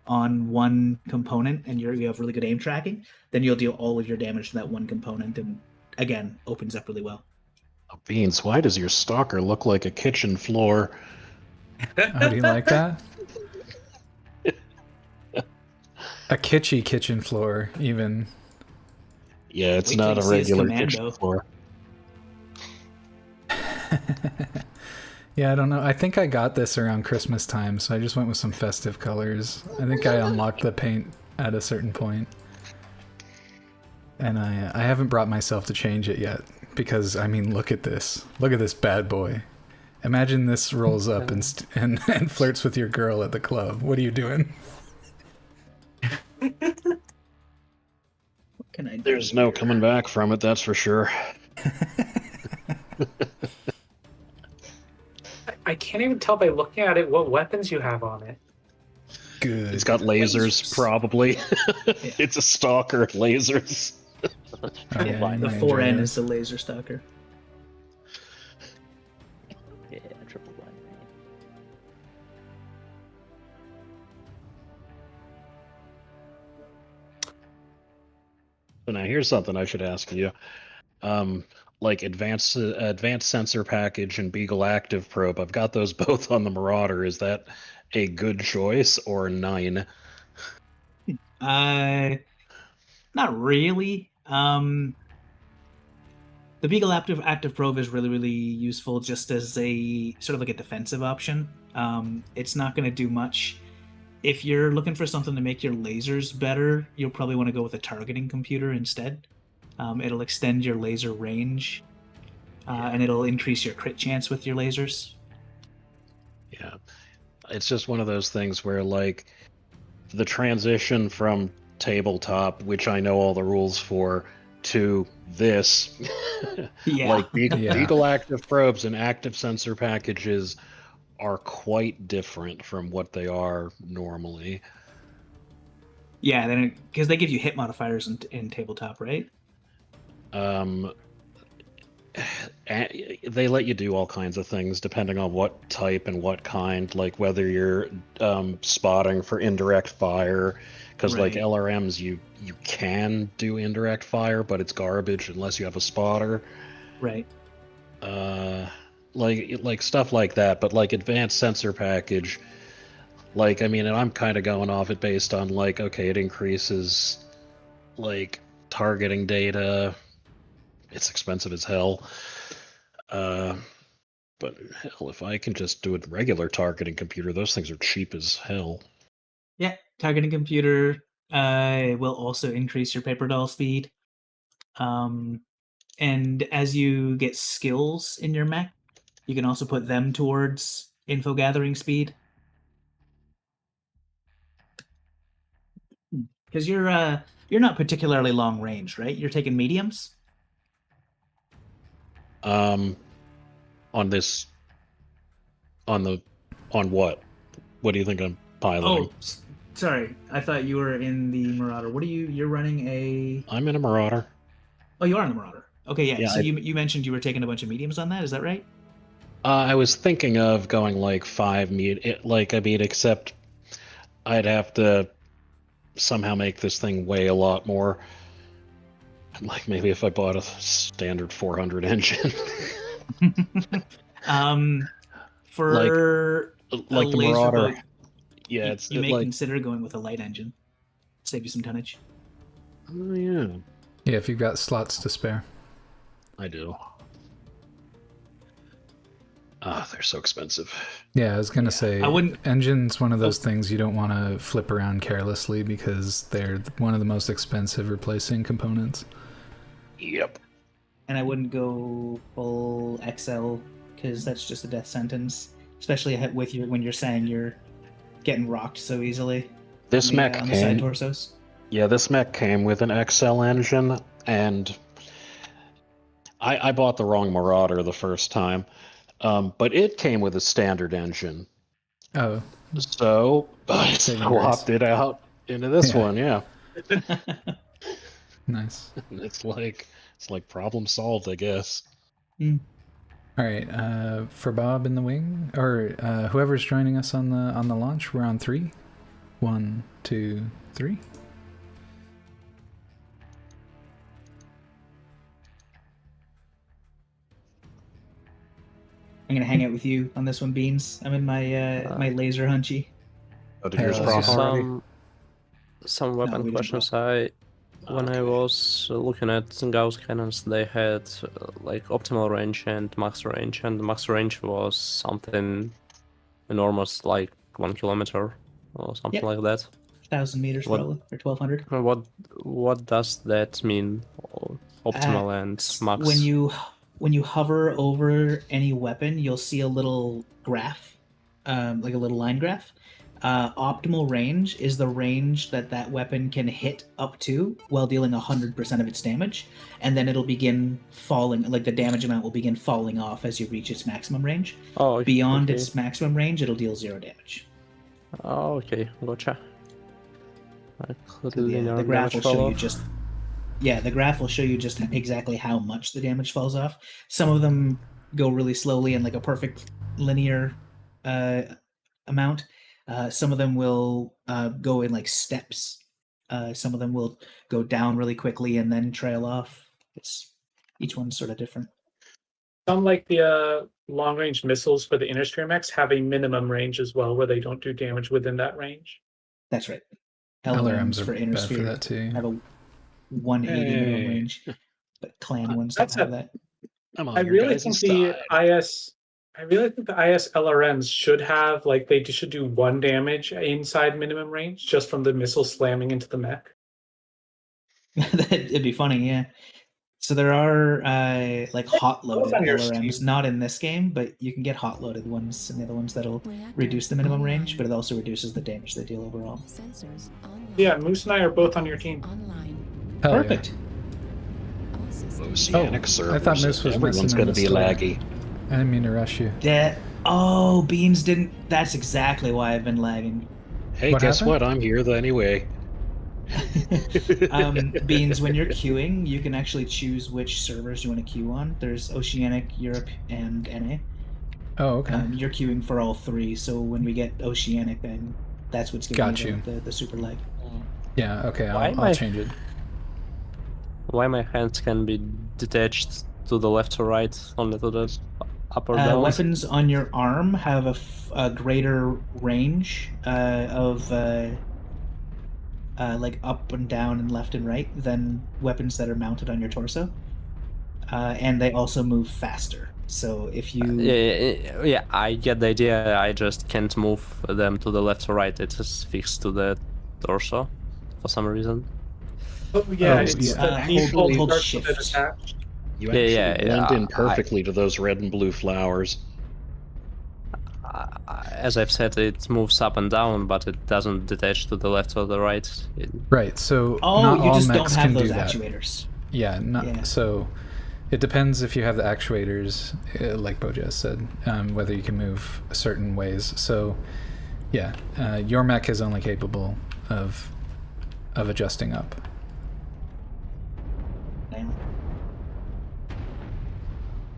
on one component and you have really good aim tracking, then you'll deal all of your damage to that one component, and again opens up really well. Oh, Beans, why does your stalker look like a kitchen floor? Oh, do you like that? A kitschy kitchen floor, even. Yeah, it's Wait not till a you see his regular commando. kitchen floor. Yeah, I don't know. I think I got this around Christmas time, so I just went with some festive colors. I think I unlocked the paint at a certain point. And I haven't brought myself to change it yet, because, I mean, look at this. Look at this bad boy. Imagine this rolls up and flirts with your girl at the club. What are you doing? What can I do? There's no coming back from it, that's for sure. I can't even tell by looking at it what weapons you have on it. Good. It's got lasers, probably. It's a stalker, lasers. Yeah, the 4N is the laser stalker. Yeah, triple blind. So now here's something I should ask you. Like advanced sensor package and Beagle active probe, I've got those both on the Marauder. Is that a good choice or 9? Not really. The Beagle active probe is really, really useful just as a sort of like a defensive option. It's not going to do much. If you're looking for something to make your lasers better, you'll probably want to go with a targeting computer instead. It'll extend your laser range, and it'll increase your crit chance with your lasers. Yeah. It's just one of those things where, like, the transition from tabletop, which I know all the rules for, to this, Yeah. like Beagle active probes and active sensor packages are quite different from what they are normally. Yeah, then because they give you hit modifiers in tabletop, right? They let you do all kinds of things depending on what type and what kind, like whether you're spotting for indirect fire, because like Right. LRMs you can do indirect fire, but it's garbage unless you have a spotter. Right. Like stuff like that. But like advanced sensor package, like, I mean, and I'm kind of going off it based on like, okay, it increases like targeting data. It's expensive as hell. But hell, if I can just do a regular targeting computer, those things are cheap as hell. Yeah, targeting computer will also increase your paper doll speed. And as you get skills in your mech, you can also put them towards info gathering speed. Because you're not particularly long range, right? You're taking mediums. On what? What do you think I'm piloting? Oh, sorry. I thought you were in the Marauder. What are you? You're running a. I'm in a Marauder. Oh, you are in the Marauder. Okay, yeah. Yeah, So you mentioned you were taking a bunch of mediums on that. Is that right? I was thinking of going like 5 except I'd have to somehow make this thing weigh a lot more. Like maybe if I bought a standard 400 engine. For like the Marauder. Yeah, you may consider going with a light engine. Save you some tonnage. Oh yeah. Yeah, if you've got slots to spare. I do. They're so expensive. Yeah, I was gonna say, I wouldn't. Engine's one of those things you don't want to flip around carelessly because they're one of the most expensive replacing components. Yep. And I wouldn't go full XL because that's just a death sentence, especially with when you're saying you're getting rocked so easily. This mech on the side torsos. Yeah, this mech came with an XL engine, and I bought the wrong Marauder the first time. But it came with a standard engine. Oh. So I swapped it out into this one, yeah. Nice. It's like problem solved, I guess. Mm. All right, for Bob in the wing, or whoever's joining us on the launch, we're on 3. 1, 2, 3. I'm gonna hang out with you on this one, Beans. I'm in my my laser hunchy. Oh, did yours cross already? Some weapon questions. When I was looking at Gauss cannons, they had like optimal range and the max range was something enormous, like 1 kilometer or something like that. 1,000 meters probably, or 1,200. What does that mean? Optimal and max. When you hover over any weapon, you'll see a little graph, like a little line graph. Optimal range is the range that weapon can hit up to while dealing 100% of its damage, and then it'll begin falling, like the damage amount will begin falling off as you reach its maximum range. Oh, Beyond its maximum range, it'll deal 0 damage. Oh, okay, gotcha. The graph will show you just... Yeah, the graph will show you just exactly how much the damage falls off. Some of them go really slowly in like a perfect linear amount. Some of them will go in like steps. Some of them will go down really quickly and then trail off. Each one's sort of different. Some like the long-range missiles for the Interstream X have a minimum range as well, where they don't do damage within that range. That's right. LRMs for are bad for Intersphere that too. have a 180 minimum range, but clan ones don't have that. I really think the IS LRMs should have, like, they should do 1 damage inside minimum range just from the missile slamming into the mech. It'd be funny, yeah. So there are like hot loaded LRMs, not in this game, but you can get hot loaded ones, and the other ones that'll reduce the minimum range, but it also reduces the damage they deal overall. Yeah, Moose and I are both on your team. Hell Perfect. Oceanic servers. I thought Moose was Everyone's going to be laggy. I didn't mean to rush you. Yeah. Oh, Beans didn't. That's exactly why I've been lagging. Hey, guess what? I'm here anyway. Beans, when you're queuing, you can actually choose which servers you want to queue on. There's Oceanic, Europe, and NA. Oh, okay. You're queuing for all 3, so when we get Oceanic, then that's what's giving you the super lag. Yeah, okay, I'll change it. Why my hands can be detached to the left or right, only to the up or down? Weapons on your arm have a greater range of like up and down and left and right than weapons that are mounted on your torso, and they also move faster. So if you yeah, I get the idea. I just can't move them to the left or right. It is fixed to the torso for some reason. Oh yeah, it's the default shift. Attached. You actually blend in perfectly to those red and blue flowers. as I've said, it moves up and down, but it doesn't detach to the left or the right. Right. So Oh, not you all just don't mechs have can those do that. actuators. Yeah. So it depends if you have the actuators, like Bojas said, whether you can move certain ways. So yeah, your mech is only capable of adjusting up.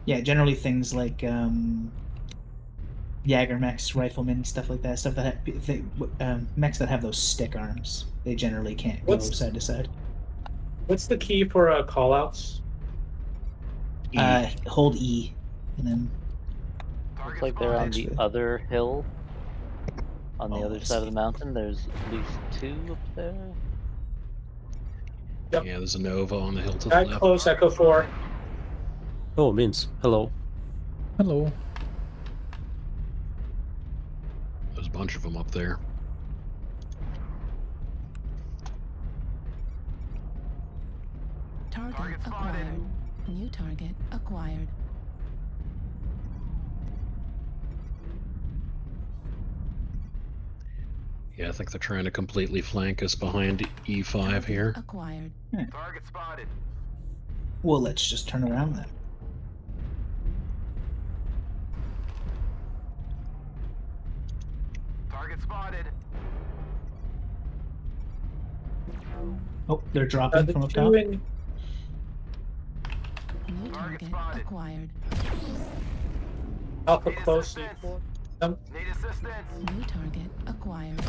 Yeah, generally things like Jaeger mechs, riflemen, stuff like that. Stuff that mechs that have those stick arms, they generally can't go side to side. What's the key for callouts? Hold E, and then. Looks like they're on the other hill. On the other side of the mountain, there's at least 2 up there. Yeah, there's a Nova on the hill to the Back left. close, Echo 4. Oh, Means. Hello. Hello. There's a bunch of them up there. Target acquired. New target acquired. Yeah, I think they're trying to completely flank us behind E5 here. Acquired. Target spotted. Well, let's just turn around then. Target spotted. Oh, they're dropping from up top. New target acquired. Alpha close, C4. Need assistance. New target acquired.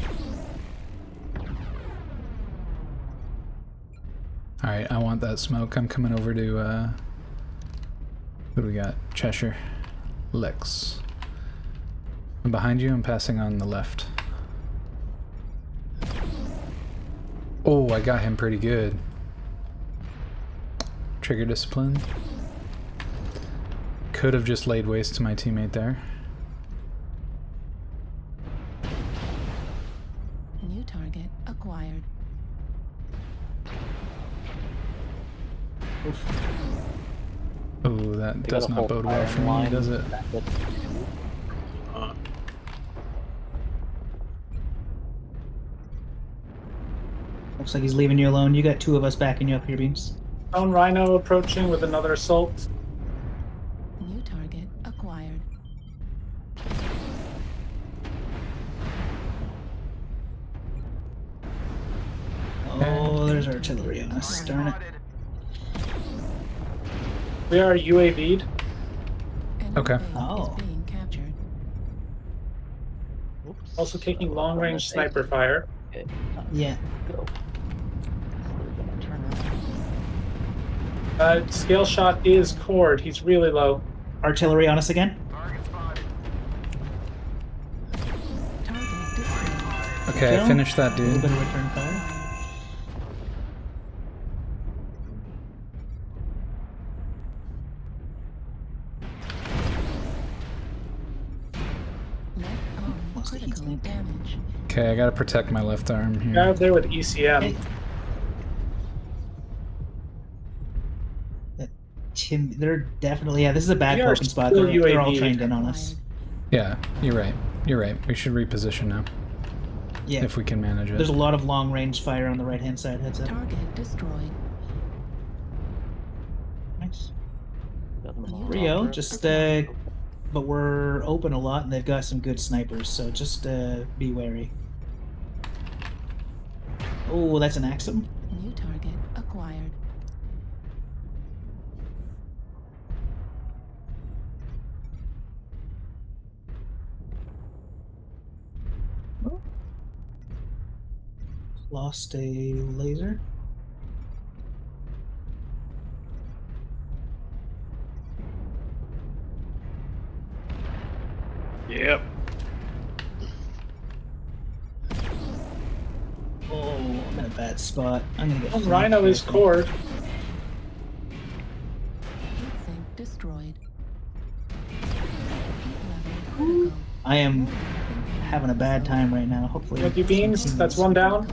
Alright, I want that smoke. I'm coming over to, who do we got? Cheshire. Lex. I'm behind you. I'm passing on the left. Oh, I got him pretty good. Trigger discipline. Could have just laid waste to my teammate there. New target acquired. Oh, that does not bode well for me, does it? Looks like he's leaving you alone. You got 2 of us backing you up here, Beams. Stone Rhino approaching with another assault. New target acquired. Oh, there's artillery on us. Darn it. We are UAV'd. Okay. Oh. Being captured. Also taking long-range sniper fire. Yeah. Go. Scale shot is cord. He's really low. Artillery on us again? Okay, I finished that A little dude. bit of return fire. Critical damage. Okay, I gotta protect my left arm here. Guy up there with ECM. They're definitely, yeah, this is a bad We are poking spot. still They're all UAV. trained in on us. Yeah, you're right. You're right. We should reposition now. Yeah. If we can manage it. There's a lot of long range fire on the right hand side. Heads up. Target destroyed. Nice. Rio, just but we're open a lot and they've got some good snipers, so just be wary. Oh, that's an Axum. New target acquired. Lost a laser. Yep. Oh, I'm in a bad spot. I'm gonna get. Rhino is cord. Heatsink destroyed. Heat level critical. I am having a bad time right now. Hopefully. Milky beams. That's one down.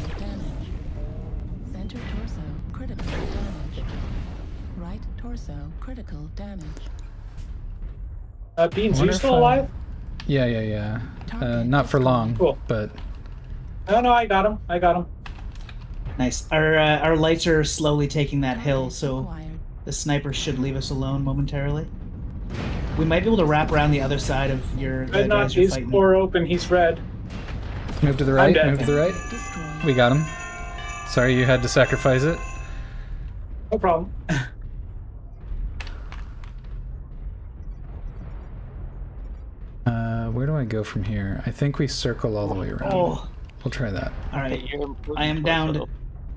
Center torso critical damage. Right torso critical damage. Beans, are Wonder you if still alive? Yeah. Not for long, Cool. but... No, I got him. Nice. Our lights are slowly taking that hill, so the sniper should leave us alone momentarily. We might be able to wrap around the other side of the Red guys knot you're is fighting. core open. He's red. Move to the right, move to the right. We got him. Sorry you had to sacrifice it. No problem. Where do I go from here? I think we circle all the way around. Oh. We'll try that. All right. I am down to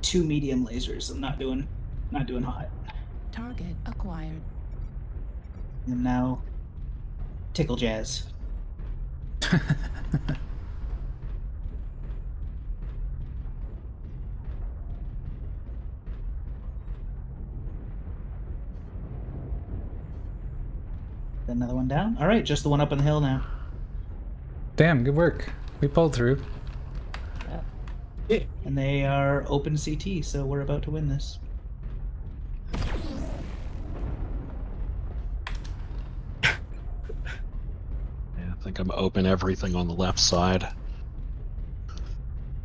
2 medium lasers. I'm not doing hot. Target acquired. And now, tickle jazz. Another one down. All right, just the one up on the hill now. Damn, good work. We pulled through. Yeah. And they are open CT, so we're about to win this. Yeah, I think I'm open everything on the left side.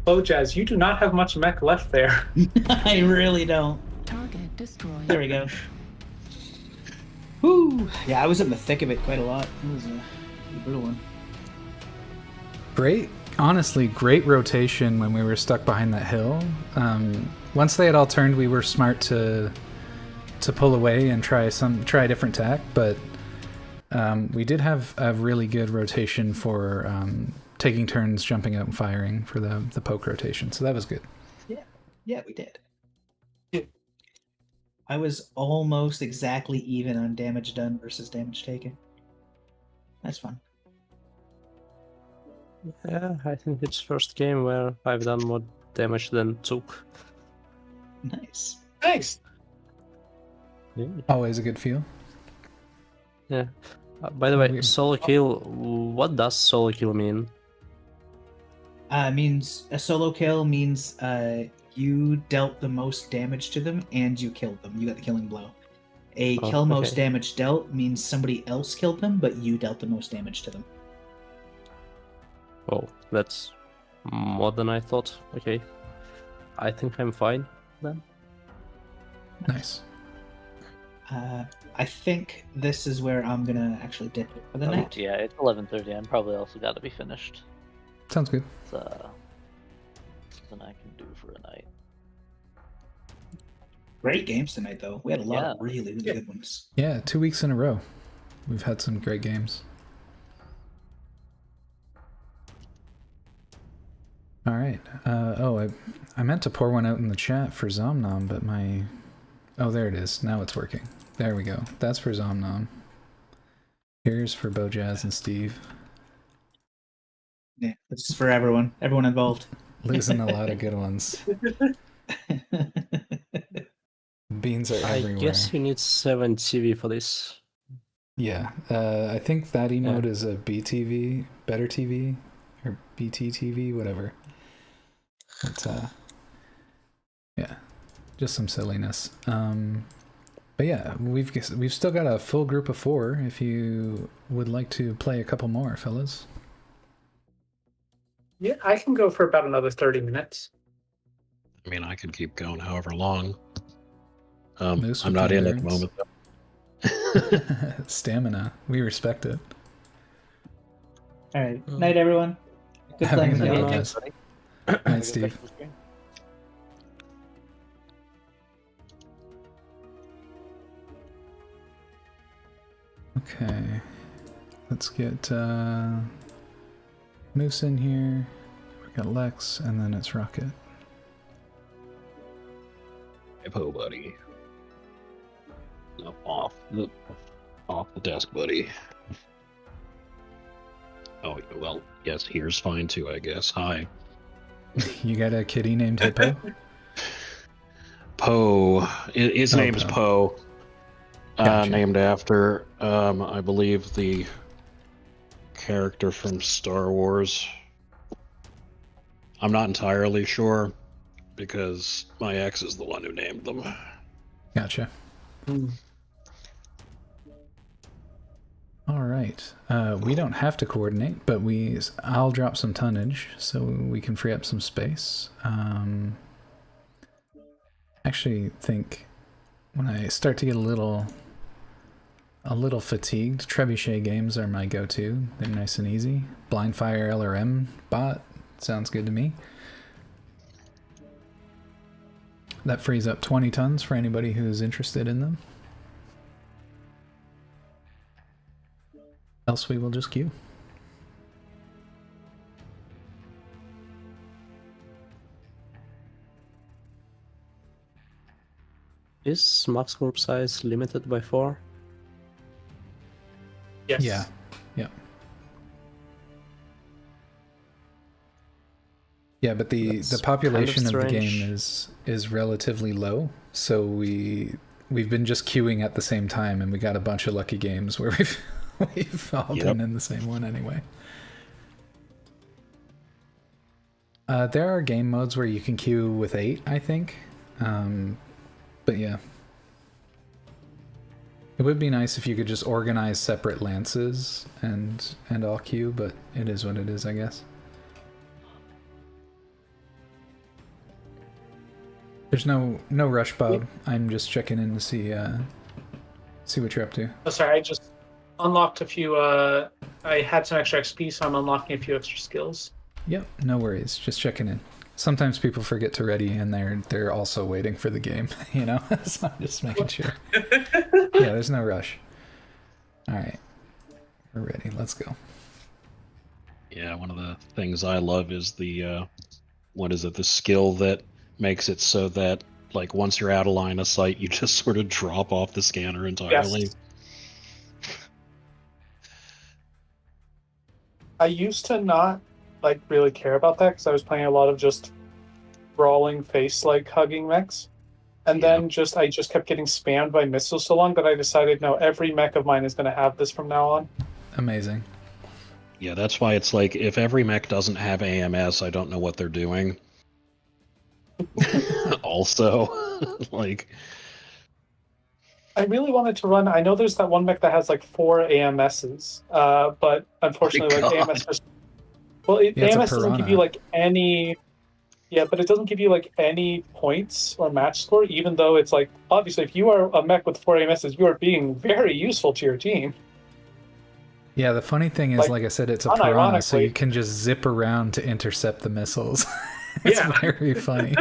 Oh, Jazz, you do not have much mech left there. I really don't. Target destroyed. There we go. Woo! Yeah, I was in the thick of it quite a lot. It was a brutal one. Great, honestly, great rotation when we were stuck behind that hill. Once they had all turned, we were smart to pull away and try a different tack, but we did have a really good rotation for taking turns, jumping out and firing for the poke rotation, so that was good. Yeah, we did. I was almost exactly even on damage done versus damage taken. That's fun. Yeah, I think it's first game where I've done more damage than took. Nice. Thanks. Yeah. Always a good feel. Yeah. By the way, solo kill. What does solo kill mean? Means a solo kill means you dealt the most damage to them and you killed them. You got the killing blow. A kill most damage dealt means somebody else killed them, but you dealt the most damage to them. Oh, that's more than I thought. Okay. I think I'm fine then. Nice. I think this is where I'm gonna actually dip it for the night. Yeah, it's 11:30. I'm probably also got to be finished. Sounds good. So, something I can do for a night. Great games tonight, though. We had a lot of really good ones. Yeah, 2 weeks in a row. We've had some great games. All right. I meant to pour one out in the chat for Zomnom, but my... Oh, there it is. Now it's working. There we go. That's for Zomnom. Here's for Bojazz and Steve. Yeah, this is for everyone. Everyone involved. Losing a lot of good ones. Beans are everywhere. I guess you need 7 TV for this. Yeah. I think that emote is a BTV, Better TV, or BTTV, whatever. It's yeah, just some silliness. But yeah, we've still got a full group of 4 if you would like to play a couple more, fellas. Yeah, I can go for about another 30 minutes. I mean, I could keep going however long. I'm Moose not with in at the moment, though. Stamina. We respect it. All right. Night, everyone. Good Have a playing good night, together. guys. Night, Steve. Okay. Let's get Moose in here. We got Lex, and then it's Rocket. Hippo, buddy. No, off the desk, buddy. Oh, well, yes, here's fine too, I guess. Hi. You got a kitty named Hippo? Poe. His name's Poe. Gotcha. Named after, I believe, the character from Star Wars. I'm not entirely sure, because my ex is the one who named them. Gotcha. All right. We don't have to coordinate, but I'll drop some tonnage so we can free up some space. Actually think when I start to get a little fatigued, trebuchet games are my go-to. They're nice and easy. Blind Fire LRM bot sounds good to me. That frees up 20 tons for anybody who's interested in them. Else we will just queue. Is max group size limited by 4? Yes. Yeah. Yeah. Yeah, but the population kind of of the game strange. is relatively low, so we've been just queuing at the same time, and we got a bunch of lucky games where we've all been in the same one anyway. There are game modes where you can queue with 8, I think, but yeah. It would be nice if you could just organize separate lances and all queue, but it is what it is, I guess. There's no rush, Bob. I'm just checking in to see what you're up to. Oh, sorry, I just unlocked a few. I had some extra XP, so I'm unlocking a few extra skills. Yep, no worries. Just checking in. Sometimes people forget to ready, and they're also waiting for the game, you know. So I'm just making sure. Yeah, there's no rush. All right, we're ready. Let's go. Yeah, one of the things I love is the the skill that makes it so that like once you're out of line of sight, you just sort of drop off the scanner entirely. Yes. I used to not like really care about that because I was playing a lot of just brawling face like hugging mechs. And then I just kept getting spammed by missiles so long that I decided no, every mech of mine is going to have this from now on. Amazing. Yeah, that's why it's like if every mech doesn't have AMS, I don't know what they're doing. Also, like I really wanted to run. I know there's that one mech that has like 4 AMSs, but unfortunately, like AMS just AMS doesn't give you like any. Yeah, but it doesn't give you like any points or match score, even though it's like obviously if you are a mech with 4 AMSs, you are being very useful to your team. Yeah, the funny thing is, like I said, it's a piranha, so you can just zip around to intercept the missiles. It's very funny.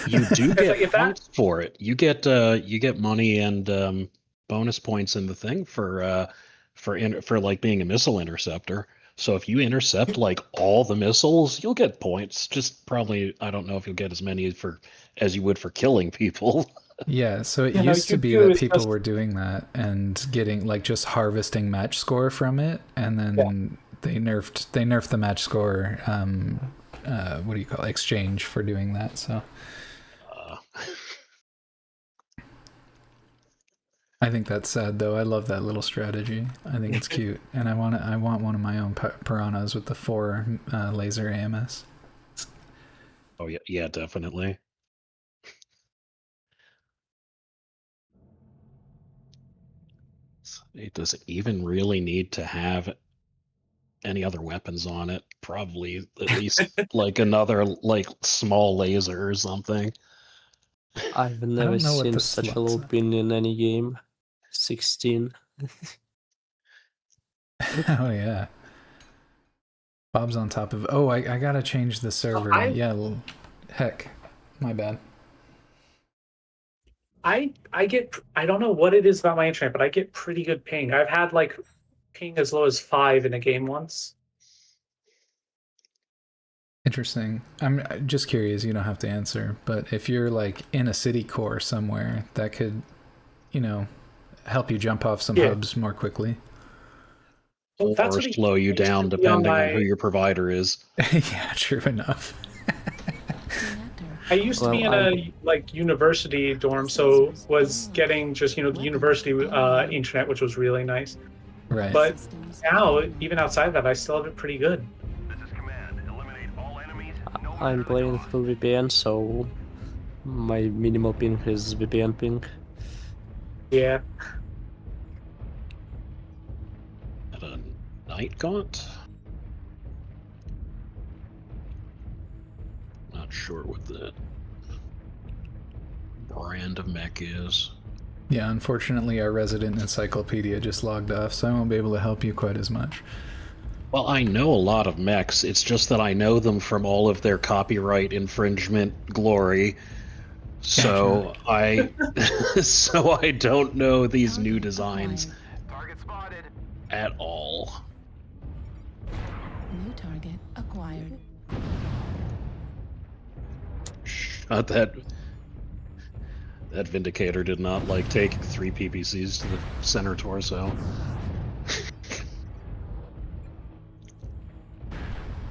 You do get points for it. You get money and bonus points in the thing for like being a missile interceptor. So if you intercept like all the missiles, you'll get points. Just probably, I don't know if you'll get as many as you would for killing people. Yeah, so it used to be that people were doing that and getting like just harvesting match score from it, and then they nerfed the match score. What do you call it? Exchange for doing that? So I think that's sad though. I love that little strategy. I think it's cute, and I want one of my own piranhas with the 4 laser AMS. Oh yeah, definitely. It doesn't even really need to have any other weapons on it. Probably at least like another like small laser or something. I've never seen such a low pin in any game. 16. Oh yeah. Bob's on top of. Oh, I gotta change the server. Yeah, well, heck, my bad. I don't know what it is about my internet, but I get pretty good ping. I've had like ping as low as 5 in a game once. Interesting. I'm just curious, you don't have to answer, but if you're like in a city core somewhere, that could, help you jump off some hubs more quickly. Or slow you down depending on who your provider is. Yeah, true enough. I used to be in a university dorm, so was getting just the university internet, which was really nice. Right. But now, even outside that, I still have it pretty good. I'm playing through VPN, so my minimal ping is VPN ping. Yeah. At a night gaunt? Not sure what that brand of mech is. Yeah, unfortunately our resident encyclopedia just logged off, so I won't be able to help you quite as much. Well, I know a lot of mechs, it's just that I know them from all of their copyright infringement glory. So so I don't know these new designs at all. New target acquired. That Vindicator did not like taking 3 PPCs to the center torso.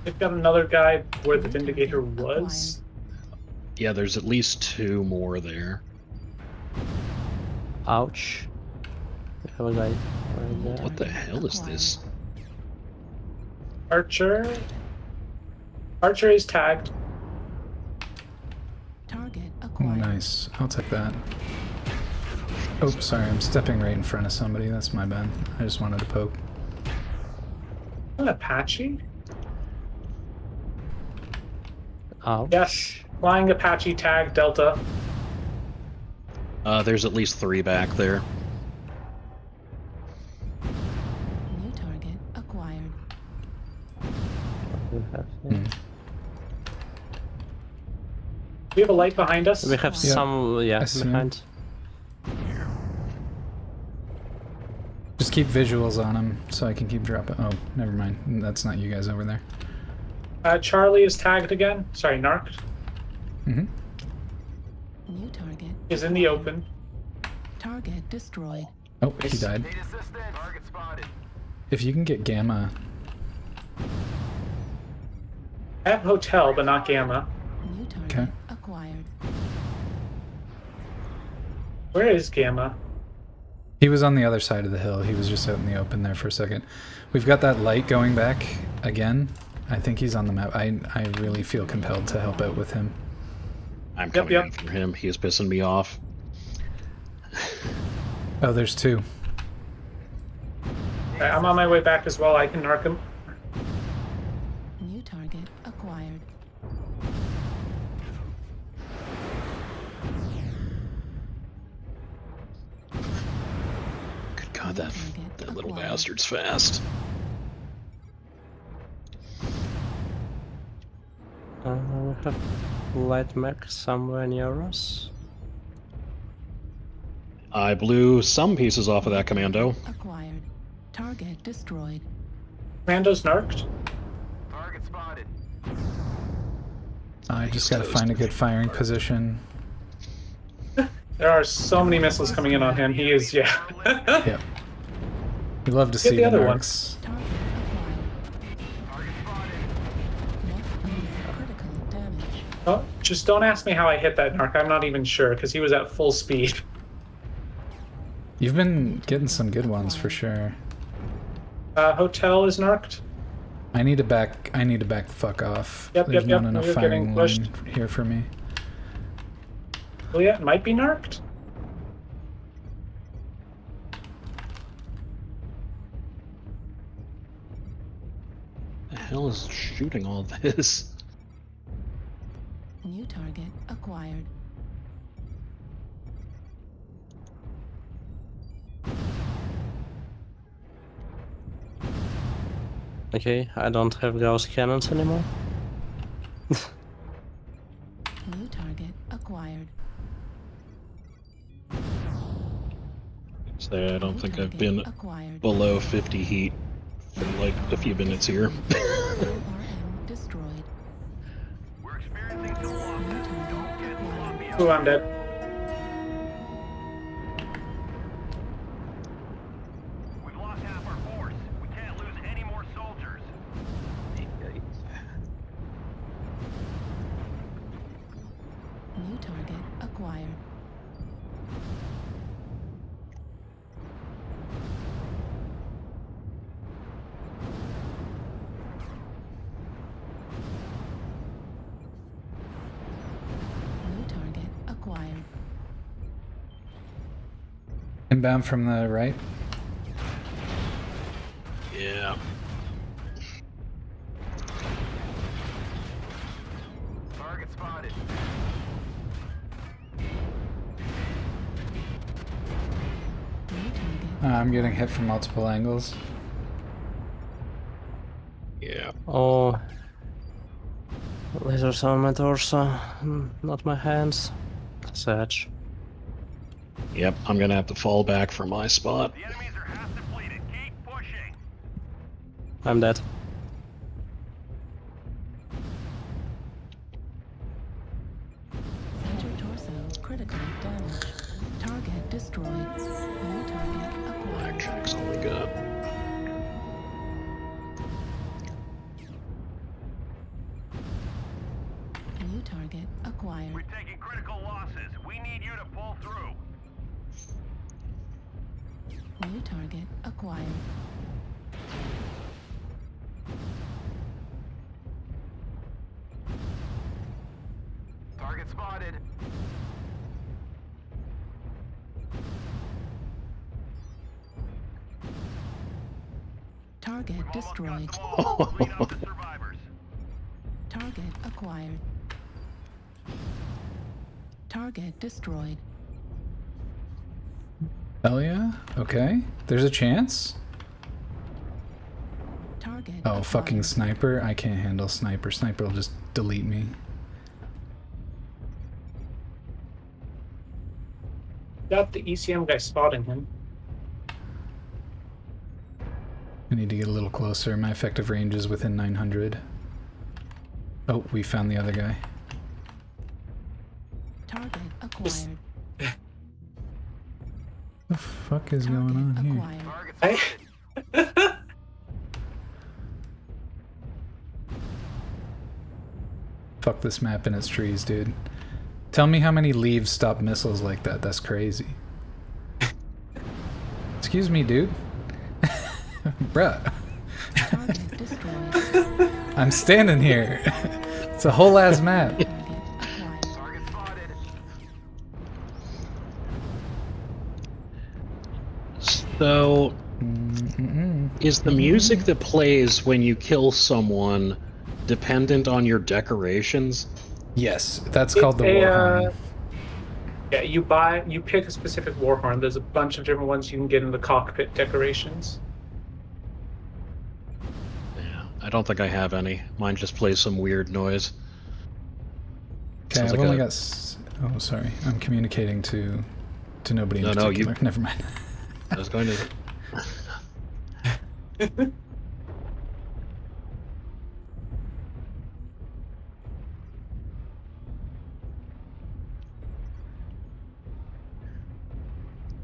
They've got another guy where the Vindicator was. Yeah, there's at least 2 more there. Ouch. We have a guy right there. What the hell is this? Archer. Archer is tagged. Target Oh, acquired. nice. I'll take that. Oh, sorry, I'm stepping right in front of somebody. That's my bad. I just wanted to poke. An Apache? Ouch. Yes. Flying Apache tag Delta. There's at least 3 back there. New target acquired. We have a light behind us. We have some, yeah, behind. Just keep visuals on him so I can keep dropping. Oh, never mind. That's not you guys over there. Charlie is tagged again. Sorry, narked. Mm-hmm. New target. Is in the open. Target destroyed. Oh, he died. If you can get Gamma. I have Hotel, but not Gamma. New target Okay. acquired. Where is Gamma? He was on the other side of the hill. He was just out in the open there for a second. We've got that light going back again. I think he's on the map. I really feel compelled to help out with him. I'm coming in for him. He is pissing me off. Oh, there's 2. Right, I'm on my way back as well. I can narc him. New target acquired. Good God, that little bastard's fast. We have light mech somewhere near us. I blew some pieces off of that commando. Acquired. Target destroyed. Commando's narked. Target spotted. I just gotta find a good firing position. There are so many missiles coming in on him. He is, yeah. Yep. We love to Get see the the other one. narcs. Oh, just don't ask me how I hit that narc. I'm not even sure because he was at full speed. You've been getting some good ones for sure. Hotel is narked. I need to back the fuck off. Yep, There's yep, yep. not enough We're getting firing pushed. line here for me. Well, yeah, it might be narked. The hell is shooting all this? New target acquired. Okay, I don't have Gauss cannons anymore. New target acquired. Say I don't think I've been below 50 heat for like a few minutes here. RM destroyed. Ooh, I'm dead. We've lost half our force. We can't lose any more soldiers. New target acquired. New target acquired. Inbound from the right. Yeah. Target spotted. I'm getting hit from multiple angles. Yeah. Oh. Lasers on my torso, not my hands. Sad. Yep, I'm gonna have to fall back from my spot. The enemies are half depleted. Keep pushing. I'm dead. Center torso critically damaged. Target destroyed. New target acquired. Backtrack's only good. New target acquired. We've taken critical losses. We need you to pull through. New target acquired. Target spotted. Target destroyed. Clean up the survivors. Target acquired. Target destroyed. Hell yeah. Okay. There's a chance. Target Oh, fucking sniper. I can't handle sniper. Sniper will just delete me. Got the ECM guy spotting him. I need to get a little closer. My effective range is within 900. Oh, we found the other guy. Target acquired. What the fuck is going on here? Fuck this map and its trees, dude. Tell me how many leaves stop missiles like that. That's crazy. Excuse me, dude. Bruh. I'm standing here. It's a whole ass map. So, is the music that plays when you kill someone dependent on your decorations? Yes, that's called the Warhorn. Yeah, you pick a specific Warhorn. There's a bunch of different ones you can get in the cockpit decorations. Yeah, I don't think I have any. Mine just plays some weird noise. Okay, I've only got. Oh, sorry. I'm communicating to nobody in particular. No, never mind. I was going to.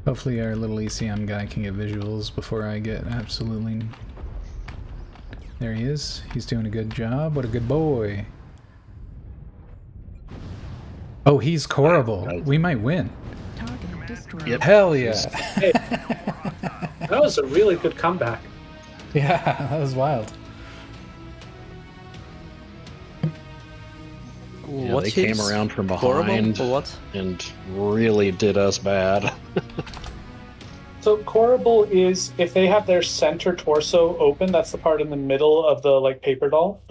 Hopefully our little ECM guy can get visuals before I get absolutely... There he is. He's doing a good job. What a good boy. Oh, he's Corrible. We might win. Target destroyed. Yep. Hell yeah. Hey, that was a really good comeback. Yeah, that was wild. Yeah, they came around from behind and really did us bad. So Corrible is, if they have their center torso open, that's the part in the middle of the like paper doll,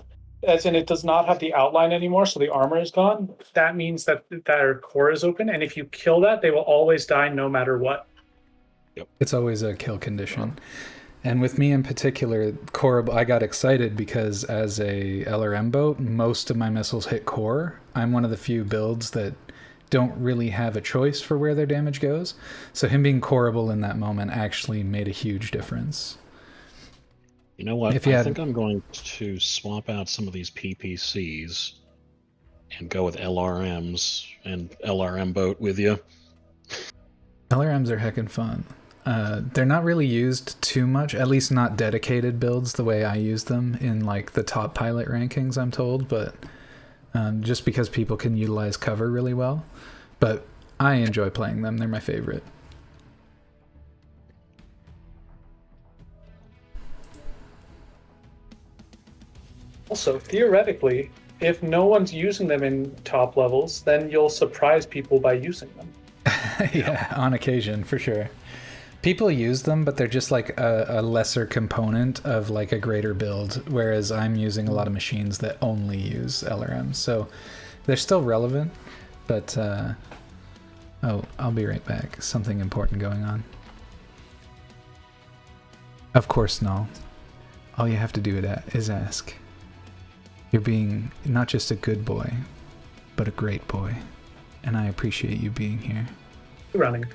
as in it does not have the outline anymore, so the armor is gone. That means that their core is open, and if you kill that, they will always die no matter what. Yep. It's always a kill condition. And with me in particular, Corrible, I got excited because as a LRM boat, most of my missiles hit core. I'm one of the few builds that don't really have a choice for where their damage goes. So him being Corrible in that moment actually made a huge difference. You know what? I think I'm going to swap out some of these PPCs and go with LRMs and LRM boat with you. LRMs are heckin' fun. They're not really used too much, at least not dedicated builds the way I use them in like the top pilot rankings, I'm told, but just because people can utilize cover really well. But I enjoy playing them. They're my favorite. Also, theoretically, if no one's using them in top levels, then you'll surprise people by using them. Yeah, on occasion, for sure. People use them, but they're just like a lesser component of like a greater build, whereas I'm using a lot of machines that only use LRMs. So they're still relevant, but oh, I'll be right back. Something important going on. Of course, no. All you have to do is ask. You're being not just a good boy, but a great boy. And I appreciate you being here. Running.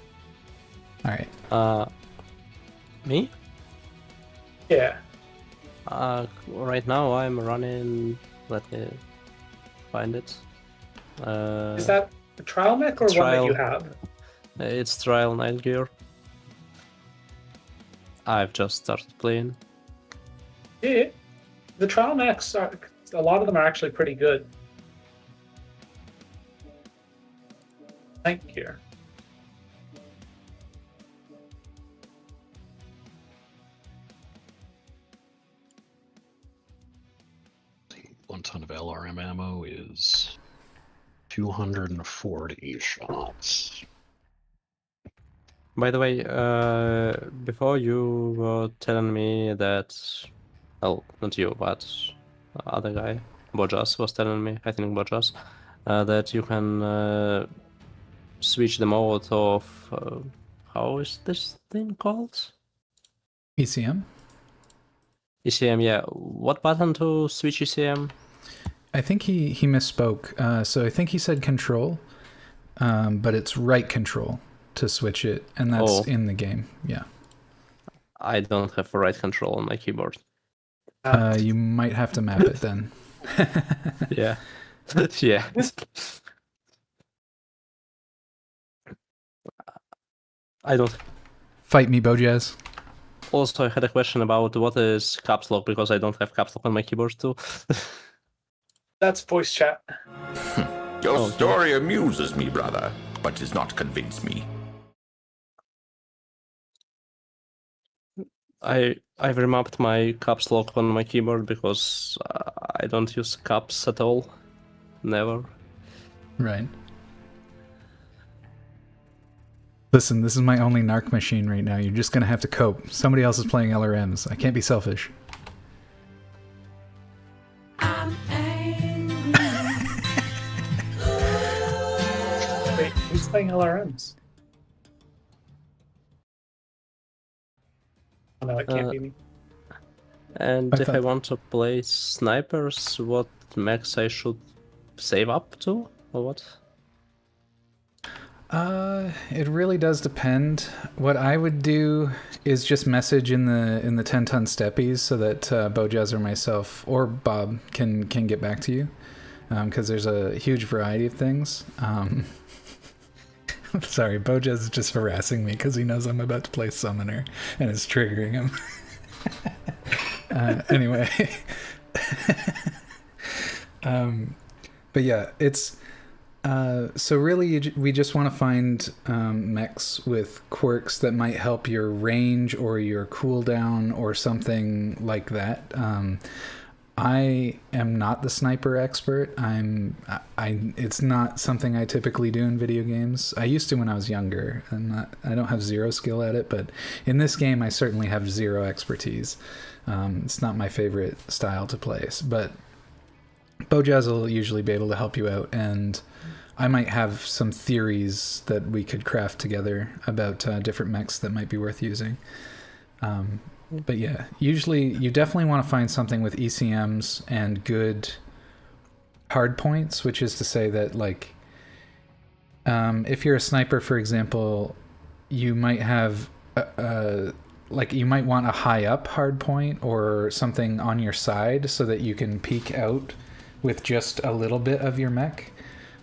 Alright. Me? Yeah. Right now I'm running. Let me find it. Is that a trial mech or one that you have? It's trial night gear. I've just started playing. Yeah. The trial mechs are, a lot of them are actually pretty good. Thank you. One ton of LRM ammo is 240 shots. By the way, before you were telling me that, oh, not you, but other guy, Bojas was telling me, I think Bojas, that you can switch the mode of, how is this thing called? ECM? ECM, yeah. What button to switch ECM? I think he misspoke. So I think he said control, but it's right control to switch it, and that's in the game. Yeah. I don't have right control on my keyboard. You might have to map it then. Yeah. Yeah. I don't. Fight me, Bojaz. Also, I had a question about what is caps lock, because I don't have caps lock on my keyboard too. That's voice chat. Your story amuses me, brother, but does not convince me. I've remapped my caps lock on my keyboard because I don't use caps at all. Never. Right. Listen, this is my only narc machine right now. You're just gonna have to cope. Somebody else is playing LRMs. I can't be selfish. Wait, who's playing LRMs? Oh no, it can't be me. And if I want to play snipers, what mechs I should save up to, or what? It really does depend. What I would do is just message in the 10-ton steppies so that Bojaz or myself or Bob can get back to you, because there's a huge variety of things. I'm sorry, Bojaz is just harassing me because he knows I'm about to play Summoner and it's triggering him. Anyway. But yeah, it's... so really, we just want to find mechs with quirks that might help your range or your cooldown or something like that. I am not the sniper expert. It's not something I typically do in video games. I used to when I was younger, and I don't have zero skill at it, but in this game I certainly have zero expertise. It's not my favorite style to play, but Bojaz will usually be able to help you out, and I might have some theories that we could craft together about different mechs that might be worth using. But yeah, usually you definitely want to find something with ECMs and good hard points, which is to say that, like, if you're a sniper, for example, you might have like you might want a high up hard point or something on your side so that you can peek out with just a little bit of your mech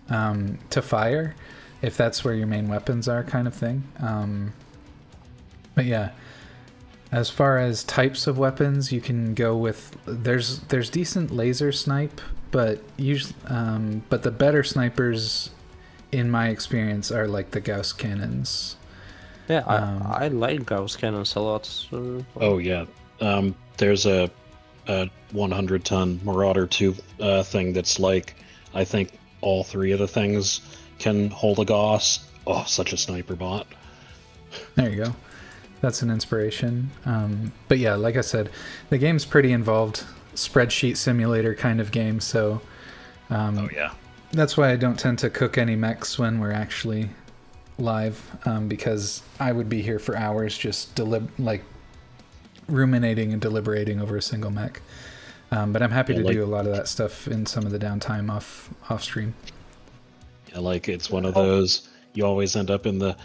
to fire, if that's where your main weapons are, kind of thing. But yeah, as far as types of weapons, you can go with there's decent laser snipe, but usually but the better snipers, in my experience, are like the Gauss cannons. Yeah, I like Gauss cannons a lot. So... Oh yeah, there's a 100-ton Marauder 2 thing that's like, I think all three of the things can hold a Gauss. Oh, such a sniper bot. There you go. That's an inspiration. But yeah, like I said, the game's pretty involved, spreadsheet simulator kind of game. So oh yeah, that's why I don't tend to cook any mechs when we're actually live, because I would be here for hours just ruminating and deliberating over a single mech. But I'm happy to do a lot of that stuff in some of the downtime off stream. Yeah, like it's one of those, you always end up in the,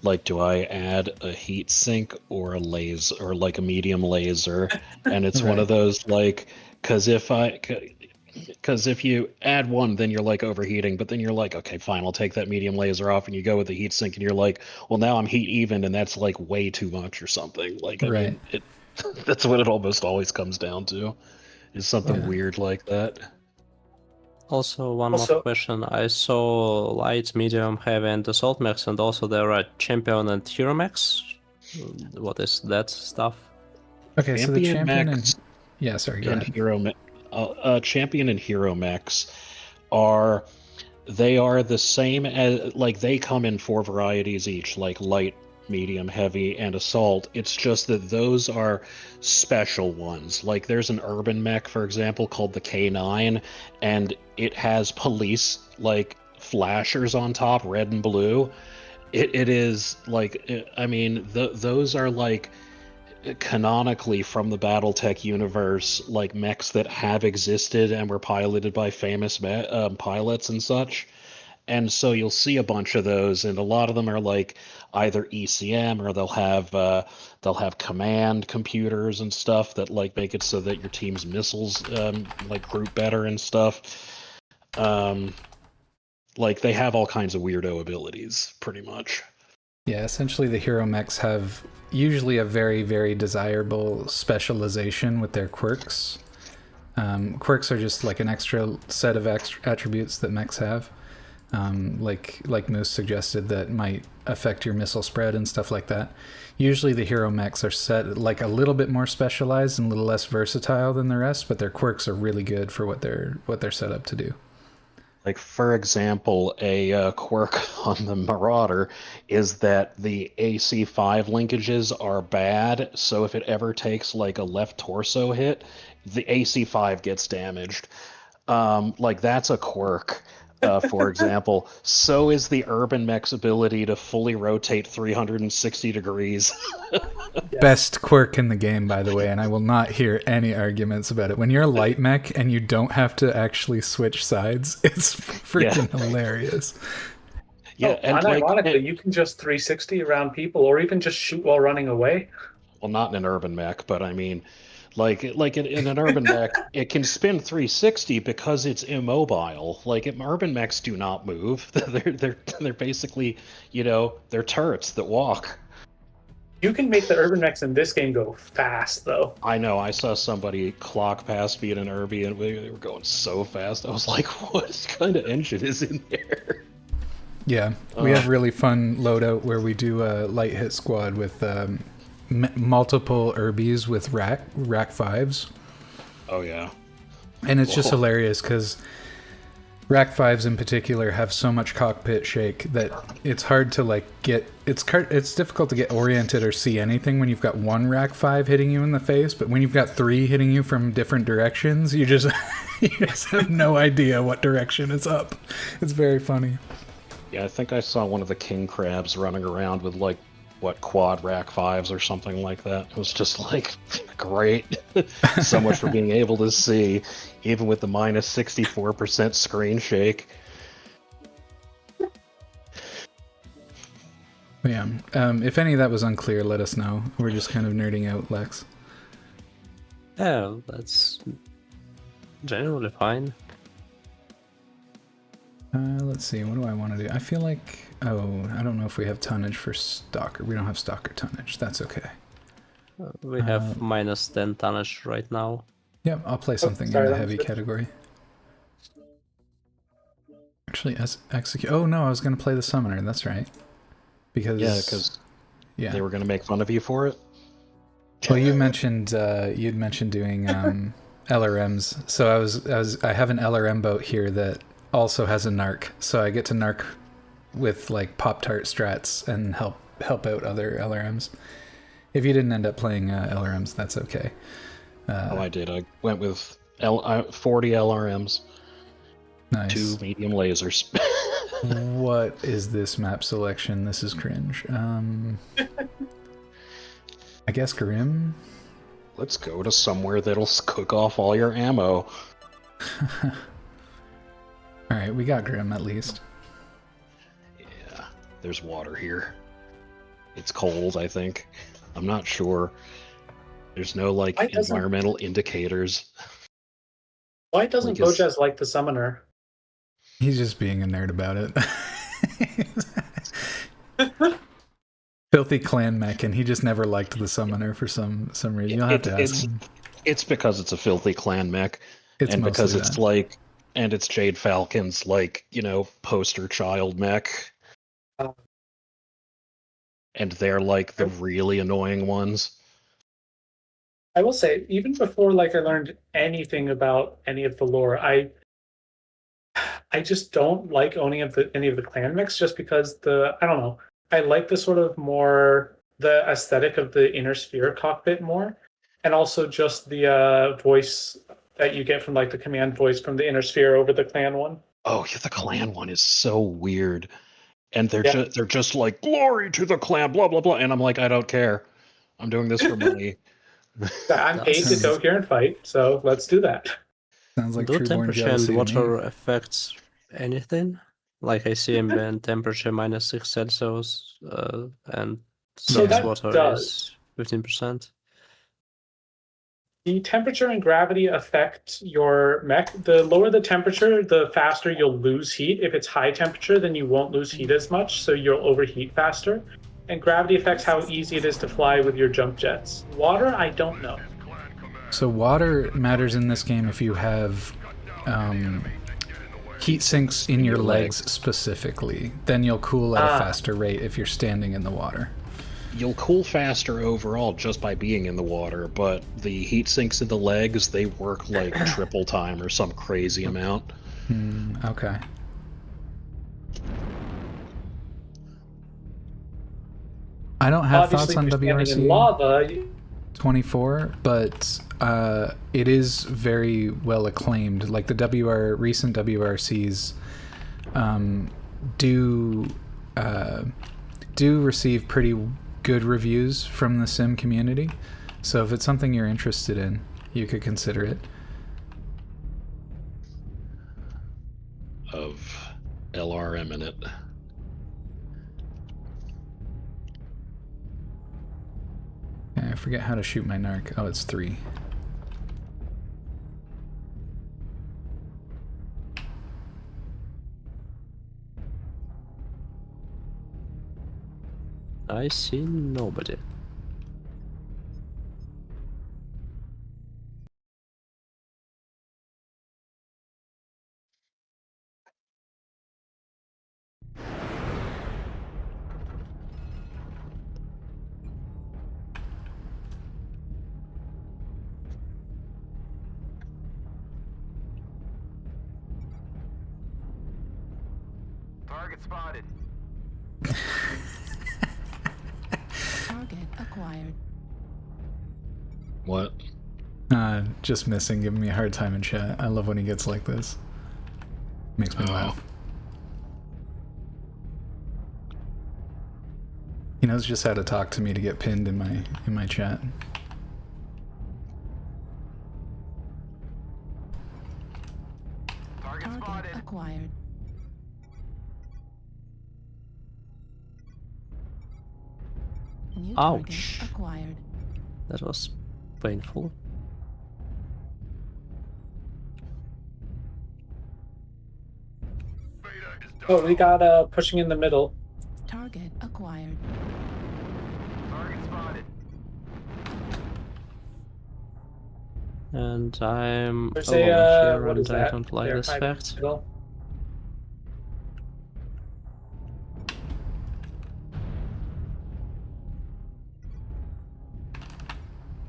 like, do I add a heat sink or a laser, or like a medium laser? And it's one of those, like, because if you add one, then you're like overheating, but then you're like, okay, fine, I'll take that medium laser off, and you go with the heat sink, and you're like, well, now I'm heat even, and that's like way too much or something. Like, I mean, that's what it almost always comes down to, is something weird like that. Also, one more question. I saw light, medium, heavy, and assault mechs, and also there are champion and hero mechs. What is that stuff? Okay, so the champion and champion and hero mechs are the same as, like, they come in 4 varieties each, like light, medium, heavy, and assault. It's just that those are special ones. Like, there's an urban mech, for example, called the K9, and it has police, like, flashers on top, red and blue. It is, like, I mean, those are, like, canonically from the BattleTech universe, like, mechs that have existed and were piloted by famous pilots and such. And so you'll see a bunch of those, and a lot of them are like either ECM, or they'll have command computers and stuff that, like, make it so that your team's missiles like group better and stuff. Like, they have all kinds of weirdo abilities, pretty much. Yeah, essentially the hero mechs have usually a very, very desirable specialization with their quirks. Quirks are just like an extra set of attributes that mechs have. Like Moose suggested, that might affect your missile spread and stuff like that. Usually the hero mechs are set like a little bit more specialized and a little less versatile than the rest, but their quirks are really good for what they're set up to do. Like, for example, a quirk on the Marauder is that the AC5 linkages are bad, so if it ever takes, like, a left torso hit, the AC5 gets damaged. Like, that's a quirk. For example. So is the urban mech's ability to fully rotate 360 degrees. Best quirk in the game, by the way, and I will not hear any arguments about it. When you're a light mech and you don't have to actually switch sides, it's freaking hilarious. Yeah, and unironically, you can just 360 around people, or even just shoot while running away. Well, not in an urban mech, but I mean, like in an urban mech, it can spin 360 because it's immobile. Like, urban mechs do not move. They're basically, they're turrets that walk. You can make the urban mechs in this game go fast, though. I know. I saw somebody clock past me in an Urby, and they were going so fast. I was like, what kind of engine is in there? Yeah, we have really fun loadout where we do a light hit squad with multiple Urbies with rack 5s. Oh yeah, and it's just hilarious because rack 5s in particular have so much cockpit shake that it's hard to get. It's difficult to get oriented or see anything when you've got one rack 5 hitting you in the face, but when you've got 3 hitting you from different directions, you just have no idea what direction is up. It's very funny. Yeah, I think I saw one of the king crabs running around with quad rack 5s or something like that. It was just like, great. So much for being able to see, even with the minus 64% screen shake. Yeah, if any of that was unclear, let us know. We're just kind of nerding out, Lex. Yeah, that's generally fine. Let's see, what do I want to do? I feel like, I don't know if we have tonnage for Stalker. We don't have Stalker tonnage. That's okay. We have minus 10 tonnage right now. Yep, I'll play something in the heavy category. Actually, execute. Oh no, I was going to play the Summoner. That's right. Because they were going to make fun of you for it. Well, you'd mentioned doing LRMs. So I have an LRM boat here that also has a narc, so I get to narc with like Pop-Tart strats and help out other LRMs. If you didn't end up playing LRMs, that's okay. Oh, I did. I went with 40 LRMs. Nice. 2 medium lasers. What is this map selection? This is cringe. I guess Grim? Let's go to somewhere that'll cook off all your ammo. Alright, we got Grim at least. Yeah, there's water here. It's cold, I think. I'm not sure. There's no, like, environmental indicators. Why doesn't Bojaz like the summoner? He's just being a nerd about it. Filthy clan mech, and he just never liked the summoner for some reason. You'll have to ask him. It's because it's a filthy clan mech. It's and because mostly it's that. like, and it's Jade Falcon's, like, you know, poster child mech. And they're like the really annoying ones. I will say, even before like I learned anything about any of the lore, I just don't like owning any of the clan mechs just because I don't know. I like the sort of more the aesthetic of the inner sphere cockpit more, and also just the voice that you get from like the command voice from the inner sphere over the clan one. Oh yeah, the clan one is so weird. And they're just like, glory to the clan, blah blah blah. And I'm like, I don't care. I'm doing this for money. I'm paid to go here and fight, so let's do that. Sounds like Do trueborn temperature jealousy and to me. water affects anything? Like I see ambient temperature -6 Celsius, and So surface that water does. is 15%. The temperature and gravity affect your mech. The lower the temperature, the faster you'll lose heat. If it's high temperature, then you won't lose heat as much, so you'll overheat faster. And gravity affects how easy it is to fly with your jump jets. Water, I don't know. So water matters in this game if you have heat sinks in your legs specifically. Then you'll cool at a faster rate if you're standing in the water. You'll cool faster overall just by being in the water, but the heat sinks in the legs, they work like triple time or some crazy amount. Okay. I don't have Obviously, thoughts on if you're standing WRC in lava, 24, but it is very well acclaimed. Like the recent WRCs do receive pretty good reviews from the sim community. So if it's something you're interested in, you could consider it. Of LRM in it. I forget how to shoot my narc. Oh, it's 3. I see nobody. Target spotted. Target acquired. What? Just missing, giving me a hard time in chat. I love when he gets like this. Makes me laugh. He knows just how to talk to me to get pinned in my chat. Target spotted. Acquired. New Ouch. target acquired. That was painful. oh, we got pushing in the middle. Target acquired. Target spotted. And I'm There's alone here what and is I that? don't like There, this hiding in the fact. middle.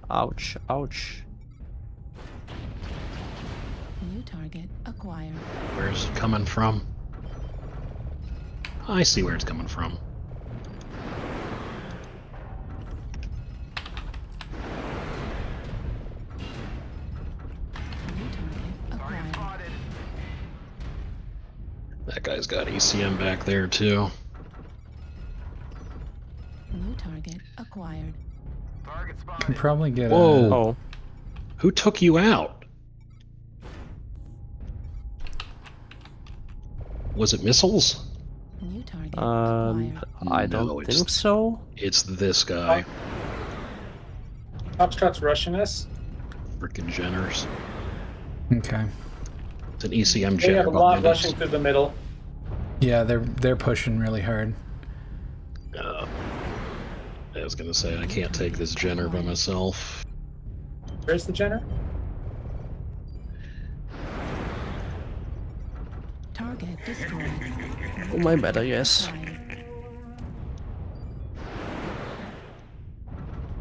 Ouch, ouch. New target acquired. Where's it coming from? I see where it's coming from. That guy's got ECM back there too. New target acquired. Can probably get Whoa. Oh. Who took you out? Was it missiles? New target I don't No, think so. It's this guy. Foxtrot's rushing us. Frickin' Jenners. Okay. It's an ECM They have Jenner a lot behind us. rushing through the middle. Yeah, they're pushing really hard. I was gonna say, I can't take this Jenner by myself. Where's the Jenner? target destroyed. Oh, my bad, I guess.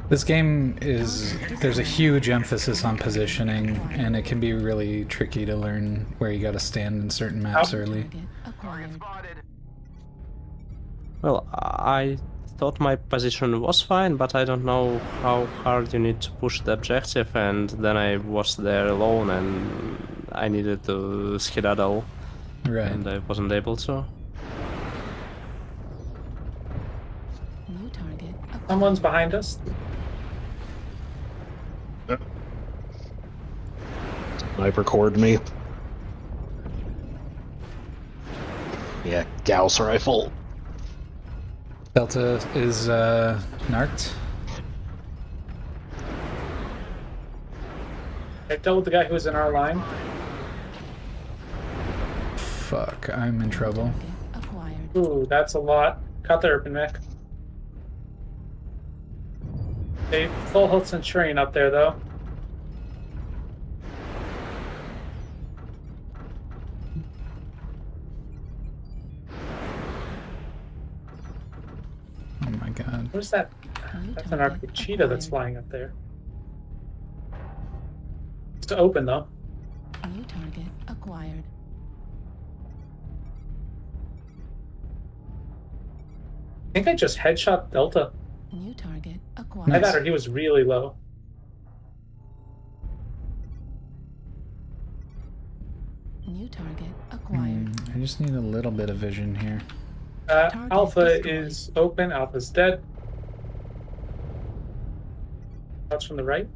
This game there's a huge emphasis on positioning, and it can be really tricky to learn where you gotta stand in certain maps early. Well, I thought my position was fine, but I don't know how hard you need to push the objective, and then I was there alone and I needed to skedaddle. Right. And I wasn't able to. New target. Someone's behind us. Sniper cored me. Yeah, Gauss rifle. Delta is narked. I dealt with the guy who was in our line. Fuck, I'm in trouble. Ooh, that's a lot. Got the urban mech. They full health Centurion up there though. Oh my god. Where's that? That's an Arctic cheetah that's flying up there. It's open though. New target acquired. I think I just headshot Delta. New target acquired. I thought he was really low. New target acquired. I just need a little bit of vision here. Alpha is open. Alpha's dead. Shots from the right.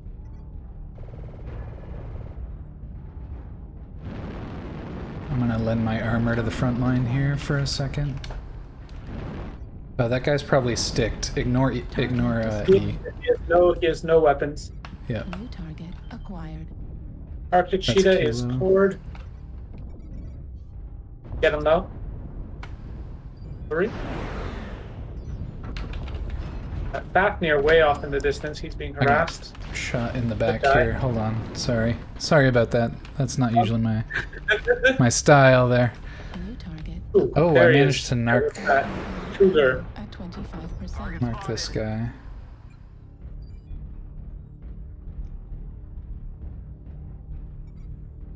I'm gonna lend my armor to the front line here for a second. Oh, that guy's probably sticked. Ignore E. He has no weapons. Yeah. New target acquired. Arctic That's cheetah is Kilo. cored. Get him though. 3. Fafnir way off in the distance. He's being I got harassed. shot in the back guy. here. Hold on. Sorry about that. That's not usually my style there. New target. Ooh, Oh, there I he managed is. to narc Cougar. At 25%. mark this guy.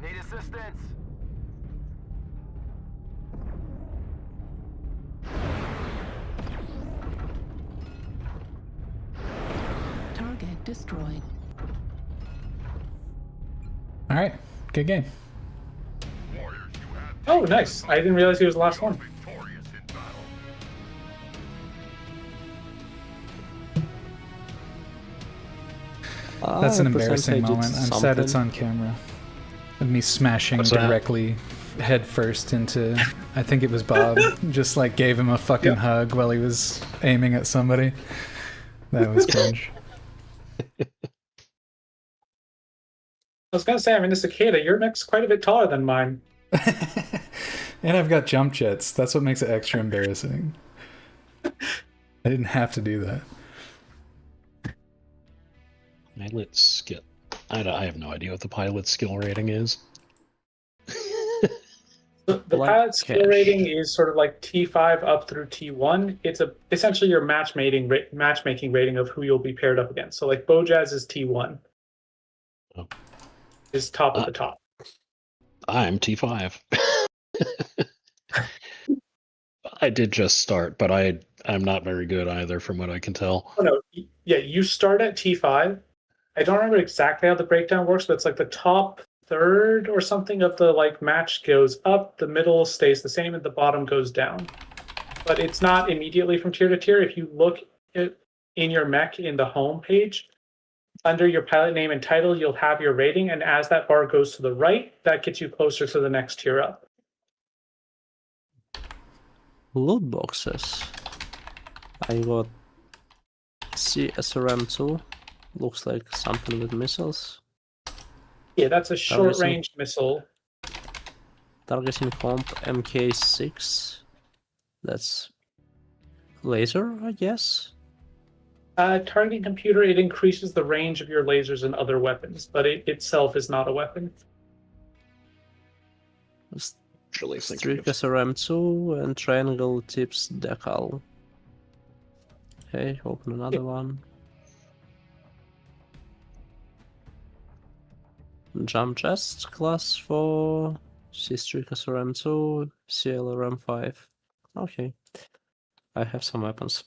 Need assistance. Target destroyed. All right, good game. Oh, nice. I didn't realize he was the last one. That's an embarrassing percentage moment. it's I'm sad it's something. on camera. Of me smashing What's that? directly head first into, I think it was Bob, just like gave him a fucking hug while he was aiming at somebody. That was cringe. I was gonna say, I mean, the cicada, your mech's quite a bit taller than mine. And I've got jump jets. That's what makes it extra embarrassing. I didn't have to do that. Pilot skill. I have no idea what the pilot skill rating is. The pilot skill rating is sort of like T5 up through T1. It's essentially your matchmaking rating of who you'll be paired up against. So like Bojaz is T1. Oh. Is top of the top. I'm T5. I did just start, but I'm not very good either from what I can tell. Oh, no, yeah, you start at T5. I don't remember exactly how the breakdown works, but it's like the top third or something of the like match goes up, the middle stays the same, and the bottom goes down. But it's not immediately from tier to tier. If you look in your mech in the home page, under your pilot name and title, you'll have your rating, and as that bar goes to the right, that gets you closer to the next tier up. Loot boxes. I got CSRM2. Looks like something with missiles. Yeah, that's a short-range missile. Targeting comp MK6. That's laser, I guess. Targeting computer, it increases the range of your lasers and other weapons, but it itself is not a weapon. Streak SRM2 and triangle tips decal. Okay, open another one. Jump chest class 4, C-Streak SRM2, CLRM5. Okay, I have some weapons.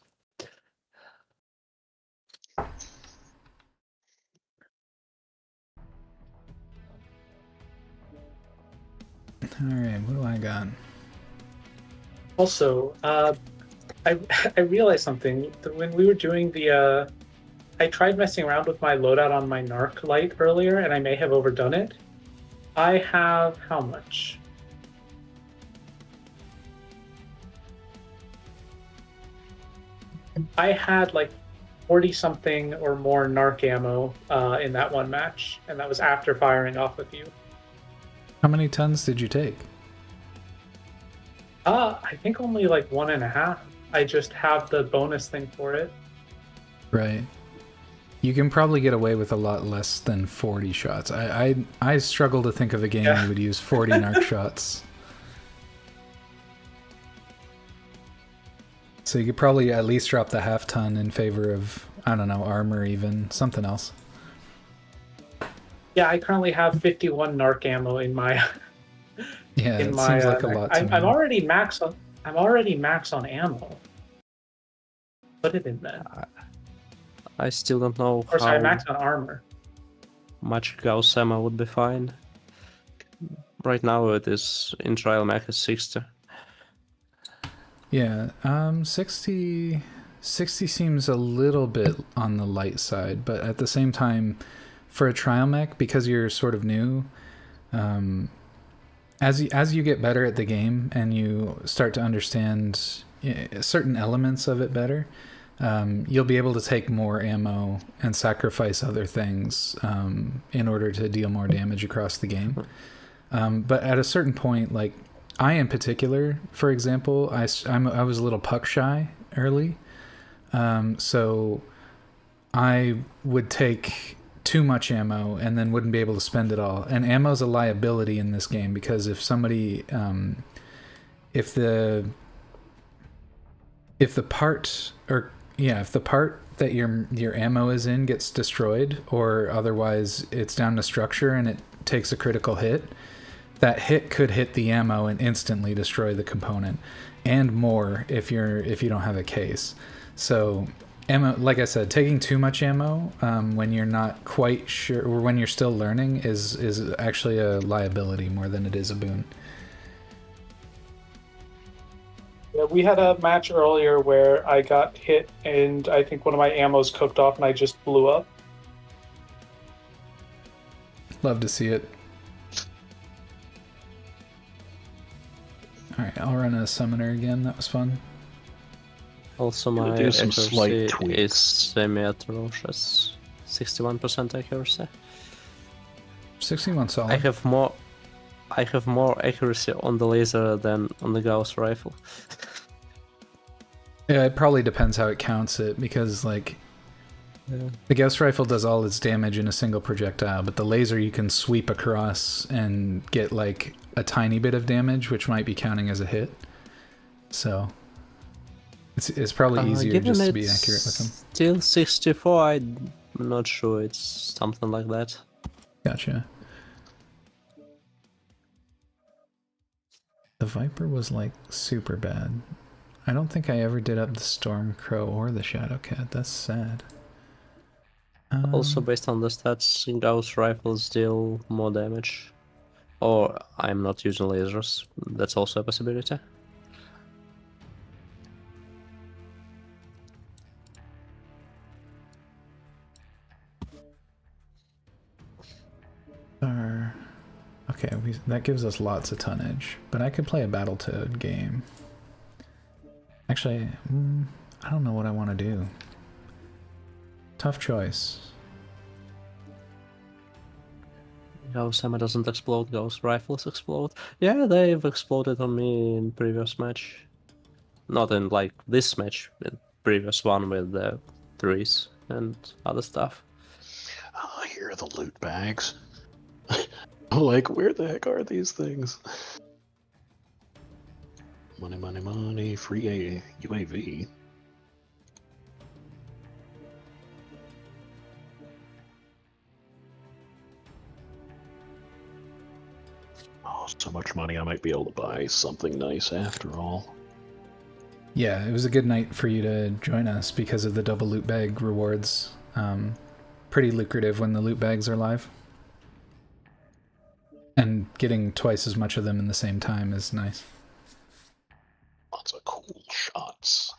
Alright, what do I got? Also, I realized something. When we were doing the... I tried messing around with my loadout on my Narc light earlier, and I may have overdone it. I have... how much? I had like 40-something or more Narc ammo in that one match, and that was after firing off a few. How many tons did you take? I think only like 1.5. I just have the bonus thing for it. Right. You can probably get away with a lot less than 40 shots. I struggle to think of a game you would use 40 narc shots. So you could probably at least drop the half ton in favor of, I don't know, armor even, something else. Yeah, I currently have 51 narc ammo in my... Yeah, it seems like a lot to me. I'm already max on ammo. Put it in there. I still don't know Of course, I max on armor. Much Gauss ammo would be fine. Right now it is in trial mech is 60. Yeah, 60 seems a little bit on the light side, but at the same time, for a trial mech, because you're sort of new, as you get better at the game and you start to understand certain elements of it better, you'll be able to take more ammo and sacrifice other things in order to deal more damage across the game. But at a certain point, like I in particular, for example, I was a little puck shy early, so I would take too much ammo and then wouldn't be able to spend it all. And ammo's a liability in this game because if somebody, if the part that your ammo is in gets destroyed, or otherwise it's down to structure and it takes a critical hit, that hit could hit the ammo and instantly destroy the component, and more if you don't have a case. So ammo, like I said, taking too much ammo when you're not quite sure, or when you're still learning, is actually a liability more than it is a boon. Yeah, we had a match earlier where I got hit and I think one of my ammos cooked off and I just blew up. Love to see it. Alright, I'll run a summoner again. That was fun. Also, my do some slight accuracy tweaks. is semi-atrocious. 61% accuracy. 61 solid. I have more accuracy on the laser than on the Gauss rifle. Yeah, it probably depends how it counts it, because like the Gauss rifle does all its damage in a single projectile, but the laser you can sweep across and get like a tiny bit of damage, which might be counting as a hit. So it's probably easier just to be accurate with them. Still 64, I'm not sure it's something like that. Gotcha. The Viper was like super bad. I don't think I ever did up the Stormcrow or the Shadowcat. That's sad. Also, based on the stats, Gauss rifles deal more damage. Or I'm not using lasers. That's also a possibility. Okay, that gives us lots of tonnage, but I could play a Battletoad game. Actually, I don't know what I want to do. Tough choice. Gauss hammer doesn't explode, Gauss rifles explode. Yeah, they've exploded on me in previous match. Not in like this match, in previous one with the threes and other stuff. Oh, here are the loot bags. Like, where the heck are these things? Money, money, money, free UAV. Oh, so much money I might be able to buy something nice after all. Yeah, it was a good night for you to join us because of the double loot bag rewards. Pretty lucrative when the loot bags are live. And getting twice as much of them in the same time is nice. Lots of cool shots.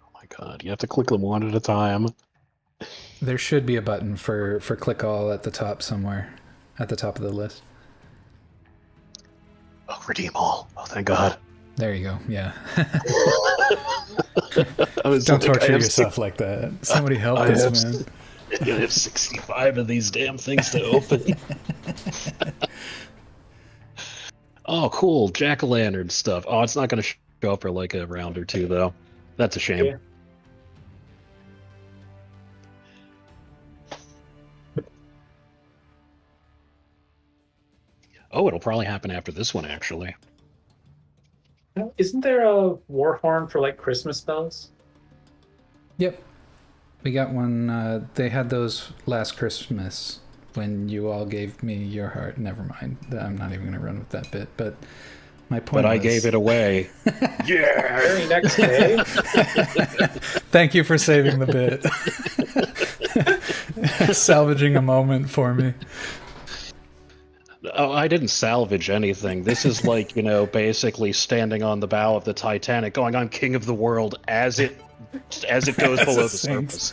Oh my god, you have to click them one at a time. There should be a button for click all at the top somewhere. At the top of the list. Oh, redeem all. Oh, thank god. There you go, yeah. Don't like, torture yourself like that. Somebody help us, man. I have 65 of these damn things to open. Oh, cool. Jack-o'-lantern stuff. Oh, it's not going to show up for like a round or two, though. That's a shame. Yeah. Oh, it'll probably happen after this one, actually. Isn't there a war horn for like Christmas bells? Yep. We got one, they had those last Christmas when you all gave me your heart. Never mind. I'm not even going to run with that bit, but my point But I gave it away. Yeah! Very next day. Thank you for saving the bit. Salvaging a moment for me. Oh, I didn't salvage anything. This is like, basically standing on the bow of the Titanic going, I'm king of the world as it goes below the surface.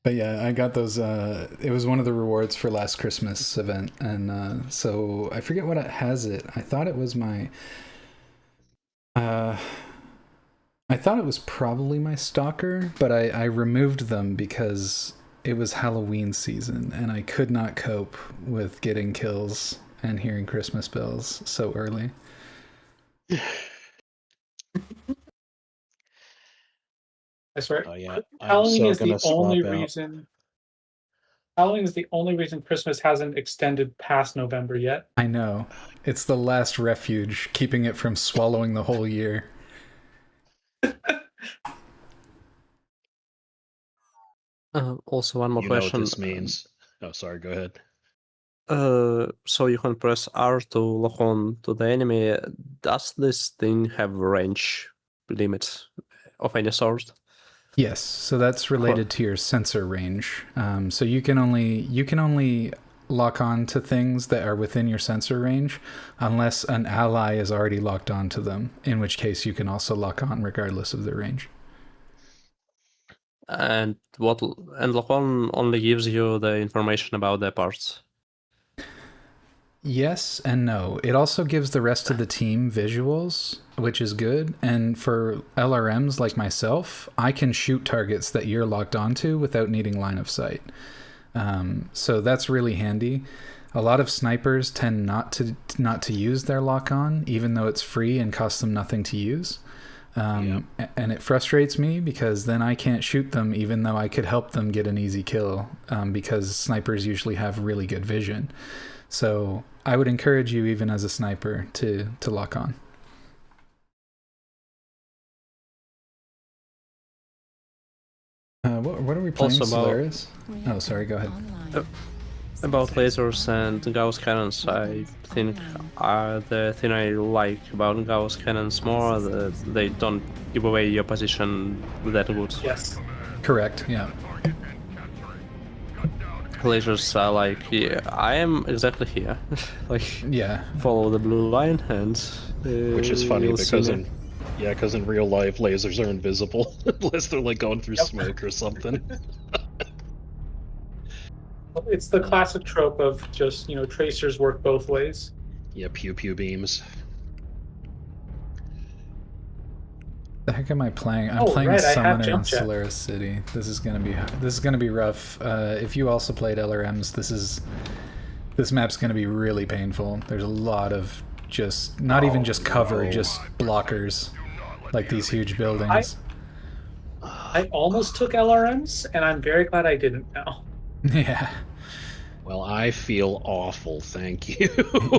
But yeah, I got those. It was one of the rewards for last Christmas event, and so I forget what it has it. I thought it was my. I thought it was probably my stalker, but I removed them because it was Halloween season, and I could not cope with getting kills and hearing Christmas bells so early. I swear, Oh, yeah. Halloween is the only reason. Halloween is the only reason Christmas hasn't extended past November yet. I know. It's the last refuge, keeping it from swallowing the whole year. Also, one more question. You know what this means. Oh, sorry, go ahead. So you can press R to lock on to the enemy. Does this thing have range limit of any sort? Yes, so that's related to your sensor range. So you can only lock on to things that are within your sensor range unless an ally is already locked on to them, in which case you can also lock on regardless of their range. And lock on only gives you the information about their parts. Yes and no. It also gives the rest of the team visuals, which is good. And for LRMs like myself, I can shoot targets that you're locked onto without needing line of sight. So that's really handy. A lot of snipers tend not to use their lock on, even though it's free and costs them nothing to use. And it frustrates me because then I can't shoot them, even though I could help them get an easy kill, because snipers usually have really good vision. So I would encourage you, even as a sniper, to lock on. What are we playing, Solaris? Oh, sorry, go ahead. About lasers and Gauss cannons, I think the thing I like about Gauss cannons more that they don't give away your position that good. Yes. Correct, yeah. Lasers are like, yeah, I am exactly here. Like, yeah, follow the blue line and which is funny you'll see because me. in real life lasers are invisible unless they're like going through smoke or something. It's the classic trope of just, tracers work both ways. Yeah, pew pew beams. The heck am I playing? I'm Oh, playing right, I have Summoner in jump jet. Solaris City. This is gonna be rough. If you also played LRMs, this map's gonna be really painful. There's a lot of just not even just cover, just blockers, like these huge buildings. I almost took LRMs, and I'm very glad I didn't now. Yeah. Well, I feel awful, thank you.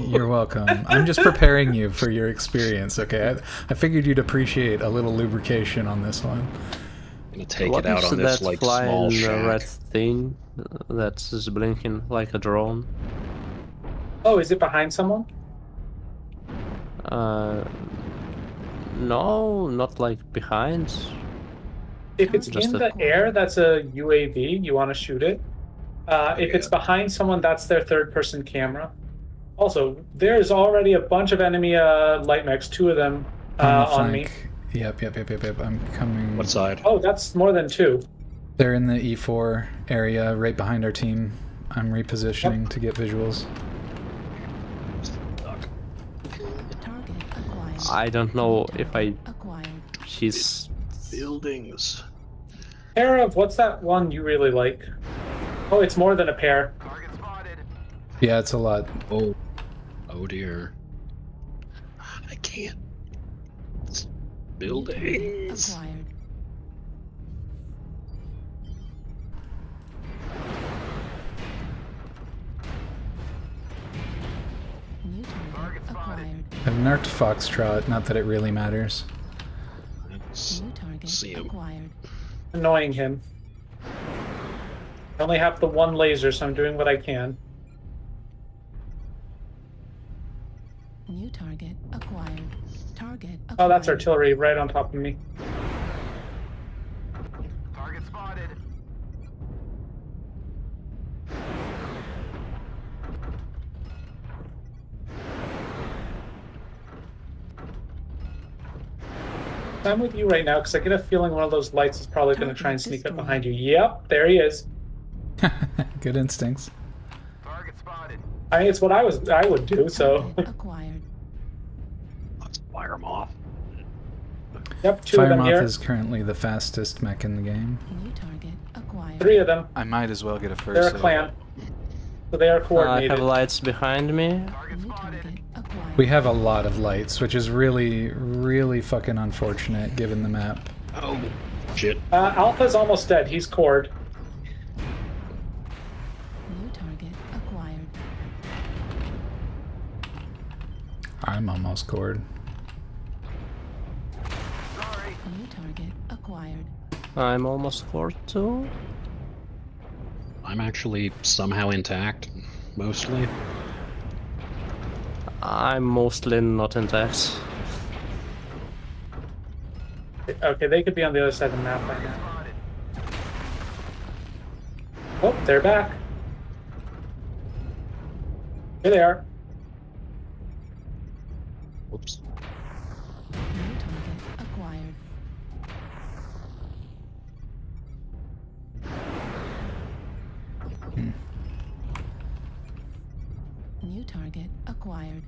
You're welcome. I'm just preparing you for your experience, okay? I figured you'd appreciate a little lubrication on this one. I'm gonna take What it out is on this that like flying small shack. red thing that's blinking like a drone? Oh, is it behind someone? No, not like behind. If it's Just in a- the air, that's a UAV. You want to shoot it. If it's behind someone, that's their third-person camera. Also, there's already a bunch of enemy light mechs, 2 of them on me. Yep. I'm coming. What side? Oh, that's more than 2. They're in the E4 area, right behind our team. I'm repositioning to get visuals. I don't know if he's buildings. Pair of what's that one you really like? Oh, it's more than a pair. Yeah, it's a lot. Oh dear. I can't. Buildings. I've nerfed Foxtrot, not that it really matters. See him. Annoying him. I only have the one laser, so I'm doing what I can. New target acquired. Target acquired. Oh, that's artillery right on top of me. Target spotted. I'm with you right now because I get a feeling one of those lights is probably going to try and sneak up behind you. Yep, there he is. Good instincts. Target spotted. I mean, it's what I would do. So. Acquired. Let's fire him off. Yep, 2 of them Firemoth here. is currently the fastest mech in the game. New target acquired. 3 of them. I might as well get a first. They're a clan. So they are I coordinated. have lights behind me. New target acquired. We have a lot of lights, which is really, really fucking unfortunate given the map. Oh, shit. Alpha's almost dead. He's cored. New target acquired. I'm almost gored. New target acquired. I'm almost scored too. I'm actually somehow intact, mostly. I'm mostly not intact. Okay, they could be on the other side of the map right now. Oh, they're back. Here they are. Whoops. New target acquired. New target acquired.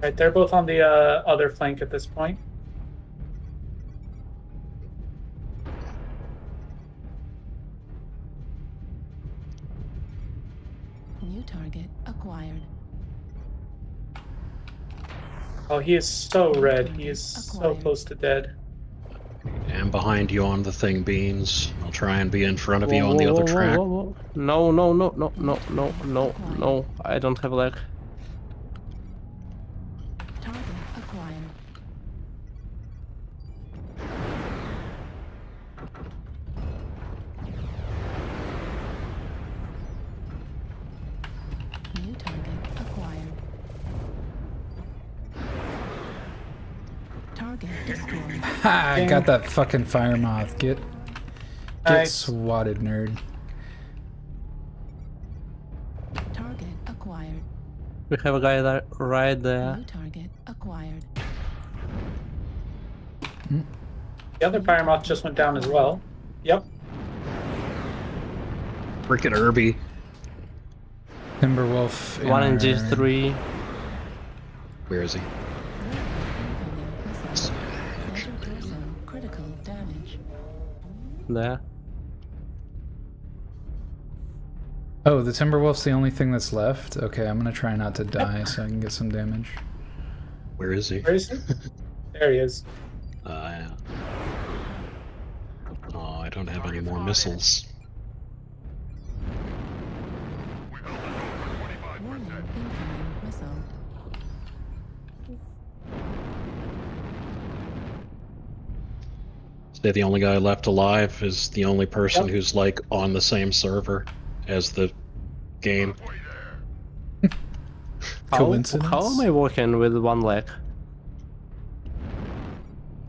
Right, they're both on the other flank at this point. New target acquired. Oh, he is so red. He is so close to dead. I'm behind you on the thing, Beans. I'll try and be in front of you on the other track. No, no. I don't have leg. Target acquired. Target destroyed. Ha! I got that fucking fire moth. Get swatted, nerd. Target acquired. We have a guy that right there. New target acquired. The other fire moth just went down as well. Yep. Frickin' Irby. Timberwolf. One in G3. Where is he? Critical damage. There. Oh, the Timberwolf's the only thing that's left? Okay, I'm gonna try not to die so I can get some damage. Where is he? Where is he? There he is. Yeah. Oh, I don't have any more missiles. Warning, incoming missile. Say the only guy left alive is the only person who's like on the same server as the game. Coincidence? How am I working with one leg?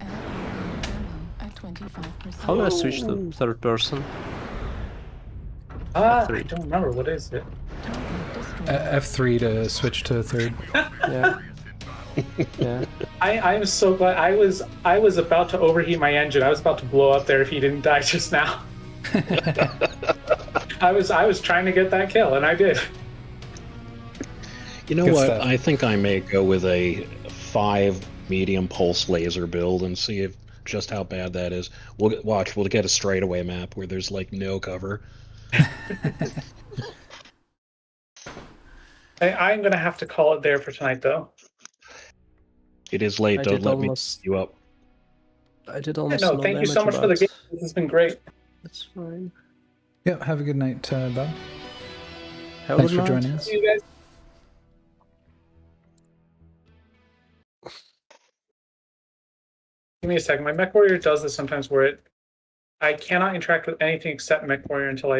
At 25%. How do I switch to third person? I F3. don't remember. What is it? F3 to switch to third. Yeah. Yeah. I'm so glad. I was about to overheat my engine. I was about to blow up there if he didn't die just now. I was trying to get that kill, and I did. You know Good what? stuff. I think I may go with a 5 medium pulse laser build and see if just how bad that is. We'll get a straightaway map where there's like no cover. I'm gonna have to call it there for tonight, though. It is late. I Don't did let almost- me you up. I did Yeah, almost no, thank you so damage, much for the but game. This has been great. It's fine. Yep, have a good night, Bob. Have a Thanks good for night. joining us. See you guys. Give me a second. My MechWarrior does this sometimes where I cannot interact with anything except MechWarrior until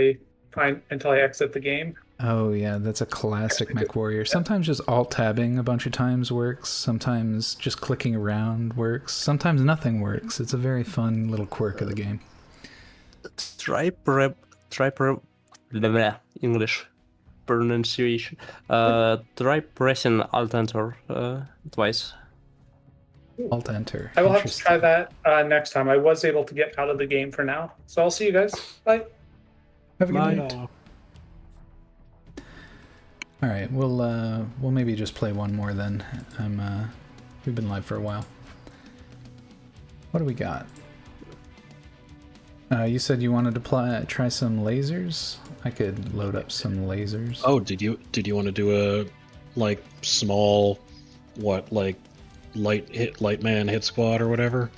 I exit the game. Oh yeah, that's a classic MechWarrior. Sometimes just alt-tabbing a bunch of times works. Sometimes just clicking around works. Sometimes nothing works. It's a very fun little quirk of the game. Try English pronunciation. Try pressing Alt-Enter twice. Alt-Enter. I will have to try that next time. I was able to get out of the game for now. So I'll see you guys. Bye. Have a good Bye. night. All right, we'll maybe just play one more then. We've been live for a while. What do we got? You said you wanted to try some lasers. I could load up some lasers. Oh, did you want to do a like small light man hit squad or whatever?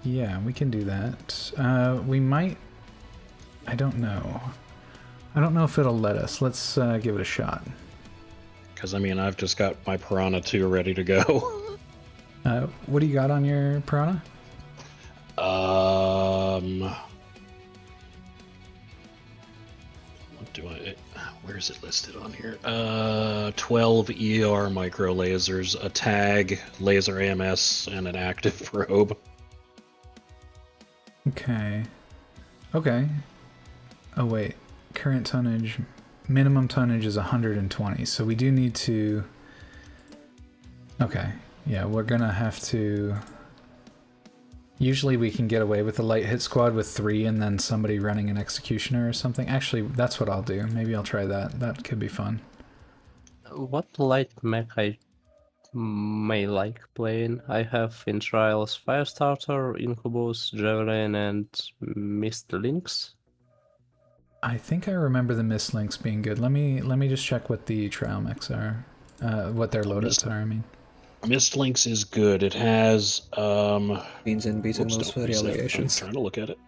Yeah, we can do that. We might. I don't know. I don't know if it'll let us. Let's give it a shot. Because I mean, I've just got my Piranha 2 ready to go. What do you got on your Piranha? What do I? Where is it listed on here? 12 ER micro lasers, a tag, laser AMS, and an active probe. Okay. Okay. Oh wait. Current tonnage, minimum tonnage is 120, so we do need to... Okay, yeah, we're gonna have to... Usually we can get away with the light hit squad with 3 and then somebody running an executioner or something. Actually, that's what I'll do. Maybe I'll try that. That could be fun. What light mech I may like playing? I have in trials Firestarter, Incubus, Javelin, and Mist Lynx. I think I remember the Mist Links being good. Let me just check what the trial mechs are. What their loadouts are, I mean. Mist Lynx is good. It has Beans and beating those for the allegations. I'm trying to look at it.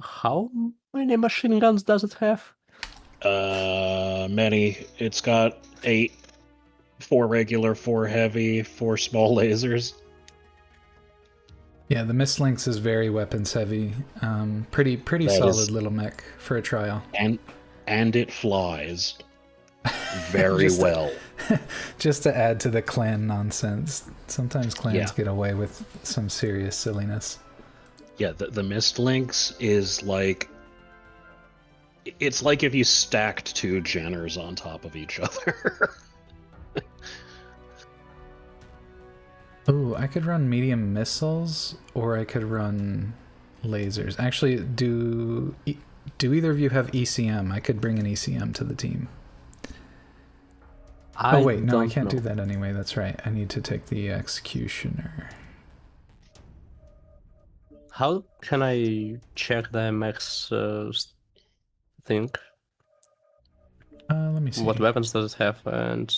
How many machine guns does it have? Many. It's got 8, 4 regular, 4 heavy, 4 small lasers. Yeah, the Mist Lynx is very weapons heavy. Pretty That solid is- little mech for a trial. And and it flies very well. Just to add to the clan nonsense. Sometimes clans get away with some serious silliness. Yeah, the Mist Lynx is like... It's like if you stacked two Jenners on top of each other. Oh, I could run medium missiles, or I could run lasers. Actually, do either of you have ECM? I could bring an ECM to the team. Oh wait, no, I can't do that anyway. That's right. I need to take the Executioner. How can I check the max thing? Let me see. What weapons does it have? And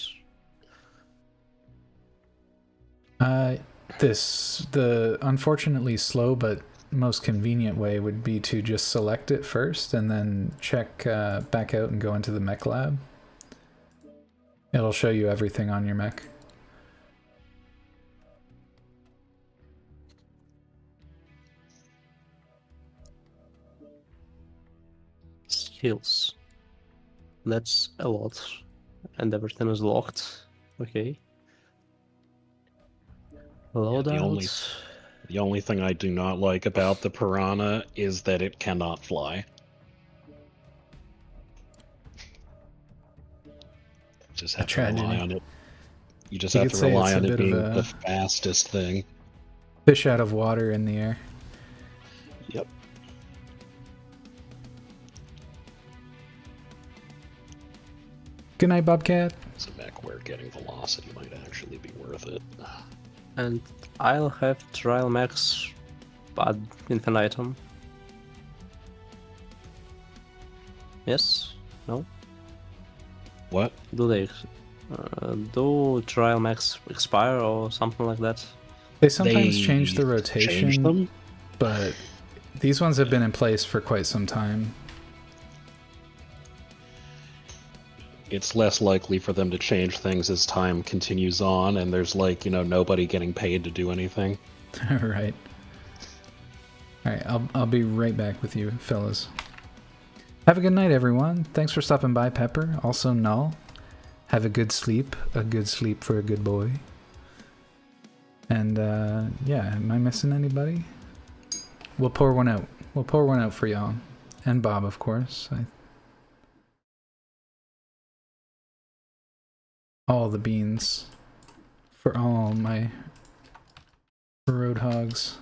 the unfortunately slow but most convenient way would be to just select it first and then check back out and go into the mech lab. It'll show you everything on your mech. skills. That's a lot. And everything is locked. Okay. Loadouts. The only thing I do not like about the Piranha is that it cannot fly. Just have to rely on it. You just have to rely on it being the fastest thing. Fish out of water in the air. Yep. Good night, Bobcat. So MechWarrior getting velocity might actually be worth it. And I'll have trial max ad infinitum. Yes? No? What? Do they do trial max expire or something like that? They sometimes change the rotation, but these ones have been in place for quite some time. It's less likely for them to change things as time continues on, and there's like, you know, nobody getting paid to do anything. Right. Alright, I'll be right back with you, fellas. Have a good night, everyone. Thanks for stopping by, Pepper. Also, Null. Have a good sleep for a good boy. And, yeah, am I missing anybody? We'll pour one out. We'll pour one out for y'all. And Bob, of course. All the beans. For all my roadhogs.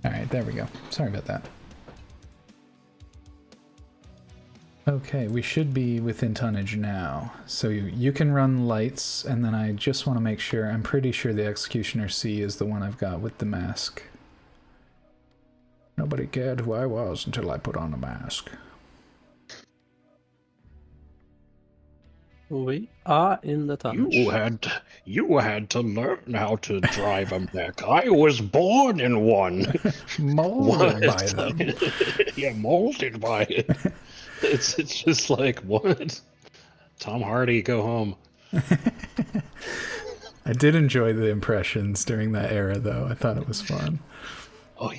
Alright, there we go. Sorry about that. Okay, we should be within tonnage now. So you can run lights, and then I just want to make sure, I'm pretty sure the Executioner C is the one I've got with the mask. Nobody cared who I was until I put on a mask. We are in the tonnage. You had to learn how to drive a mech. I was born in one. Molded by them. Yeah, molded by it. It's just like, what? Tom Hardy, go home. I did enjoy the impressions during that era, though. I thought it was fun. Oh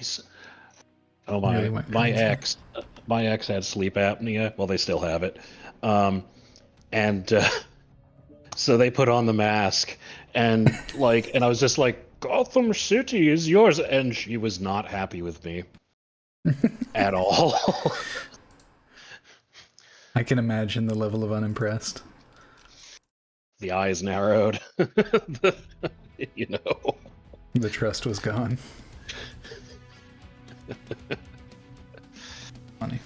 my ex had sleep apnea. Well, they still have it. So they put on the mask, and I was just like, Gotham City is yours, and she was not happy with me at all. I can imagine the level of unimpressed. The eyes narrowed. You know. The trust was gone. Funny.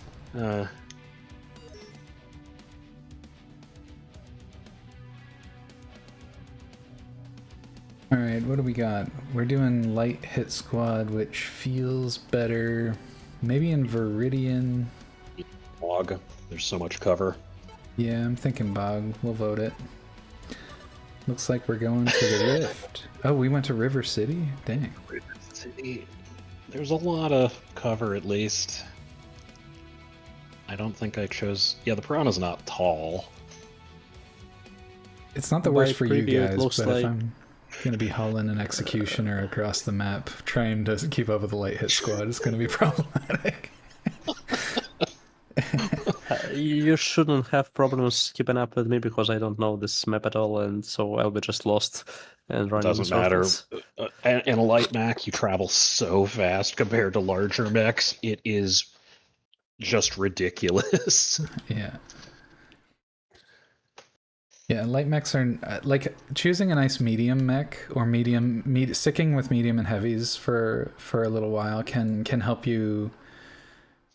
Alright, what do we got? We're doing light hit squad, which feels better. Maybe in Viridian. Bog. There's so much cover. Yeah, I'm thinking Bog. We'll vote it. Looks like we're going to the Rift. Oh, we went to River City? Dang. River City. There's a lot of cover, at least. I don't think I chose... Yeah, the Piranha's not tall. It's not the worst for you guys, but if I'm going to be hauling an Executioner across the map, trying to keep up with the light hit squad is going to be problematic. You shouldn't have problems keeping up with me because I don't know this map at all, and so I'll be just lost and It running in doesn't matter. circles. In a light mech, you travel so fast compared to larger mechs. It is just ridiculous. Yeah. Yeah, light mechs are like choosing a nice medium mech or sticking with medium and heavies for a little while can help you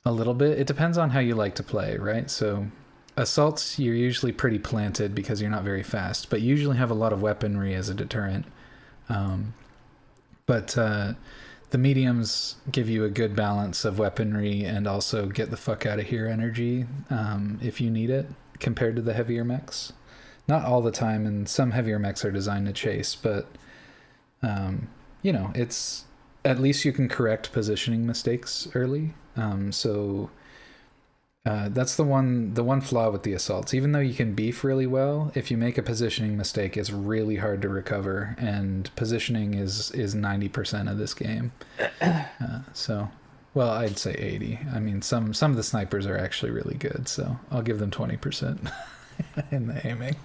a little bit. It depends on how you like to play, right? So assaults, you're usually pretty planted because you're not very fast, but you usually have a lot of weaponry as a deterrent. But the mediums give you a good balance of weaponry and also get the fuck out of here energy if you need it compared to the heavier mechs. Not all the time, and some heavier mechs are designed to chase, but it's at least you can correct positioning mistakes early. So that's the one flaw with the assaults. Even though you can beef really well, if you make a positioning mistake, it's really hard to recover, and positioning is 90% of this game. Well, I'd say 80. I mean, some of the snipers are actually really good, so I'll give them 20% in the aiming.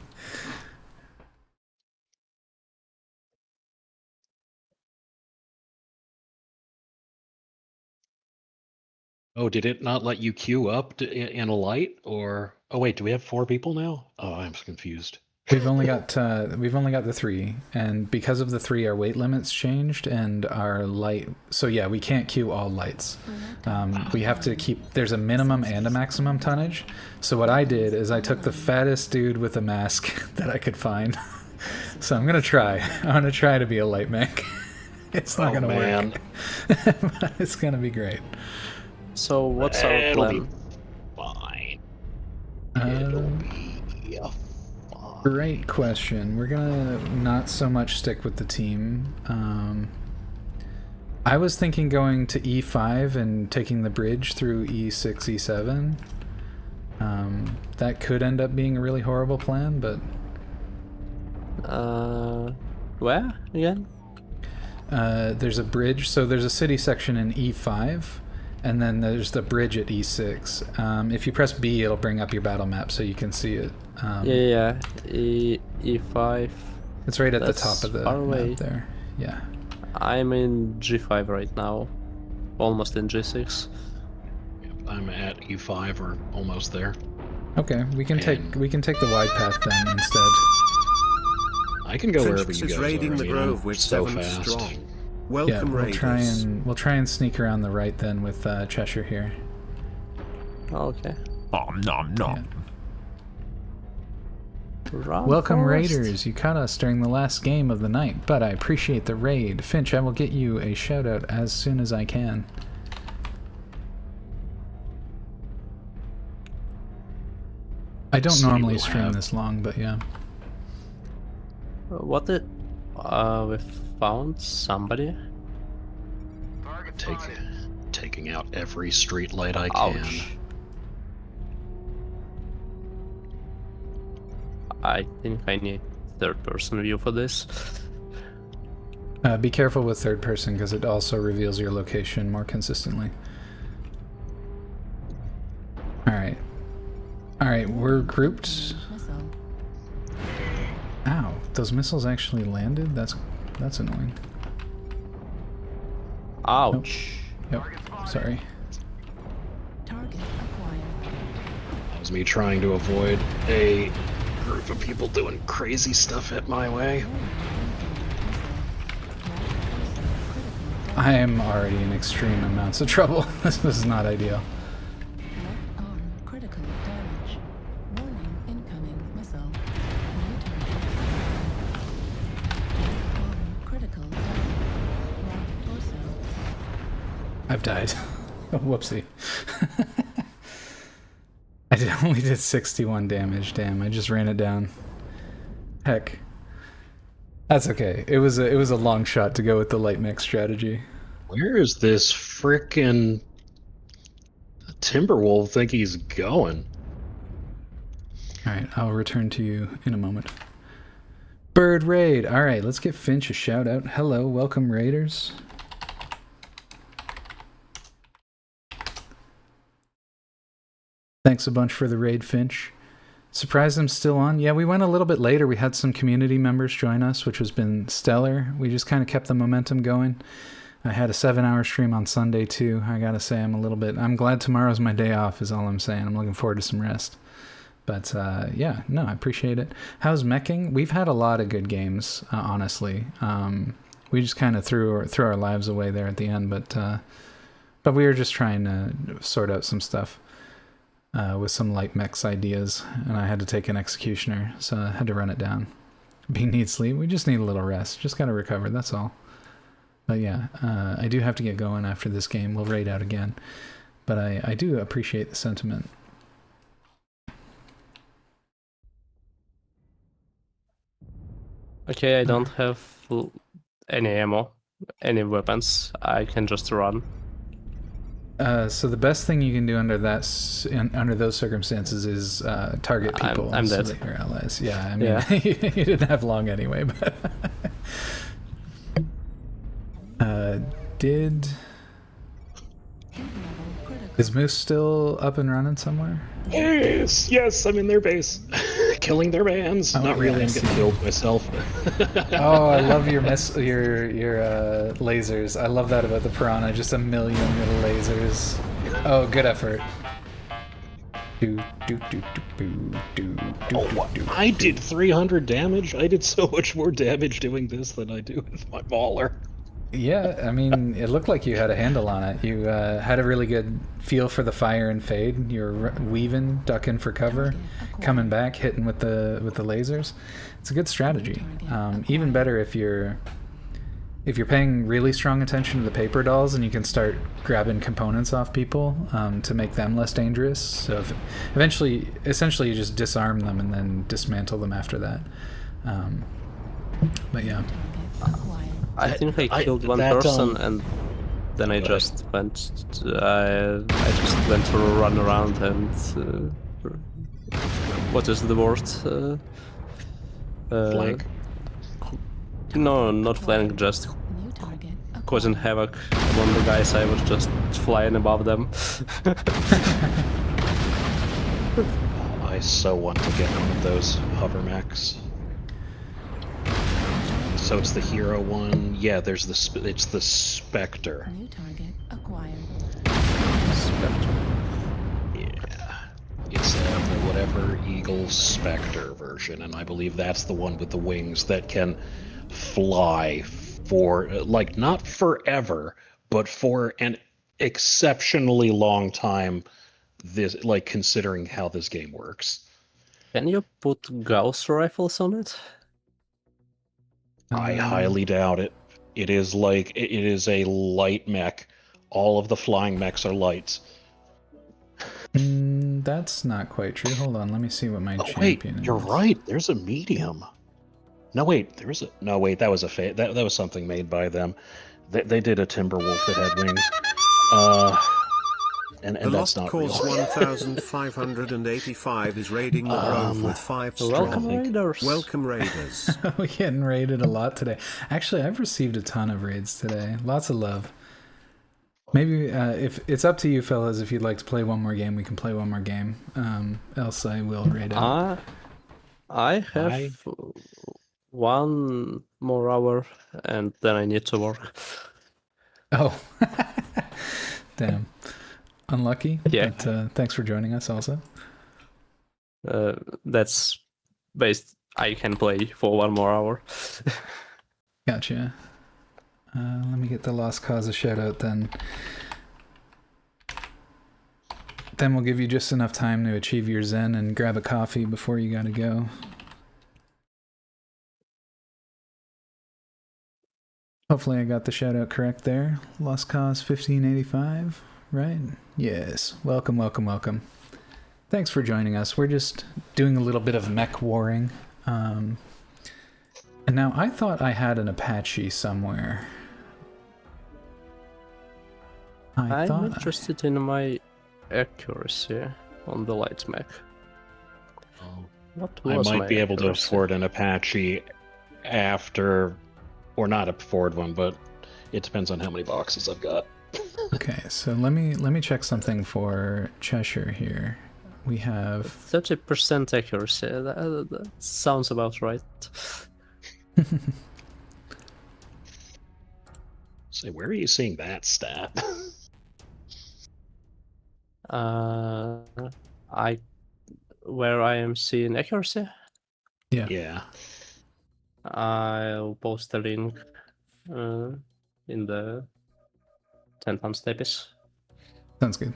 Oh, did it not let you queue up in a light? Or oh wait, do we have 4 people now? Oh, I'm confused. We've only got the 3, and because of the 3, our weight limits changed and our light. So yeah, we can't queue all lights. We have to keep. There's a minimum and a maximum tonnage. So what I did is I took the fattest dude with a mask that I could find. So I'm gonna try to be a light mech. It's not gonna work. But it's gonna be great. So what's our plan? Fine. Great question. We're gonna not so much stick with the team. I was thinking going to E5 and taking the bridge through E6, E7. That could end up being a really horrible plan, but... Where again? There's a bridge, so there's a city section in E5, and then there's the bridge at E6. If you press B, it'll bring up your battle map so you can see it. E5. It's right at the top of the map there. Yeah. I'm in G5 right now, almost in G6. I'm at E5 or almost there. Okay, we can take the wide path then instead. I can go wherever you guys raiding are. the grove with so 7 fast. strong. Welcome, we'll raiders. we'll try and sneak around the right then with Cheshire here. Okay. Nom nom nom. Welcome, Raiders. You caught us during the last game of the night, but I appreciate the raid. Finch, I will get you a shout out as soon as I can. I don't normally stream this long, but yeah. What did we found somebody? Taking out every street light I can. Ouch. I think I need third-person view for this. Be careful with third person because it also reveals your location more consistently. Alright. Alright, we're grouped. Ow, those missiles actually landed? That's annoying. Ouch. Nope. Yep, sorry. Target acquired. That was me trying to avoid a group of people doing crazy stuff at my way. I am already in extreme amounts of trouble. This is not ideal. Left arm critical damage. Warning incoming missile. New target. Left arm critical damage. Right torso. I've died. Oh, whoopsie. I only did 61 damage. Damn, I just ran it down. Heck. That's okay. It was a long shot to go with the light mech strategy. Where is this frickin' Timberwolf think he's going? Alright, I'll return to you in a moment. Bird Raid! Alright, let's give Finch a shout out. Hello, welcome Raiders. Thanks a bunch for the raid, Finch. Surprised I'm still on. Yeah, we went a little bit later. We had some community members join us, which has been stellar. We just kind of kept the momentum going. I had a 7-hour stream on Sunday too. I gotta say, I'm glad tomorrow's my day off is all I'm saying. I'm looking forward to some rest. But yeah, no, I appreciate it. How's meching? We've had a lot of good games, honestly. We just kind of threw our lives away there at the end, but we were just trying to sort out some stuff with some light mechs ideas, and I had to take an executioner, so I had to run it down. Bean needs sleep. We just need a little rest. Just gotta recover, that's all. But yeah, I do have to get going after this game. We'll raid out again. But I do appreciate the sentiment. Okay, I don't have any ammo, any weapons. I can just run. So the best thing you can do under those circumstances is target people. I'm so dead. that your allies. Yeah, I mean, you didn't have long anyway, but... Is Moose still up and running somewhere? Yes, I'm in their base. Killing their mans. Not really, I'm getting killed myself. Oh, I love your lasers. I love that about the Piranha, just a million little lasers. Oh, good effort. I did 300 damage. I did so much more damage doing this than I do with my Mauler. Yeah, I mean, it looked like you had a handle on it. You had a really good feel for the fire and fade. You were weaving, ducking for cover, coming back, hitting with the lasers. It's a good strategy. Even better if you're paying really strong attention to the paper dolls, and you can start grabbing components off people to make them less dangerous. So essentially, you just disarm them and then dismantle them after that. But yeah. I think I killed one person, and then I just went. I just went to run around and what is the word? Flank. No, not flank. Just causing havoc among the guys. I was just flying above them. I so want to get one of those hover mechs. So it's the hero one. Yeah, there's it's the Spectre. New target acquired. Spectre. Yeah. It's the whatever Eagle Spectre version, and I believe that's the one with the wings that can fly for, like, not forever, but for an exceptionally long time, this, like, considering how this game works. Can you put Gauss rifles on it? I highly doubt it. It is a light mech. All of the flying mechs are lights. That's not quite true. Hold on, let me see what my champion is. You're right. There's a medium. No, wait. No, wait. That was that was something made by them. They did a Timberwolf that had wings. And the that's Lost not Course real. 1585 is raiding the Grove with 5 strong. Welcome, Raiders. Welcome, Raiders. We're getting raided a lot today. Actually, I've received a ton of raids today. Lots of love. Maybe if it's up to you, fellas, if you'd like to play one more game, we can play one more game. Else I will raid out. I have 1 more hour, and then I need to work. Oh, damn. Unlucky. Yeah. But thanks for joining us also. That's based. I can play for 1 more hour. Gotcha. Let me get the Lost Cause a shout out then. Then we'll give you just enough time to achieve your zen and grab a coffee before you gotta go. Hopefully I got the shout out correct there. Lost Cause 1585, right? Yes. Welcome, welcome, welcome. Thanks for joining us. We're just doing a little bit of mech warring. And now I thought I had an Apache somewhere. I'm interested in my accuracy on the light mech. What was I might my be able to accuracy? afford an Apache after, or not afford one, but it depends on how many boxes I've got. Okay, so let me check something for Cheshire here. we have 30% accuracy. That sounds about right. Say, where are you seeing that stat? Where I am seeing accuracy. Yeah. I'll post a link in the 10 pound staples. Sounds good.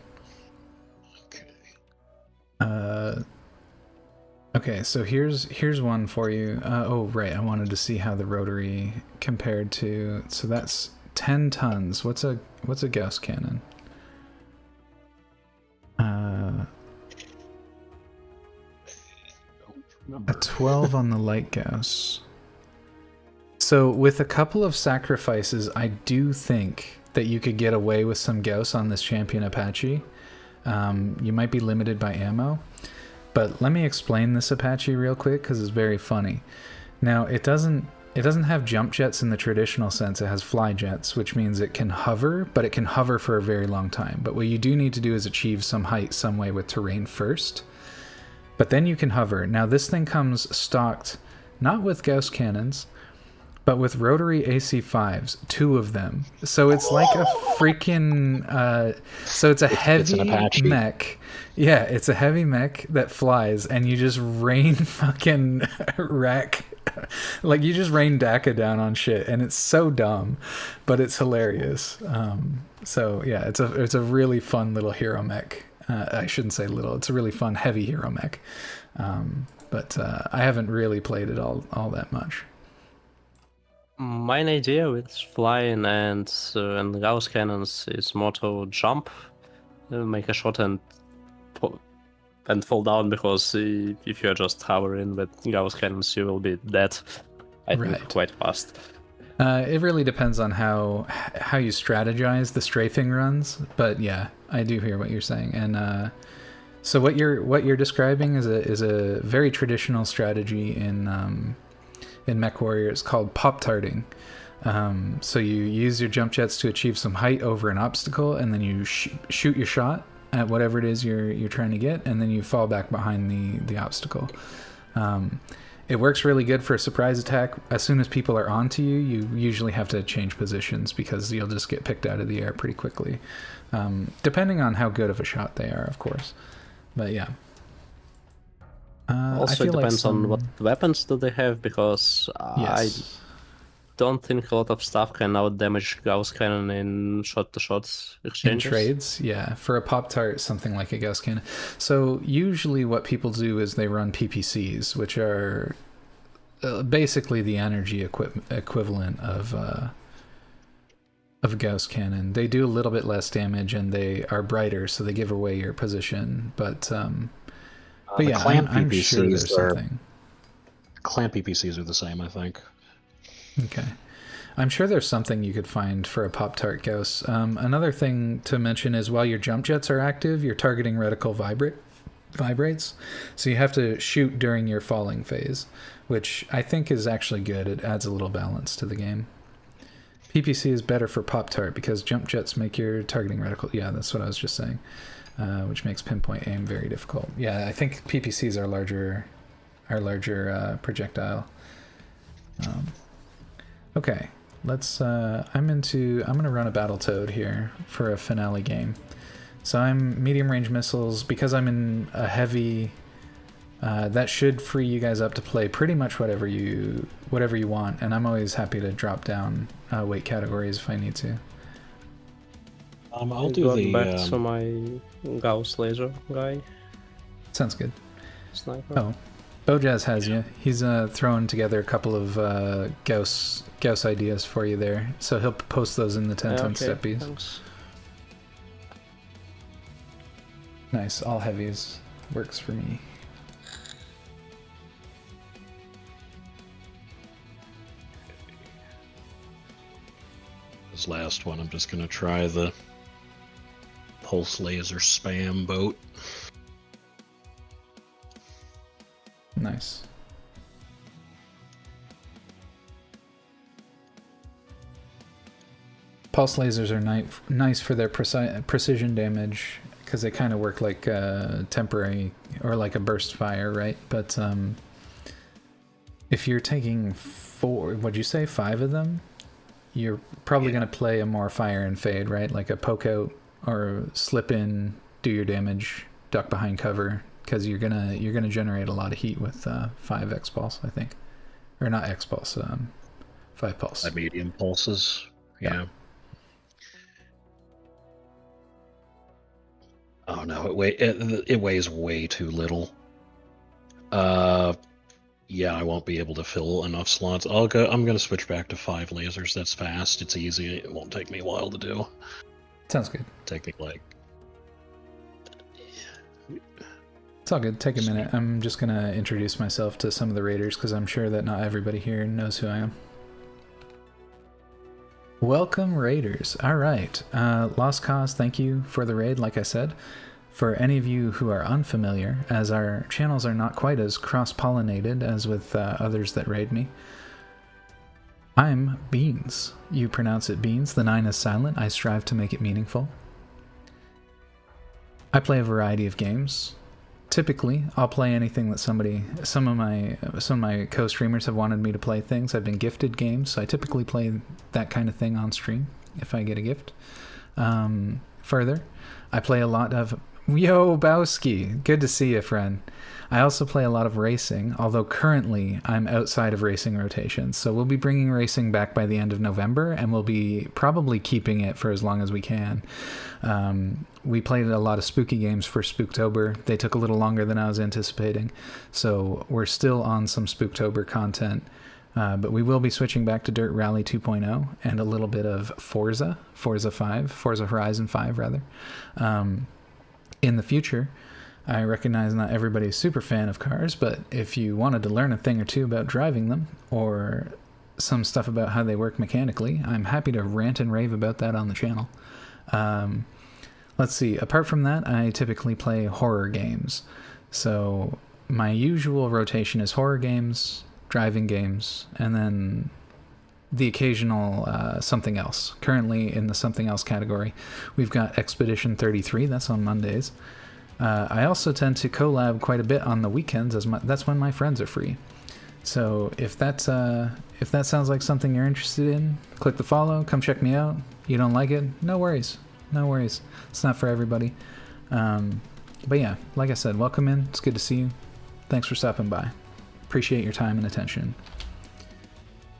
Okay, so here's one for you. Oh, right, I wanted to see how the rotary compared to. So that's 10 tons. What's a Gauss cannon? A 12 on the light Gauss. So with a couple of sacrifices, I do think that you could get away with some Gauss on this champion Apache. You might be limited by ammo. But let me explain this Apache real quick because it's very funny. Now, it doesn't have jump jets in the traditional sense. It has fly jets, which means it can hover, but it can hover for a very long time. But what you do need to do is achieve some height some way with terrain first. But then you can hover. Now, this thing comes stocked not with Gauss cannons, but with rotary AC5s, 2 of them. So it's like a freaking... so it's a heavy mech. Yeah, it's a heavy mech that flies, and you just rain fucking rack... like, you just rain DACA down on shit, and it's so dumb, but it's hilarious. So, yeah, it's a really fun little hero mech. I shouldn't say little. It's a really fun, heavy hero mech. But I haven't really played it all that much. My idea with flying and Gauss cannons is more to jump, make a shot and fall down, because if you're just hovering with Gauss cannons, you will be dead. I think quite fast. It really depends on how you strategize the strafing runs, but yeah, I do hear what you're saying. And so what you're describing is a very traditional strategy in MechWarrior. It's called pop-tarting. So you use your jump jets to achieve some height over an obstacle, and then you shoot your shot at whatever it is you're trying to get, and then you fall back behind the obstacle. It works really good for a surprise attack. As soon as people are onto you, you usually have to change positions because you'll just get picked out of the air pretty quickly. Depending on how good of a shot they are, of course. But yeah. Also, it depends on what weapons do they have, because I don't think a lot of stuff can out damage Gauss cannon in shot-to-shot exchanges. In trades, yeah. For a Pop-Tart, something like a Gauss cannon. So usually what people do is they run PPCs, which are basically the energy equivalent of Gauss cannon. They do a little bit less damage, and they are brighter, so they give away your position. But yeah, I'm sure there's something. Clamp PPCs are the same, I think. Okay. I'm sure there's something you could find for a Pop-Tart Gauss. Another thing to mention is while your jump jets are active, your targeting reticle vibrates. So you have to shoot during your falling phase, which I think is actually good. It adds a little balance to the game. PPC is better for Pop-Tart because jump jets make your targeting reticle... Yeah, that's what I was just saying. Which makes pinpoint aim very difficult. Yeah, I think PPCs are larger projectile. Okay, let's. I'm gonna run a Battletoad here for a finale game. So I'm medium range missiles because I'm in a heavy. That should free you guys up to play pretty much whatever you want, and I'm always happy to drop down weight categories if I need to. I'll do the back to my Gauss laser guy. Sounds good. Sniper. Oh, Bojaz has you. He's throwing together a couple of Gauss ideas for you there, so he'll post those in the 10-10 steppies. Thanks. Nice, all heavies works for me. This last one, I'm just gonna try the pulse laser spam boat. Nice. Pulse lasers are nice for their precision damage, because they kind of work like temporary or like a burst fire, right? But if you're taking 4, what'd you say, 5 of them, you're probably going to play a more fire and fade, right? Like a poke out or slip in, do your damage, duck behind cover, because you're gonna generate a lot of heat with 5 X pulse, I think, or not X pulse, 5 pulse. Medium pulses, yeah. Oh no, it weighs way too little. Yeah, I won't be able to fill enough slots. I'm gonna switch back to 5 lasers. That's fast. It's easy. It won't take me a while to do. Sounds good. Take me like. It's all good. Take a minute. I'm just gonna introduce myself to some of the raiders because I'm sure that not everybody here knows who I am. Welcome, raiders. All right. Lost Cause, thank you for the raid, like I said. For any of you who are unfamiliar, as our channels are not quite as cross-pollinated as with others that raid me, I'm Beans. You pronounce it Beans. The 9 is silent. I strive to make it meaningful. I play a variety of games. Typically, I'll play anything that some of my co-streamers have wanted me to play things. I've been gifted games, so I typically play that kind of thing on stream if I get a gift. Further, I play a lot of... Yo, Bowski! Good to see you, friend. I also play a lot of racing, although currently I'm outside of racing rotations. So we'll be bringing racing back by the end of November, and we'll be probably keeping it for as long as we can. We played a lot of spooky games for Spooktober. They took a little longer than I was anticipating, so we're still on some Spooktober content. But we will be switching back to Dirt Rally 2.0 and a little bit of Forza 5, Forza Horizon 5 rather. In the future, I recognize not everybody's super fan of cars, but if you wanted to learn a thing or two about driving them or some stuff about how they work mechanically, I'm happy to rant and rave about that on the channel. Let's see, apart from that, I typically play horror games. So my usual rotation is horror games, driving games, and then the occasional something else. Currently in the something else category, we've got Expedition 33, that's on Mondays. I also tend to collab quite a bit on the weekends, that's when my friends are free. So if that sounds like something you're interested in, click the follow, come check me out. You don't like it? No worries. No worries. It's not for everybody. But yeah, like I said, welcome in. It's good to see you. Thanks for stopping by. Appreciate your time and attention.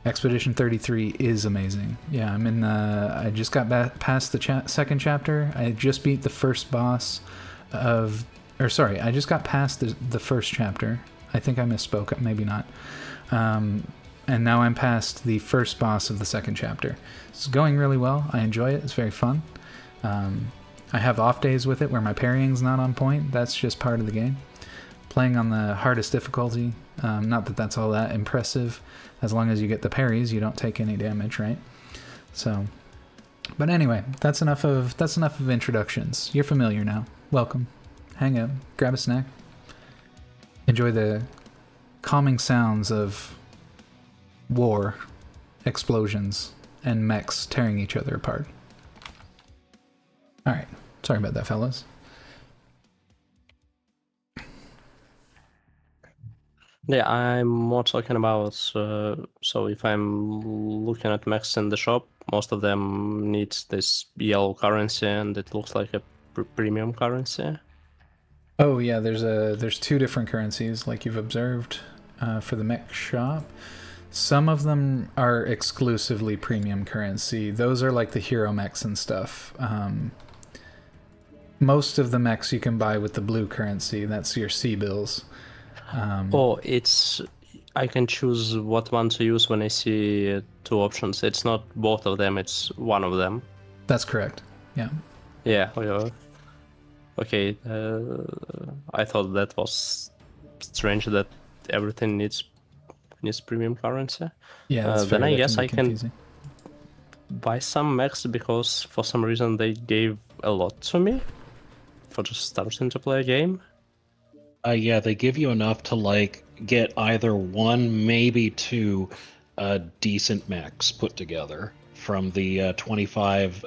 Expedition 33 is amazing. Yeah, I'm in I just got past the second chapter. I just beat the first boss of... Or sorry, I just got past the first chapter. I think I misspoke, maybe not. And now I'm past the first boss of the second chapter. It's going really well. I enjoy it. It's very fun. I have off days with it where my parrying's not on point. That's just part of the game. Playing on the hardest difficulty, not that that's all that impressive. As long as you get the parries, you don't take any damage, right? So, but anyway, that's enough of introductions. You're familiar now. Welcome. Hang out, grab a snack. Enjoy the calming sounds of war, explosions, and mechs tearing each other apart. All right. Sorry about that, fellas. Yeah, I'm more talking about, so if I'm looking at mechs in the shop, most of them need this yellow currency, and it looks like a premium currency. Oh yeah, there's 2 different currencies, like you've observed, for the mech shop. Some of them are exclusively premium currency. Those are like the hero mechs and stuff. Most of the mechs you can buy with the blue currency. That's your C-bills. I can choose what one to use when I see 2 options. It's not both of them, it's one of them. That's correct. Yeah. Yeah. Okay. I thought that was strange that everything needs premium currency. Yeah. Then I guess I can buy some mechs because for some reason they gave a lot to me for just starting to play a game. Yeah, they give you enough to like get either 1, maybe 2 decent mechs put together from the 25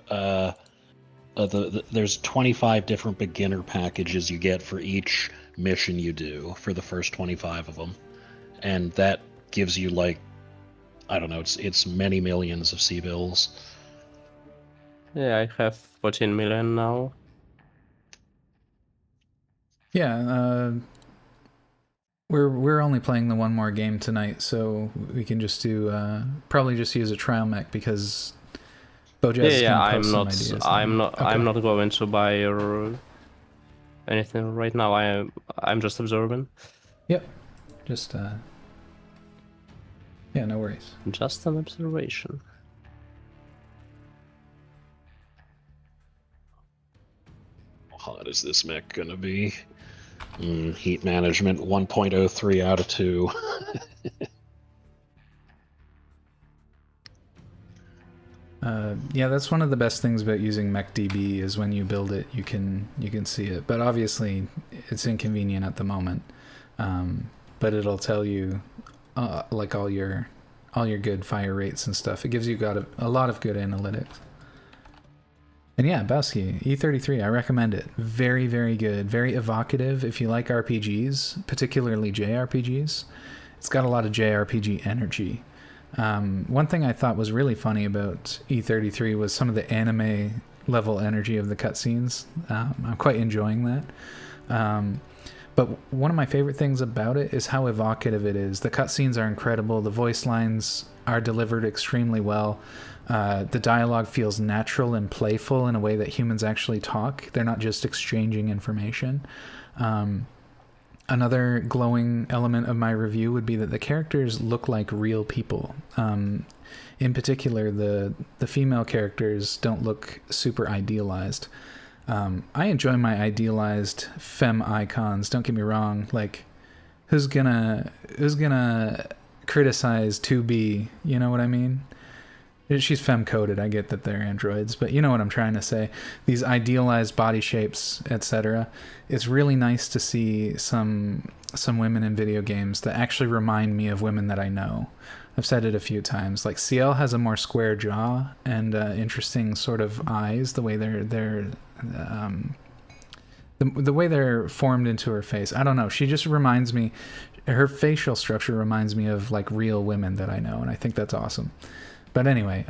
there's 25 different beginner packages you get for each mission you do for the first 25 of them, and that gives you like, I don't know, it's many millions of C-bills. Yeah, I have 14 million now. Yeah, we're only playing the one more game tonight, so we can just do probably just use a trial mech because Bojaz is gonna post some ideas. I'm not going to buy or anything right now. I'm just observing. Yep. Just yeah, no worries. Just an observation. How hot is this mech gonna be? Heat management 1.03 out of 2. Yeah, that's one of the best things about using MechDB is when you build it, you can see it. But obviously, it's inconvenient at the moment. But it'll tell you like all your good fire rates and stuff. It gives you a lot of good analytics. And yeah, Bowski, E33, I recommend it. Very, very good. Very evocative if you like RPGs, particularly JRPGs. It's got a lot of JRPG energy. One thing I thought was really funny about E33 was some of the anime level energy of the cutscenes. I'm quite enjoying that. But one of my favorite things about it is how evocative it is. The cutscenes are incredible. The voice lines are delivered extremely well. The dialogue feels natural and playful in a way that humans actually talk. They're not just exchanging information. Another glowing element of my review would be that the characters look like real people. In particular, the female characters don't look super idealized. I enjoy my idealized femme icons. Don't get me wrong. Like, who's gonna criticize 2B? You know what I mean? She's femme-coded. I get that they're androids, but you know what I'm trying to say. These idealized body shapes, etc. It's really nice to see some women in video games that actually remind me of women that I know. I've said it a few times. Like Ciel has a more square jaw and interesting sort of eyes. The way they're the way they're formed into her face. I don't know. She just reminds me. Her facial structure reminds me of like real women that I know, and I think that's awesome. But anyway,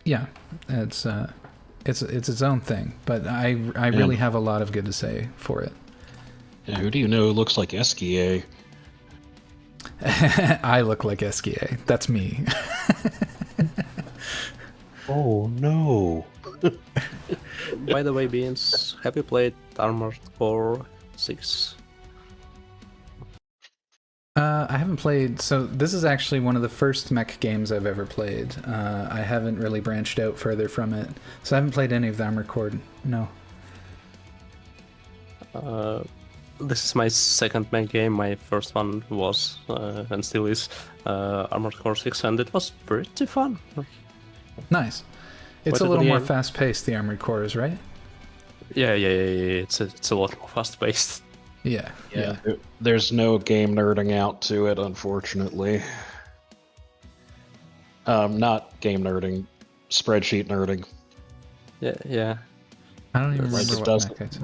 yeah, it's its own thing. But I really have a lot of good to say for it. Yeah, who do you know who looks like Esquier? I look like Esquier. That's me. Oh no! By the way, Beans, have you played Armored Core 6? I haven't played, so this is actually one of the first mech games I've ever played. I haven't really branched out further from it, so I haven't played any of the Armored Core, no. This is my second mech game. My first one was, and still is, Armored Core 6, and it was pretty fun. Nice. It's a little more fast-paced, the Armored Core is, right? Yeah. It's a lot more fast-paced. Yeah. There's no game nerding out to it, unfortunately. Not game nerding, spreadsheet nerding. Yeah. I don't even remember what mech I took.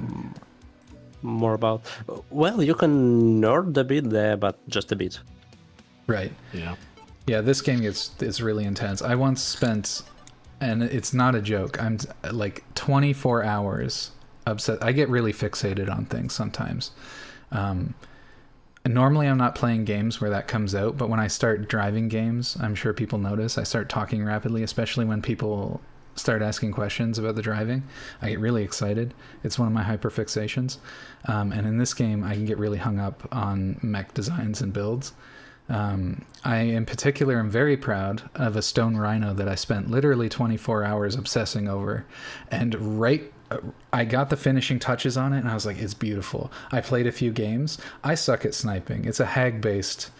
More about... Well, you can nerd a bit there, but just a bit. Right. Yeah. Yeah, this game it's really intense. I once spent, and it's not a joke, I'm like 24 hours upset. I get really fixated on things sometimes. Normally I'm not playing games where that comes out, but when I start driving games, I'm sure people notice, I start talking rapidly, especially when people start asking questions about the driving. I get really excited. It's one of my hyperfixations. And in this game, I can get really hung up on mech designs and builds. I, in particular, am very proud of a stone rhino that I spent literally 24 hours obsessing over. And I got the finishing touches on it, and I was like, it's beautiful. I played a few games. I suck at sniping. It's a hag-based,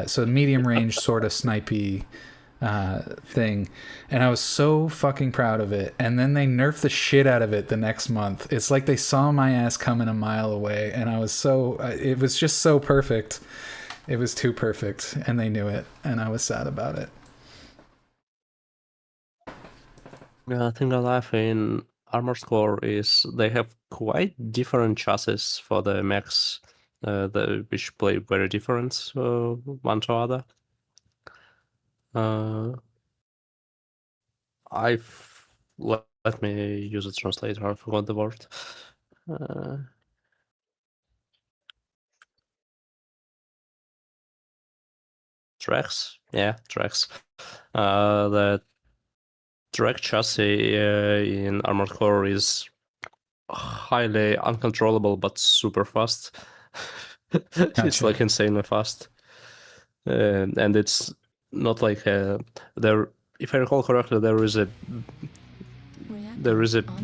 so medium-range sort of snipey thing, and I was so fucking proud of it. And then they nerfed the shit out of it the next month. It's like they saw my ass coming a mile away, and I was so... it was just so perfect. It was too perfect, and they knew it, and I was sad about it. The thing I like in Armored Core is they have quite different chassis for the mechs, which play very different one to other. Let me use a translator. I forgot the word. Tracks, yeah, tracks. The track chassis in Armored Core is highly uncontrollable but super fast. It's Gotcha. like insanely fast, and it's not like there. If I recall correctly, there is a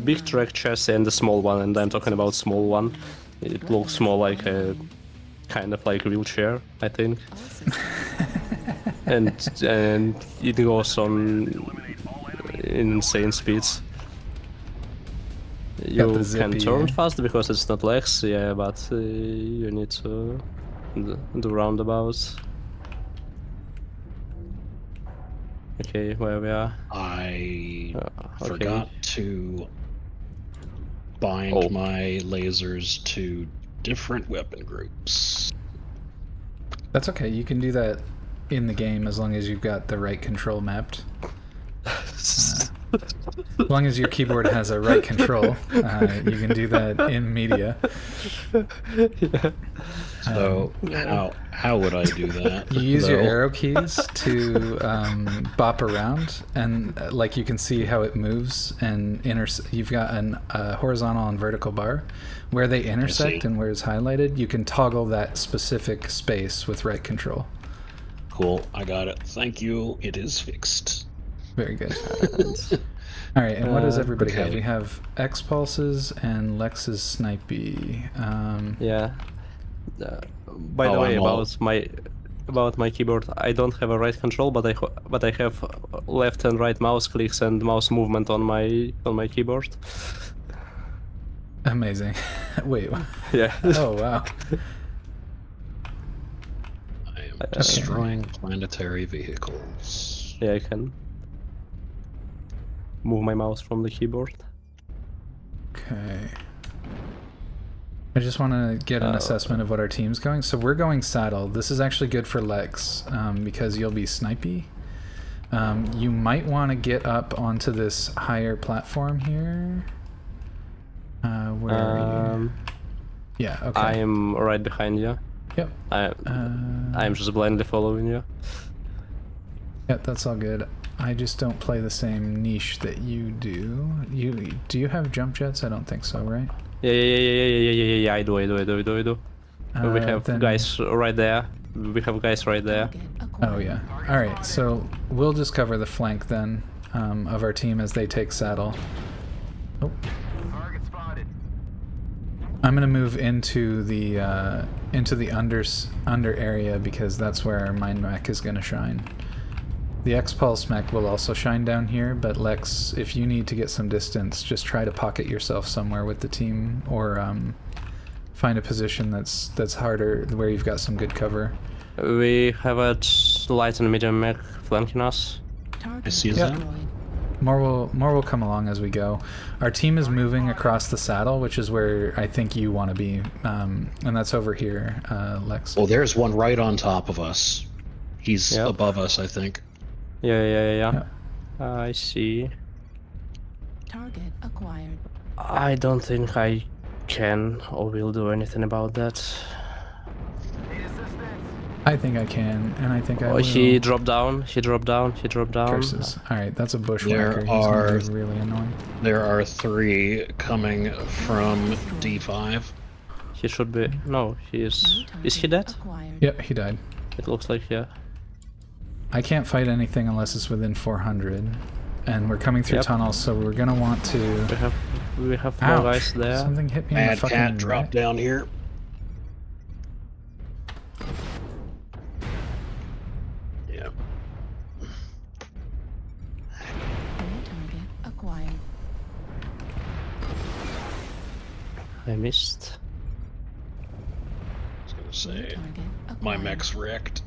big track chassis and a small one, and I'm talking about small one. It looks more like a kind of like wheelchair, I think. and it goes on insane speeds. You can turn fast because it's not legs, yeah, but you need to do roundabouts. Okay, where we are? I forgot to bind my lasers to different weapon groups. That's okay. You can do that in the game as long as you've got the right control mapped. As long as your keyboard has a right control, you can do that in media. Yeah. So how would I do that? You use your arrow keys to bop around, and like you can see how it moves, and you've got a horizontal and vertical bar. Where they intersect and where it's highlighted, you can toggle that specific space with right control. Cool, I got it. Thank you. It is fixed. Very good. All right, and what does everybody have? okay. We have X pulses and Lex's snipey. Yeah. By the way, about my keyboard, I don't have a right control, but I have left and right mouse clicks and mouse movement on my keyboard. Amazing. Wait. Yeah. Oh wow. I am destroying planetary vehicles. Yeah, I can move my mouse from the keyboard. Okay. I just want to get an assessment of what our team's going. So we're going saddle. This is actually good for Lex because you'll be snipey. You might want to get up onto this higher platform here. Where are you? Yeah, okay. I am right behind you. Yep. I'm just blindly following you. Yep, that's all good. I just don't play the same niche that you do. Do you have jump jets? I don't think so, right? Yeah, I do. We have guys right there. Oh yeah. All right, so we'll just cover the flank then of our team as they take saddle. Oh. I'm gonna move into the under area because that's where my mech is gonna shine. The X-Pulse mech will also shine down here, but Lex, if you need to get some distance, just try to pocket yourself somewhere with the team, or find a position that's harder, where you've got some good cover. We have a light and medium mech flanking us. I see that. More will come along as we go. Our team is moving across the saddle, which is where I think you want to be, and that's over here, Lex. Well, there's one right on top of us. He's above us, I think. Yeah. I see. Target acquired. I don't think I can or will do anything about that. I think I can, and I think I will. He dropped down. Curses. Alright, that's a bushwhacker. He's gonna be really annoying. There are 3 coming from D5. He should be... No, he is... Is he dead? Yep, he died. It looks like, yeah. I can't fight anything unless it's within 400. And we're coming through tunnels, so we're gonna want to... We have more guys there. Something hit me in the fucking... Cat dropped down here. Yep. Target acquired. I missed. I was gonna say, my mech's wrecked.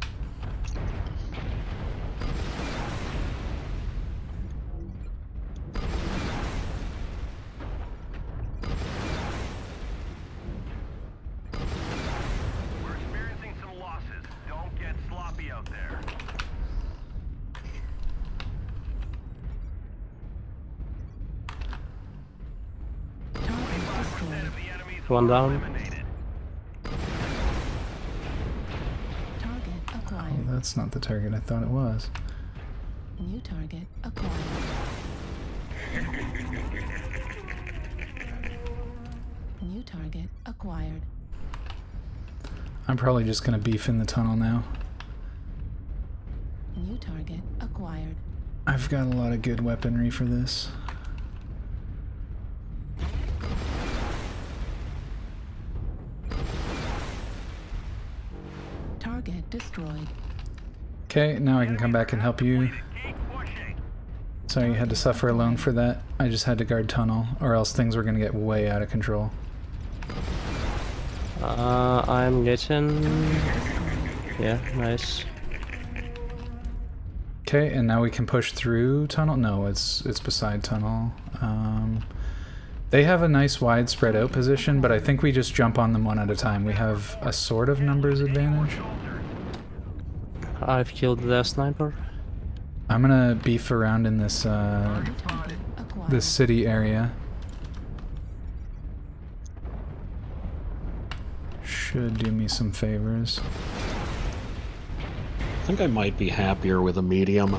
One down. Target Oh, acquired. that's not the target I thought it was. New target acquired. New target acquired. I'm probably just gonna beef in the tunnel now. New target acquired. I've got a lot of good weaponry for this. Target destroyed. Okay, now I can come back and help you. Sorry you had to suffer alone for that. I just had to guard tunnel, or else things were gonna get way out of control. I'm getting... Yeah, nice. Okay, and now we can push through tunnel? No, it's beside tunnel. They have a nice wide spread out position, but I think we just jump on them one at a time. We have a sort of numbers advantage. I've killed the sniper. I'm gonna beef around in this this city area. Should do me some favors. I think I might be happier with a medium.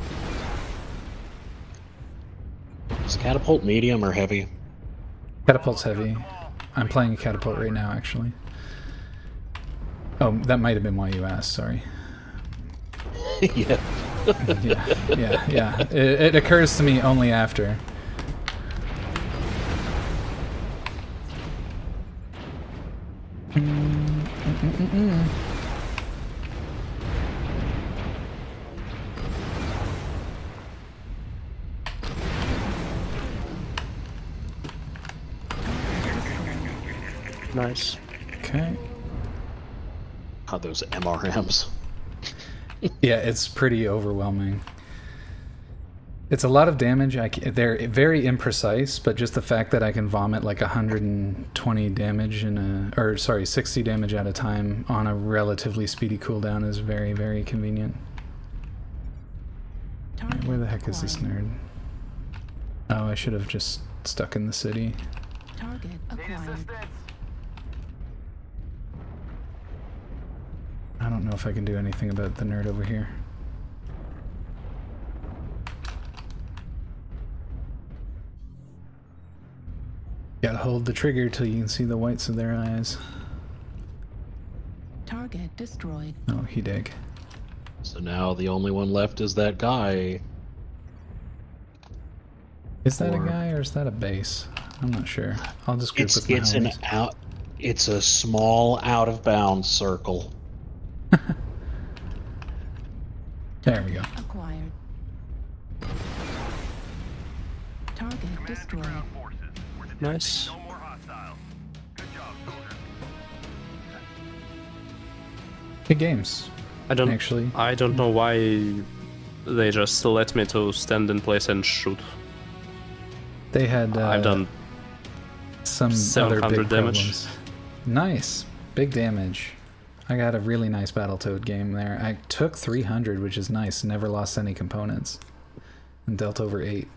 Is catapult medium or heavy? Catapult's heavy. I'm playing a catapult right now, actually. Oh, that might have been why you asked, sorry. Yeah. yeah. It occurs to me only after. Nice. Okay. Oh, those MRMs. Yeah, it's pretty overwhelming. It's a lot of damage. They're very imprecise, but just the fact that I can vomit like 120 damage or 60 damage at a time on a relatively speedy cooldown is very, very convenient. Right, where the heck is this nerd? Oh, I should have just stuck in the city. Target acquired. I don't know if I can do anything about the nerd over here. Gotta hold the trigger till you can see the whites of their eyes. Target destroyed. Oh, he dig. So now the only one left is that guy. Is that a guy or is that a base? I'm not sure. I'll just group with my homies. It's a small out of bounds circle. There we go. Acquired. Target destroyed. Nice. Good games. I don't know why they just let me to stand in place and shoot. They had I've done some 700 other big damage. problems. Nice. Big damage. I got a really nice Battletoad game there. I took 300, which is nice. Never lost any components. And dealt over 8.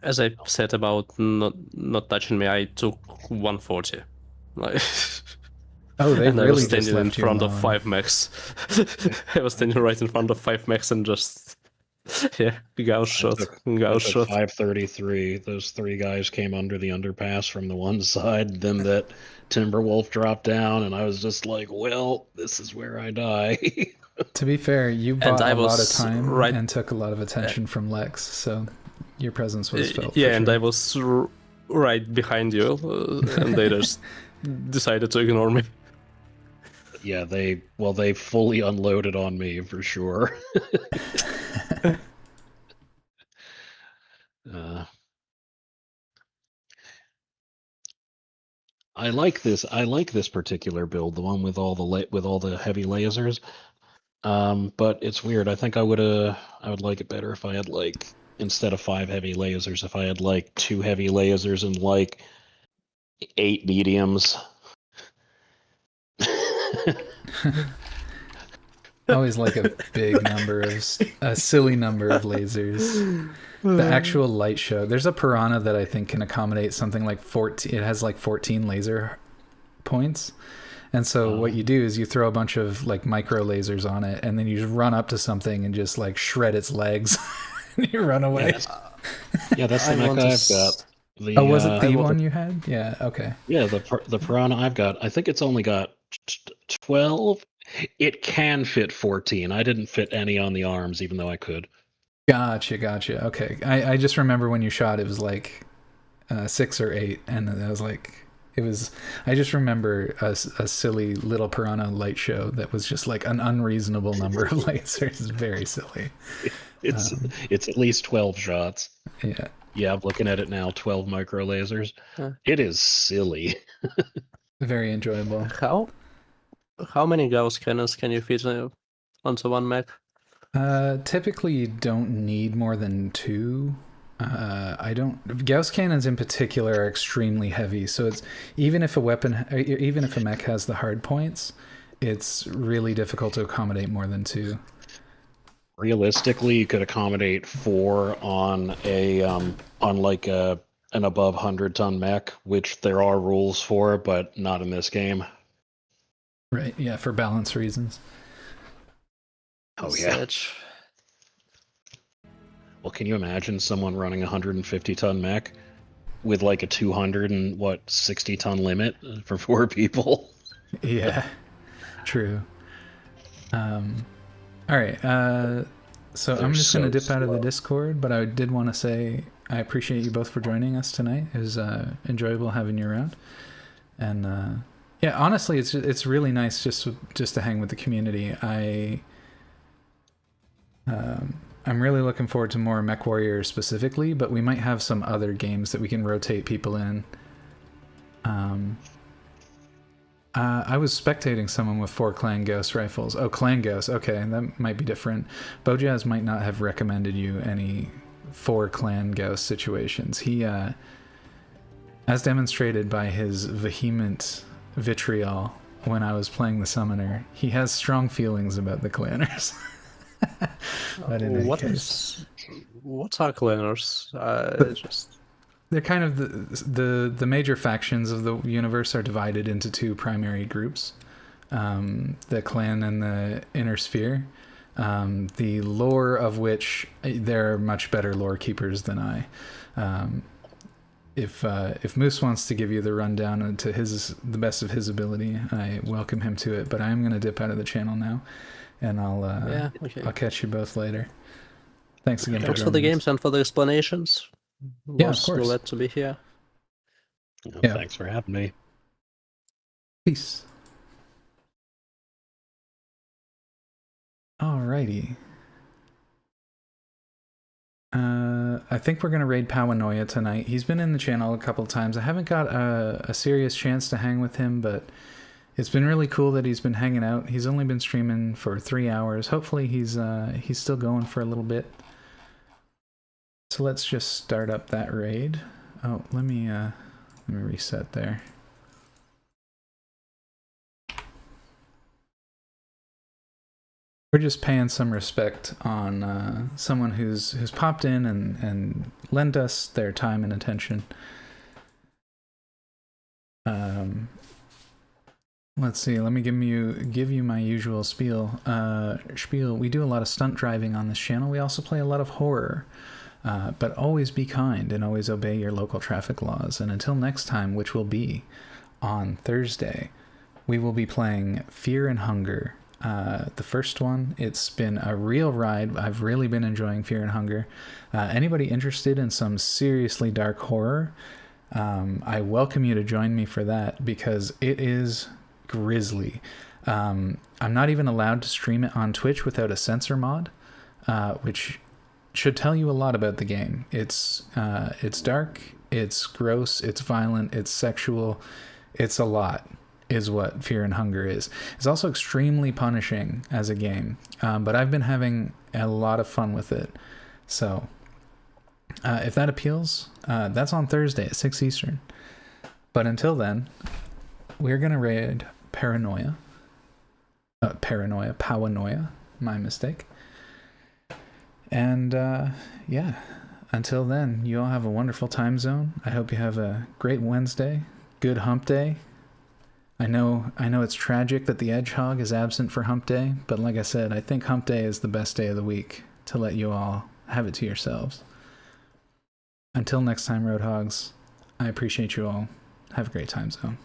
As I said about not touching me, I took 140. Like, oh, they and really I was just standing in left you front of alone. 5 mechs. I was standing right in front of 5 mechs and just gauss shot. I took 533. Those 3 guys came under the underpass from the one side. Then that Timberwolf dropped down, and I was just like, "Well, this is where I die." To be fair, you bought a lot of time and took a lot of attention from Lex, so your presence was felt. Yeah, for and sure. I was right behind you, and they just decided to ignore me. Yeah, they fully unloaded on me for sure. I like this particular build, the one with all the heavy lasers. But it's weird. I think I would like it better if I had like, instead of 5 heavy lasers, if I had like 2 heavy lasers and like 8 mediums. Always like a big number of a silly number of lasers. The actual light show. There's a piranha that I think can accommodate something like 14. It has like 14 laser points. And so what you do is you throw a bunch of like micro lasers on it, and then you just run up to something and just like shred its legs, and you run away. Yeah, that's the mecha I've got. Was it the one you had? Yeah. Okay. Yeah, the piranha I've got. I think it's only got 12. It can fit 14. I didn't fit any on the arms, even though I could. Gotcha. Okay. I just remember when you shot, it was like 6 or 8, and I was like, it was. I just remember a silly little piranha light show that was just like an unreasonable number of lasers. Very silly. It's at least 12 shots. Yeah. Yeah, I'm looking at it now. 12 micro lasers. It is silly. Very enjoyable. How many Gauss cannons can you fit onto one mech? Typically you don't need more than 2. Gauss cannons in particular are extremely heavy, so it's even if a mech has the hard points, it's really difficult to accommodate more than 2. Realistically, you could accommodate 4 on an above 100-ton mech, which there are rules for, but not in this game. Right, yeah, for balance reasons. Oh, yeah. Well, can you imagine someone running a 150-ton mech with like a 60-ton limit for 4 people? Yeah, true. All right, so I'm just going to dip out of the Discord, but I did want to say I appreciate you both for joining us tonight. It was enjoyable having you around. And yeah, honestly, it's really nice just to hang with the community. I'm really looking forward to more MechWarrior specifically, but we might have some other games that we can rotate people in. I was spectating someone with 4 Clan Ghost rifles. Oh, Clan Ghost. Okay, that might be different. Bojaz might not have recommended you any 4 Clan Ghost situations. He, as demonstrated by his vehement vitriol when I was playing the Summoner, he has strong feelings about the Clanners. But in what are Clanners? They're kind of the major factions of the universe are divided into 2 primary groups, the Clan and the Inner Sphere. The lore of which they're much better lore keepers than I. If Moose wants to give you the rundown to the best of his ability, I welcome him to it. But I am going to dip out of the channel now, and I'll catch you both later. Thanks again. Thanks for the games and for the explanations. Yeah, of course. Glad to be here. Yeah. Thanks for having me. Peace. Alrighty. I think we're going to raid Pawanoia tonight. He's been in the channel a couple times. I haven't got a serious chance to hang with him, but it's been really cool that he's been hanging out. He's only been streaming for 3 hours. Hopefully he's still going for a little bit. So let's just start up that raid. Oh, let me reset there. We're just paying some respect on someone who's popped in and lent us their time and attention. Let's see. Let me give you my usual spiel. We do a lot of stunt driving on this channel. We also play a lot of horror. But always be kind and always obey your local traffic laws. And until next time, which will be on Thursday, we will be playing Fear and Hunger. The first one, it's been a real ride. I've really been enjoying Fear and Hunger. Anybody interested in some seriously dark horror, I welcome you to join me for that, because it is grisly. I'm not even allowed to stream it on Twitch without a censor mod, which should tell you a lot about the game. It's dark, it's gross, it's violent, it's sexual, it's a lot, is what Fear and Hunger is. It's also extremely punishing as a game, but I've been having a lot of fun with it. So if that appeals, that's on Thursday at 6 Eastern. But until then, we're gonna raid Pawanoia. My mistake. And yeah, until then, you all have a wonderful time zone. I hope you have a great Wednesday, good hump day. I know it's tragic that the Edgehog is absent for hump day, but like I said, I think hump day is the best day of the week to let you all have it to yourselves. Until next time, Roadhogs, I appreciate you all. Have a great time zone.